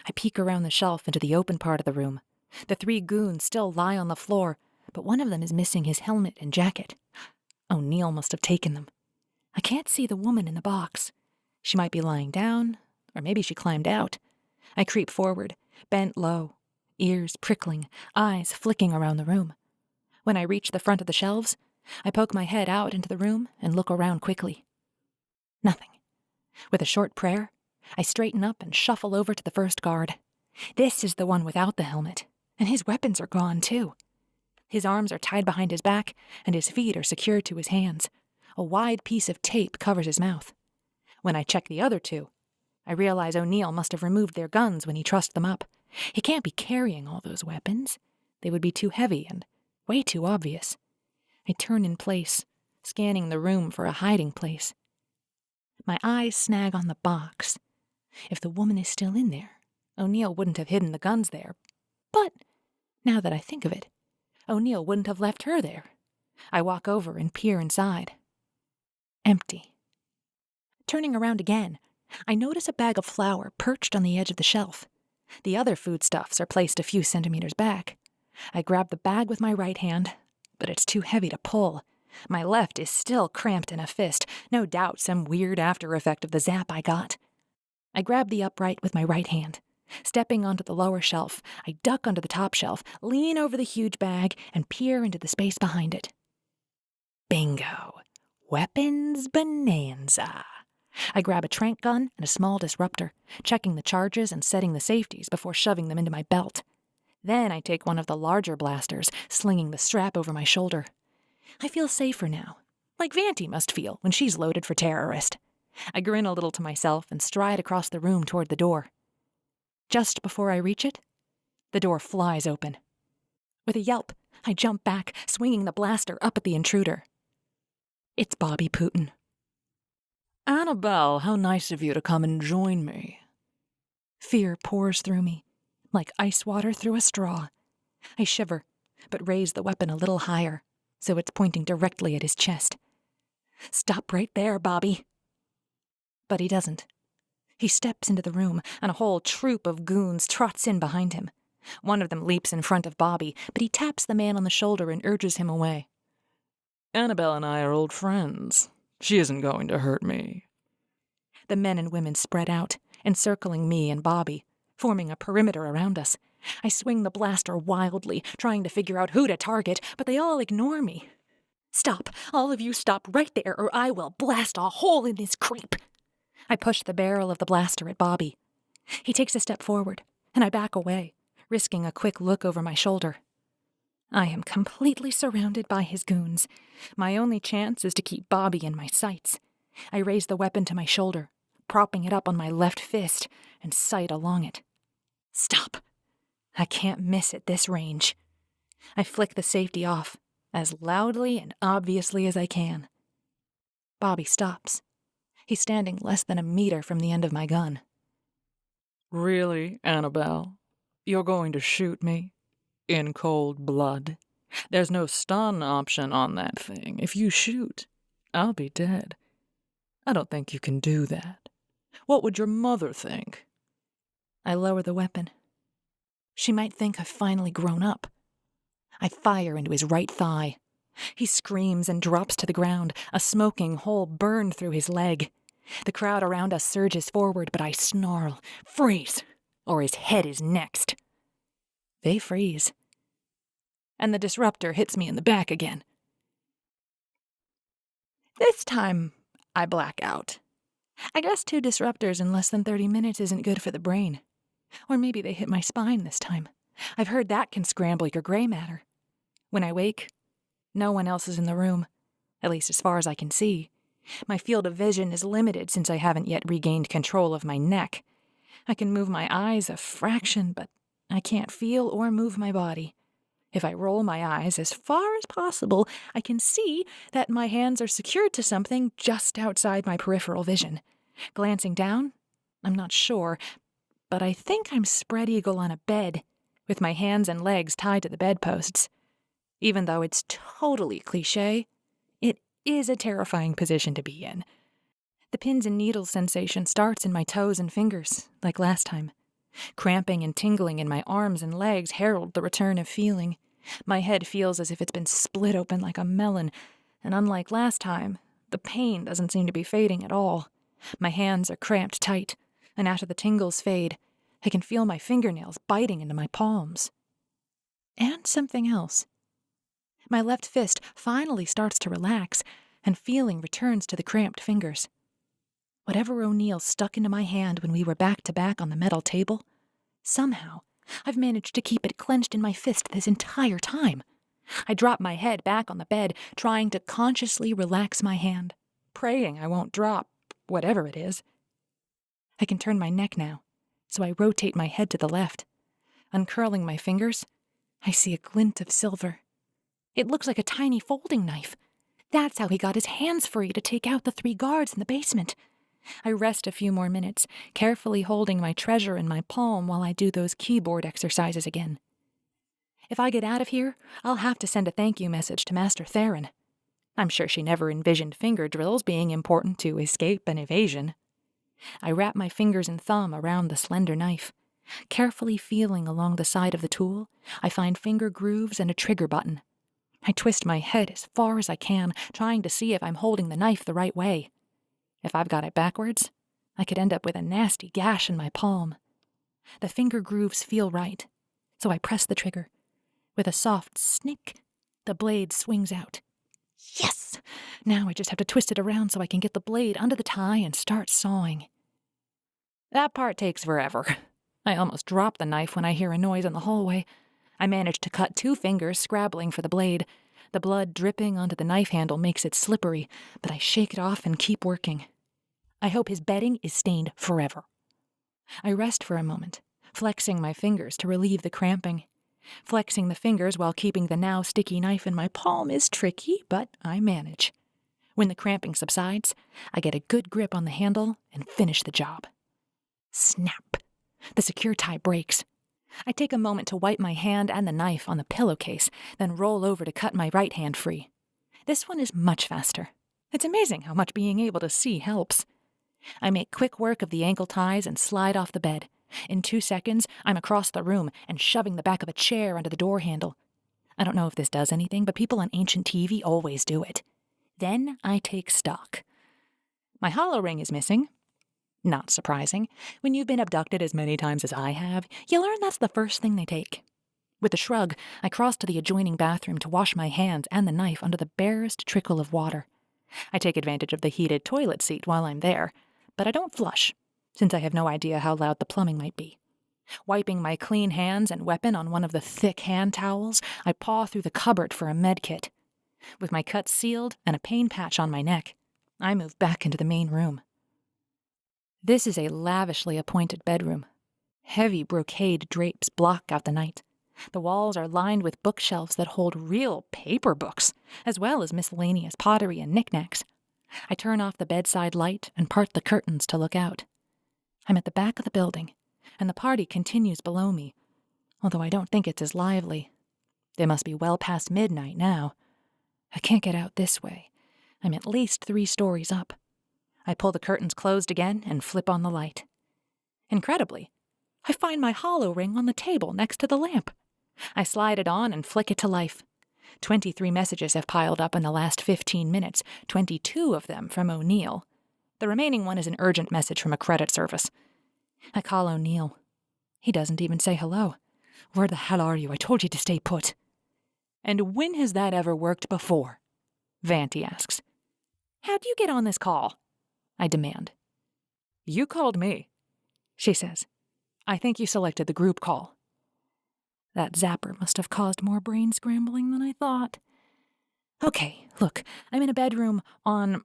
I peek around the shelf into the open part of the room. The 3 goons still lie on the floor, but one of them is missing his helmet and jacket. O'Neill must have taken them. I can't see the woman in the box. She might be lying down, or maybe she climbed out. I creep forward, bent low, ears prickling, eyes flicking around the room. When I reach the front of the shelves, I poke my head out into the room and look around quickly. Nothing. With a short prayer, I straighten up and shuffle over to the first guard. This is the one without the helmet, and his weapons are gone, too. His arms are tied behind his back, and his feet are secured to his hands. A wide piece of tape covers his mouth. When I check the other 2, I realize O'Neill must have removed their guns when he trussed them up. He can't be carrying all those weapons. They would be too heavy and way too obvious. I turn in place, scanning the room for a hiding place. My eyes snag on the box. If the woman is still in there, O'Neill wouldn't have hidden the guns there, But, now that I think of it, O'Neill wouldn't have left her there. I walk over and peer inside. Empty. Turning around again, I notice a bag of flour perched on the edge of the shelf. The other foodstuffs are placed a few centimeters back. I grab the bag with my right hand, but it's too heavy to pull. My left is still cramped in a fist, no doubt some weird after effect of the zap I got. I grab the upright with my right hand. Stepping onto the lower shelf, I duck onto the top shelf, lean over the huge bag, and peer into the space behind it. Bingo! Weapons bonanza! I grab a tranq gun and a small disruptor, checking the charges and setting the safeties before shoving them into my belt. Then I take one of the larger blasters, slinging the strap over my shoulder. I feel safer now, like Vanti must feel when she's loaded for terrorist. I grin a little to myself and stride across the room toward the door. Just before I reach it, the door flies open. With a yelp, I jump back, swinging the blaster up at the intruder. It's Bobby Putin. Annabelle, how nice of you to come and join me. Fear pours through me, like ice water through a straw. I shiver, but raise the weapon a little higher, so it's pointing directly at his chest. Stop right there, Bobby. But he doesn't. He steps into the room, and a whole troop of goons trots in behind him. One of them leaps in front of Bobby, but he taps the man on the shoulder and urges him away. Annabelle and I are old friends. She isn't going to hurt me. The men and women spread out, encircling me and Bobby, forming a perimeter around us. I swing the blaster wildly, trying to figure out who to target, but they all ignore me. Stop! All of you stop right there, or I will blast a hole in this creep! I push the barrel of the blaster at Bobby. He takes a step forward, and I back away, risking a quick look over my shoulder. I am completely surrounded by his goons. My only chance is to keep Bobby in my sights. I raise the weapon to my shoulder, propping it up on my left fist, and sight along it. Stop! I can't miss at this range. I flick the safety off, as loudly and obviously as I can. Bobby stops. He's standing less than a meter from the end of my gun. Really, Annabelle? You're going to shoot me? In cold blood? There's no stun option on that thing. If you shoot, I'll be dead. I don't think you can do that. What would your mother think? I lower the weapon. She might think I've finally grown up. I fire into his right thigh. He screams and drops to the ground, a smoking hole burned through his leg. The crowd around us surges forward, but I snarl, "Freeze, or his head is next." They freeze. And the disruptor hits me in the back again. This time, I black out. I guess 2 disruptors in less than 30 minutes isn't good for the brain. Or maybe they hit my spine this time. I've heard that can scramble your gray matter. When I wake, no one else is in the room, at least as far as I can see. My field of vision is limited since I haven't yet regained control of my neck. I can move my eyes a fraction, but I can't feel or move my body. If I roll my eyes as far as possible, I can see that my hands are secured to something just outside my peripheral vision. Glancing down, I'm not sure, but I think I'm spread eagle on a bed, with my hands and legs tied to the bedposts. Even though it's totally cliché, it is a terrifying position to be in. The pins and needles sensation starts in my toes and fingers, like last time. Cramping and tingling in my arms and legs herald the return of feeling. My head feels as if it's been split open like a melon, and unlike last time, the pain doesn't seem to be fading at all. My hands are cramped tight, and after the tingles fade, I can feel my fingernails biting into my palms. And something else. My left fist finally starts to relax, and feeling returns to the cramped fingers. Whatever O'Neill stuck into my hand when we were back to back on the metal table, somehow I've managed to keep it clenched in my fist this entire time. I drop my head back on the bed, trying to consciously relax my hand, praying I won't drop whatever it is. I can turn my neck now, so I rotate my head to the left. Uncurling my fingers, I see a glint of silver. It looks like a tiny folding knife. That's how he got his hands free to take out the 3 guards in the basement. I rest a few more minutes, carefully holding my treasure in my palm while I do those keyboard exercises again. If I get out of here, I'll have to send a thank you message to Master Theron. I'm sure she never envisioned finger drills being important to escape and evasion. I wrap my fingers and thumb around the slender knife. Carefully feeling along the side of the tool, I find finger grooves and a trigger button. I twist my head as far as I can, trying to see if I'm holding the knife the right way. If I've got it backwards, I could end up with a nasty gash in my palm. The finger grooves feel right, so I press the trigger. With a soft snick, the blade swings out. Yes! Now I just have to twist it around so I can get the blade under the tie and start sawing. That part takes forever. I almost drop the knife when I hear a noise in the hallway. I manage to cut 2 fingers scrabbling for the blade. The blood dripping onto the knife handle makes it slippery, but I shake it off and keep working. I hope his bedding is stained forever. I rest for a moment, flexing my fingers to relieve the cramping. Flexing the fingers while keeping the now sticky knife in my palm is tricky, but I manage. When the cramping subsides, I get a good grip on the handle and finish the job. Snap! The secure tie breaks. I take a moment to wipe my hand and the knife on the pillowcase, then roll over to cut my right hand free. This one is much faster. It's amazing how much being able to see helps. I make quick work of the ankle ties and slide off the bed. In 2 seconds, I'm across the room and shoving the back of a chair under the door handle. I don't know if this does anything, but people on ancient TV always do it. Then I take stock. My hollow ring is missing. Not surprising. When you've been abducted as many times as I have, you learn that's the first thing they take. With a shrug, I cross to the adjoining bathroom to wash my hands and the knife under the barest trickle of water. I take advantage of the heated toilet seat while I'm there, but I don't flush, since I have no idea how loud the plumbing might be. Wiping my clean hands and weapon on one of the thick hand towels, I paw through the cupboard for a med kit. With my cuts sealed and a pain patch on my neck, I move back into the main room. This is a lavishly appointed bedroom. Heavy brocade drapes block out the night. The walls are lined with bookshelves that hold real paper books, as well as miscellaneous pottery and knickknacks. I turn off the bedside light and part the curtains to look out. I'm at the back of the building, and the party continues below me, although I don't think it's as lively. They must be well past midnight now. I can't get out this way. I'm at least 3 stories up. I pull the curtains closed again and flip on the light. Incredibly, I find my hollow ring on the table next to the lamp. I slide it on and flick it to life. 23 messages have piled up in the last 15 minutes, 22 of them from O'Neill. The remaining one is an urgent message from a credit service. I call O'Neill. He doesn't even say hello. Where the hell are you? I told you to stay put. And when has that ever worked before? Vanti asks. How'd you get on this call? I demand. You called me, she says. I think you selected the group call. That zapper must have caused more brain scrambling than I thought. Okay, look, I'm in a bedroom on,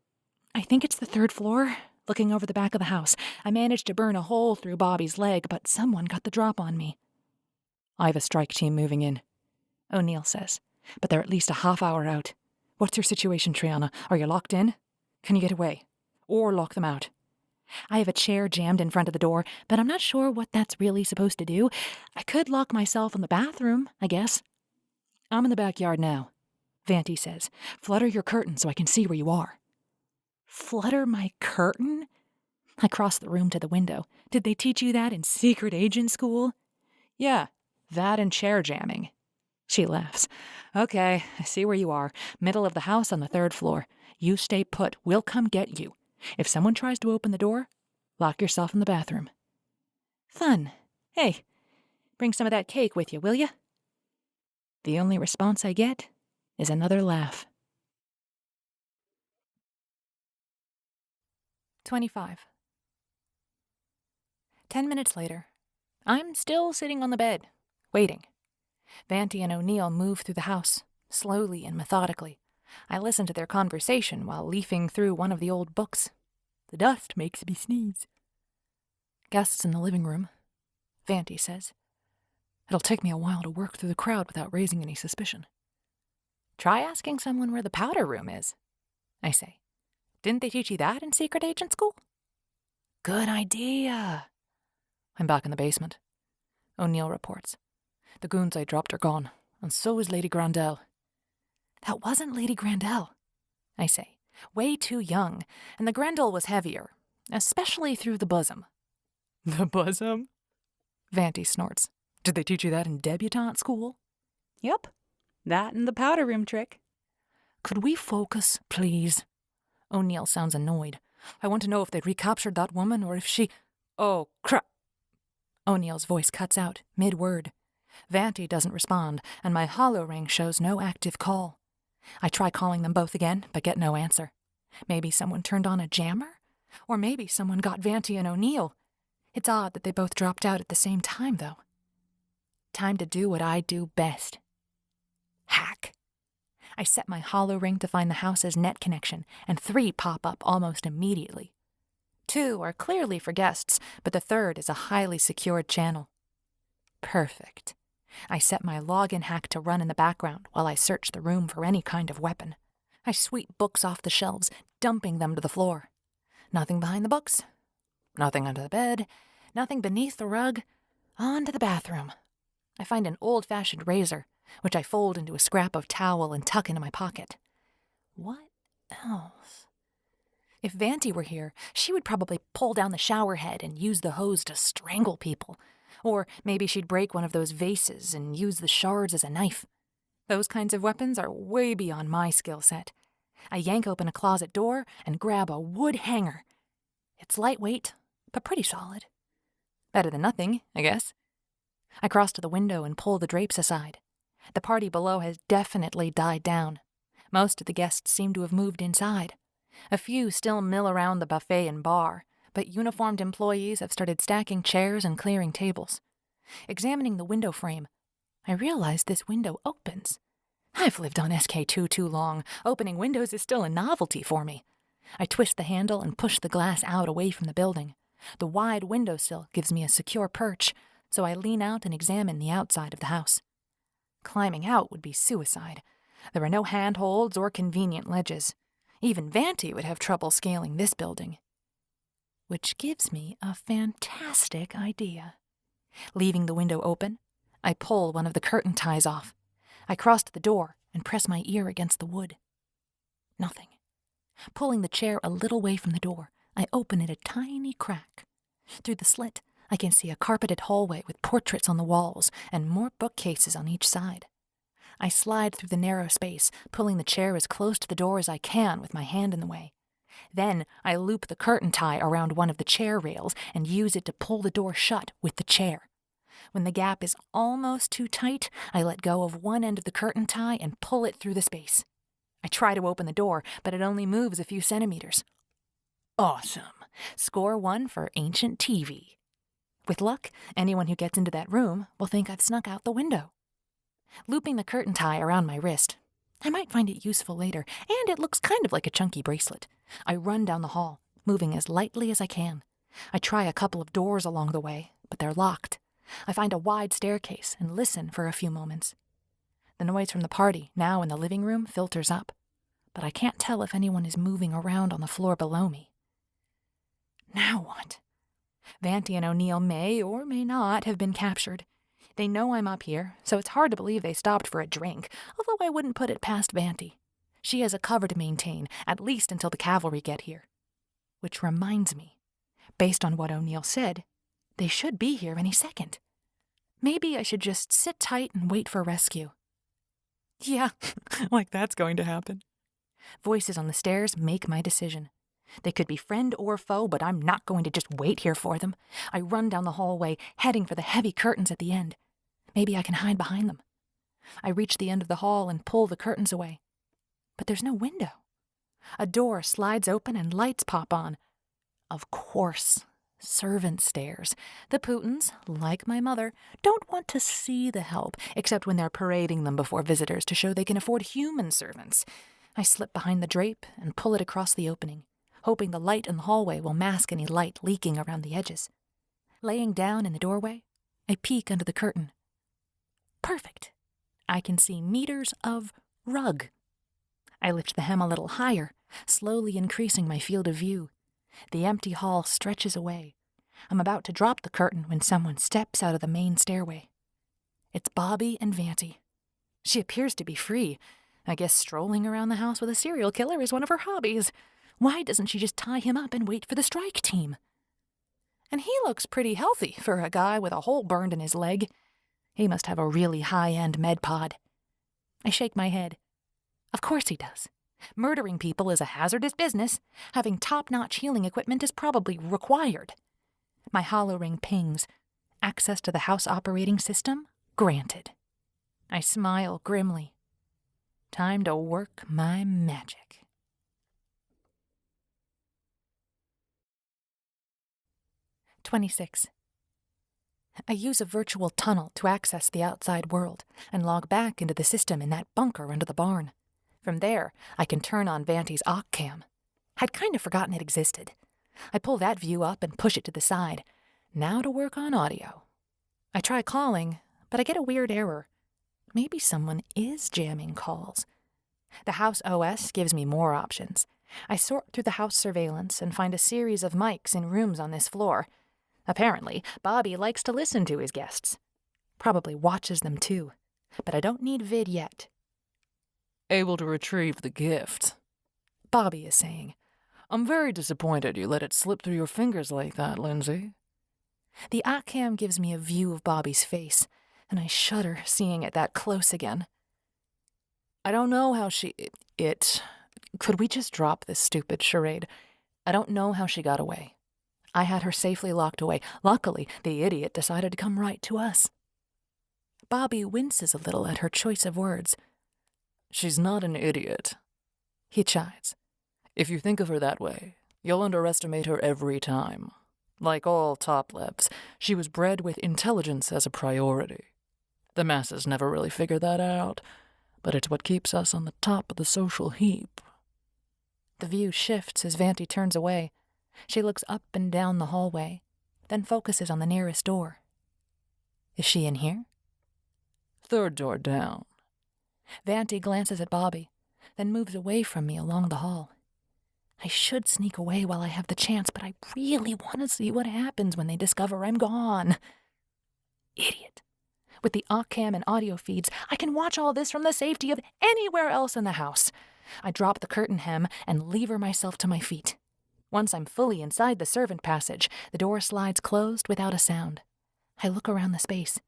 I think it's the 3rd floor, looking over the back of the house. I managed to burn a hole through Bobby's leg, but someone got the drop on me. I have a strike team moving in, O'Neill says, but they're at least a half hour out. What's your situation, Triana? Are you locked in? Can you get away? Or lock them out? I have a chair jammed in front of the door, but I'm not sure what that's really supposed to do. I could lock myself in the bathroom, I guess. I'm in the backyard now, Vanti says. Flutter your curtain so I can see where you are. Flutter my curtain? I cross the room to the window. Did they teach you that in secret agent school? Yeah, that and chair jamming. She laughs. Okay, I see where you are. Middle of the house on the 3rd floor. You stay put. We'll come get you. If someone tries to open the door, lock yourself in the bathroom. Fun. Hey, bring some of that cake with you, will you? The only response I get is another laugh. 25. 10 minutes later, I'm still sitting on the bed, waiting. Vanti and O'Neill move through the house, slowly and methodically. I listen to their conversation while leafing through one of the old books. The dust makes me sneeze. Guests in the living room, Vanti says. It'll take me a while to work through the crowd without raising any suspicion. Try asking someone where the powder room is, I say. Didn't they teach you that in secret agent school? Good idea. I'm back in the basement, O'Neill reports. The goons I dropped are gone. And so is Lady Grandel. That wasn't Lady Grandel, I say. Way too young, and the Grendel was heavier, especially through the bosom. The bosom? Vanti snorts. Did they teach you that in debutante school? Yep, that and the powder room trick. Could we focus, please? O'Neill sounds annoyed. I want to know if they recaptured that woman or if she... Oh, crap. O'Neill's voice cuts out, mid-word. Vanti doesn't respond, and my hollow ring shows no active call. I try calling them both again, but get no answer. Maybe someone turned on a jammer? Or maybe someone got Vanti and O'Neill. It's odd that they both dropped out at the same time, though. Time to do what I do best. Hack. I set my hollow ring to find the house's net connection, and 3 pop up almost immediately. 2 are clearly for guests, but the 3rd is a highly secured channel. Perfect. I set my login hack to run in the background while I search the room for any kind of weapon. I sweep books off the shelves, dumping them to the floor. Nothing behind the books. Nothing under the bed. Nothing beneath the rug. On to the bathroom. I find an old-fashioned razor, which I fold into a scrap of towel and tuck into my pocket. What else? If Vanti were here, she would probably pull down the shower head and use the hose to strangle people. Or maybe she'd break one of those vases and use the shards as a knife. Those kinds of weapons are way beyond my skill set. I yank open a closet door and grab a wood hanger. It's lightweight, but pretty solid. Better than nothing, I guess. I cross to the window and pull the drapes aside. The party below has definitely died down. Most of the guests seem to have moved inside. A few still mill around the buffet and bar, but uniformed employees have started stacking chairs and clearing tables. Examining the window frame, I realize this window opens. I've lived on SK2 too long. Opening windows is still a novelty for me. I twist the handle and push the glass out away from the building. The wide windowsill gives me a secure perch, so I lean out and examine the outside of the house. Climbing out would be suicide. There are no handholds or convenient ledges. Even Vanti would have trouble scaling this building. Which gives me a fantastic idea. Leaving the window open, I pull one of the curtain ties off. I cross to the door and press my ear against the wood. Nothing. Pulling the chair a little way from the door, I open it a tiny crack. Through the slit, I can see a carpeted hallway with portraits on the walls and more bookcases on each side. I slide through the narrow space, pulling the chair as close to the door as I can with my hand in the way. Then I loop the curtain tie around one of the chair rails and use it to pull the door shut with the chair. When the gap is almost too tight, I let go of one end of the curtain tie and pull it through the space. I try to open the door, but it only moves a few centimeters. Awesome. Score 1 for ancient TV. With luck, anyone who gets into that room will think I've snuck out the window. Looping the curtain tie around my wrist, I might find it useful later, and it looks kind of like a chunky bracelet. I run down the hall, moving as lightly as I can. I try a couple of doors along the way, but they're locked. I find a wide staircase and listen for a few moments. The noise from the party, now in the living room, filters up, but I can't tell if anyone is moving around on the floor below me. Now what? Vanti and O'Neill may or may not have been captured. They know I'm up here, so it's hard to believe they stopped for a drink, although I wouldn't put it past Vanti. She has a cover to maintain, at least until the cavalry get here. Which reminds me, based on what O'Neill said, they should be here any second. Maybe I should just sit tight and wait for rescue. Yeah, like that's going to happen. Voices on the stairs make my decision. They could be friend or foe, but I'm not going to just wait here for them. I run down the hallway, heading for the heavy curtains at the end. Maybe I can hide behind them. I reach the end of the hall and pull the curtains away. But there's no window. A door slides open and lights pop on. Of course, servant stairs. The Putins, like my mother, don't want to see the help, except when they're parading them before visitors to show they can afford human servants. I slip behind the drape and pull it across the opening, hoping the light in the hallway will mask any light leaking around the edges. Laying down in the doorway, I peek under the curtain. Perfect. I can see meters of rug. I lift the hem a little higher, slowly increasing my field of view. The empty hall stretches away. I'm about to drop the curtain when someone steps out of the main stairway. It's Bobby and Vanti. She appears to be free. I guess strolling around the house with a serial killer is one of her hobbies. Why doesn't she just tie him up and wait for the strike team? And he looks pretty healthy for a guy with a hole burned in his leg. He must have a really high-end med pod. I shake my head. Of course he does. Murdering people is a hazardous business. Having top-notch healing equipment is probably required. My hollow ring pings. Access to the house operating system? Granted. I smile grimly. Time to work my magic. "26. I use a virtual tunnel to access the outside world and log back into the system in that bunker under the barn. From there, I can turn on Vanti's Occam. I'd kind of forgotten it existed. I pull that view up and push it to the side. Now to work on audio. I try calling, but I get a weird error. Maybe someone is jamming calls. The house OS gives me more options. I sort through the house surveillance and find a series of mics in rooms on this floor. Apparently, Bobby likes to listen to his guests. Probably watches them too. But I don't need vid yet. Able to retrieve the gift. Bobby is saying. I'm very disappointed you let it slip through your fingers like that, Lindsay. The Occam gives me a view of Bobby's face, and I shudder seeing it that close again. I don't know how Could we just drop this stupid charade? I don't know how she got away. I had her safely locked away. Luckily, the idiot decided to come right to us. Bobby winces a little at her choice of words. She's not an idiot, he chides. If you think of her that way, you'll underestimate her every time. Like all top-levs, she was bred with intelligence as a priority. The masses never really figure that out, but it's what keeps us on the top of the social heap. The view shifts as Vanti turns away. She looks up and down the hallway, then focuses on the nearest door. Is she in here? Third door down. Vanti glances at Bobby, then moves away from me along the hall. I should sneak away while I have the chance, but I really want to see what happens when they discover I'm gone. Idiot. With the Occam and audio feeds, I can watch all this from the safety of anywhere else in the house. I drop the curtain hem and lever myself to my feet. Once I'm fully inside the servant passage, the door slides closed without a sound. I look around the space.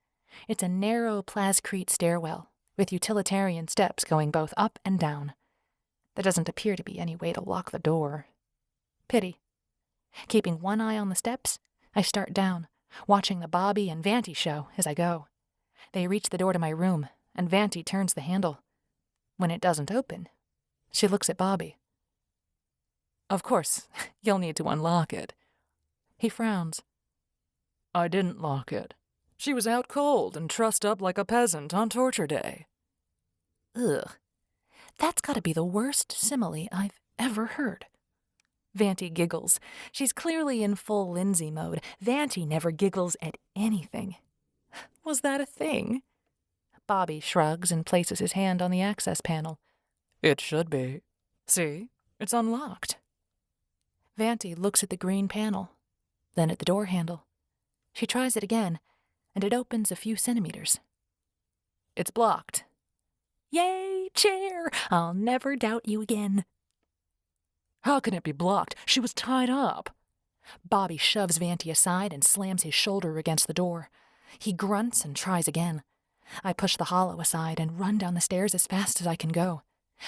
It's a narrow plascrete stairwell, with utilitarian steps going both up and down. There doesn't appear to be any way to lock the door. Pity. Keeping one eye on the steps, I start down, watching the Bobby and Vanti show as I go. They reach the door to my room, and Vanti turns the handle. When it doesn't open, she looks at Bobby. Of course, you'll need to unlock it. He frowns. I didn't lock it. She was out cold and trussed up like a peasant on torture day. Ugh. That's gotta be the worst simile I've ever heard. Vanti giggles. She's clearly in full Lindsay mode. Vanti never giggles at anything. Was that a thing? Bobby shrugs and places his hand on the access panel. It should be. See? It's unlocked. Vanti looks at the green panel, then at the door handle. She tries it again, and it opens a few centimeters. It's blocked. Yay, chair! I'll never doubt you again. How can it be blocked? She was tied up. Bobby shoves Vanti aside and slams his shoulder against the door. He grunts and tries again. I push the hollow aside and run down the stairs as fast as I can go.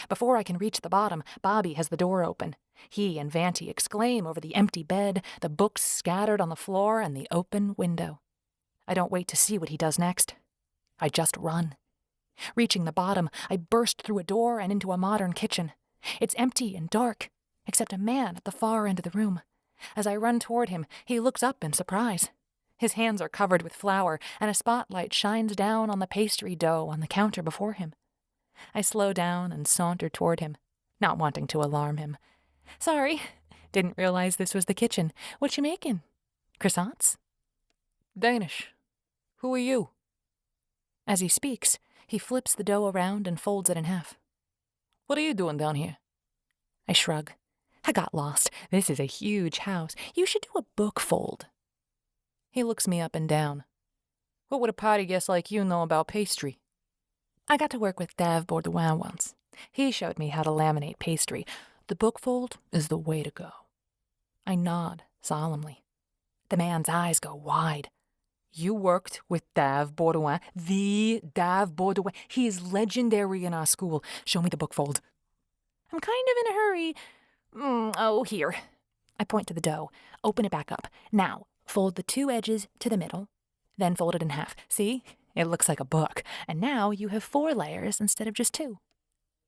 Before I can reach the bottom, Bobby has the door open. He and Vanti exclaim over the empty bed, the books scattered on the floor, and the open window. I don't wait to see what he does next. I just run. Reaching the bottom, I burst through a door and into a modern kitchen. It's empty and dark, except a man at the far end of the room. As I run toward him, he looks up in surprise. His hands are covered with flour, and a spotlight shines down on the pastry dough on the counter before him. I slow down and saunter toward him, not wanting to alarm him. Sorry, didn't realize this was the kitchen. What you making? Croissants? Danish. Who are you? As he speaks, he flips the dough around and folds it in half. What are you doing down here? I shrug. I got lost. This is a huge house. You should do a book fold. He looks me up and down. What would a party guest like you know about pastry? I got to work with Dave Bourdouin once. He showed me how to laminate pastry. The bookfold is the way to go. I nod solemnly. The man's eyes go wide. You worked with Dave Bourdouin, the Dave Bourdouin. He is legendary in our school. Show me the bookfold. I'm kind of in a hurry. Oh, here. I point to the dough. Open it back up. Now, fold the 2 edges to the middle, then fold it in half. See? It looks like a book. And now you have 4 layers instead of just 2.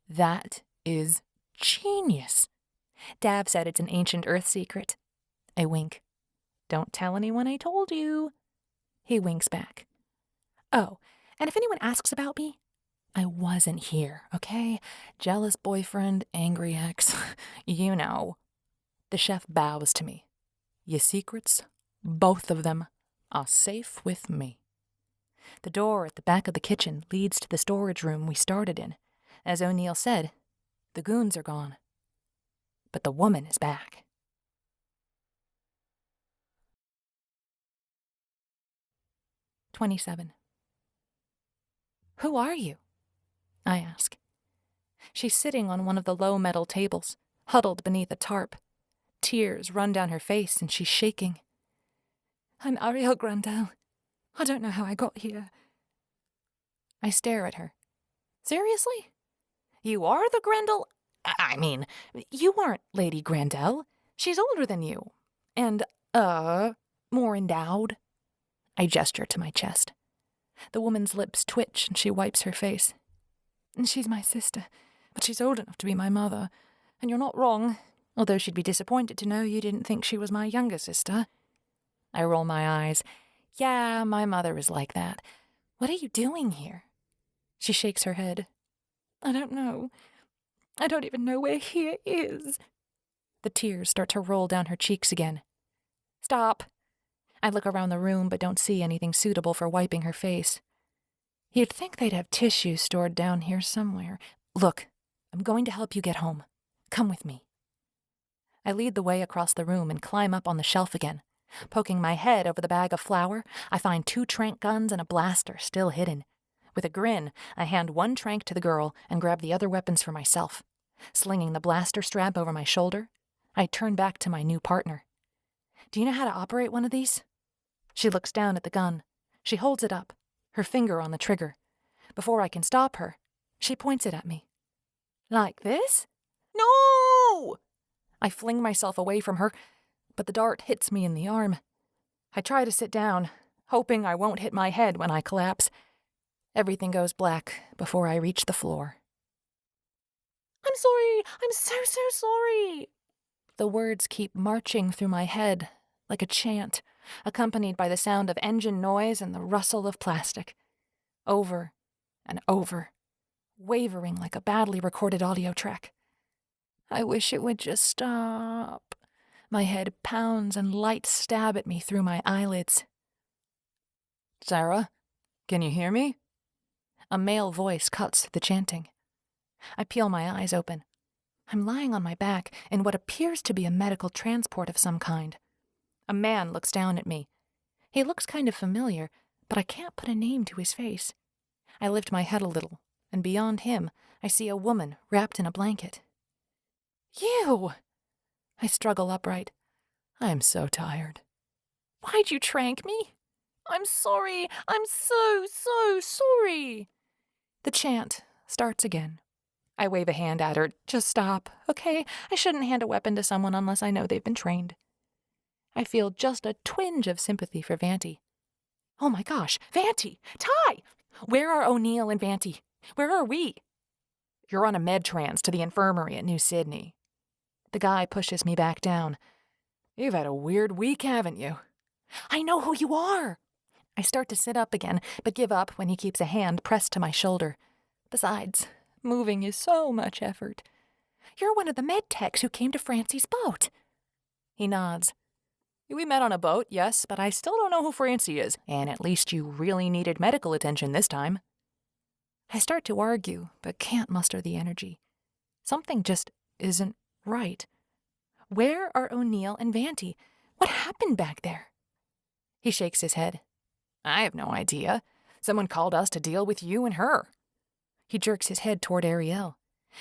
That is genius. Dab said it's an ancient Earth secret. I wink. Don't tell anyone I told you. He winks back. Oh, and if anyone asks about me, I wasn't here, okay? Jealous boyfriend, angry ex, you know. The chef bows to me. Your secrets, both of them, are safe with me. The door at the back of the kitchen leads to the storage room we started in. As O'Neill said, the goons are gone. But the woman is back. "27. Who are you? I ask. She's sitting on one of the low metal tables, huddled beneath a tarp. Tears run down her face and she's shaking. I'm Ariel Grandel. I don't know how I got here. I stare at her. Seriously? You are the Grendel? I mean, you aren't Lady Grandel. She's older than you. And, more endowed. I gesture to my chest. The woman's lips twitch and she wipes her face. She's my sister, but she's old enough to be my mother. And you're not wrong, although she'd be disappointed to know you didn't think she was my younger sister. I roll my eyes. Yeah, my mother is like that. What are you doing here? She shakes her head. I don't know. I don't even know where here is. The tears start to roll down her cheeks again. Stop. I look around the room but don't see anything suitable for wiping her face. You'd think they'd have tissue stored down here somewhere. Look, I'm going to help you get home. Come with me. I lead the way across the room and climb up on the shelf again. Poking my head over the bag of flour, I find 2 trank guns and a blaster still hidden. With a grin, I hand 1 trank to the girl and grab the other weapons for myself. Slinging the blaster strap over my shoulder, I turn back to my new partner. Do you know how to operate one of these? She looks down at the gun. She holds it up, her finger on the trigger. Before I can stop her, she points it at me. Like this? No! I fling myself away from her, but the dart hits me in the arm. I try to sit down, hoping I won't hit my head when I collapse. Everything goes black before I reach the floor. I'm sorry. I'm so sorry. The words keep marching through my head like a chant, accompanied by the sound of engine noise and the rustle of plastic. Over and over, wavering like a badly recorded audio track. I wish it would just stop. My head pounds and lights stab at me through my eyelids. Sarah, can you hear me? A male voice cuts through the chanting. I peel my eyes open. I'm lying on my back in what appears to be a medical transport of some kind. A man looks down at me. He looks kind of familiar, but I can't put a name to his face. I lift my head a little, and beyond him, I see a woman wrapped in a blanket. You! I struggle upright. I'm so tired. Why'd you trank me? I'm sorry. I'm so sorry. The chant starts again. I wave a hand at her. Just stop, okay? I shouldn't hand a weapon to someone unless I know they've been trained. I feel just a twinge of sympathy for Vanti. Oh my gosh, Vanti! Ty! Where are O'Neill and Vanti? Where are we? You're on a med trans to the infirmary at New Sydney. The guy pushes me back down. You've had a weird week, haven't you? I know who you are! I start to sit up again, but give up when he keeps a hand pressed to my shoulder. Besides, moving is so much effort. You're one of the med techs who came to Francie's boat. He nods. We met on a boat, yes, but I still don't know who Francie is, and at least you really needed medical attention this time. I start to argue, but can't muster the energy. Something just isn't right. Where are O'Neill and Vanti? What happened back there? He shakes his head. I have no idea. Someone called us to deal with you and her. He jerks his head toward Ariel.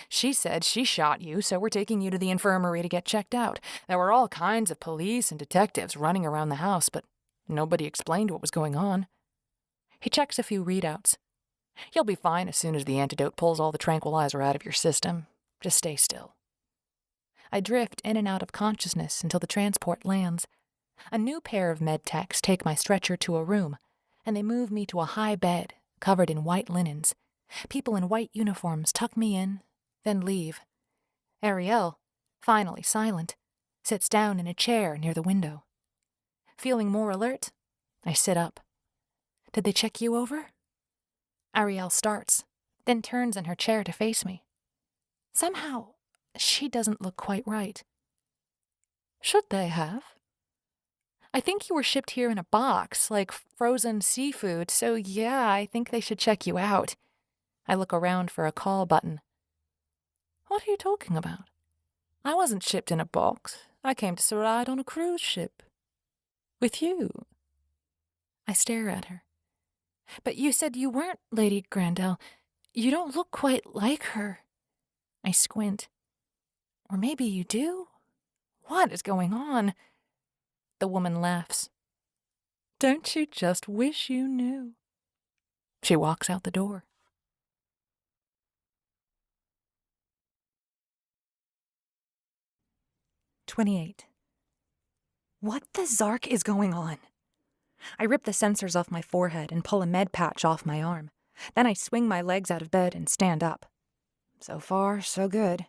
She said she shot you, so we're taking you to the infirmary to get checked out. There were all kinds of police and detectives running around the house, but nobody explained what was going on. He checks a few readouts. You'll be fine as soon as the antidote pulls all the tranquilizer out of your system. Just stay still. I drift in and out of consciousness until the transport lands. A new pair of med techs take my stretcher to a room, and they move me to a high bed covered in white linens. People in white uniforms tuck me in, then leave. Ariel, finally silent, sits down in a chair near the window. Feeling more alert, I sit up. Did they check you over? Ariel starts, then turns in her chair to face me. Somehow, she doesn't look quite right. Should they have? I think you were shipped here in a box, like frozen seafood, so yeah, I think they should check you out. I look around for a call button. What are you talking about? I wasn't shipped in a box. I came to ride on a cruise ship. With you. I stare at her. But you said you weren't Lady Grandel. You don't look quite like her. I squint. Or maybe you do? What is going on? The woman laughs. Don't you just wish you knew? She walks out the door. "28. What the Zark is going on? I rip the sensors off my forehead and pull a med patch off my arm. Then I swing my legs out of bed and stand up. So far, so good.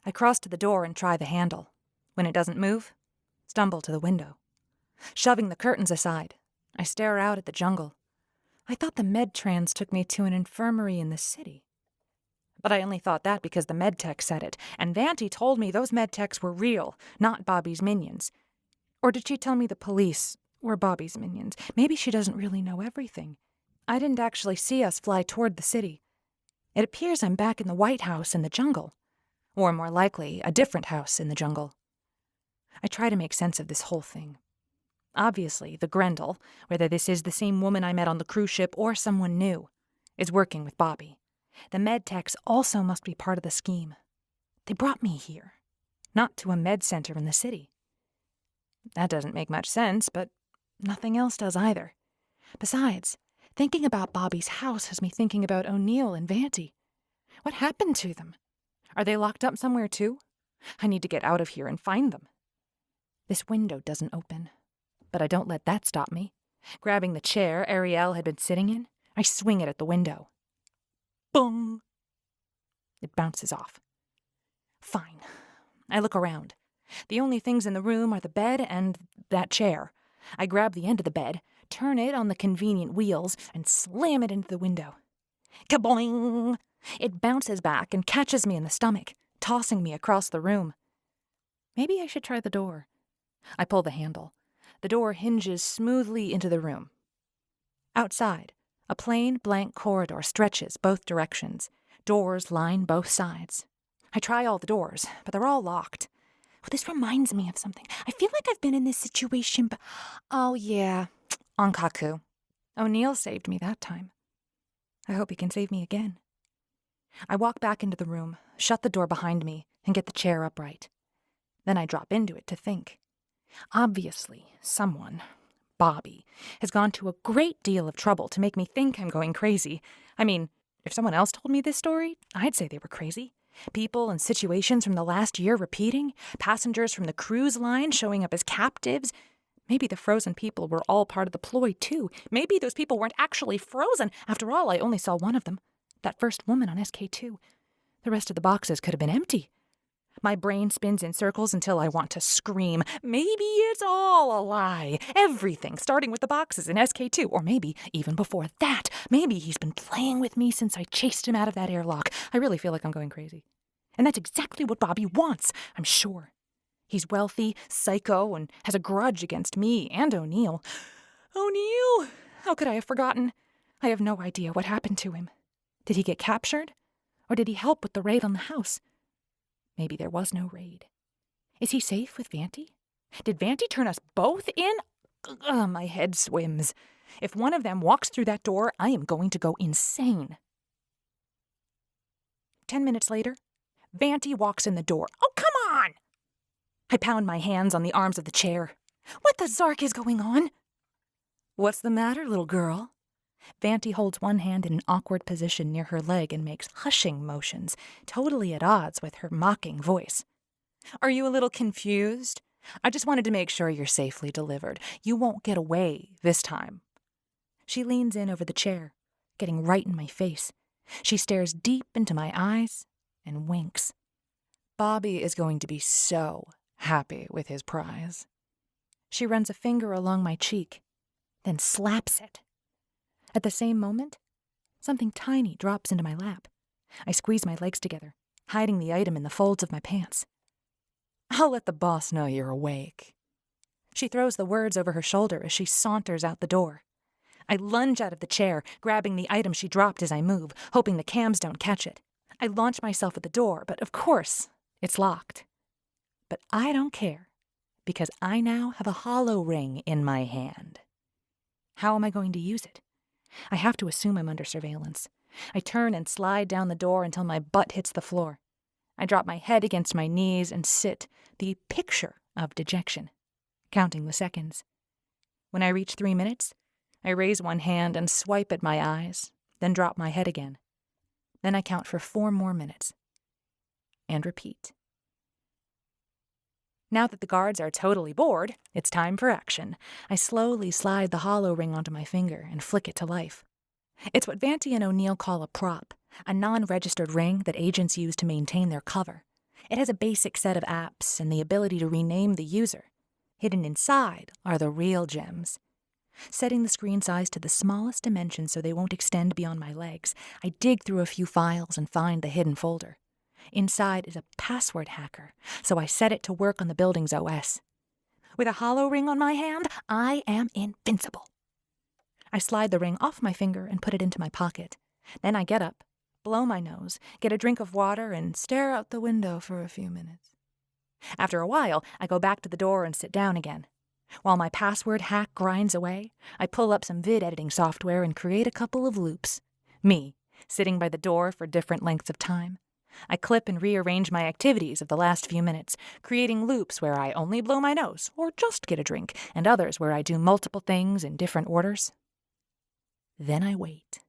I cross to the door and try the handle. When it doesn't move, stumble to the window. Shoving the curtains aside, I stare out at the jungle. I thought the med trans took me to an infirmary in the city. But I only thought that because the med tech said it, and Vanti told me those med techs were real, not Bobby's minions. Or did she tell me the police were Bobby's minions? Maybe she doesn't really know everything. I didn't actually see us fly toward the city. It appears I'm back in the White House in the jungle. Or more likely, a different house in the jungle. I try to make sense of this whole thing. Obviously, the Grendel, whether this is the same woman I met on the cruise ship or someone new, is working with Bobby. The med techs also must be part of the scheme. They brought me here, not to a med center in the city. That doesn't make much sense, but nothing else does either. Besides, thinking about Bobby's house has me thinking about O'Neill and Vanti. What happened to them? Are they locked up somewhere too? I need to get out of here and find them. This window doesn't open, but I don't let that stop me. Grabbing the chair Ariel had been sitting in, I swing it at the window. Boom! It bounces off. Fine. I look around. The only things in the room are the bed and that chair. I grab the end of the bed, turn it on the convenient wheels, and slam it into the window. Kaboing! It bounces back and catches me in the stomach, tossing me across the room. Maybe I should try the door. I pull the handle. The door hinges smoothly into the room. Outside, a plain, blank corridor stretches both directions. Doors line both sides. I try all the doors, but they're all locked. Well, this reminds me of something. I feel like I've been in this situation, but... Oh, yeah. On Kaku. O'Neill saved me that time. I hope he can save me again. I walk back into the room, shut the door behind me, and get the chair upright. Then I drop into it to think. Obviously, someone, Bobby, has gone to a great deal of trouble to make me think I'm going crazy. I mean, if someone else told me this story, I'd say they were crazy. People and situations from the last year repeating, passengers from the cruise line showing up as captives. Maybe the frozen people were all part of the ploy, too. Maybe those people weren't actually frozen. After all, I only saw one of them. That first woman on SK2. The rest of the boxes could have been empty. My brain spins in circles until I want to scream. Maybe it's all a lie. Everything, starting with the boxes in SK2. Or maybe, even before that, maybe he's been playing with me since I chased him out of that airlock. I really feel like I'm going crazy. And that's exactly what Bobby wants, I'm sure. He's wealthy, psycho, and has a grudge against me and O'Neill. O'Neill! How could I have forgotten? I have no idea what happened to him. Did he get captured? Or did he help with the raid on the house? Maybe there was no raid. Is he safe with Vanti? Did Vanti turn us both in? My head swims. If one of them walks through that door, I am going to go insane. 10 minutes later, Vanti walks in the door. Oh, come on! I pound my hands on the arms of the chair. What the zark is going on? What's the matter, little girl? Vanti holds one hand in an awkward position near her leg and makes hushing motions, totally at odds with her mocking voice. Are you a little confused? I just wanted to make sure you're safely delivered. You won't get away this time. She leans in over the chair, getting right in my face. She stares deep into my eyes and winks. Bobby is going to be so happy with his prize. She runs a finger along my cheek, then slaps it. At the same moment, something tiny drops into my lap. I squeeze my legs together, hiding the item in the folds of my pants. I'll let the boss know you're awake. She throws the words over her shoulder as she saunters out the door. I lunge out of the chair, grabbing the item she dropped as I move, hoping the cams don't catch it. I launch myself at the door, but of course, it's locked. But I don't care, because I now have a hollow ring in my hand. How am I going to use it? I have to assume I'm under surveillance. I turn and slide down the door until my butt hits the floor. I drop my head against my knees and sit, the picture of dejection, counting the seconds. When I reach 3 minutes, I raise one hand and swipe at my eyes, then drop my head again. Then I count for 4 more minutes. And repeat. Now that the guards are totally bored, it's time for action. I slowly slide the hollow ring onto my finger and flick it to life. It's what Vanti and O'Neill call a prop, a non-registered ring that agents use to maintain their cover. It has a basic set of apps and the ability to rename the user. Hidden inside are the real gems. Setting the screen size to the smallest dimension so they won't extend beyond my legs, I dig through a few files and find the hidden folder. Inside is a password hacker, so I set it to work on the building's OS. With a hollow ring on my hand, I am invincible. I slide the ring off my finger and put it into my pocket. Then I get up, blow my nose, get a drink of water, and stare out the window for a few minutes. After a while, I go back to the door and sit down again. While my password hack grinds away, I pull up some vid editing software and create a couple of loops. Me, sitting by the door for different lengths of time. I clip and rearrange my activities of the last few minutes, creating loops where I only blow my nose or just get a drink, and others where I do multiple things in different orders. Then I wait.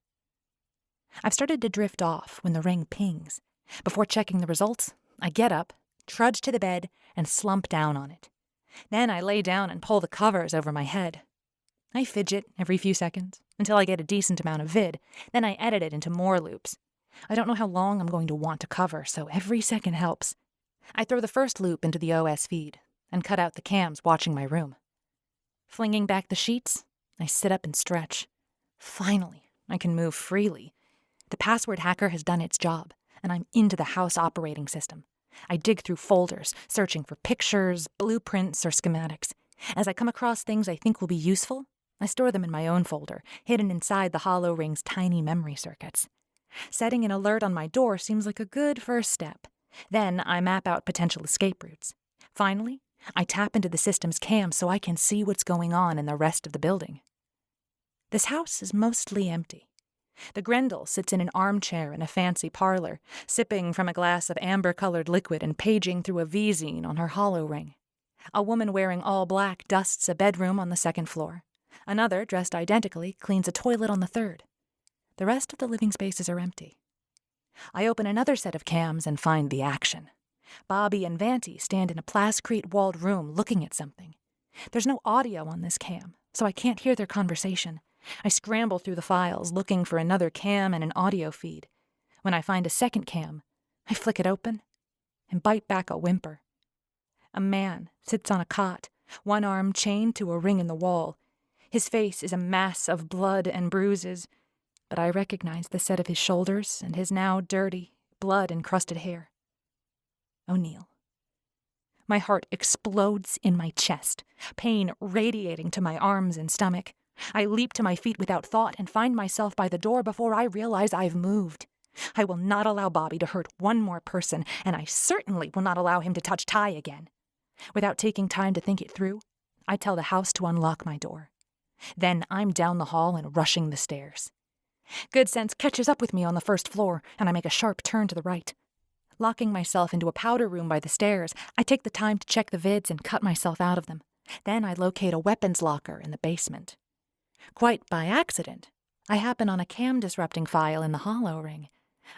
I've started to drift off when the ring pings. Before checking the results, I get up, trudge to the bed, and slump down on it. Then I lay down and pull the covers over my head. I fidget every few seconds until I get a decent amount of vid. Then I edit it into more loops. I don't know how long I'm going to want to cover, so every second helps. I throw the first loop into the OS feed and cut out the cams watching my room. Flinging back the sheets, I sit up and stretch. Finally, I can move freely. The password hacker has done its job, and I'm into the house operating system. I dig through folders, searching for pictures, blueprints, or schematics. As I come across things I think will be useful, I store them in my own folder, hidden inside the hollow ring's tiny memory circuits. Setting an alert on my door seems like a good first step. Then I map out potential escape routes. Finally, I tap into the system's cam so I can see what's going on in the rest of the building. This house is mostly empty. The Grendel sits in an armchair in a fancy parlor, sipping from a glass of amber-colored liquid and paging through a V-zine on her hollow ring. A woman wearing all black dusts a bedroom on the 2nd floor. Another, dressed identically, cleans a toilet on the 3rd. The rest of the living spaces are empty. I open another set of cams and find the action. Bobby and Vanti stand in a plascrete-walled room looking at something. There's no audio on this cam, so I can't hear their conversation. I scramble through the files, looking for another cam and an audio feed. When I find a second cam, I flick it open and bite back a whimper. A man sits on a cot, one arm chained to a ring in the wall. His face is a mass of blood and bruises, but I recognize the set of his shoulders and his now dirty, blood-encrusted hair. O'Neill. My heart explodes in my chest, pain radiating to my arms and stomach. I leap to my feet without thought and find myself by the door before I realize I've moved. I will not allow Bobby to hurt one more person, and I certainly will not allow him to touch Ty again. Without taking time to think it through, I tell the house to unlock my door. Then I'm down the hall and rushing the stairs. Good sense catches up with me on the first floor, and I make a sharp turn to the right. Locking myself into a powder room by the stairs, I take the time to check the vids and cut myself out of them. Then I locate a weapons locker in the basement. Quite by accident, I happen on a cam-disrupting file in the hollow ring.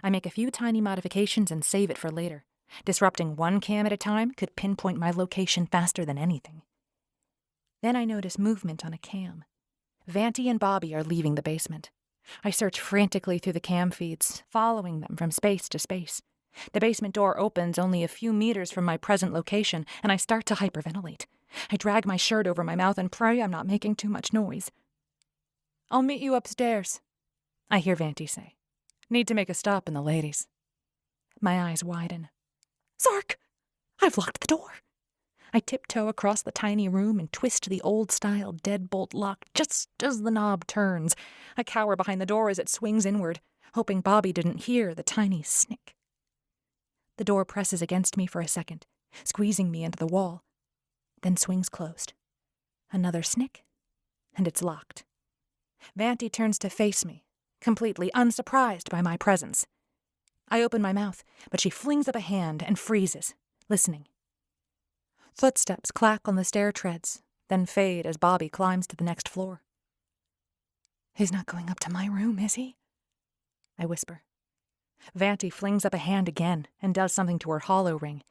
I make a few tiny modifications and save it for later. Disrupting one cam at a time could pinpoint my location faster than anything. Then I notice movement on a cam. Vanti and Bobby are leaving the basement. I search frantically through the cam feeds, following them from space to space. The basement door opens only a few meters from my present location, and I start to hyperventilate. I drag my shirt over my mouth and pray I'm not making too much noise. "I'll meet you upstairs," I hear Vanti say. "Need to make a stop in the ladies." My eyes widen. Zark! I've locked the door. I tiptoe across the tiny room and twist the old-style deadbolt lock just as the knob turns. I cower behind the door as it swings inward, hoping Bobby didn't hear the tiny snick. The door presses against me for a second, squeezing me into the wall, then swings closed. Another snick, and it's locked. Vanti turns to face me, completely unsurprised by my presence. I open my mouth, but she flings up a hand and freezes, listening. Footsteps clack on the stair treads, then fade as Bobby climbs to the next floor. "He's not going up to my room, is he?" I whisper. Vanti flings up a hand again and does something to her hollow ring.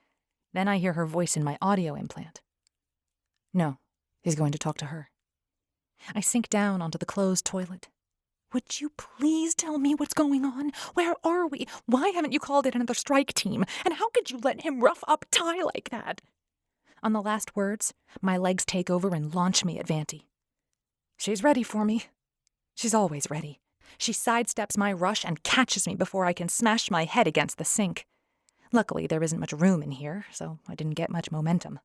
Then I hear her voice in my audio implant. "No, he's going to talk to her." I sink down onto the closed toilet. "Would you please tell me what's going on? Where are we? Why haven't you called in another strike team? And how could you let him rough up Ty like that?" On the last words, my legs take over and launch me at Vanti. She's ready for me. She's always ready. She sidesteps my rush and catches me before I can smash my head against the sink. Luckily, there isn't much room in here, so I didn't get much momentum.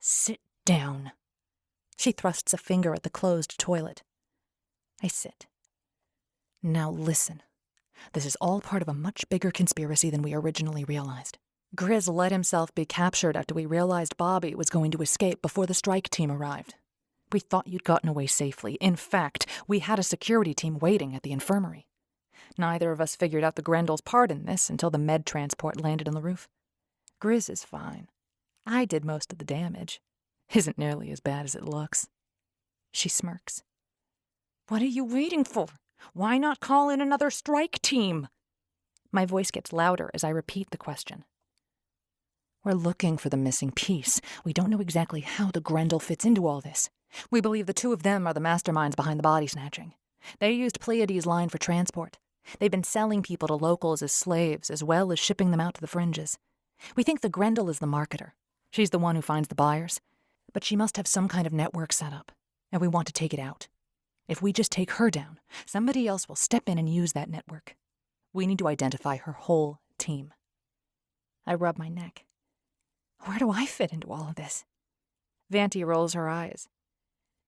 "Sit down." She thrusts a finger at the closed toilet. I sit. "Now listen. This is all part of a much bigger conspiracy than we originally realized. Grizz let himself be captured after we realized Bobby was going to escape before the strike team arrived. We thought you'd gotten away safely. In fact, we had a security team waiting at the infirmary. Neither of us figured out the Grendel's part in this until the med transport landed on the roof. Grizz is fine. I did most of the damage. Isn't nearly as bad as it looks." She smirks. "What are you waiting for? Why not call in another strike team?" My voice gets louder as I repeat the question. "We're looking for the missing piece. We don't know exactly how the Grendel fits into all this. We believe the two of them are the masterminds behind the body snatching. They used Pleiades' line for transport. They've been selling people to locals as slaves, as well as shipping them out to the fringes. We think the Grendel is the marketer. She's the one who finds the buyers. But she must have some kind of network set up, and we want to take it out. If we just take her down, somebody else will step in and use that network. We need to identify her whole team." I rub my neck. Where do I fit into all of this? Vanti rolls her eyes.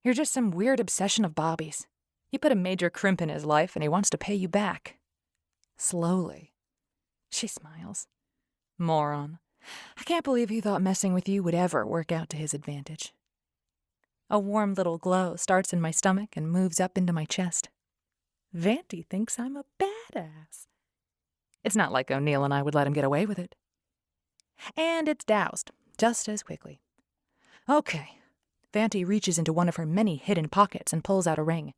"You're just some weird obsession of Bobby's. You put a major crimp in his life and he wants to pay you back." Slowly. She smiles. "Moron. I can't believe he thought messing with you would ever work out to his advantage." A warm little glow starts in my stomach and moves up into my chest. Vanti thinks I'm a badass. It's not like O'Neill and I would let him get away with it. And it's doused, just as quickly. Okay. Vanti reaches into one of her many hidden pockets and pulls out a ring.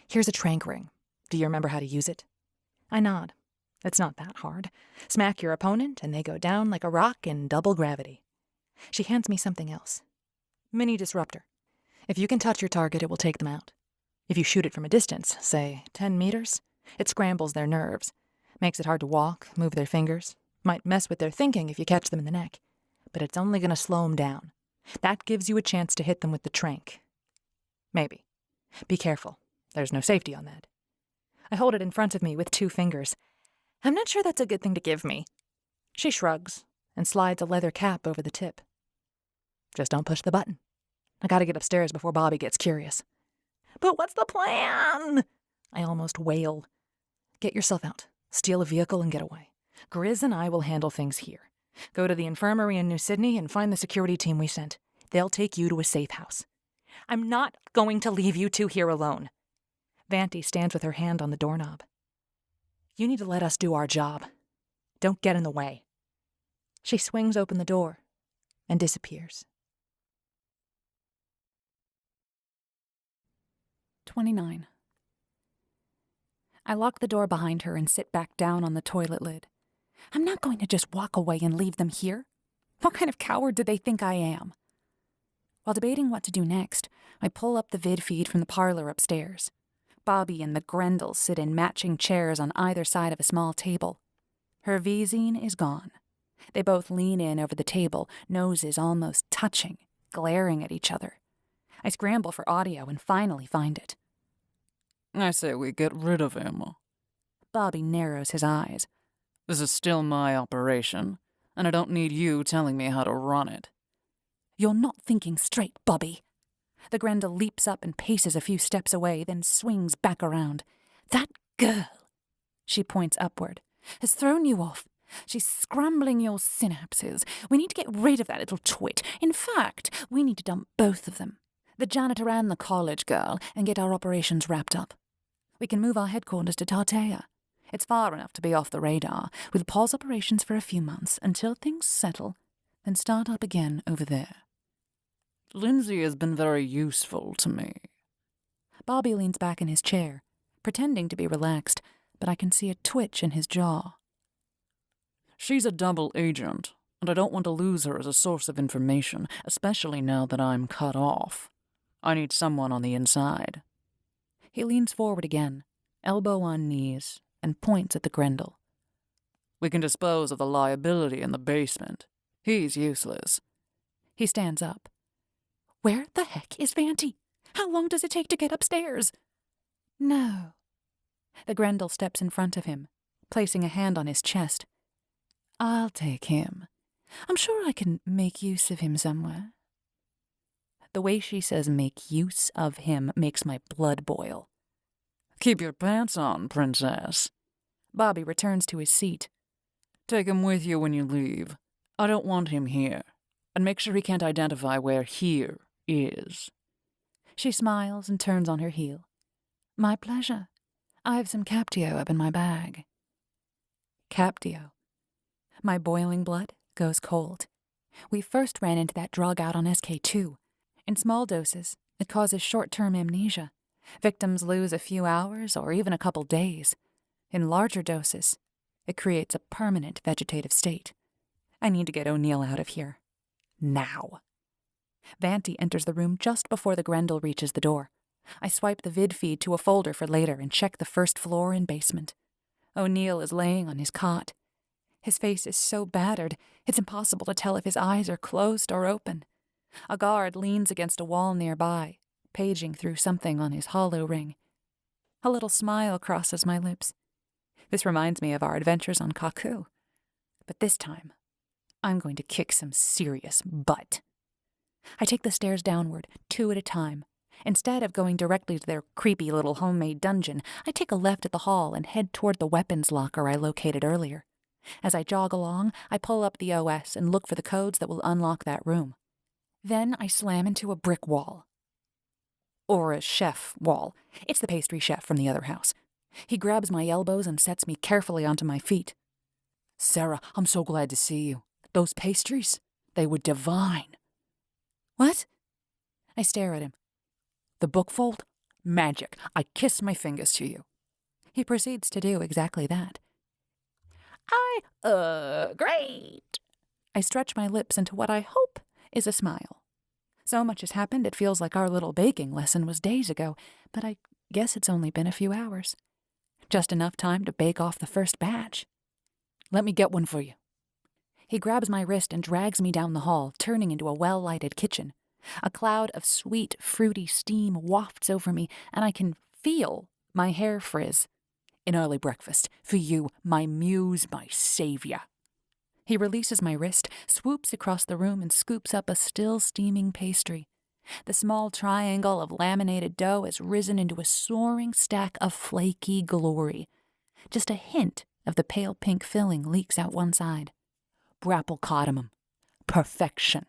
"Here's a trank ring. Do you remember how to use it?" I nod. It's not that hard. Smack your opponent, and they go down like a rock in double gravity. She hands me something else. Mini disruptor. If you can touch your target, it will take them out. If you shoot it from a distance, say 10 meters, it scrambles their nerves. Makes it hard to walk, move their fingers. Might mess with their thinking if you catch them in the neck. But it's only going to slow them down. That gives you a chance to hit them with the trank. Maybe. Be careful. There's no safety on that. I hold it in front of me with 2 fingers. I'm not sure that's a good thing to give me. She shrugs and slides a leather cap over the tip. Just don't push the button. I gotta get upstairs before Bobby gets curious. But what's the plan? I almost wail. Get yourself out. Steal a vehicle and get away. Grizz and I will handle things here. Go to the infirmary in New Sydney and find the security team we sent. They'll take you to a safe house. I'm not going to leave you 2 here alone. Vanti stands with her hand on the doorknob. You need to let us do our job. Don't get in the way. She swings open the door and disappears. 29. I lock the door behind her and sit back down on the toilet lid. I'm not going to just walk away and leave them here. What kind of coward do they think I am? While debating what to do next, I pull up the vid feed from the parlor upstairs. Bobby and the Grendels sit in matching chairs on either side of a small table. Her V-zine is gone. They both lean in over the table, noses almost touching, glaring at each other. I scramble for audio and finally find it. I say we get rid of him. Bobby narrows his eyes. This is still my operation, and I don't need you telling me how to run it. You're not thinking straight, Bobby. The Grendel leaps up and paces a few steps away, then swings back around. That girl, she points upward, has thrown you off. She's scrambling your synapses. We need to get rid of that little twit. In fact, we need to dump both of them, the janitor and the college girl, and get our operations wrapped up. We can move our headquarters to Tartea. It's far enough to be off the radar. We'll pause operations for a few months until things settle, then start up again over there. Lindsay has been very useful to me. Bobby leans back in his chair, pretending to be relaxed, but I can see a twitch in his jaw. She's a double agent, and I don't want to lose her as a source of information, especially now that I'm cut off. I need someone on the inside. He leans forward again, elbow on knees, and points at the Grendel. We can dispose of the liability in the basement. He's useless. He stands up. Where the heck is Vanti? How long does it take to get upstairs? No. The Grendel steps in front of him, placing a hand on his chest. I'll take him. I'm sure I can make use of him somewhere. The way she says make use of him makes my blood boil. Keep your pants on, princess. Bobby returns to his seat. Take him with you when you leave. I don't want him here. And make sure he can't identify where here is. She smiles and turns on her heel. My pleasure. I have some Captio up in my bag. Captio. My boiling blood goes cold. We first ran into that drug out on SK2. In small doses, it causes short-term amnesia. Victims lose a few hours or even a couple days. In larger doses, it creates a permanent vegetative state. I need to get O'Neill out of here. Now. Vanti enters the room just before the Grendel reaches the door. I swipe the vid feed to a folder for later and check the first floor and basement. O'Neill is laying on his cot. His face is so battered, it's impossible to tell if his eyes are closed or open. A guard leans against a wall nearby, paging through something on his hollow ring. A little smile crosses my lips. This reminds me of our adventures on Kaku. But this time, I'm going to kick some serious butt. I take the stairs downward, 2 at a time. Instead of going directly to their creepy little homemade dungeon, I take a left at the hall and head toward the weapons locker I located earlier. As I jog along, I pull up the OS and look for the codes that will unlock that room. Then I slam into a brick wall. Or a chef wall. It's the pastry chef from the other house. He grabs my elbows and sets me carefully onto my feet. Sarah, I'm so glad to see you. Those pastries, they were divine. What? I stare at him. The bookfold? Magic. I kiss my fingers to you. He proceeds to do exactly that. Great. I stretch my lips into what I hope is a smile. So much has happened it feels like our little baking lesson was days ago, but I guess it's only been a few hours. Just enough time to bake off the first batch. Let me get one for you. He grabs my wrist and drags me down the hall, turning into a well-lighted kitchen. A cloud of sweet, fruity steam wafts over me, and I can feel my hair frizz. An early breakfast. For you, my muse, my savior. He releases my wrist, swoops across the room, and scoops up a still steaming pastry. The small triangle of laminated dough has risen into a soaring stack of flaky glory. Just a hint of the pale pink filling leaks out one side. Brapple cardamom. Perfection.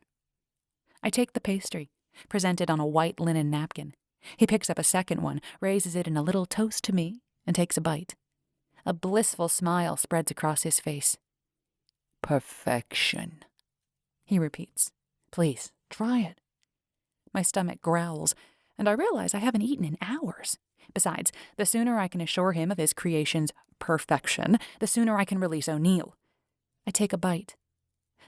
I take the pastry, presented on a white linen napkin, He picks up a second one, raises it in a little toast to me, and takes a bite. A blissful smile spreads across his face. Perfection, he repeats. Please, try it. My stomach growls, and I realize I haven't eaten in hours. Besides, the sooner I can assure him of his creation's perfection, the sooner I can release O'Neill. I take a bite.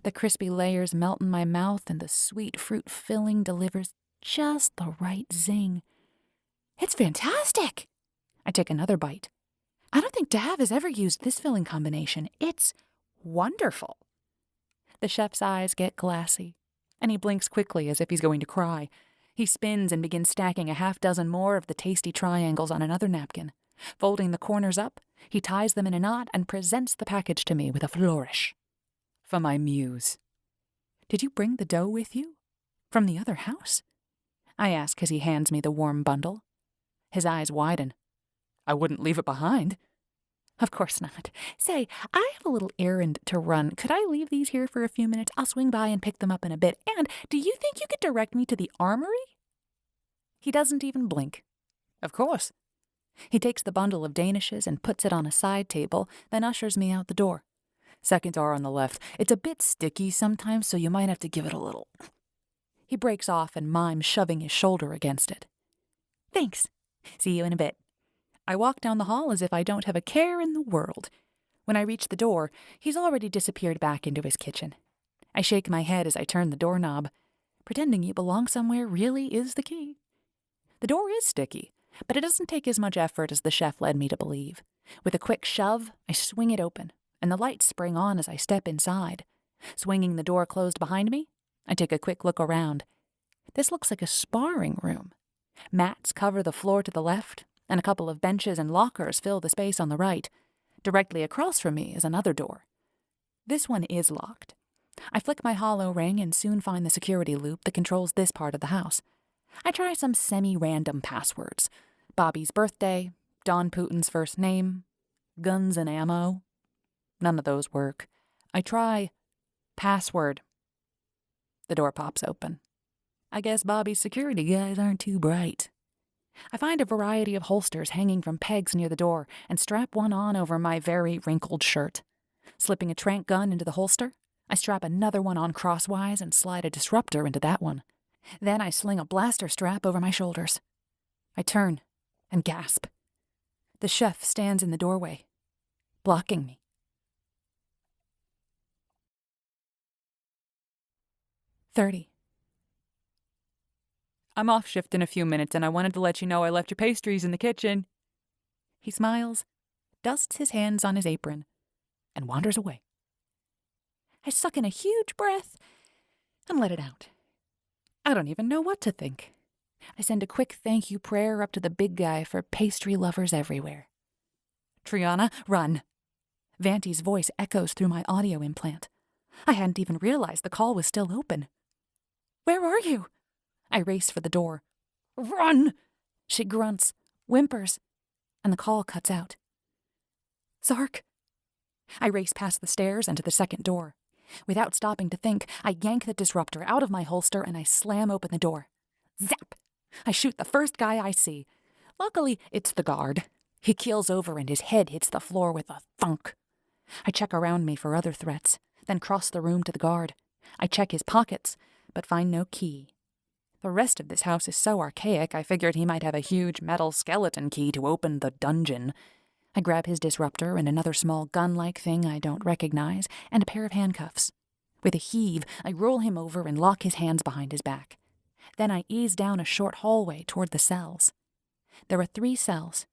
The crispy layers melt in my mouth, and the sweet fruit filling delivers just the right zing. It's fantastic! I take another bite. I don't think Dav has ever used this filling combination. It's wonderful. The chef's eyes get glassy, and he blinks quickly as if he's going to cry. He spins and begins stacking a half-dozen more of the tasty triangles on another napkin. Folding the corners up, he ties them in a knot and presents the package to me with a flourish. for my muse. Did you bring the dough with you? From the other house? I ask as he hands me the warm bundle. His eyes widen. I wouldn't leave it behind. Of course not. Say, I have a little errand to run. Could I leave these here for a few minutes? I'll swing by and pick them up in a bit. And do you think you could direct me to the armory? He doesn't even blink. Of course. He takes the bundle of danishes and puts it on a side table, then ushers me out the door. Second door on the left. It's a bit sticky sometimes, so you might have to give it a little. He breaks off and mimes shoving his shoulder against it. Thanks. See you in a bit. I walk down the hall as if I don't have a care in the world. When I reach the door, he's already disappeared back into his kitchen. I shake my head as I turn the doorknob. Pretending you belong somewhere really is the key. The door is sticky, but it doesn't take as much effort as the chef led me to believe. With a quick shove, I swing it open, and the lights spring on as I step inside. Swinging the door closed behind me, I take a quick look around. This looks like a sparring room. Mats cover the floor to the left, and a couple of benches and lockers fill the space on the right. Directly across from me is another door. This one is locked. I flick my hollow ring and soon find the security loop that controls this part of the house. I try some semi-random passwords. Bobby's birthday, Don Putin's first name, guns and ammo. None of those work. I try password. The door pops open. I guess Bobby's security guys aren't too bright. I find a variety of holsters hanging from pegs near the door and strap one on over my very wrinkled shirt. Slipping a tranq gun into the holster, I strap another one on crosswise and slide a disruptor into that one. Then I sling a blaster strap over my shoulders. I turn and gasp. The chef stands in the doorway, blocking me. 30. I'm off shift in a few minutes, and I wanted to let you know I left your pastries in the kitchen. He smiles, dusts his hands on his apron, and wanders away. I suck in a huge breath and let it out. I don't even know what to think. I send a quick thank you prayer up to the big guy for pastry lovers everywhere. Triana, run. Vanti's voice echoes through my audio implant. I hadn't even realized the call was still open. Where are you? I race for the door. Run! She grunts, whimpers, and the call cuts out. Zark. I race past the stairs and to the second door. Without stopping to think, I yank the disruptor out of my holster and I slam open the door. Zap! I shoot the first guy I see. Luckily, it's the guard. He keels over and his head hits the floor with a thunk. I check around me for other threats, then cross the room to the guard. I check his pockets, but find no key. The rest of this house is so archaic, I figured he might have a huge metal skeleton key to open the dungeon. I grab his disruptor and another small gun-like thing I don't recognize, and a pair of handcuffs. With a heave, I roll him over and lock his hands behind his back. Then I ease down a short hallway toward the cells. There are 3 cells,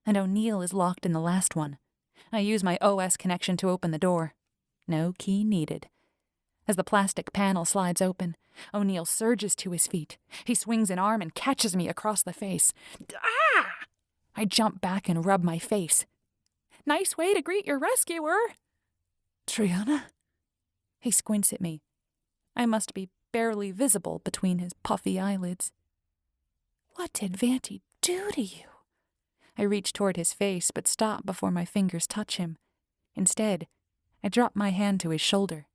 and O'Neill is locked in the last one. I use my OS connection to open the door. No key needed. As the plastic panel slides open, O'Neill surges to his feet. He swings an arm and catches me across the face. Ah! I jump back and rub my face. Nice way to greet your rescuer. Triana? He squints at me. I must be barely visible between his puffy eyelids. What did Vanti do to you? I reach toward his face, but stop before my fingers touch him. Instead, I drop my hand to his shoulder.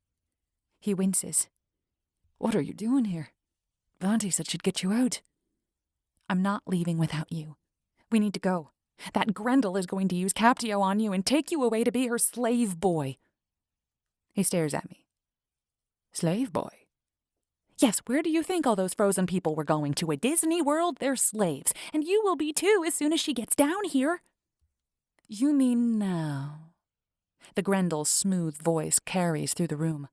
He winces. What are you doing here? Vanti said she'd get you out. I'm not leaving without you. We need to go. That Grendel is going to use Captio on you and take you away to be her slave boy. He stares at me. Slave boy? Yes, where do you think all those frozen people were going? To a Disney World? They're slaves. And you will be too as soon as she gets down here. You mean now? The Grendel's smooth voice carries through the room.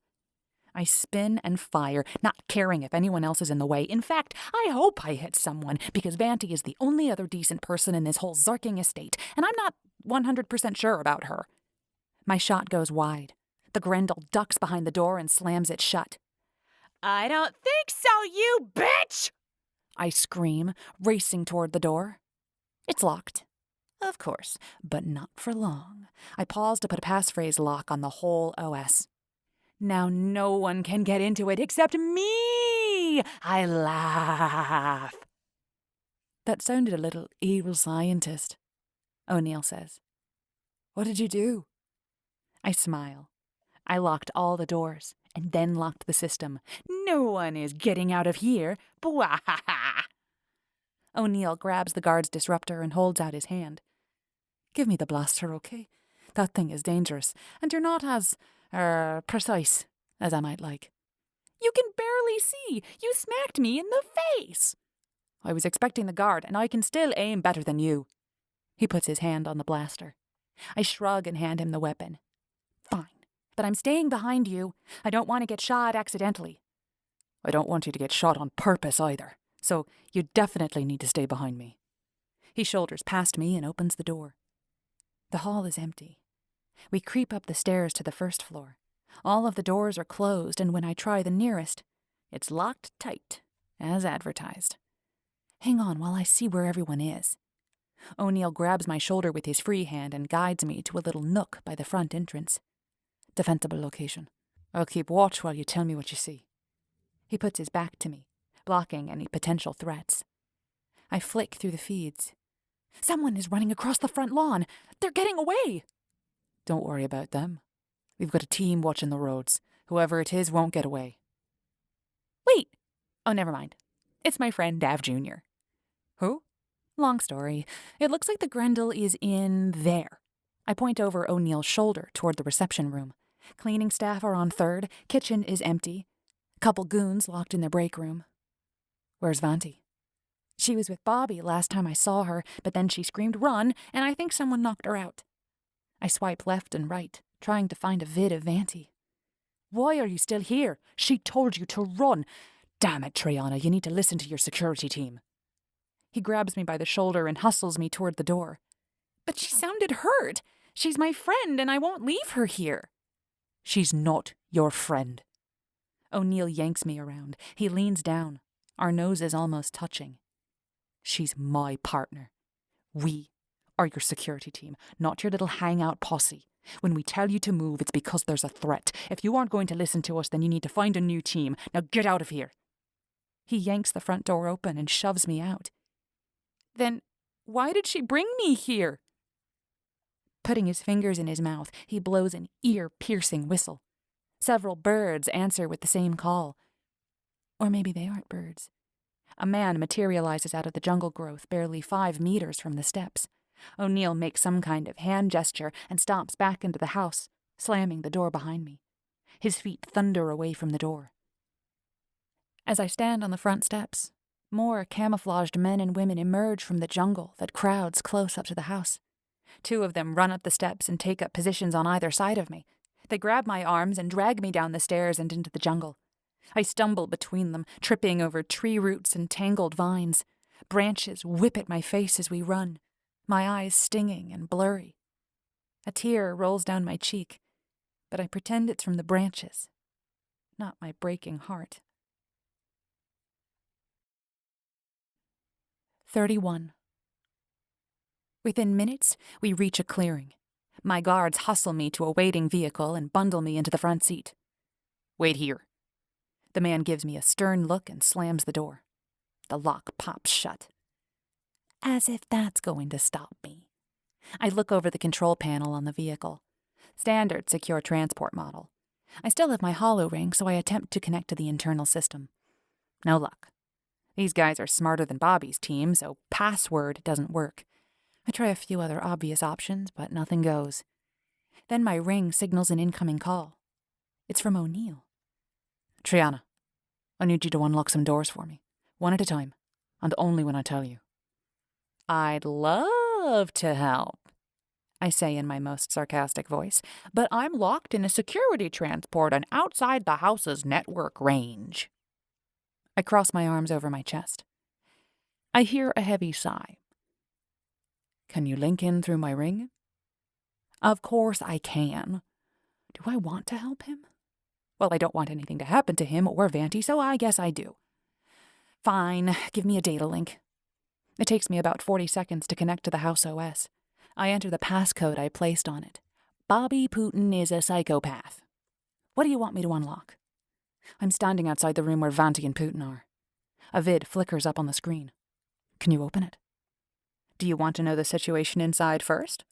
I spin and fire, not caring if anyone else is in the way. In fact, I hope I hit someone, because Vanti is the only other decent person in this whole Zarking estate, and I'm not 100% sure about her. My shot goes wide. The Grendel ducks behind the door and slams it shut. I don't think so, you bitch! I scream, racing toward the door. It's locked. Of course, but not for long. I pause to put a passphrase lock on the whole OS. Now no one can get into it except me! I laugh. That sounded a little evil scientist, O'Neill says. What did you do? I smile. I locked all the doors, and then locked the system. No one is getting out of here. Bwahaha! O'Neill grabs the guard's disruptor and holds out his hand. Give me the blaster, okay? That thing is dangerous, and you're not as, precise as I might like. You can barely see. You smacked me in the face. I was expecting the guard, and I can still aim better than you. He puts his hand on the blaster. I shrug and hand him the weapon. Fine, but I'm staying behind you. I don't want to get shot accidentally. I don't want you to get shot on purpose either, so you definitely need to stay behind me. He shoulders past me and opens the door. The hall is empty. We creep up the stairs to the first floor. All of the doors are closed, and when I try the nearest, it's locked tight, as advertised. Hang on while I see where everyone is. O'Neill grabs my shoulder with his free hand and guides me to a little nook by the front entrance. Defensible location. I'll keep watch while you tell me what you see. He puts his back to me, blocking any potential threats. I flick through the feeds. Someone is running across the front lawn. They're getting away. Don't worry about them. We've got a team watching the roads. Whoever it is won't get away. Wait. Oh, never mind. It's my friend Dav Jr. Who? Long story. It looks like the Grendel is in there. I point over O'Neill's shoulder toward the reception room. Cleaning staff are on third. Kitchen is empty. Couple goons locked in their break room. Where's Vanti? She was with Bobby last time I saw her, but then she screamed run, and I think someone knocked her out. I swipe left and right, trying to find a vid of Vanti. Why are you still here? She told you to run. Damn it, Triana, you need to listen to your security team. He grabs me by the shoulder and hustles me toward the door. But she sounded hurt. She's my friend, and I won't leave her here. She's not your friend. O'Neill yanks me around. He leans down. Our noses almost touching. She's my partner. We are your security team, not your little hangout posse. When we tell you to move, it's because there's a threat. If you aren't going to listen to us, then you need to find a new team. Now get out of here. He yanks the front door open and shoves me out. Then why did she bring me here? Putting his fingers in his mouth, he blows an ear-piercing whistle. Several birds answer with the same call. Or maybe they aren't birds. A man materializes out of the jungle growth barely 5 meters from the steps. O'Neill makes some kind of hand gesture and stomps back into the house, slamming the door behind me. His feet thunder away from the door. As I stand on the front steps, more camouflaged men and women emerge from the jungle that crowds close up to the house. 2 of them run up the steps and take up positions on either side of me. They grab my arms and drag me down the stairs and into the jungle. I stumble between them, tripping over tree roots and tangled vines. Branches whip at my face as we run, my eyes stinging and blurry. A tear rolls down my cheek, but I pretend it's from the branches, not my breaking heart. 31. Within minutes, we reach a clearing. My guards hustle me to a waiting vehicle and bundle me into the front seat. Wait here. The man gives me a stern look and slams the door. The lock pops shut. As if that's going to stop me. I look over the control panel on the vehicle. Standard secure transport model. I still have my hollow ring, so I attempt to connect to the internal system. No luck. These guys are smarter than Bobby's team, so password doesn't work. I try a few other obvious options, but nothing goes. Then my ring signals an incoming call. It's from O'Neill. Triana, I need you to unlock some doors for me, one at a time, and only when I tell you. I'd love to help, I say in my most sarcastic voice, but I'm locked in a security transport and outside the house's network range. I cross my arms over my chest. I hear a heavy sigh. Can you link in through my ring? Of course I can. Do I want to help him? Well, I don't want anything to happen to him or Vanti, so I guess I do. Fine, give me a data link. It takes me about 40 seconds to connect to the house OS. I enter the passcode I placed on it. Bobby Putin is a psychopath. What do you want me to unlock? I'm standing outside the room where Vanti and Putin are. A vid flickers up on the screen. Can you open it? Do you want to know the situation inside first?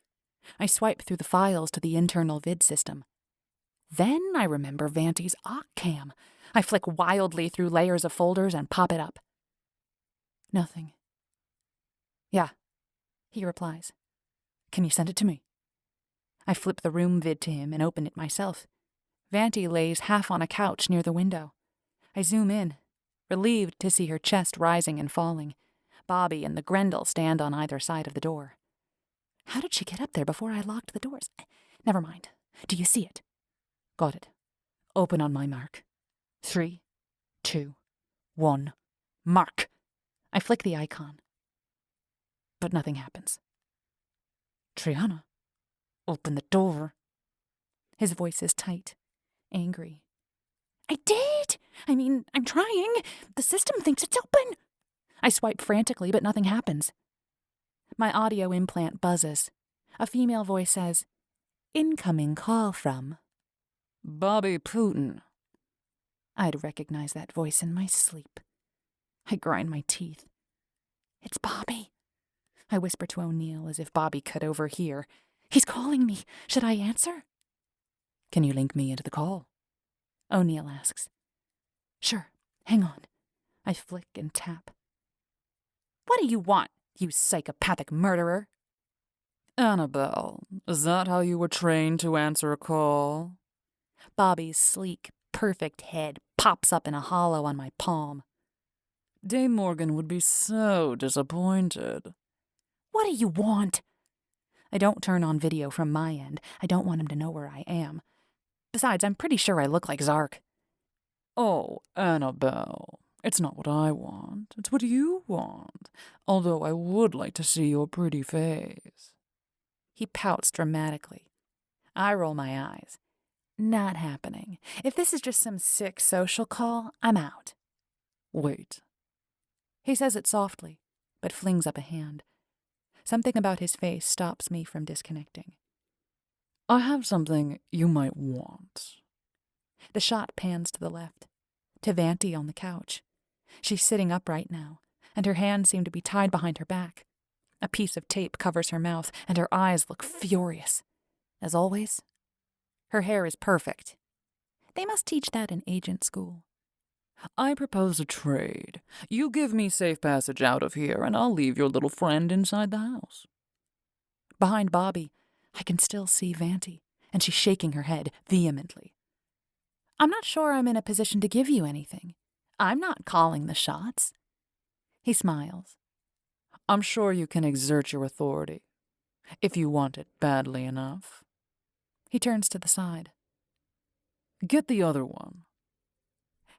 I swipe through the files to the internal vid system. Then I remember Vanti's Occam. I flick wildly through layers of folders and pop it up. Nothing. Yeah, he replies. Can you send it to me? I flip the room vid to him and open it myself. Vanti lays half on a couch near the window. I zoom in, relieved to see her chest rising and falling. Bobby and the Grendel stand on either side of the door. How did she get up there before I locked the doors? Never mind. Do you see it? Got it. Open on my mark. 3, 2, 1, mark. I flick the icon. But nothing happens. Triana, open the door. His voice is tight, angry. I did! I'm trying. The system thinks it's open. I swipe frantically, but nothing happens. My audio implant buzzes. A female voice says, "Incoming call from..." Bobby Putin. I'd recognize that voice in my sleep. I grind my teeth. It's Bobby. I whisper to O'Neill as if Bobby could overhear. He's calling me. Should I answer? Can you link me into the call? O'Neill asks. Sure. Hang on. I flick and tap. What do you want, you psychopathic murderer? Annabelle, is that how you were trained to answer a call? Bobby's sleek, perfect head pops up in a hollow on my palm. Dame Morgan would be so disappointed. What do you want? I don't turn on video from my end. I don't want him to know where I am. Besides, I'm pretty sure I look like Zark. Oh, Annabelle, it's not what I want. It's what you want. Although I would like to see your pretty face. He pouts dramatically. I roll my eyes. Not happening. If this is just some sick social call, I'm out. Wait. He says it softly, but flings up a hand. Something about his face stops me from disconnecting. I have something you might want. The shot pans to the left, to Vanti on the couch. She's sitting upright now, and her hands seem to be tied behind her back. A piece of tape covers her mouth, and her eyes look furious. As always, her hair is perfect. They must teach that in agent school. I propose a trade. You give me safe passage out of here, and I'll leave your little friend inside the house. Behind Bobby, I can still see Vanti, and she's shaking her head vehemently. I'm not sure I'm in a position to give you anything. I'm not calling the shots. He smiles. I'm sure you can exert your authority, if you want it badly enough. He turns to the side. Get the other one.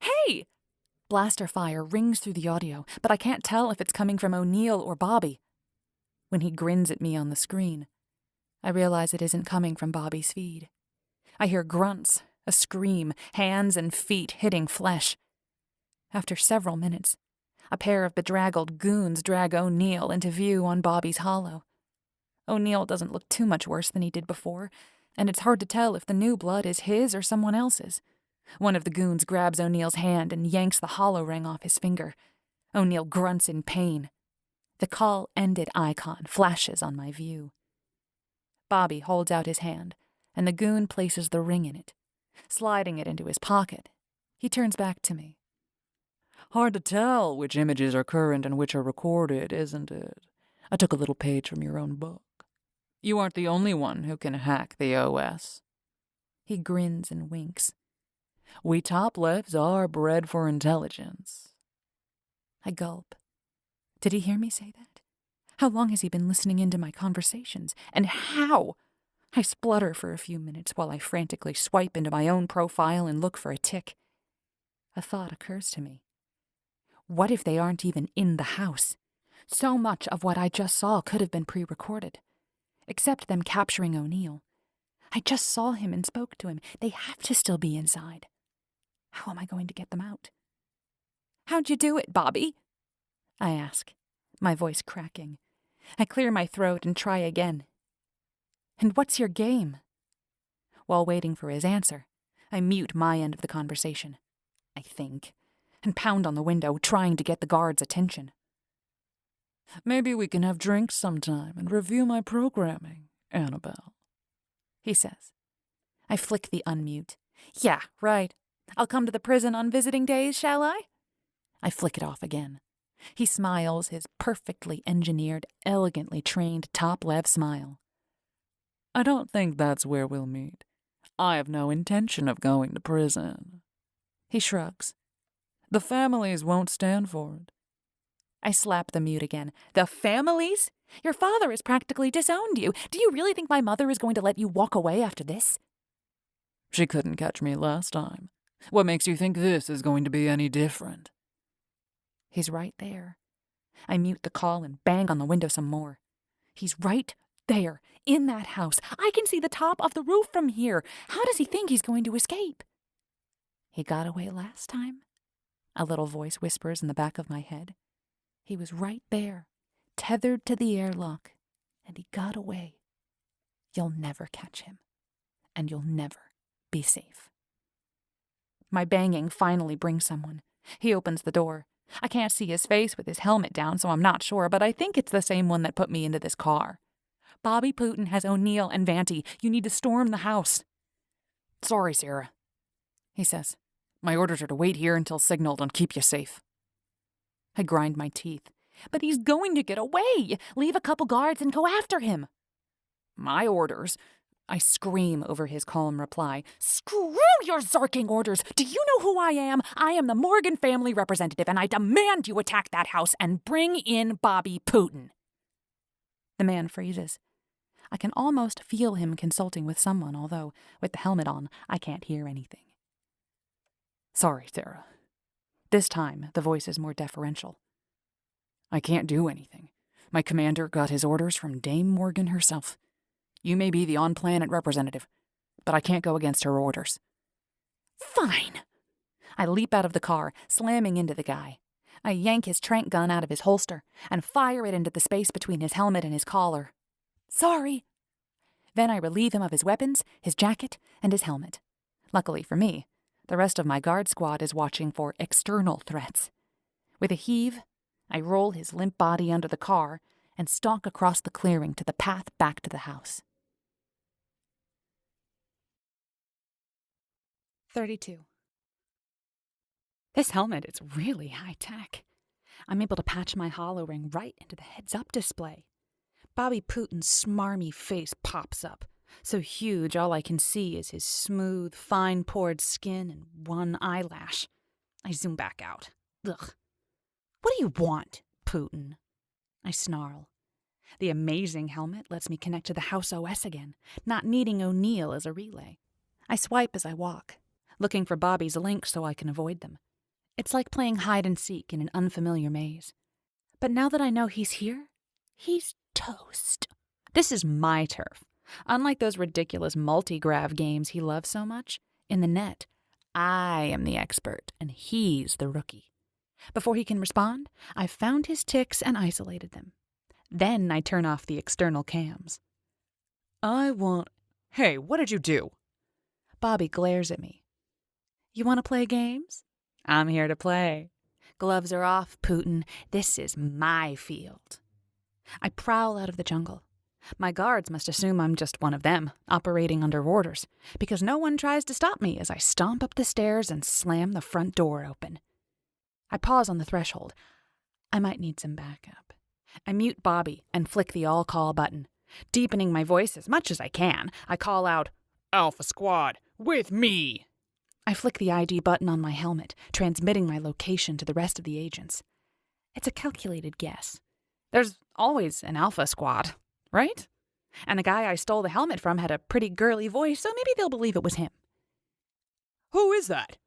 Hey! Blaster fire rings through the audio, but I can't tell if it's coming from O'Neill or Bobby. When he grins at me on the screen, I realize it isn't coming from Bobby's feed. I hear grunts, a scream, hands and feet hitting flesh. After several minutes, a pair of bedraggled goons drag O'Neill into view on Bobby's hollow. O'Neill doesn't look too much worse than he did before, and it's hard to tell if the new blood is his or someone else's. One of the goons grabs O'Neill's hand and yanks the hollow ring off his finger. O'Neill grunts in pain. The call ended icon flashes on my view. Bobby holds out his hand, and the goon places the ring in it. Sliding it into his pocket, he turns back to me. Hard to tell which images are current and which are recorded, isn't it? I took a little page from your own book. You aren't the only one who can hack the OS. He grins and winks. We top-lefts are bred for intelligence. I gulp. Did he hear me say that? How long has he been listening into my conversations? And how? I splutter for a few minutes while I frantically swipe into my own profile and look for a tick. A thought occurs to me. What if they aren't even in the house? So much of what I just saw could have been pre-recorded. Except them capturing O'Neill. I just saw him and spoke to him. They have to still be inside. How am I going to get them out? How'd you do it, Bobby? I ask, my voice cracking. I clear my throat and try again. And what's your game? While waiting for his answer, I mute my end of the conversation, I think, and pound on the window, trying to get the guards' attention. Maybe we can have drinks sometime and review my programming, Annabelle, he says. I flick the unmute. Yeah, right. I'll come to the prison on visiting days, shall I? I flick it off again. He smiles his perfectly engineered, elegantly trained top-lev smile. I don't think that's where we'll meet. I have no intention of going to prison. He shrugs. The families won't stand for it. I slap the mute again. The families? Your father has practically disowned you. Do you really think my mother is going to let you walk away after this? She couldn't catch me last time. What makes you think this is going to be any different? He's right there. I mute the call and bang on the window some more. He's right there, in that house. I can see the top of the roof from here. How does he think he's going to escape? He got away last time? A little voice whispers in the back of my head. He was right there, tethered to the airlock, and he got away. You'll never catch him, and you'll never be safe. My banging finally brings someone. He opens the door. I can't see his face with his helmet down, so I'm not sure, but I think it's the same one that put me into this car. Bobby Putin has O'Neill and Vanti. You need to storm the house. Sorry, Sarah, he says. My orders are to wait here until signaled and keep you safe. I grind my teeth. But he's going to get away. Leave a couple guards and go after him. My orders? I scream over his calm reply. Screw your zarking orders! Do you know who I am? I am the Morgan family representative, and I demand you attack that house and bring in Bobby Putin. The man freezes. I can almost feel him consulting with someone, although, with the helmet on, I can't hear anything. Sorry, Sarah. This time, the voice is more deferential. I can't do anything. My commander got his orders from Dame Morgan herself. You may be the on-planet representative, but I can't go against her orders. Fine! I leap out of the car, slamming into the guy. I yank his trank gun out of his holster and fire it into the space between his helmet and his collar. Sorry! Then I relieve him of his weapons, his jacket, and his helmet. Luckily for me, the rest of my guard squad is watching for external threats. With a heave, I roll his limp body under the car and stalk across the clearing to the path back to the house. 32. This helmet is really high-tech. I'm able to patch my hollow ring right into the heads-up display. Bobby Putin's smarmy face pops up, so huge all I can see is his smooth, fine-pored skin and one eyelash. I zoom back out. Ugh. What do you want, Putin? I snarl. The amazing helmet lets me connect to the house OS again, not needing O'Neill as a relay. I swipe as I walk, looking for Bobby's links so I can avoid them. It's like playing hide-and-seek in an unfamiliar maze. But now that I know he's here, he's toast. This is my turf. Unlike those ridiculous multi-grav games he loves so much, in the net, I am the expert and he's the rookie. Before he can respond, I've found his ticks and isolated them. Then I turn off the external cams. Hey, what did you do? Bobby glares at me. You want to play games? I'm here to play. Gloves are off, Putin. This is my field. I prowl out of the jungle. My guards must assume I'm just one of them, operating under orders, because no one tries to stop me as I stomp up the stairs and slam the front door open. I pause on the threshold. I might need some backup. I mute Bobby and flick the all-call button. Deepening my voice as much as I can, I call out, Alpha Squad, with me! I flick the ID button on my helmet, transmitting my location to the rest of the agents. It's a calculated guess. There's always an Alpha Squad, right? And the guy I stole the helmet from had a pretty girly voice, so maybe they'll believe it was him. Who is that?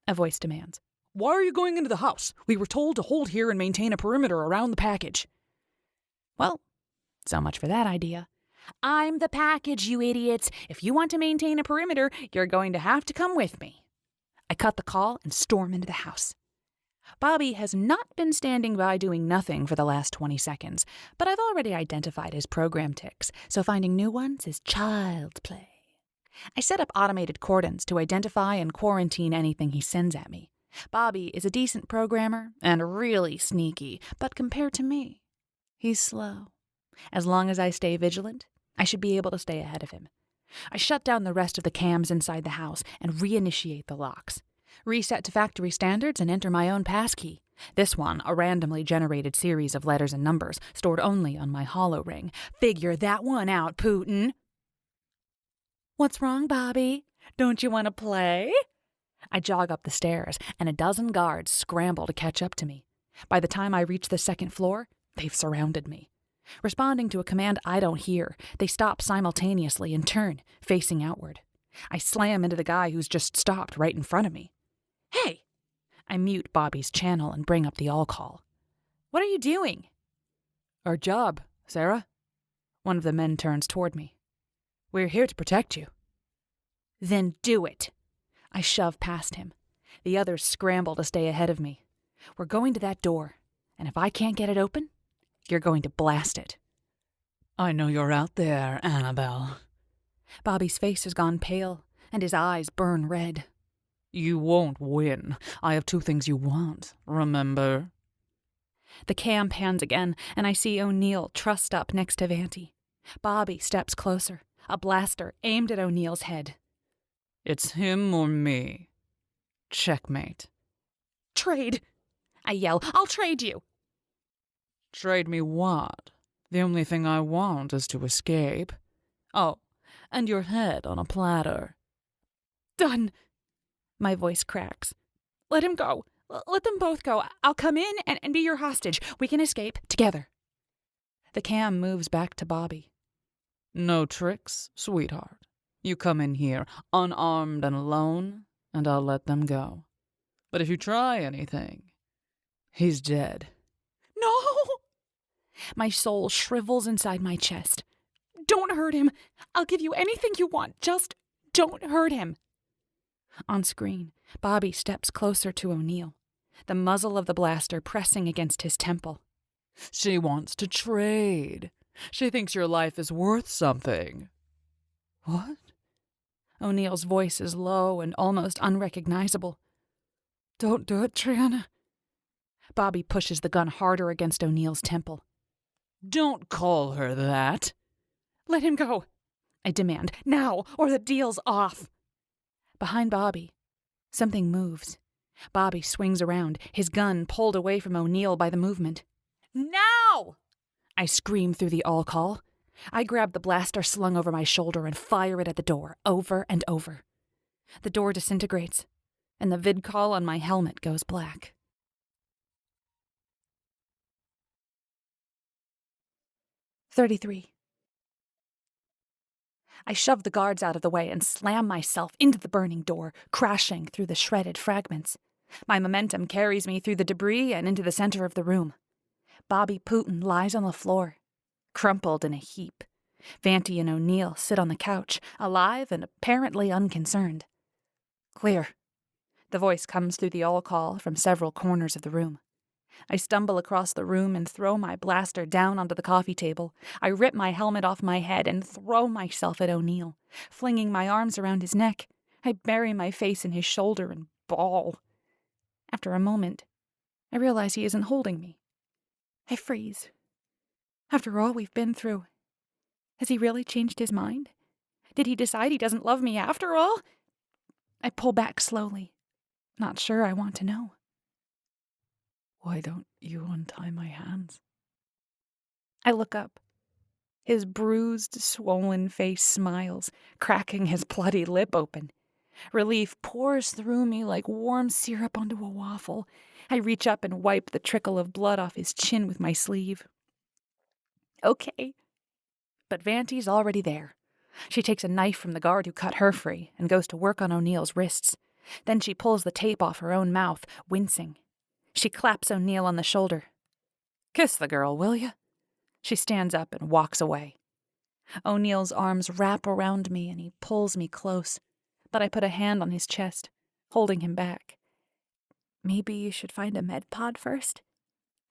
A voice demands. Why are you going into the house? We were told to hold here and maintain a perimeter around the package. Well, so much for that idea. I'm the package, you idiots. If you want to maintain a perimeter, you're going to have to come with me. I cut the call and storm into the house. Bobby has not been standing by doing nothing for the last 20 seconds, but I've already identified his program ticks, so finding new ones is child's play. I set up automated cordons to identify and quarantine anything he sends at me. Bobby is a decent programmer and really sneaky, but compared to me, he's slow. As long as I stay vigilant, I should be able to stay ahead of him. I shut down the rest of the cams inside the house and reinitiate the locks. Reset to factory standards and enter my own passkey. This one, a randomly generated series of letters and numbers, stored only on my hollow ring. Figure that one out, Putin. What's wrong, Bobby? Don't you want to play? I jog up the stairs, and a dozen guards scramble to catch up to me. By the time I reach the second floor, they've surrounded me. Responding to a command I don't hear, they stop simultaneously and turn, facing outward. I slam into the guy who's just stopped right in front of me. Hey! I mute Bobby's channel and bring up the all-call. What are you doing? Our job, Sarah. One of the men turns toward me. We're here to protect you. Then do it. I shove past him. The others scramble to stay ahead of me. We're going to that door, and if I can't get it open, you're going to blast it. I know you're out there, Annabelle. Bobby's face has gone pale, and his eyes burn red. You won't win. I have two things you want, remember? The cam pans again, and I see O'Neill trussed up next to Vanti. Bobby steps closer, a blaster aimed at O'Neill's head. It's him or me. Checkmate. Trade! I yell. I'll trade you! Trade me what? The only thing I want is to escape. Oh, and your head on a platter. Done! My voice cracks. Let him go. Let them both go. I'll come in and be your hostage. We can escape together. The cam moves back to Bobby. No tricks, sweetheart. You come in here unarmed and alone, and I'll let them go. But if you try anything, he's dead. No! My soul shrivels inside my chest. Don't hurt him. I'll give you anything you want. Just don't hurt him. On screen, Bobby steps closer to O'Neill, the muzzle of the blaster pressing against his temple. She wants to trade. She thinks your life is worth something. What? O'Neill's voice is low and almost unrecognizable. Don't do it, Triana. Bobby pushes the gun harder against O'Neill's temple. Don't call her that. Let him go, I demand, now, or the deal's off. Behind Bobby, something moves. Bobby swings around, his gun pulled away from O'Neill by the movement. Now! I scream through the all-call. I grab the blaster slung over my shoulder and fire it at the door, over and over. The door disintegrates, and the vid-call on my helmet goes black. "33. I shove the guards out of the way and slam myself into the burning door, crashing through the shredded fragments. My momentum carries me through the debris and into the center of the room. Bobby Putin lies on the floor, crumpled in a heap. Vanti and O'Neill sit on the couch, alive and apparently unconcerned. Clear. The voice comes through the all-call from several corners of the room. I stumble across the room and throw my blaster down onto the coffee table. I rip my helmet off my head and throw myself at O'Neill. Flinging my arms around his neck, I bury my face in his shoulder and bawl. After a moment, I realize he isn't holding me. I freeze. After all we've been through, has he really changed his mind? Did he decide he doesn't love me after all? I pull back slowly, not sure I want to know. Why don't you untie my hands? I look up. His bruised, swollen face smiles, cracking his bloody lip open. Relief pours through me like warm syrup onto a waffle. I reach up and wipe the trickle of blood off his chin with my sleeve. Okay. But Vanti's already there. She takes a knife from the guard who cut her free and goes to work on O'Neill's wrists. Then she pulls the tape off her own mouth, wincing. She claps O'Neill on the shoulder. Kiss the girl, will you? She stands up and walks away. O'Neill's arms wrap around me and he pulls me close, but I put a hand on his chest, holding him back. Maybe you should find a med pod first?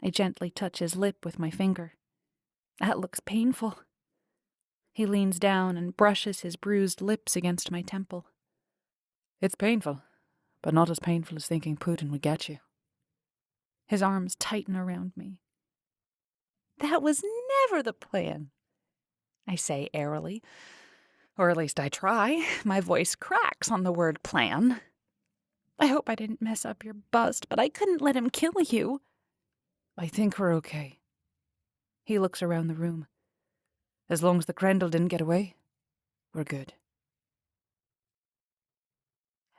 I gently touch his lip with my finger. That looks painful. He leans down and brushes his bruised lips against my temple. It's painful, but not as painful as thinking Putin would get you. His arms tighten around me. That was never the plan, I say airily. Or at least I try. My voice cracks on the word plan. I hope I didn't mess up your bust, but I couldn't let him kill you. I think we're okay. He looks around the room. As long as the Grendel didn't get away, we're good.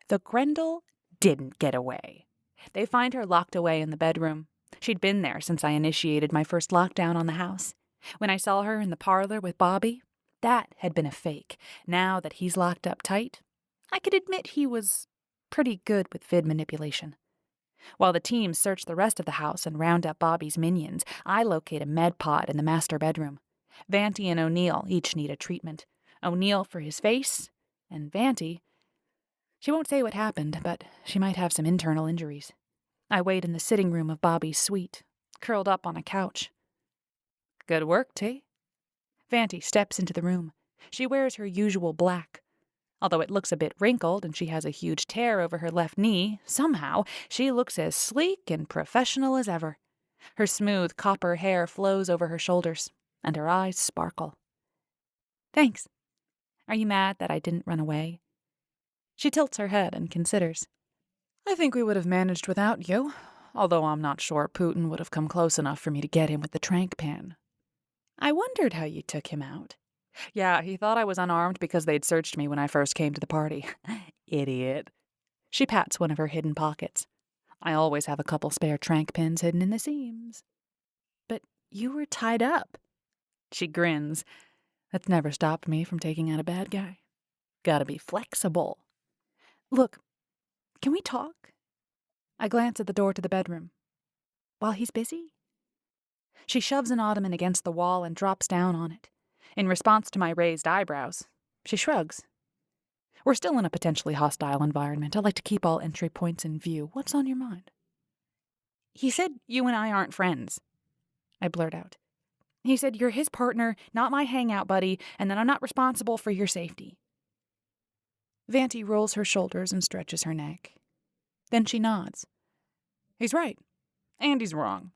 The Grendel didn't get away. They find her locked away in the bedroom. She'd been there since I initiated my first lockdown on the house. When I saw her in the parlor with Bobby, that had been a fake. Now that he's locked up tight, I could admit he was pretty good with vid manipulation. While the team search the rest of the house and round up Bobby's minions, I locate a med pod in the master bedroom. Vanti and O'Neill each need a treatment. O'Neill for his face, and Vanti... She won't say what happened, but she might have some internal injuries. I wait in the sitting room of Bobby's suite, curled up on a couch. Good work, T. Vanti steps into the room. She wears her usual black. Although it looks a bit wrinkled and she has a huge tear over her left knee, somehow she looks as sleek and professional as ever. Her smooth copper hair flows over her shoulders, and her eyes sparkle. Thanks. Are you mad that I didn't run away? She tilts her head and considers. I think we would have managed without you, although I'm not sure Putin would have come close enough for me to get him with the trank pen. I wondered how you took him out. Yeah, he thought I was unarmed because they'd searched me when I first came to the party. Idiot. She pats one of her hidden pockets. I always have a couple spare trank pins hidden in the seams. But you were tied up. She grins. That's never stopped me from taking out a bad guy. Gotta be flexible. Look, can we talk? I glance at the door to the bedroom. While he's busy? She shoves an ottoman against the wall and drops down on it. In response to my raised eyebrows, she shrugs. We're still in a potentially hostile environment. I like to keep all entry points in view. What's on your mind? He said you and I aren't friends, I blurt out. He said you're his partner, not my hangout buddy, and that I'm not responsible for your safety. Vanti rolls her shoulders and stretches her neck. Then she nods. He's right. And he's wrong.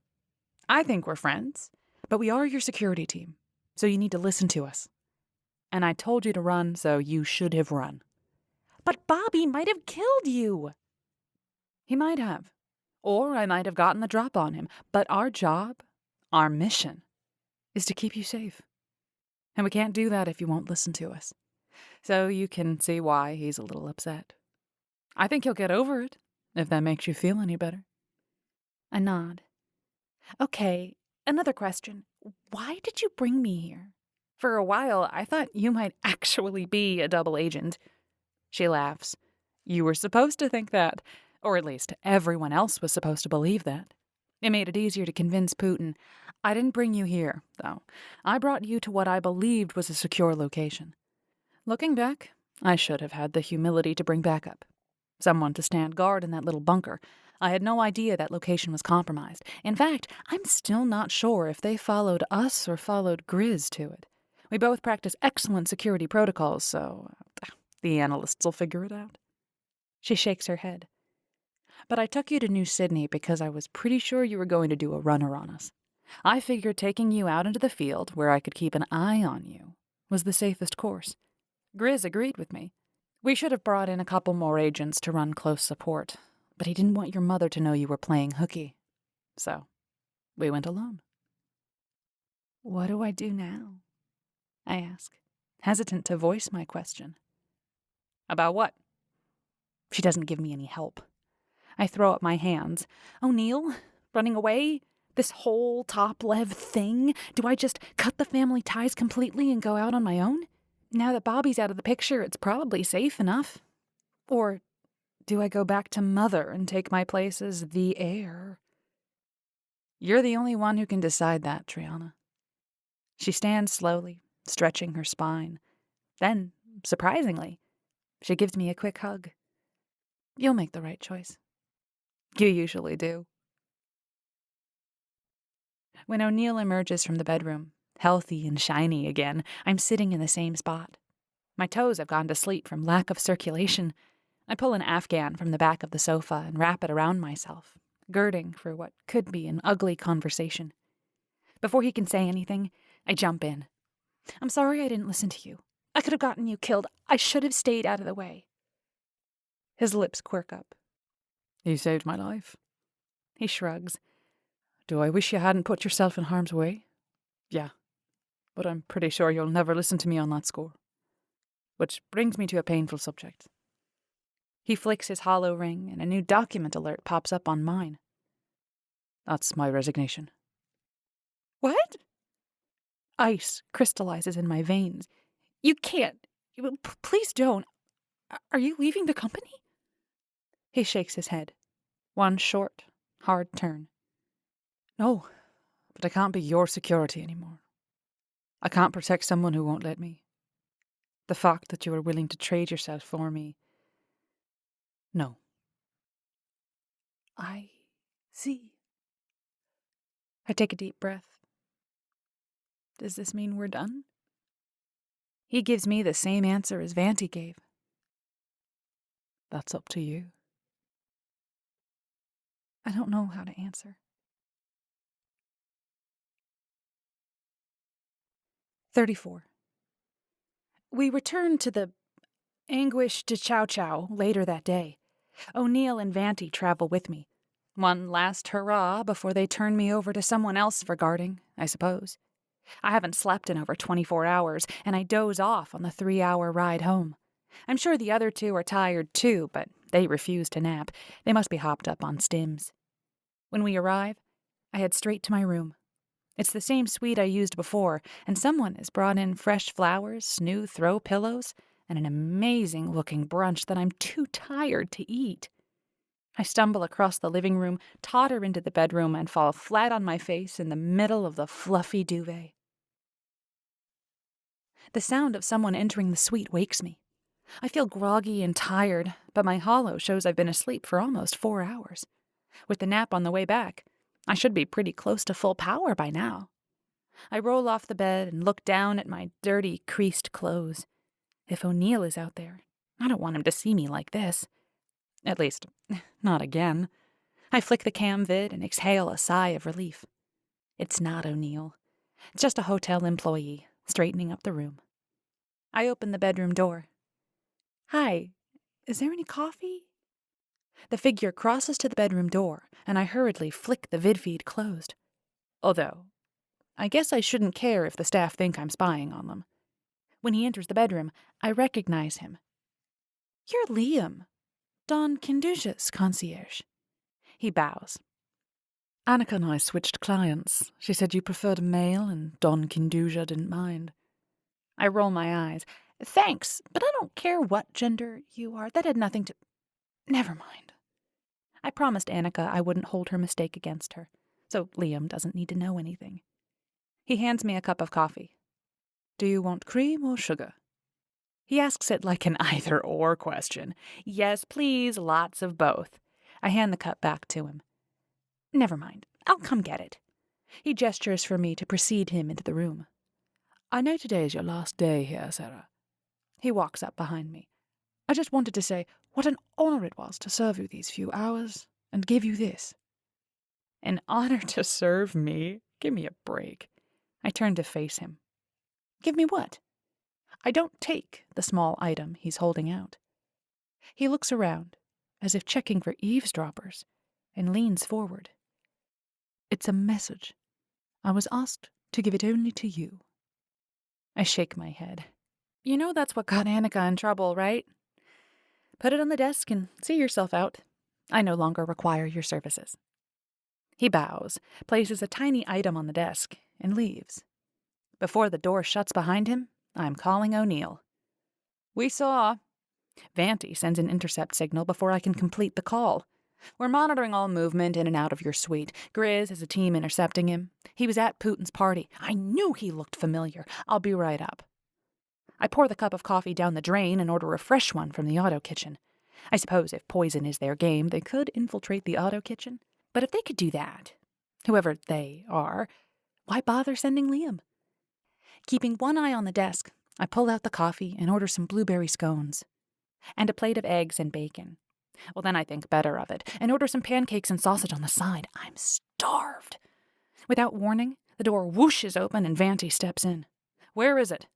I think we're friends, but we are your security team, so you need to listen to us. And I told you to run, so you should have run. But Bobby might have killed you. He might have. Or I might have gotten the drop on him. But our job, our mission, is to keep you safe. And we can't do that if you won't listen to us. So you can see why he's a little upset. I think he'll get over it, if that makes you feel any better. I nod. Okay, another question. Why did you bring me here? For a while, I thought you might actually be a double agent. She laughs. You were supposed to think that. Or at least everyone else was supposed to believe that. It made it easier to convince Putin. I didn't bring you here, though. I brought you to what I believed was a secure location. Looking back, I should have had the humility to bring backup. Someone to stand guard in that little bunker. I had no idea that location was compromised. In fact, I'm still not sure if they followed us or followed Grizz to it. We both practice excellent security protocols, so the analysts will figure it out. She shakes her head. But I took you to New Sydney because I was pretty sure you were going to do a runner on us. I figured taking you out into the field, where I could keep an eye on you, was the safest course. Grizz agreed with me. We should have brought in a couple more agents to run close support, but he didn't want your mother to know you were playing hooky. So, we went alone. What do I do now? I ask, hesitant to voice my question. About what? She doesn't give me any help. I throw up my hands. O'Neill? Running away? This whole top-lev thing? Do I just cut the family ties completely and go out on my own? Now that Bobby's out of the picture, it's probably safe enough. Or do I go back to Mother and take my place as the heir? You're the only one who can decide that, Triana. She stands slowly, stretching her spine. Then, surprisingly, she gives me a quick hug. You'll make the right choice. You usually do. When O'Neill emerges from the bedroom, healthy and shiny again, I'm sitting in the same spot. My toes have gone to sleep from lack of circulation. I pull an Afghan from the back of the sofa and wrap it around myself, girding for what could be an ugly conversation. Before he can say anything, I jump in. I'm sorry I didn't listen to you. I could have gotten you killed. I should have stayed out of the way. His lips quirk up. You saved my life. He shrugs. Do I wish you hadn't put yourself in harm's way? Yeah. But I'm pretty sure you'll never listen to me on that score. Which brings me to a painful subject. He flicks his hollow ring, and a new document alert pops up on mine. That's my resignation. What? Ice crystallizes in my veins. You can't. Please don't. Are you leaving the company? He shakes his head. One short, hard turn. No, but I can't be your security anymore. I can't protect someone who won't let me. The fact that you are willing to trade yourself for me. No. I see. I take a deep breath. Does this mean we're done? He gives me the same answer as Vanti gave. That's up to you. I don't know how to answer. 34. We returned to the Anguish to Chow Chow later that day. O'Neill and Vanti travel with me. One last hurrah before they turn me over to someone else for guarding, I suppose. I haven't slept in over 24 hours, and I doze off on the 3-hour ride home. I'm sure the other two are tired too, but they refuse to nap. They must be hopped up on stims. When we arrive, I head straight to my room. It's the same suite I used before, and someone has brought in fresh flowers, new throw pillows, and an amazing-looking brunch that I'm too tired to eat. I stumble across the living room, totter into the bedroom, and fall flat on my face in the middle of the fluffy duvet. The sound of someone entering the suite wakes me. I feel groggy and tired, but my hollow shows I've been asleep for almost 4 hours. With the nap on the way back, I should be pretty close to full power by now. I roll off the bed and look down at my dirty, creased clothes. If O'Neill is out there, I don't want him to see me like this. At least, not again. I flick the cam vid and exhale a sigh of relief. It's not O'Neill. It's just a hotel employee, straightening up the room. I open the bedroom door. Hi, is there any coffee? The figure crosses to the bedroom door, and I hurriedly flick the vid feed closed. Although, I guess I shouldn't care if the staff think I'm spying on them. When he enters the bedroom, I recognize him. You're Liam, Don Kinduja's concierge. He bows. Annika and I switched clients. She said you preferred a male, and Don Kinduja didn't mind. I roll my eyes. Thanks, but I don't care what gender you are. That had nothing to... Never mind. I promised Annika I wouldn't hold her mistake against her, so Liam doesn't need to know anything. He hands me a cup of coffee. Do you want cream or sugar? He asks it like an either-or question. Yes, please, lots of both. I hand the cup back to him. Never mind, I'll come get it. He gestures for me to precede him into the room. I know today is your last day here, Sarah. He walks up behind me. I just wanted to say what an honor it was to serve you these few hours and give you this. An honor to serve me? Give me a break. I turn to face him. Give me what? I don't take the small item he's holding out. He looks around, as if checking for eavesdroppers, and leans forward. It's a message. I was asked to give it only to you. I shake my head. You know that's what got Annika in trouble, right? Put it on the desk and see yourself out. I no longer require your services. He bows, places a tiny item on the desk, and leaves. Before the door shuts behind him, I'm calling O'Neill. We saw. Vanti sends an intercept signal before I can complete the call. We're monitoring all movement in and out of your suite. Grizz has a team intercepting him. He was at Putin's party. I knew he looked familiar. I'll be right up. I pour the cup of coffee down the drain and order a fresh one from the auto kitchen. I suppose if poison is their game, they could infiltrate the auto kitchen. But if they could do that, whoever they are, why bother sending Liam? Keeping one eye on the desk, I pull out the coffee and order some blueberry scones. And a plate of eggs and bacon. Well, then I think better of it, and order some pancakes and sausage on the side. I'm starved. Without warning, the door whooshes open and Vanti steps in. Where is it?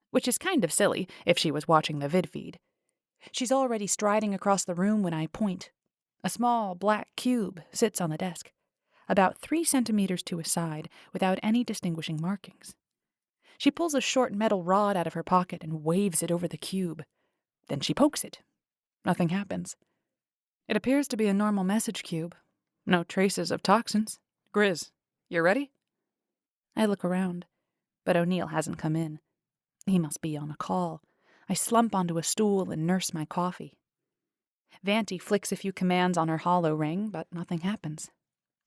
Which is kind of silly if she was watching the vid feed. She's already striding across the room when I point. A small black cube sits on the desk, about 3 centimeters to a side, without any distinguishing markings. She pulls a short metal rod out of her pocket and waves it over the cube. Then she pokes it. Nothing happens. It appears to be a normal message cube. No traces of toxins. Grizz, you ready? I look around, but O'Neill hasn't come in. He must be on a call. I slump onto a stool and nurse my coffee. Vanti flicks a few commands on her hollow ring, but nothing happens.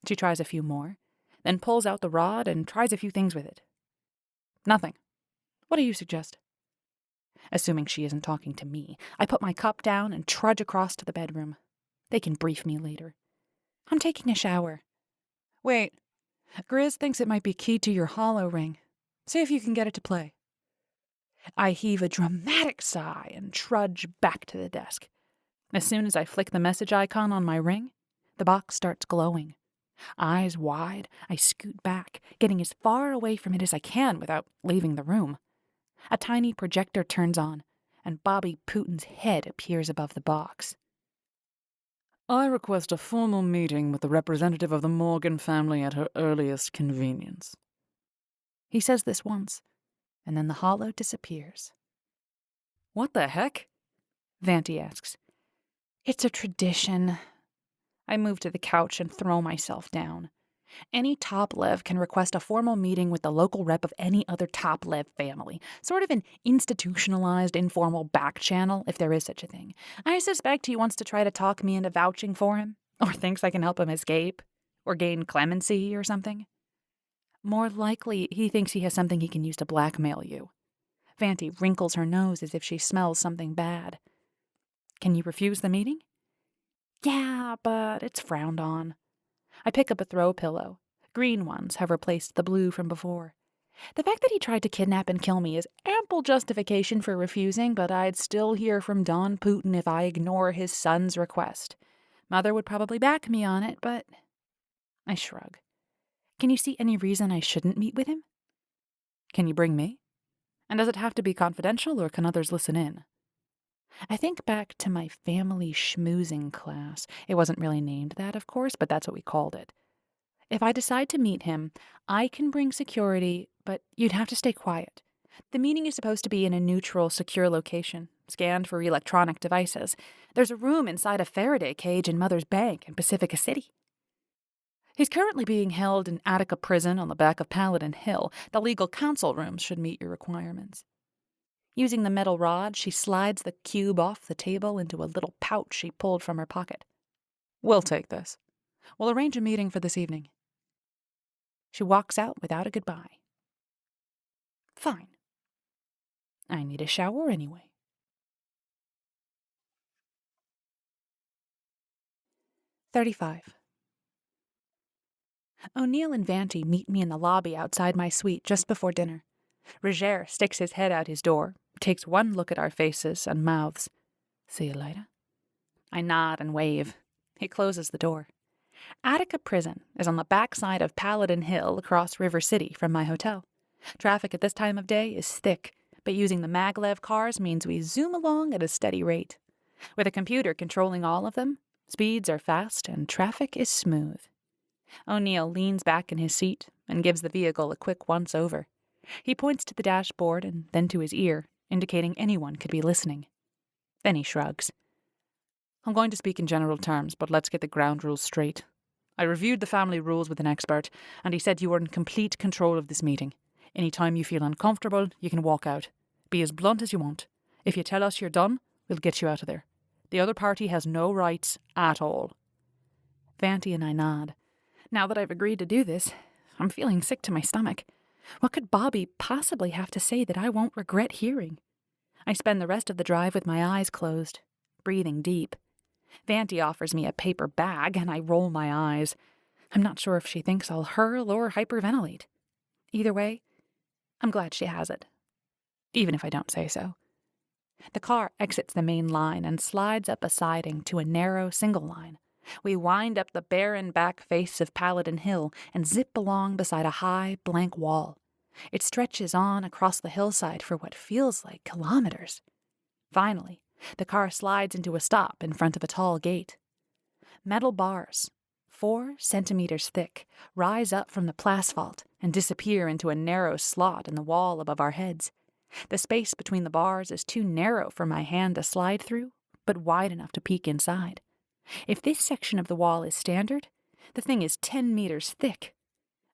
She tries a few more, then pulls out the rod and tries a few things with it. Nothing. What do you suggest? Assuming she isn't talking to me, I put my cup down and trudge across to the bedroom. They can brief me later. I'm taking a shower. Wait. Grizz thinks it might be keyed to your hollow ring. See if you can get it to play. I heave a dramatic sigh and trudge back to the desk. As soon as I flick the message icon on my ring, the box starts glowing. Eyes wide, I scoot back, getting as far away from it as I can without leaving the room. A tiny projector turns on, and Bobby Putin's head appears above the box. I request a formal meeting with the representative of the Morgan family at her earliest convenience. He says this once, and then the hollow disappears. What the heck? Vanti asks. It's a tradition. I move to the couch and throw myself down. Any top-lev can request a formal meeting with the local rep of any other top-lev family. Sort of an institutionalized, informal back channel, if there is such a thing. I suspect he wants to try to talk me into vouching for him, or thinks I can help him escape, or gain clemency or something. More likely, he thinks he has something he can use to blackmail you. Vanti wrinkles her nose as if she smells something bad. Can you refuse the meeting? Yeah, but it's frowned on. I pick up a throw pillow. Green ones have replaced the blue from before. The fact that he tried to kidnap and kill me is ample justification for refusing, but I'd still hear from Don Putin if I ignore his son's request. Mother would probably back me on it, but... I shrug. Can you see any reason I shouldn't meet with him? Can you bring me? And does it have to be confidential, or can others listen in? I think back to my family schmoozing class. It wasn't really named that, of course, but that's what we called it. If I decide to meet him, I can bring security, but you'd have to stay quiet. The meeting is supposed to be in a neutral, secure location, scanned for electronic devices. There's a room inside a Faraday cage in Mother's Bank in Pacifica City. He's currently being held in Attica Prison on the back of Paladin Hill. The legal counsel rooms should meet your requirements. Using the metal rod, she slides the cube off the table into a little pouch she pulled from her pocket. We'll take this. We'll arrange a meeting for this evening. She walks out without a goodbye. Fine. I need a shower anyway. 35. O'Neill and Vanti meet me in the lobby outside my suite just before dinner. Roger sticks his head out his door, takes one look at our faces, and mouths, "See you later." I nod and wave. He closes the door. Attica Prison is on the backside of Paladin Hill across River City from my hotel. Traffic at this time of day is thick, but using the maglev cars means we zoom along at a steady rate. With a computer controlling all of them, speeds are fast and traffic is smooth. O'Neill leans back in his seat and gives the vehicle a quick once-over. He points to the dashboard and then to his ear, indicating anyone could be listening. Then he shrugs. I'm going to speak in general terms, but let's get the ground rules straight. I reviewed the family rules with an expert, and he said you are in complete control of this meeting. Any time you feel uncomfortable, you can walk out. Be as blunt as you want. If you tell us you're done, we'll get you out of there. The other party has no rights at all. Vanti and I nod. Now that I've agreed to do this, I'm feeling sick to my stomach. What could Bobby possibly have to say that I won't regret hearing? I spend the rest of the drive with my eyes closed, breathing deep. Vanti offers me a paper bag, and I roll my eyes. I'm not sure if she thinks I'll hurl or hyperventilate. Either way, I'm glad she has it, even if I don't say so. The car exits the main line and slides up a siding to a narrow single line. We wind up the barren back face of Paladin Hill and zip along beside a high, blank wall. It stretches on across the hillside for what feels like kilometers. Finally, the car slides into a stop in front of a tall gate. Metal bars, 4 centimeters thick, rise up from the plasphalt and disappear into a narrow slot in the wall above our heads. The space between the bars is too narrow for my hand to slide through, but wide enough to peek inside. If this section of the wall is standard, the thing is 10 meters thick.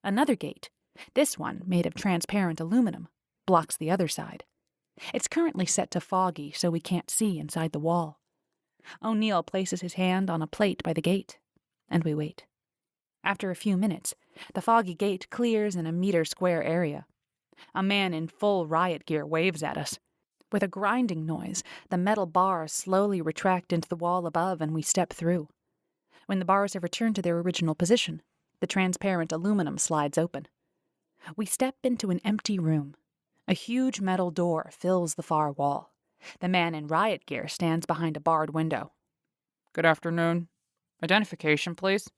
Another gate, this one made of transparent aluminum, blocks the other side. It's currently set to foggy, so we can't see inside the wall. O'Neill places his hand on a plate by the gate, and we wait. After a few minutes, the foggy gate clears in a meter-square area. A man in full riot gear waves at us. With a grinding noise, the metal bars slowly retract into the wall above and we step through. When the bars have returned to their original position, the transparent aluminum slides open. We step into an empty room. A huge metal door fills the far wall. The man in riot gear stands behind a barred window. Good afternoon. Identification, please.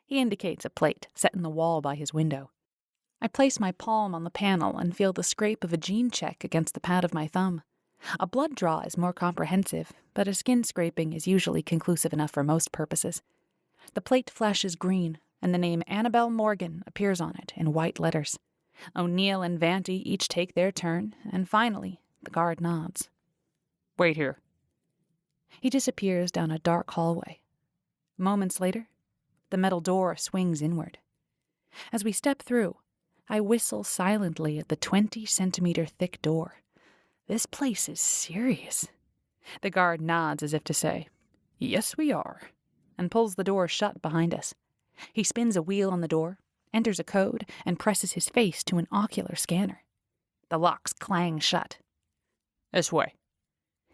He indicates a plate set in the wall by his window. I place my palm on the panel and feel the scrape of a gene check against the pad of my thumb. A blood draw is more comprehensive, but a skin scraping is usually conclusive enough for most purposes. The plate flashes green, and the name Annabelle Morgan appears on it in white letters. O'Neill and Vanti each take their turn, and finally, the guard nods. Wait here. He disappears down a dark hallway. Moments later, the metal door swings inward. As we step through, I whistle silently at the 20-centimeter thick door. This place is serious. The guard nods as if to say, "Yes, we are," and pulls the door shut behind us. He spins a wheel on the door, enters a code, and presses his face to an ocular scanner. The locks clang shut. This way.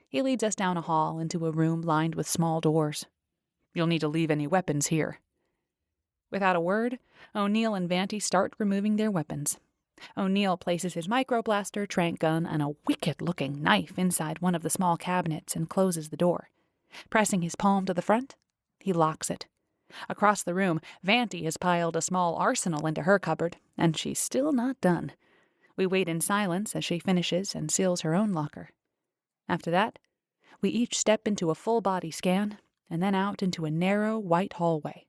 He leads us down a hall into a room lined with small doors. You'll need to leave any weapons here. Without a word, O'Neill and Vanti start removing their weapons. O'Neill places his microblaster, tranq gun, and a wicked-looking knife inside one of the small cabinets and closes the door. Pressing his palm to the front, he locks it. Across the room, Vanti has piled a small arsenal into her cupboard, and she's still not done. We wait in silence as she finishes and seals her own locker. After that, we each step into a full-body scan, and then out into a narrow, white hallway.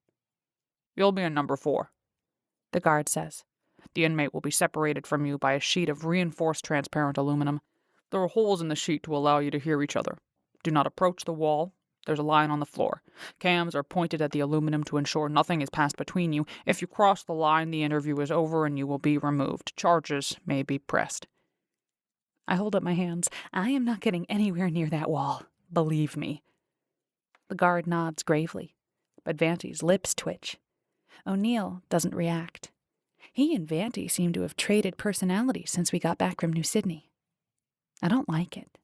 You'll be in number 4, the guard says. The inmate will be separated from you by a sheet of reinforced transparent aluminum. There are holes in the sheet to allow you to hear each other. Do not approach the wall. There's a line on the floor. Cams are pointed at the aluminum to ensure nothing is passed between you. If you cross the line, the interview is over and you will be removed. Charges may be pressed. I hold up my hands. I am not getting anywhere near that wall. Believe me. The guard nods gravely, but Vanti's lips twitch. O'Neill doesn't react. He and Vanti seem to have traded personalities since we got back from New Sydney. I don't like it.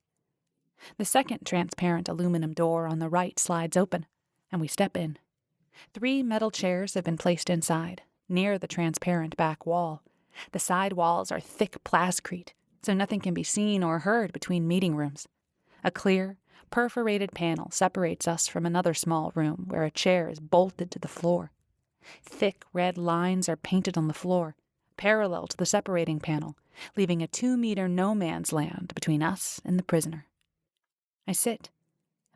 The second transparent aluminum door on the right slides open, and we step in. 3 metal chairs have been placed inside, near the transparent back wall. The side walls are thick plascrete, so nothing can be seen or heard between meeting rooms. A clear, perforated panel separates us from another small room where a chair is bolted to the floor. Thick red lines are painted on the floor, parallel to the separating panel, leaving a 2-meter no-man's land between us and the prisoner. I sit,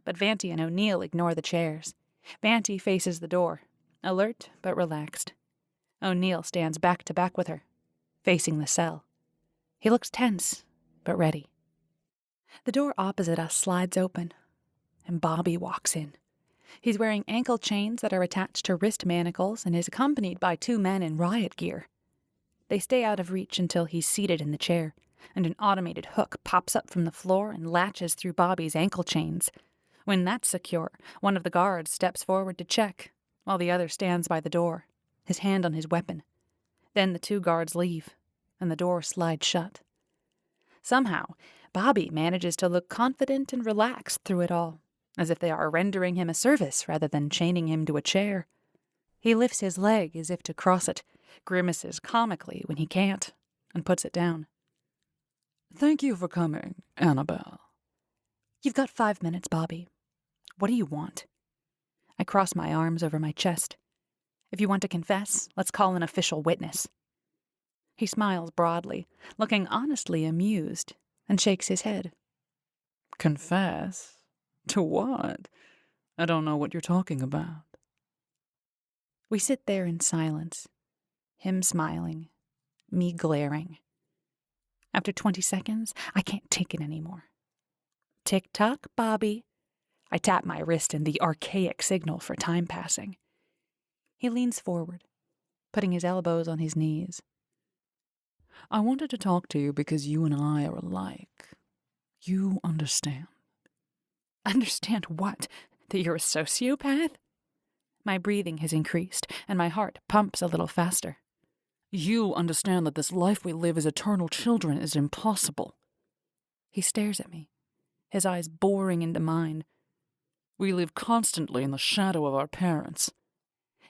but Vanti and O'Neill ignore the chairs. Vanti faces the door. alert but relaxed. O'Neill stands back to back with her, facing the cell. He looks tense, but ready. The door opposite us slides open, and Bobby walks in. He's wearing ankle chains that are attached to wrist manacles and is accompanied by 2 men in riot gear. They stay out of reach until he's seated in the chair, and an automated hook pops up from the floor and latches through Bobby's ankle chains. When that's secure, one of the guards steps forward to check, while the other stands by the door, his hand on his weapon. Then the 2 guards leave, and the door slides shut. Somehow, Bobby manages to look confident and relaxed through it all, as if they are rendering him a service rather than chaining him to a chair. He lifts his leg as if to cross it, grimaces comically when he can't, and puts it down. Thank you for coming, Annabelle. You've got 5 minutes, Bobby. What do you want? I cross my arms over my chest. If you want to confess, let's call an official witness. He smiles broadly, looking honestly amused, and shakes his head. Confess? To what? I don't know what you're talking about. We sit there in silence, him smiling, me glaring. After 20 seconds, I can't take it anymore. Tick-tock, Bobby. I tap my wrist in the archaic signal for time passing. He leans forward, putting his elbows on his knees. I wanted to talk to you because you and I are alike. You understand. Understand what? That you're a sociopath? My breathing has increased, and my heart pumps a little faster. You understand that this life we live as eternal children is impossible. He stares at me, his eyes boring into mine. We live constantly in the shadow of our parents.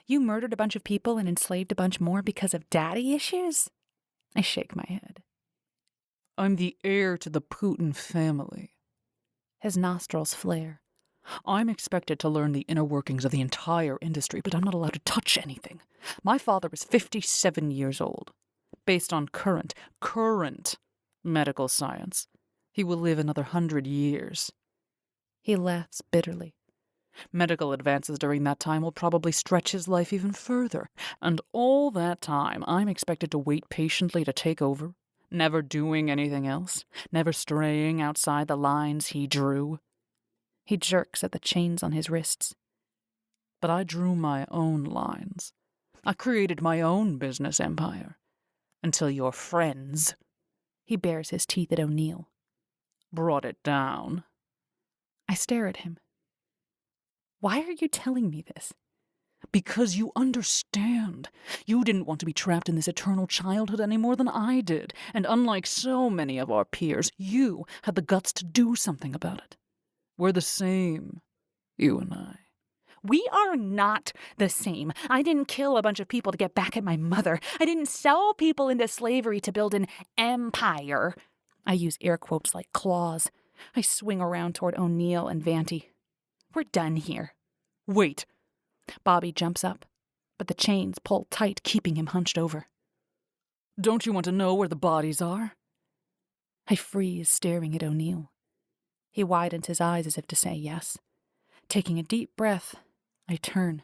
You murdered a bunch of people and enslaved a bunch more because of daddy issues? I shake my head. I'm the heir to the Putin family. His nostrils flare. I'm expected to learn the inner workings of the entire industry, but I'm not allowed to touch anything. My father is 57 years old. Based on current medical science, he will live another 100 years. He laughs bitterly. Medical advances during that time will probably stretch his life even further. And all that time, I'm expected to wait patiently to take over, never doing anything else, never straying outside the lines he drew. He jerks at the chains on his wrists. But I drew my own lines. I created my own business empire. Until your friends, he bares his teeth at O'Neill, brought it down. I stare at him. Why are you telling me this? Because you understand. You didn't want to be trapped in this eternal childhood any more than I did. And unlike so many of our peers, you had the guts to do something about it. We're the same, you and I. We are not the same. I didn't kill a bunch of people to get back at my mother. I didn't sell people into slavery to build an empire. I use air quotes like claws. I swing around toward O'Neill and Vanti. We're done here. Wait. Bobby jumps up, but the chains pull tight, keeping him hunched over. Don't you want to know where the bodies are? I freeze, staring at O'Neill. He widens his eyes as if to say yes. Taking a deep breath, I turn.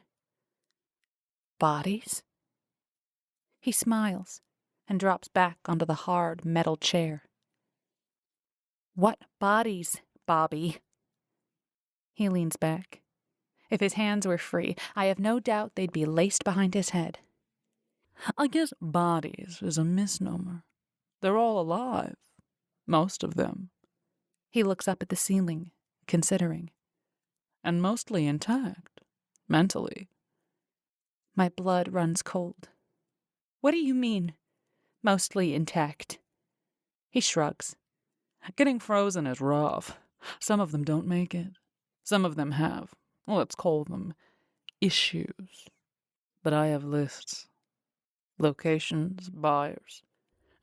Bodies? He smiles and drops back onto the hard metal chair. What bodies, Bobby? He leans back. If his hands were free, I have no doubt they'd be laced behind his head. I guess bodies is a misnomer. They're all alive. Most of them. He looks up at the ceiling, considering. And mostly intact. Mentally. My blood runs cold. What do you mean, mostly intact? He shrugs. Getting frozen is rough. Some of them don't make it. Some of them have, let's call them, issues. But I have lists. Locations, buyers,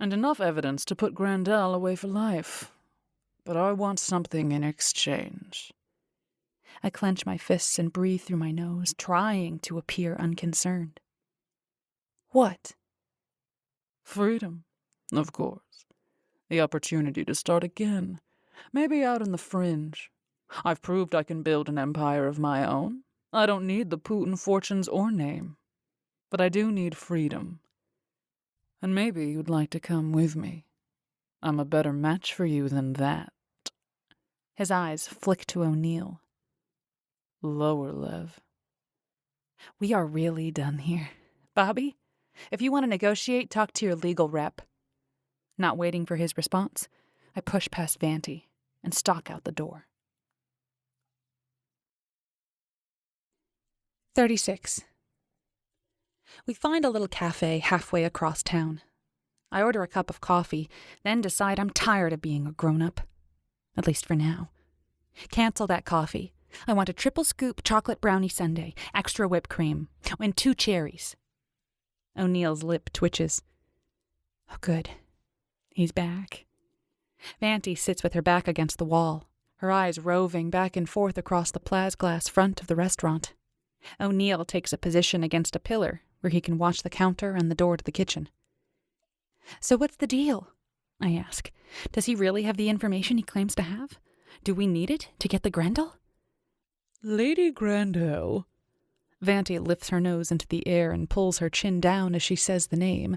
and enough evidence to put Grandel away for life. But I want something in exchange. I clench my fists and breathe through my nose, trying to appear unconcerned. What? Freedom, of course. The opportunity to start again. Maybe out in the fringe. I've proved I can build an empire of my own. I don't need the Putin fortunes or name. But I do need freedom. And maybe you'd like to come with me. I'm a better match for you than that. His eyes flick to O'Neill. Lower lev. We are really done here. Bobby, if you want to negotiate, talk to your legal rep. Not waiting for his response, I push past Vanti and stalk out the door. 36. We find a little cafe halfway across town. I order a cup of coffee, then decide I'm tired of being a grown-up. At least for now. Cancel that coffee. I want a triple scoop chocolate brownie sundae, extra whipped cream, and 2 cherries. O'Neill's lip twitches. Oh, good. He's back. Vanti sits with her back against the wall, her eyes roving back and forth across the plexiglass front of the restaurant. O'Neill takes a position against a pillar where he can watch the counter and the door to the kitchen. So what's the deal? I ask. Does he really have the information he claims to have? Do we need it to get the Grendel? Lady Grendel. Vanti lifts her nose into the air and pulls her chin down as she says the name.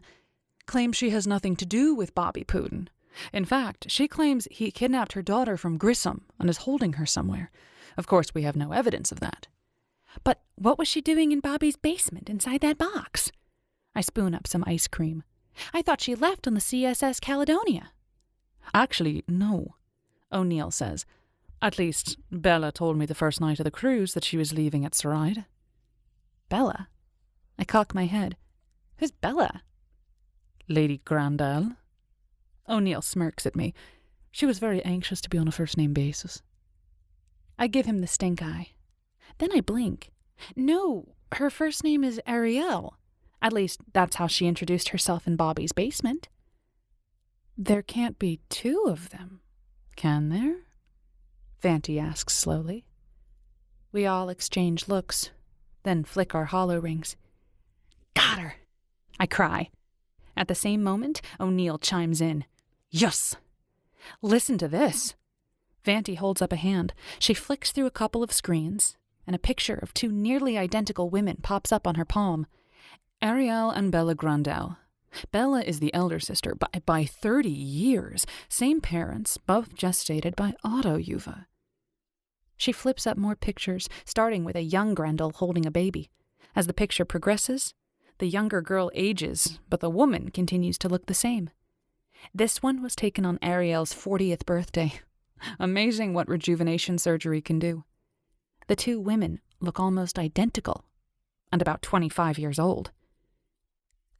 Claims she has nothing to do with Bobby Puddin. In fact, she claims he kidnapped her daughter from Grissom and is holding her somewhere. Of course, we have no evidence of that. But what was she doing in Bobby's basement inside that box? I spoon up some ice cream. I thought she left on the CSS Caledonia. Actually, no, O'Neill says. At least, Bella told me the first night of the cruise that she was leaving at Saride. Bella? I cock my head. Who's Bella? Lady Grendel. O'Neill smirks at me. She was very anxious to be on a first-name basis. I give him the stink eye. Then I blink. No, her first name is Ariel. At least, that's how she introduced herself in Bobby's basement. There can't be 2 of them, can there? Vanti asks slowly. We all exchange looks, then flick our hollow rings. Got her! I cry. At the same moment, O'Neill chimes in. Yes! Listen to this. Vanti holds up a hand. She flicks through a couple of screens, and a picture of 2 nearly identical women pops up on her palm. Ariel and Bella Grendel. Bella is the elder sister by 30 years. Same parents, both gestated by AUDIOBOOK. She flips up more pictures, starting with a young Grendel holding a baby. As the picture progresses, the younger girl ages, but the woman continues to look the same. This one was taken on Ariel's 40th birthday. Amazing what rejuvenation surgery can do. The 2 women look almost identical, and about 25 years old.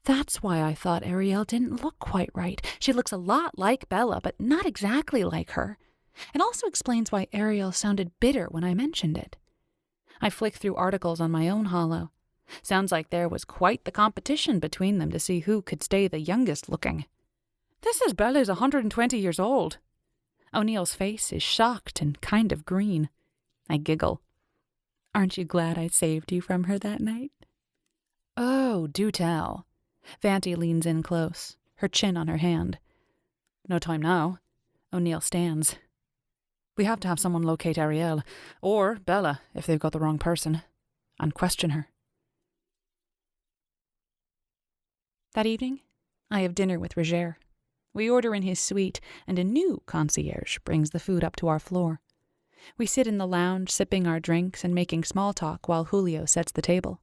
That's why I thought Ariel didn't look quite right. She looks a lot like Bella, but not exactly like her. It also explains why Ariel sounded bitter when I mentioned it. I flick through articles on my own hollow. Sounds like there was quite the competition between them to see who could stay the youngest looking. This says Bella's 120 years old. O'Neill's face is shocked and kind of green. I giggle. Aren't you glad I saved you from her that night? Oh, do tell. Vanti leans in close, her chin on her hand. No time now. O'Neill stands. We have to have someone locate Ariel, or Bella, if they've got the wrong person, and question her. That evening, I have dinner with Roger. We order in his suite, and a new concierge brings the food up to our floor. We sit in the lounge, sipping our drinks and making small talk while Julio sets the table.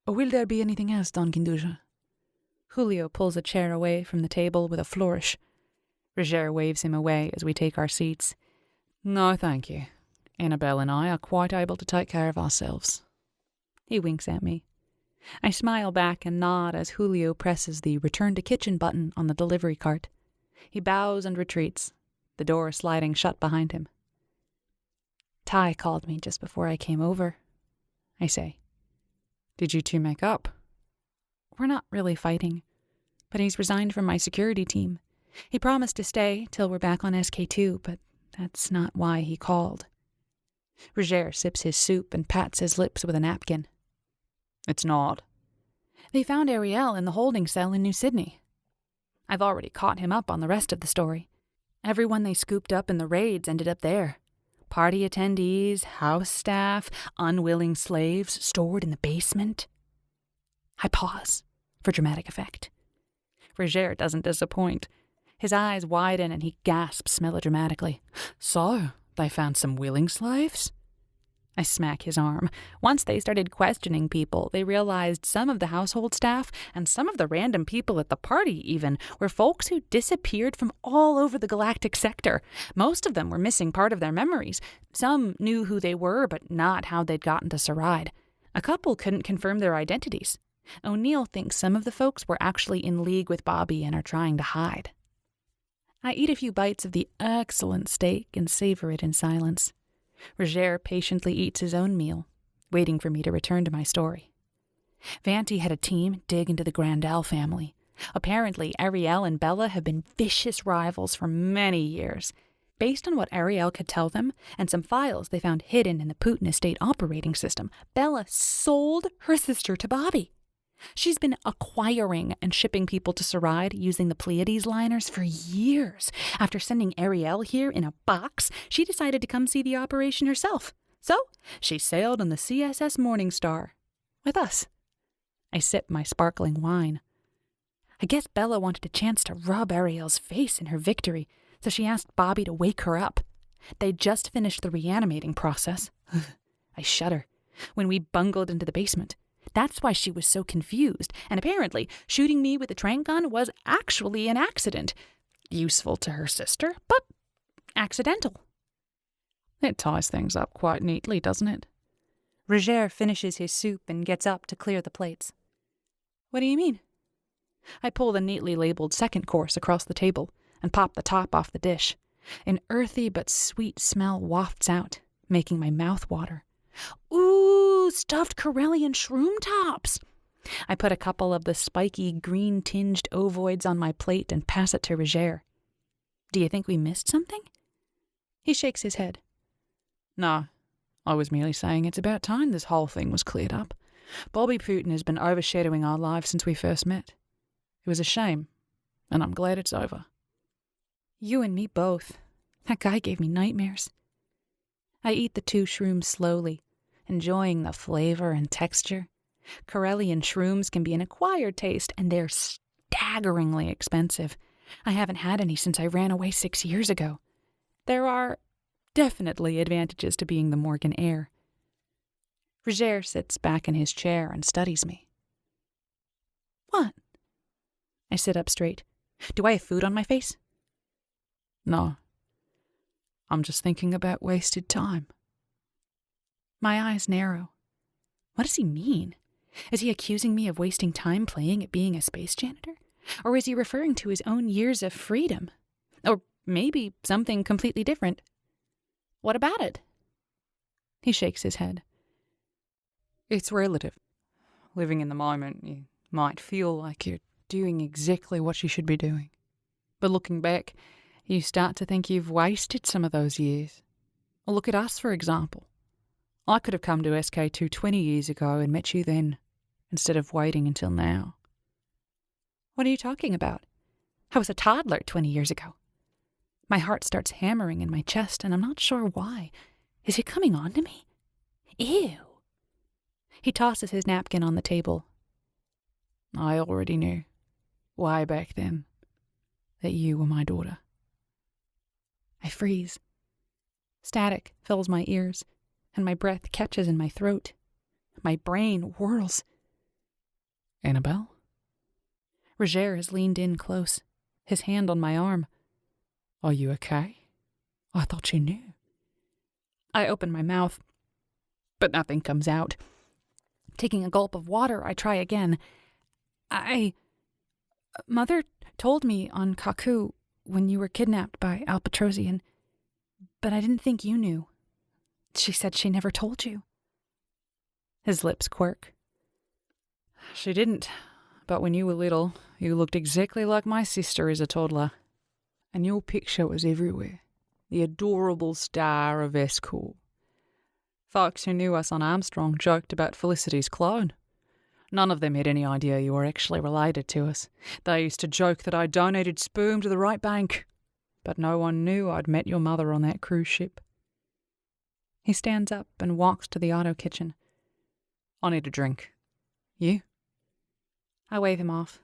Will there be anything else, Don Kinduja? Julio pulls a chair away from the table with a flourish. Roger waves him away as we take our seats. No, thank you. Annabelle and I are quite able to take care of ourselves. He winks at me. I smile back and nod as Julio presses the return to kitchen button on the delivery cart. He bows and retreats, the door sliding shut behind him. Ty called me just before I came over, I say. Did you 2 make up? We're not really fighting, but he's resigned from my security team. He promised to stay till we're back on SK2, but that's not why he called. Roger sips his soup and pats his lips with a napkin. It's not. They found Ariel in the holding cell in New Sydney. I've already caught him up on the rest of the story. Everyone they scooped up in the raids ended up there. Party attendees, house staff, unwilling slaves stored in the basement. I pause for dramatic effect. Roger doesn't disappoint. His eyes widen and he gasps melodramatically. So, they found some willing slaves? I smack his arm. Once they started questioning people, they realized some of the household staff and some of the random people at the party even were folks who disappeared from all over the galactic sector. Most of them were missing part of their memories. Some knew who they were, but not how they'd gotten to Saride. A couple couldn't confirm their identities. O'Neill thinks some of the folks were actually in league with Bobby and are trying to hide. I eat a few bites of the excellent steak and savor it in silence. Roger patiently eats his own meal, waiting for me to return to my story. Vanti had a team dig into the Grandel family. Apparently, Ariel and Bella have been vicious rivals for many years. Based on what Ariel could tell them, and some files they found hidden in the Putin estate operating system, Bella sold her sister to Bobby. She's been acquiring and shipping people to Saride using the Pleiades liners for years. After sending Ariel here in a box, she decided to come see the operation herself. So, she sailed on the CSS Morningstar. With us. I sip my sparkling wine. I guess Bella wanted a chance to rub Ariel's face in her victory, so she asked Bobby to wake her up. They'd just finished the reanimating process. I shudder. When we bungled into the basement. That's why she was so confused, and apparently shooting me with a tranq gun was actually an accident. Useful to her sister, but accidental. It ties things up quite neatly, doesn't it? Roger finishes his soup and gets up to clear the plates. What do you mean? I pull the neatly labeled second course across the table and pop the top off the dish. An earthy but sweet smell wafts out, making my mouth water. Ooh, stuffed Corellian shroom tops! I put a couple of the spiky, green-tinged ovoids on my plate and pass it to Roger. Do you think we missed something? He shakes his head. No, I was merely saying it's about time this whole thing was cleared up. Bobby Putin has been overshadowing our lives since we first met. It was a shame, and I'm glad it's over. You and me both. That guy gave me nightmares. I eat the 2 shrooms slowly, enjoying the flavor and texture. Corellian shrooms can be an acquired taste, and they're staggeringly expensive. I haven't had any since I ran away 6 years ago. There are definitely advantages to being the Morgan heir. Roger sits back in his chair and studies me. What? I sit up straight. Do I have food on my face? No. I'm just thinking about wasted time. My eyes narrow. What does he mean? Is he accusing me of wasting time playing at being a space janitor? Or is he referring to his own years of freedom? Or maybe something completely different? What about it? He shakes his head. It's relative. Living in the moment, you might feel like you're doing exactly what you should be doing. But looking back, you start to think you've wasted some of those years. Well, look at us, for example. I could have come to SK2 20 years ago and met you then, instead of waiting until now. What are you talking about? I was a toddler 20 years ago. My heart starts hammering in my chest, and I'm not sure why. Is it coming on to me? Ew. He tosses his napkin on the table. I already knew, way back then, that you were my daughter. I freeze. Static fills my ears, and my breath catches in my throat. My brain whirls. Annabelle? Roger has leaned in close, his hand on my arm. Are you okay? I thought you knew. I open my mouth, but nothing comes out. Taking a gulp of water, I try again. Mother told me on Kaku when you were kidnapped by Albatrosian, but I didn't think you knew. She said she never told you. His lips quirk. She didn't, but when you were little, you looked exactly like my sister as a toddler. And your picture was everywhere. The adorable star of S-Corps. Folks who knew us on Armstrong joked about Felicity's clone. None of them had any idea you were actually related to us. They used to joke that I donated sperm to the right bank, but no one knew I'd met your mother on that cruise ship. He stands up and walks to the auto kitchen. I need a drink. You? I wave him off,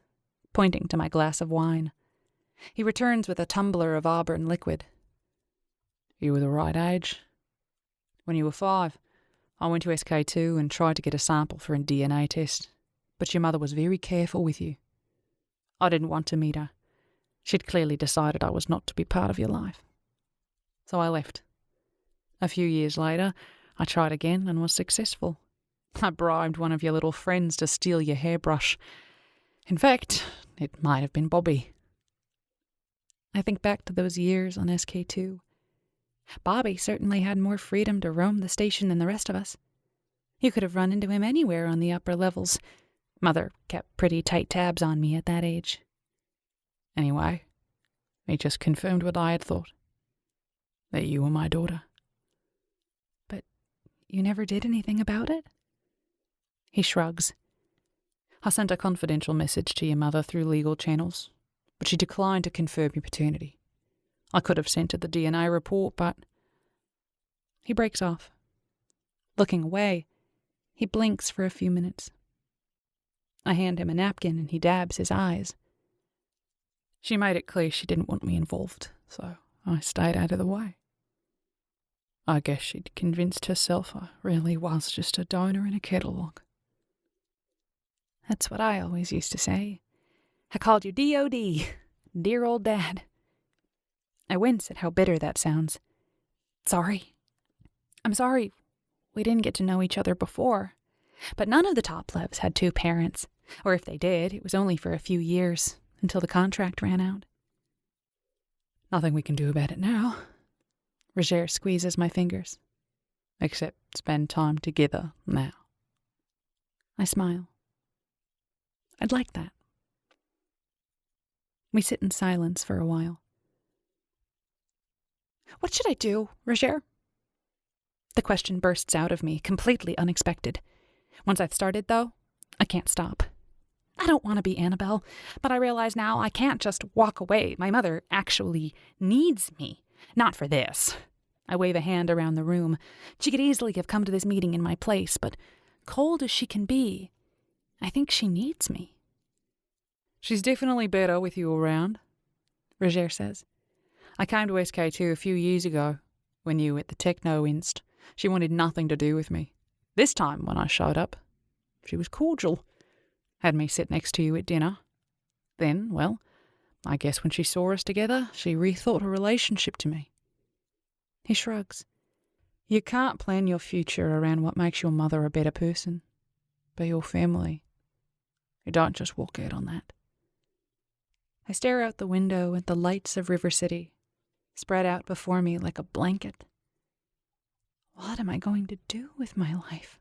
pointing to my glass of wine. He returns with a tumbler of auburn liquid. You were the right age. When you were 5, I went to SK2 and tried to get a sample for a DNA test, but your mother was very careful with you. I didn't want to meet her. She'd clearly decided I was not to be part of your life. So I left. A few years later, I tried again and was successful. I bribed one of your little friends to steal your hairbrush. In fact, it might have been Bobby. I think back to those years on SK2. Bobby certainly had more freedom to roam the station than the rest of us. You could have run into him anywhere on the upper levels. Mother kept pretty tight tabs on me at that age. Anyway, it just confirmed what I had thought. That you were my daughter. But you never did anything about it? He shrugs. I sent a confidential message to your mother through legal channels, but she declined to confirm your paternity. I could have sent her the DNA report, but... He breaks off. Looking away, he blinks for a few minutes. I hand him a napkin and he dabs his eyes. She made it clear she didn't want me involved, so I stayed out of the way. I guess she'd convinced herself I really was just a donor in a catalogue. That's what I always used to say. I called you D.O.D., dear old Dad. I wince at how bitter that sounds. Sorry. I'm sorry we didn't get to know each other before. But none of the top-levs had 2 parents. Or if they did, it was only for a few years, until the contract ran out. Nothing we can do about it now. Roger squeezes my fingers. Except spend time together now. I smile. I'd like that. We sit in silence for a while. What should I do, Roger? The question bursts out of me, completely unexpected. Once I've started, though, I can't stop. I don't want to be Annabelle, but I realize now I can't just walk away. My mother actually needs me. Not for this. I wave a hand around the room. She could easily have come to this meeting in my place, but cold as she can be, I think she needs me. She's definitely better with you around, Roger says. I came to SK2 a few years ago, when you were at the Techno Inst. She wanted nothing to do with me. This time, when I showed up, she was cordial. Had me sit next to you at dinner. Then, well, I guess when she saw us together, she rethought her relationship to me. He shrugs. You can't plan your future around what makes your mother a better person. But your family, you don't just walk out on that. I stare out the window at the lights of River City, spread out before me like a blanket. What am I going to do with my life?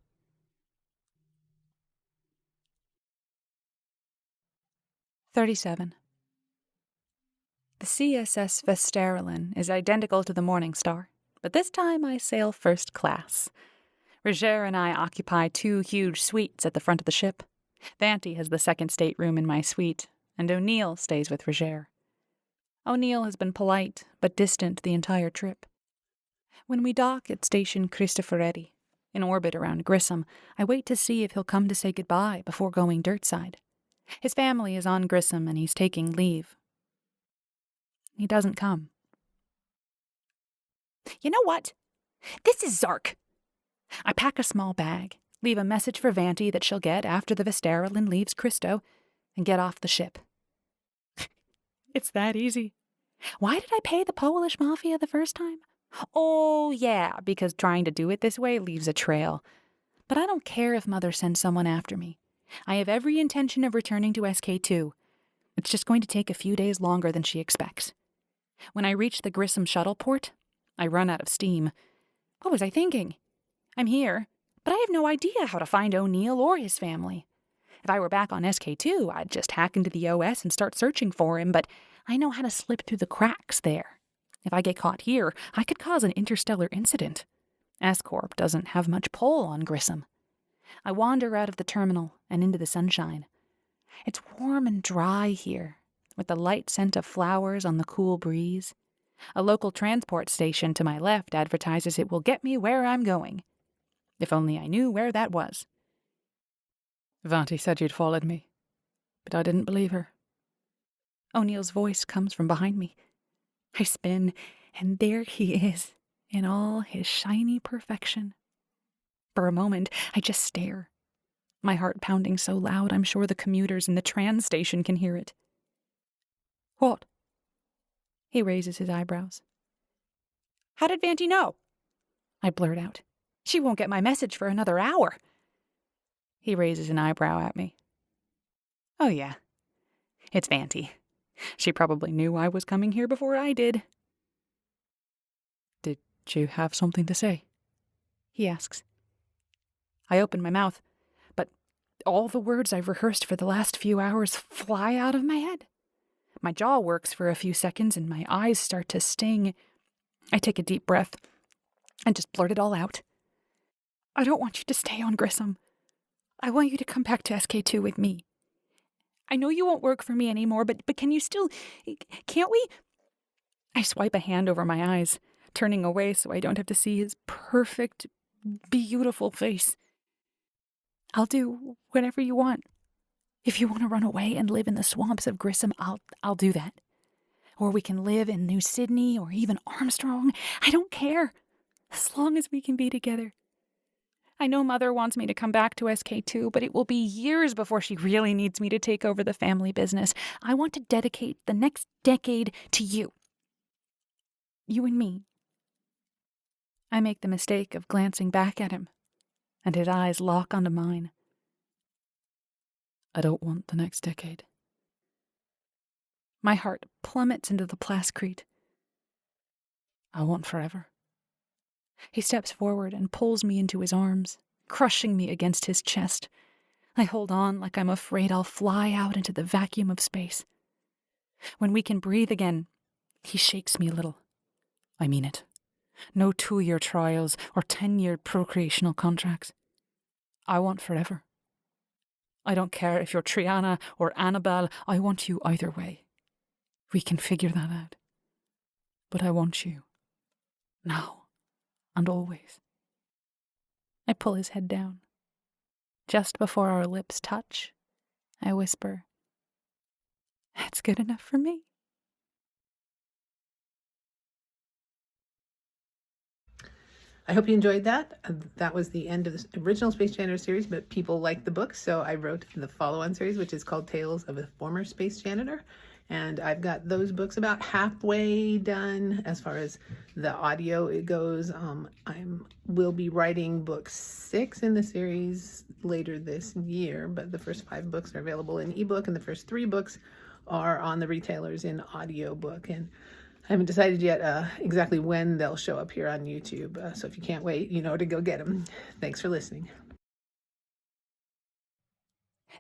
"37. The CSS Vesteralen is identical to the Morning Star, but this time I sail first class. Roger and I occupy 2 huge suites at the front of the ship. Vanti has the second stateroom in my suite, and O'Neill stays with Roger. O'Neill has been polite but distant the entire trip. When we dock at Station Cristoforetti, in orbit around Grissom, I wait to see if he'll come to say goodbye before going dirtside. His family is on Grissom and he's taking leave. He doesn't come. You know what? This is Zark. I pack a small bag, leave a message for Vanti that she'll get after the Vesteralen leaves Christo, and get off the ship. It's that easy. Why did I pay the Polish Mafia the first time? Oh, yeah, because trying to do it this way leaves a trail. But I don't care if Mother sends someone after me. I have every intention of returning to SK2. It's just going to take a few days longer than she expects. When I reach the Grissom shuttle port, I run out of steam. What was I thinking? I'm here, but I have no idea how to find O'Neill or his family. If I were back on SK2, I'd just hack into the OS and start searching for him, but I know how to slip through the cracks there. If I get caught here, I could cause an interstellar incident. S-Corp doesn't have much pull on Grissom. I wander out of the terminal and into the sunshine. It's warm and dry here, with the light scent of flowers on the cool breeze. A local transport station to my left advertises it will get me where I'm going. If only I knew where that was. Vanti said you'd followed me. But I didn't believe her. O'Neill's voice comes from behind me. I spin, and there he is, in all his shiny perfection. For a moment, I just stare, my heart pounding so loud I'm sure the commuters in the tram station can hear it. What? He raises his eyebrows. How did Vanti know? I blurt out. She won't get my message for another hour. He raises an eyebrow at me. Oh yeah, it's Vanti. She probably knew I was coming here before I did. Did you have something to say? He asks. I open my mouth, but all the words I've rehearsed for the last few hours fly out of my head. My jaw works for a few seconds and my eyes start to sting. I take a deep breath and just blurt it all out. I don't want you to stay on Grissom. I want you to come back to SK2 with me. I know you won't work for me anymore, but can you still... Can't we? I swipe a hand over my eyes, turning away so I don't have to see his perfect, beautiful face. I'll do whatever you want. If you want to run away and live in the swamps of Grissom, I'll do that. Or we can live in New Sydney or even Armstrong. I don't care. As long as we can be together. I know Mother wants me to come back to SK2, but it will be years before she really needs me to take over the family business. I want to dedicate the next decade to you. You and me. I make the mistake of glancing back at him, and his eyes lock onto mine. I don't want the next decade. My heart plummets into the plascrete. I want forever. He steps forward and pulls me into his arms, crushing me against his chest. I hold on like I'm afraid I'll fly out into the vacuum of space. When we can breathe again, he shakes me a little. I mean it. No 2-year trials or 10-year procreational contracts. I want forever. I don't care if you're Triana or Annabelle, I want you either way. We can figure that out. But I want you. Now. And always. I pull his head down. Just before our lips touch, I whisper, "That's good enough for me." I hope you enjoyed that. That was the end of the original Space Janitor series, but people liked the book, so I wrote the follow-on series, which is called Tales of a Former Space Janitor. And I've got those books about halfway done as far as the audio goes. I will be writing book 6 in the series later this year, but the first 5 books are available in ebook, and the first 3 books are on the retailers in audiobook. And I haven't decided yet exactly when they'll show up here on YouTube. So if you can't wait, you know to go get them. Thanks for listening.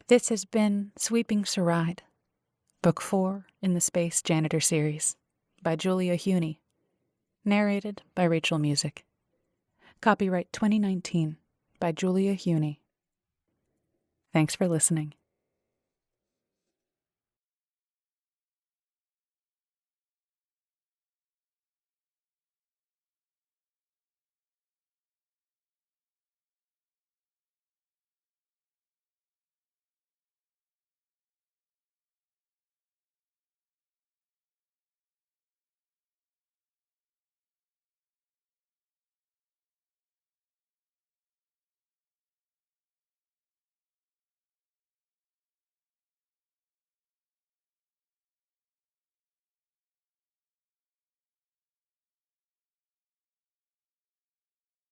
This has been Sweeping Saride, Book 4 in the Space Janitor series, by Julia Huney. Narrated by Rachel Music. Copyright 2019 by Julia Huney. Thanks for listening.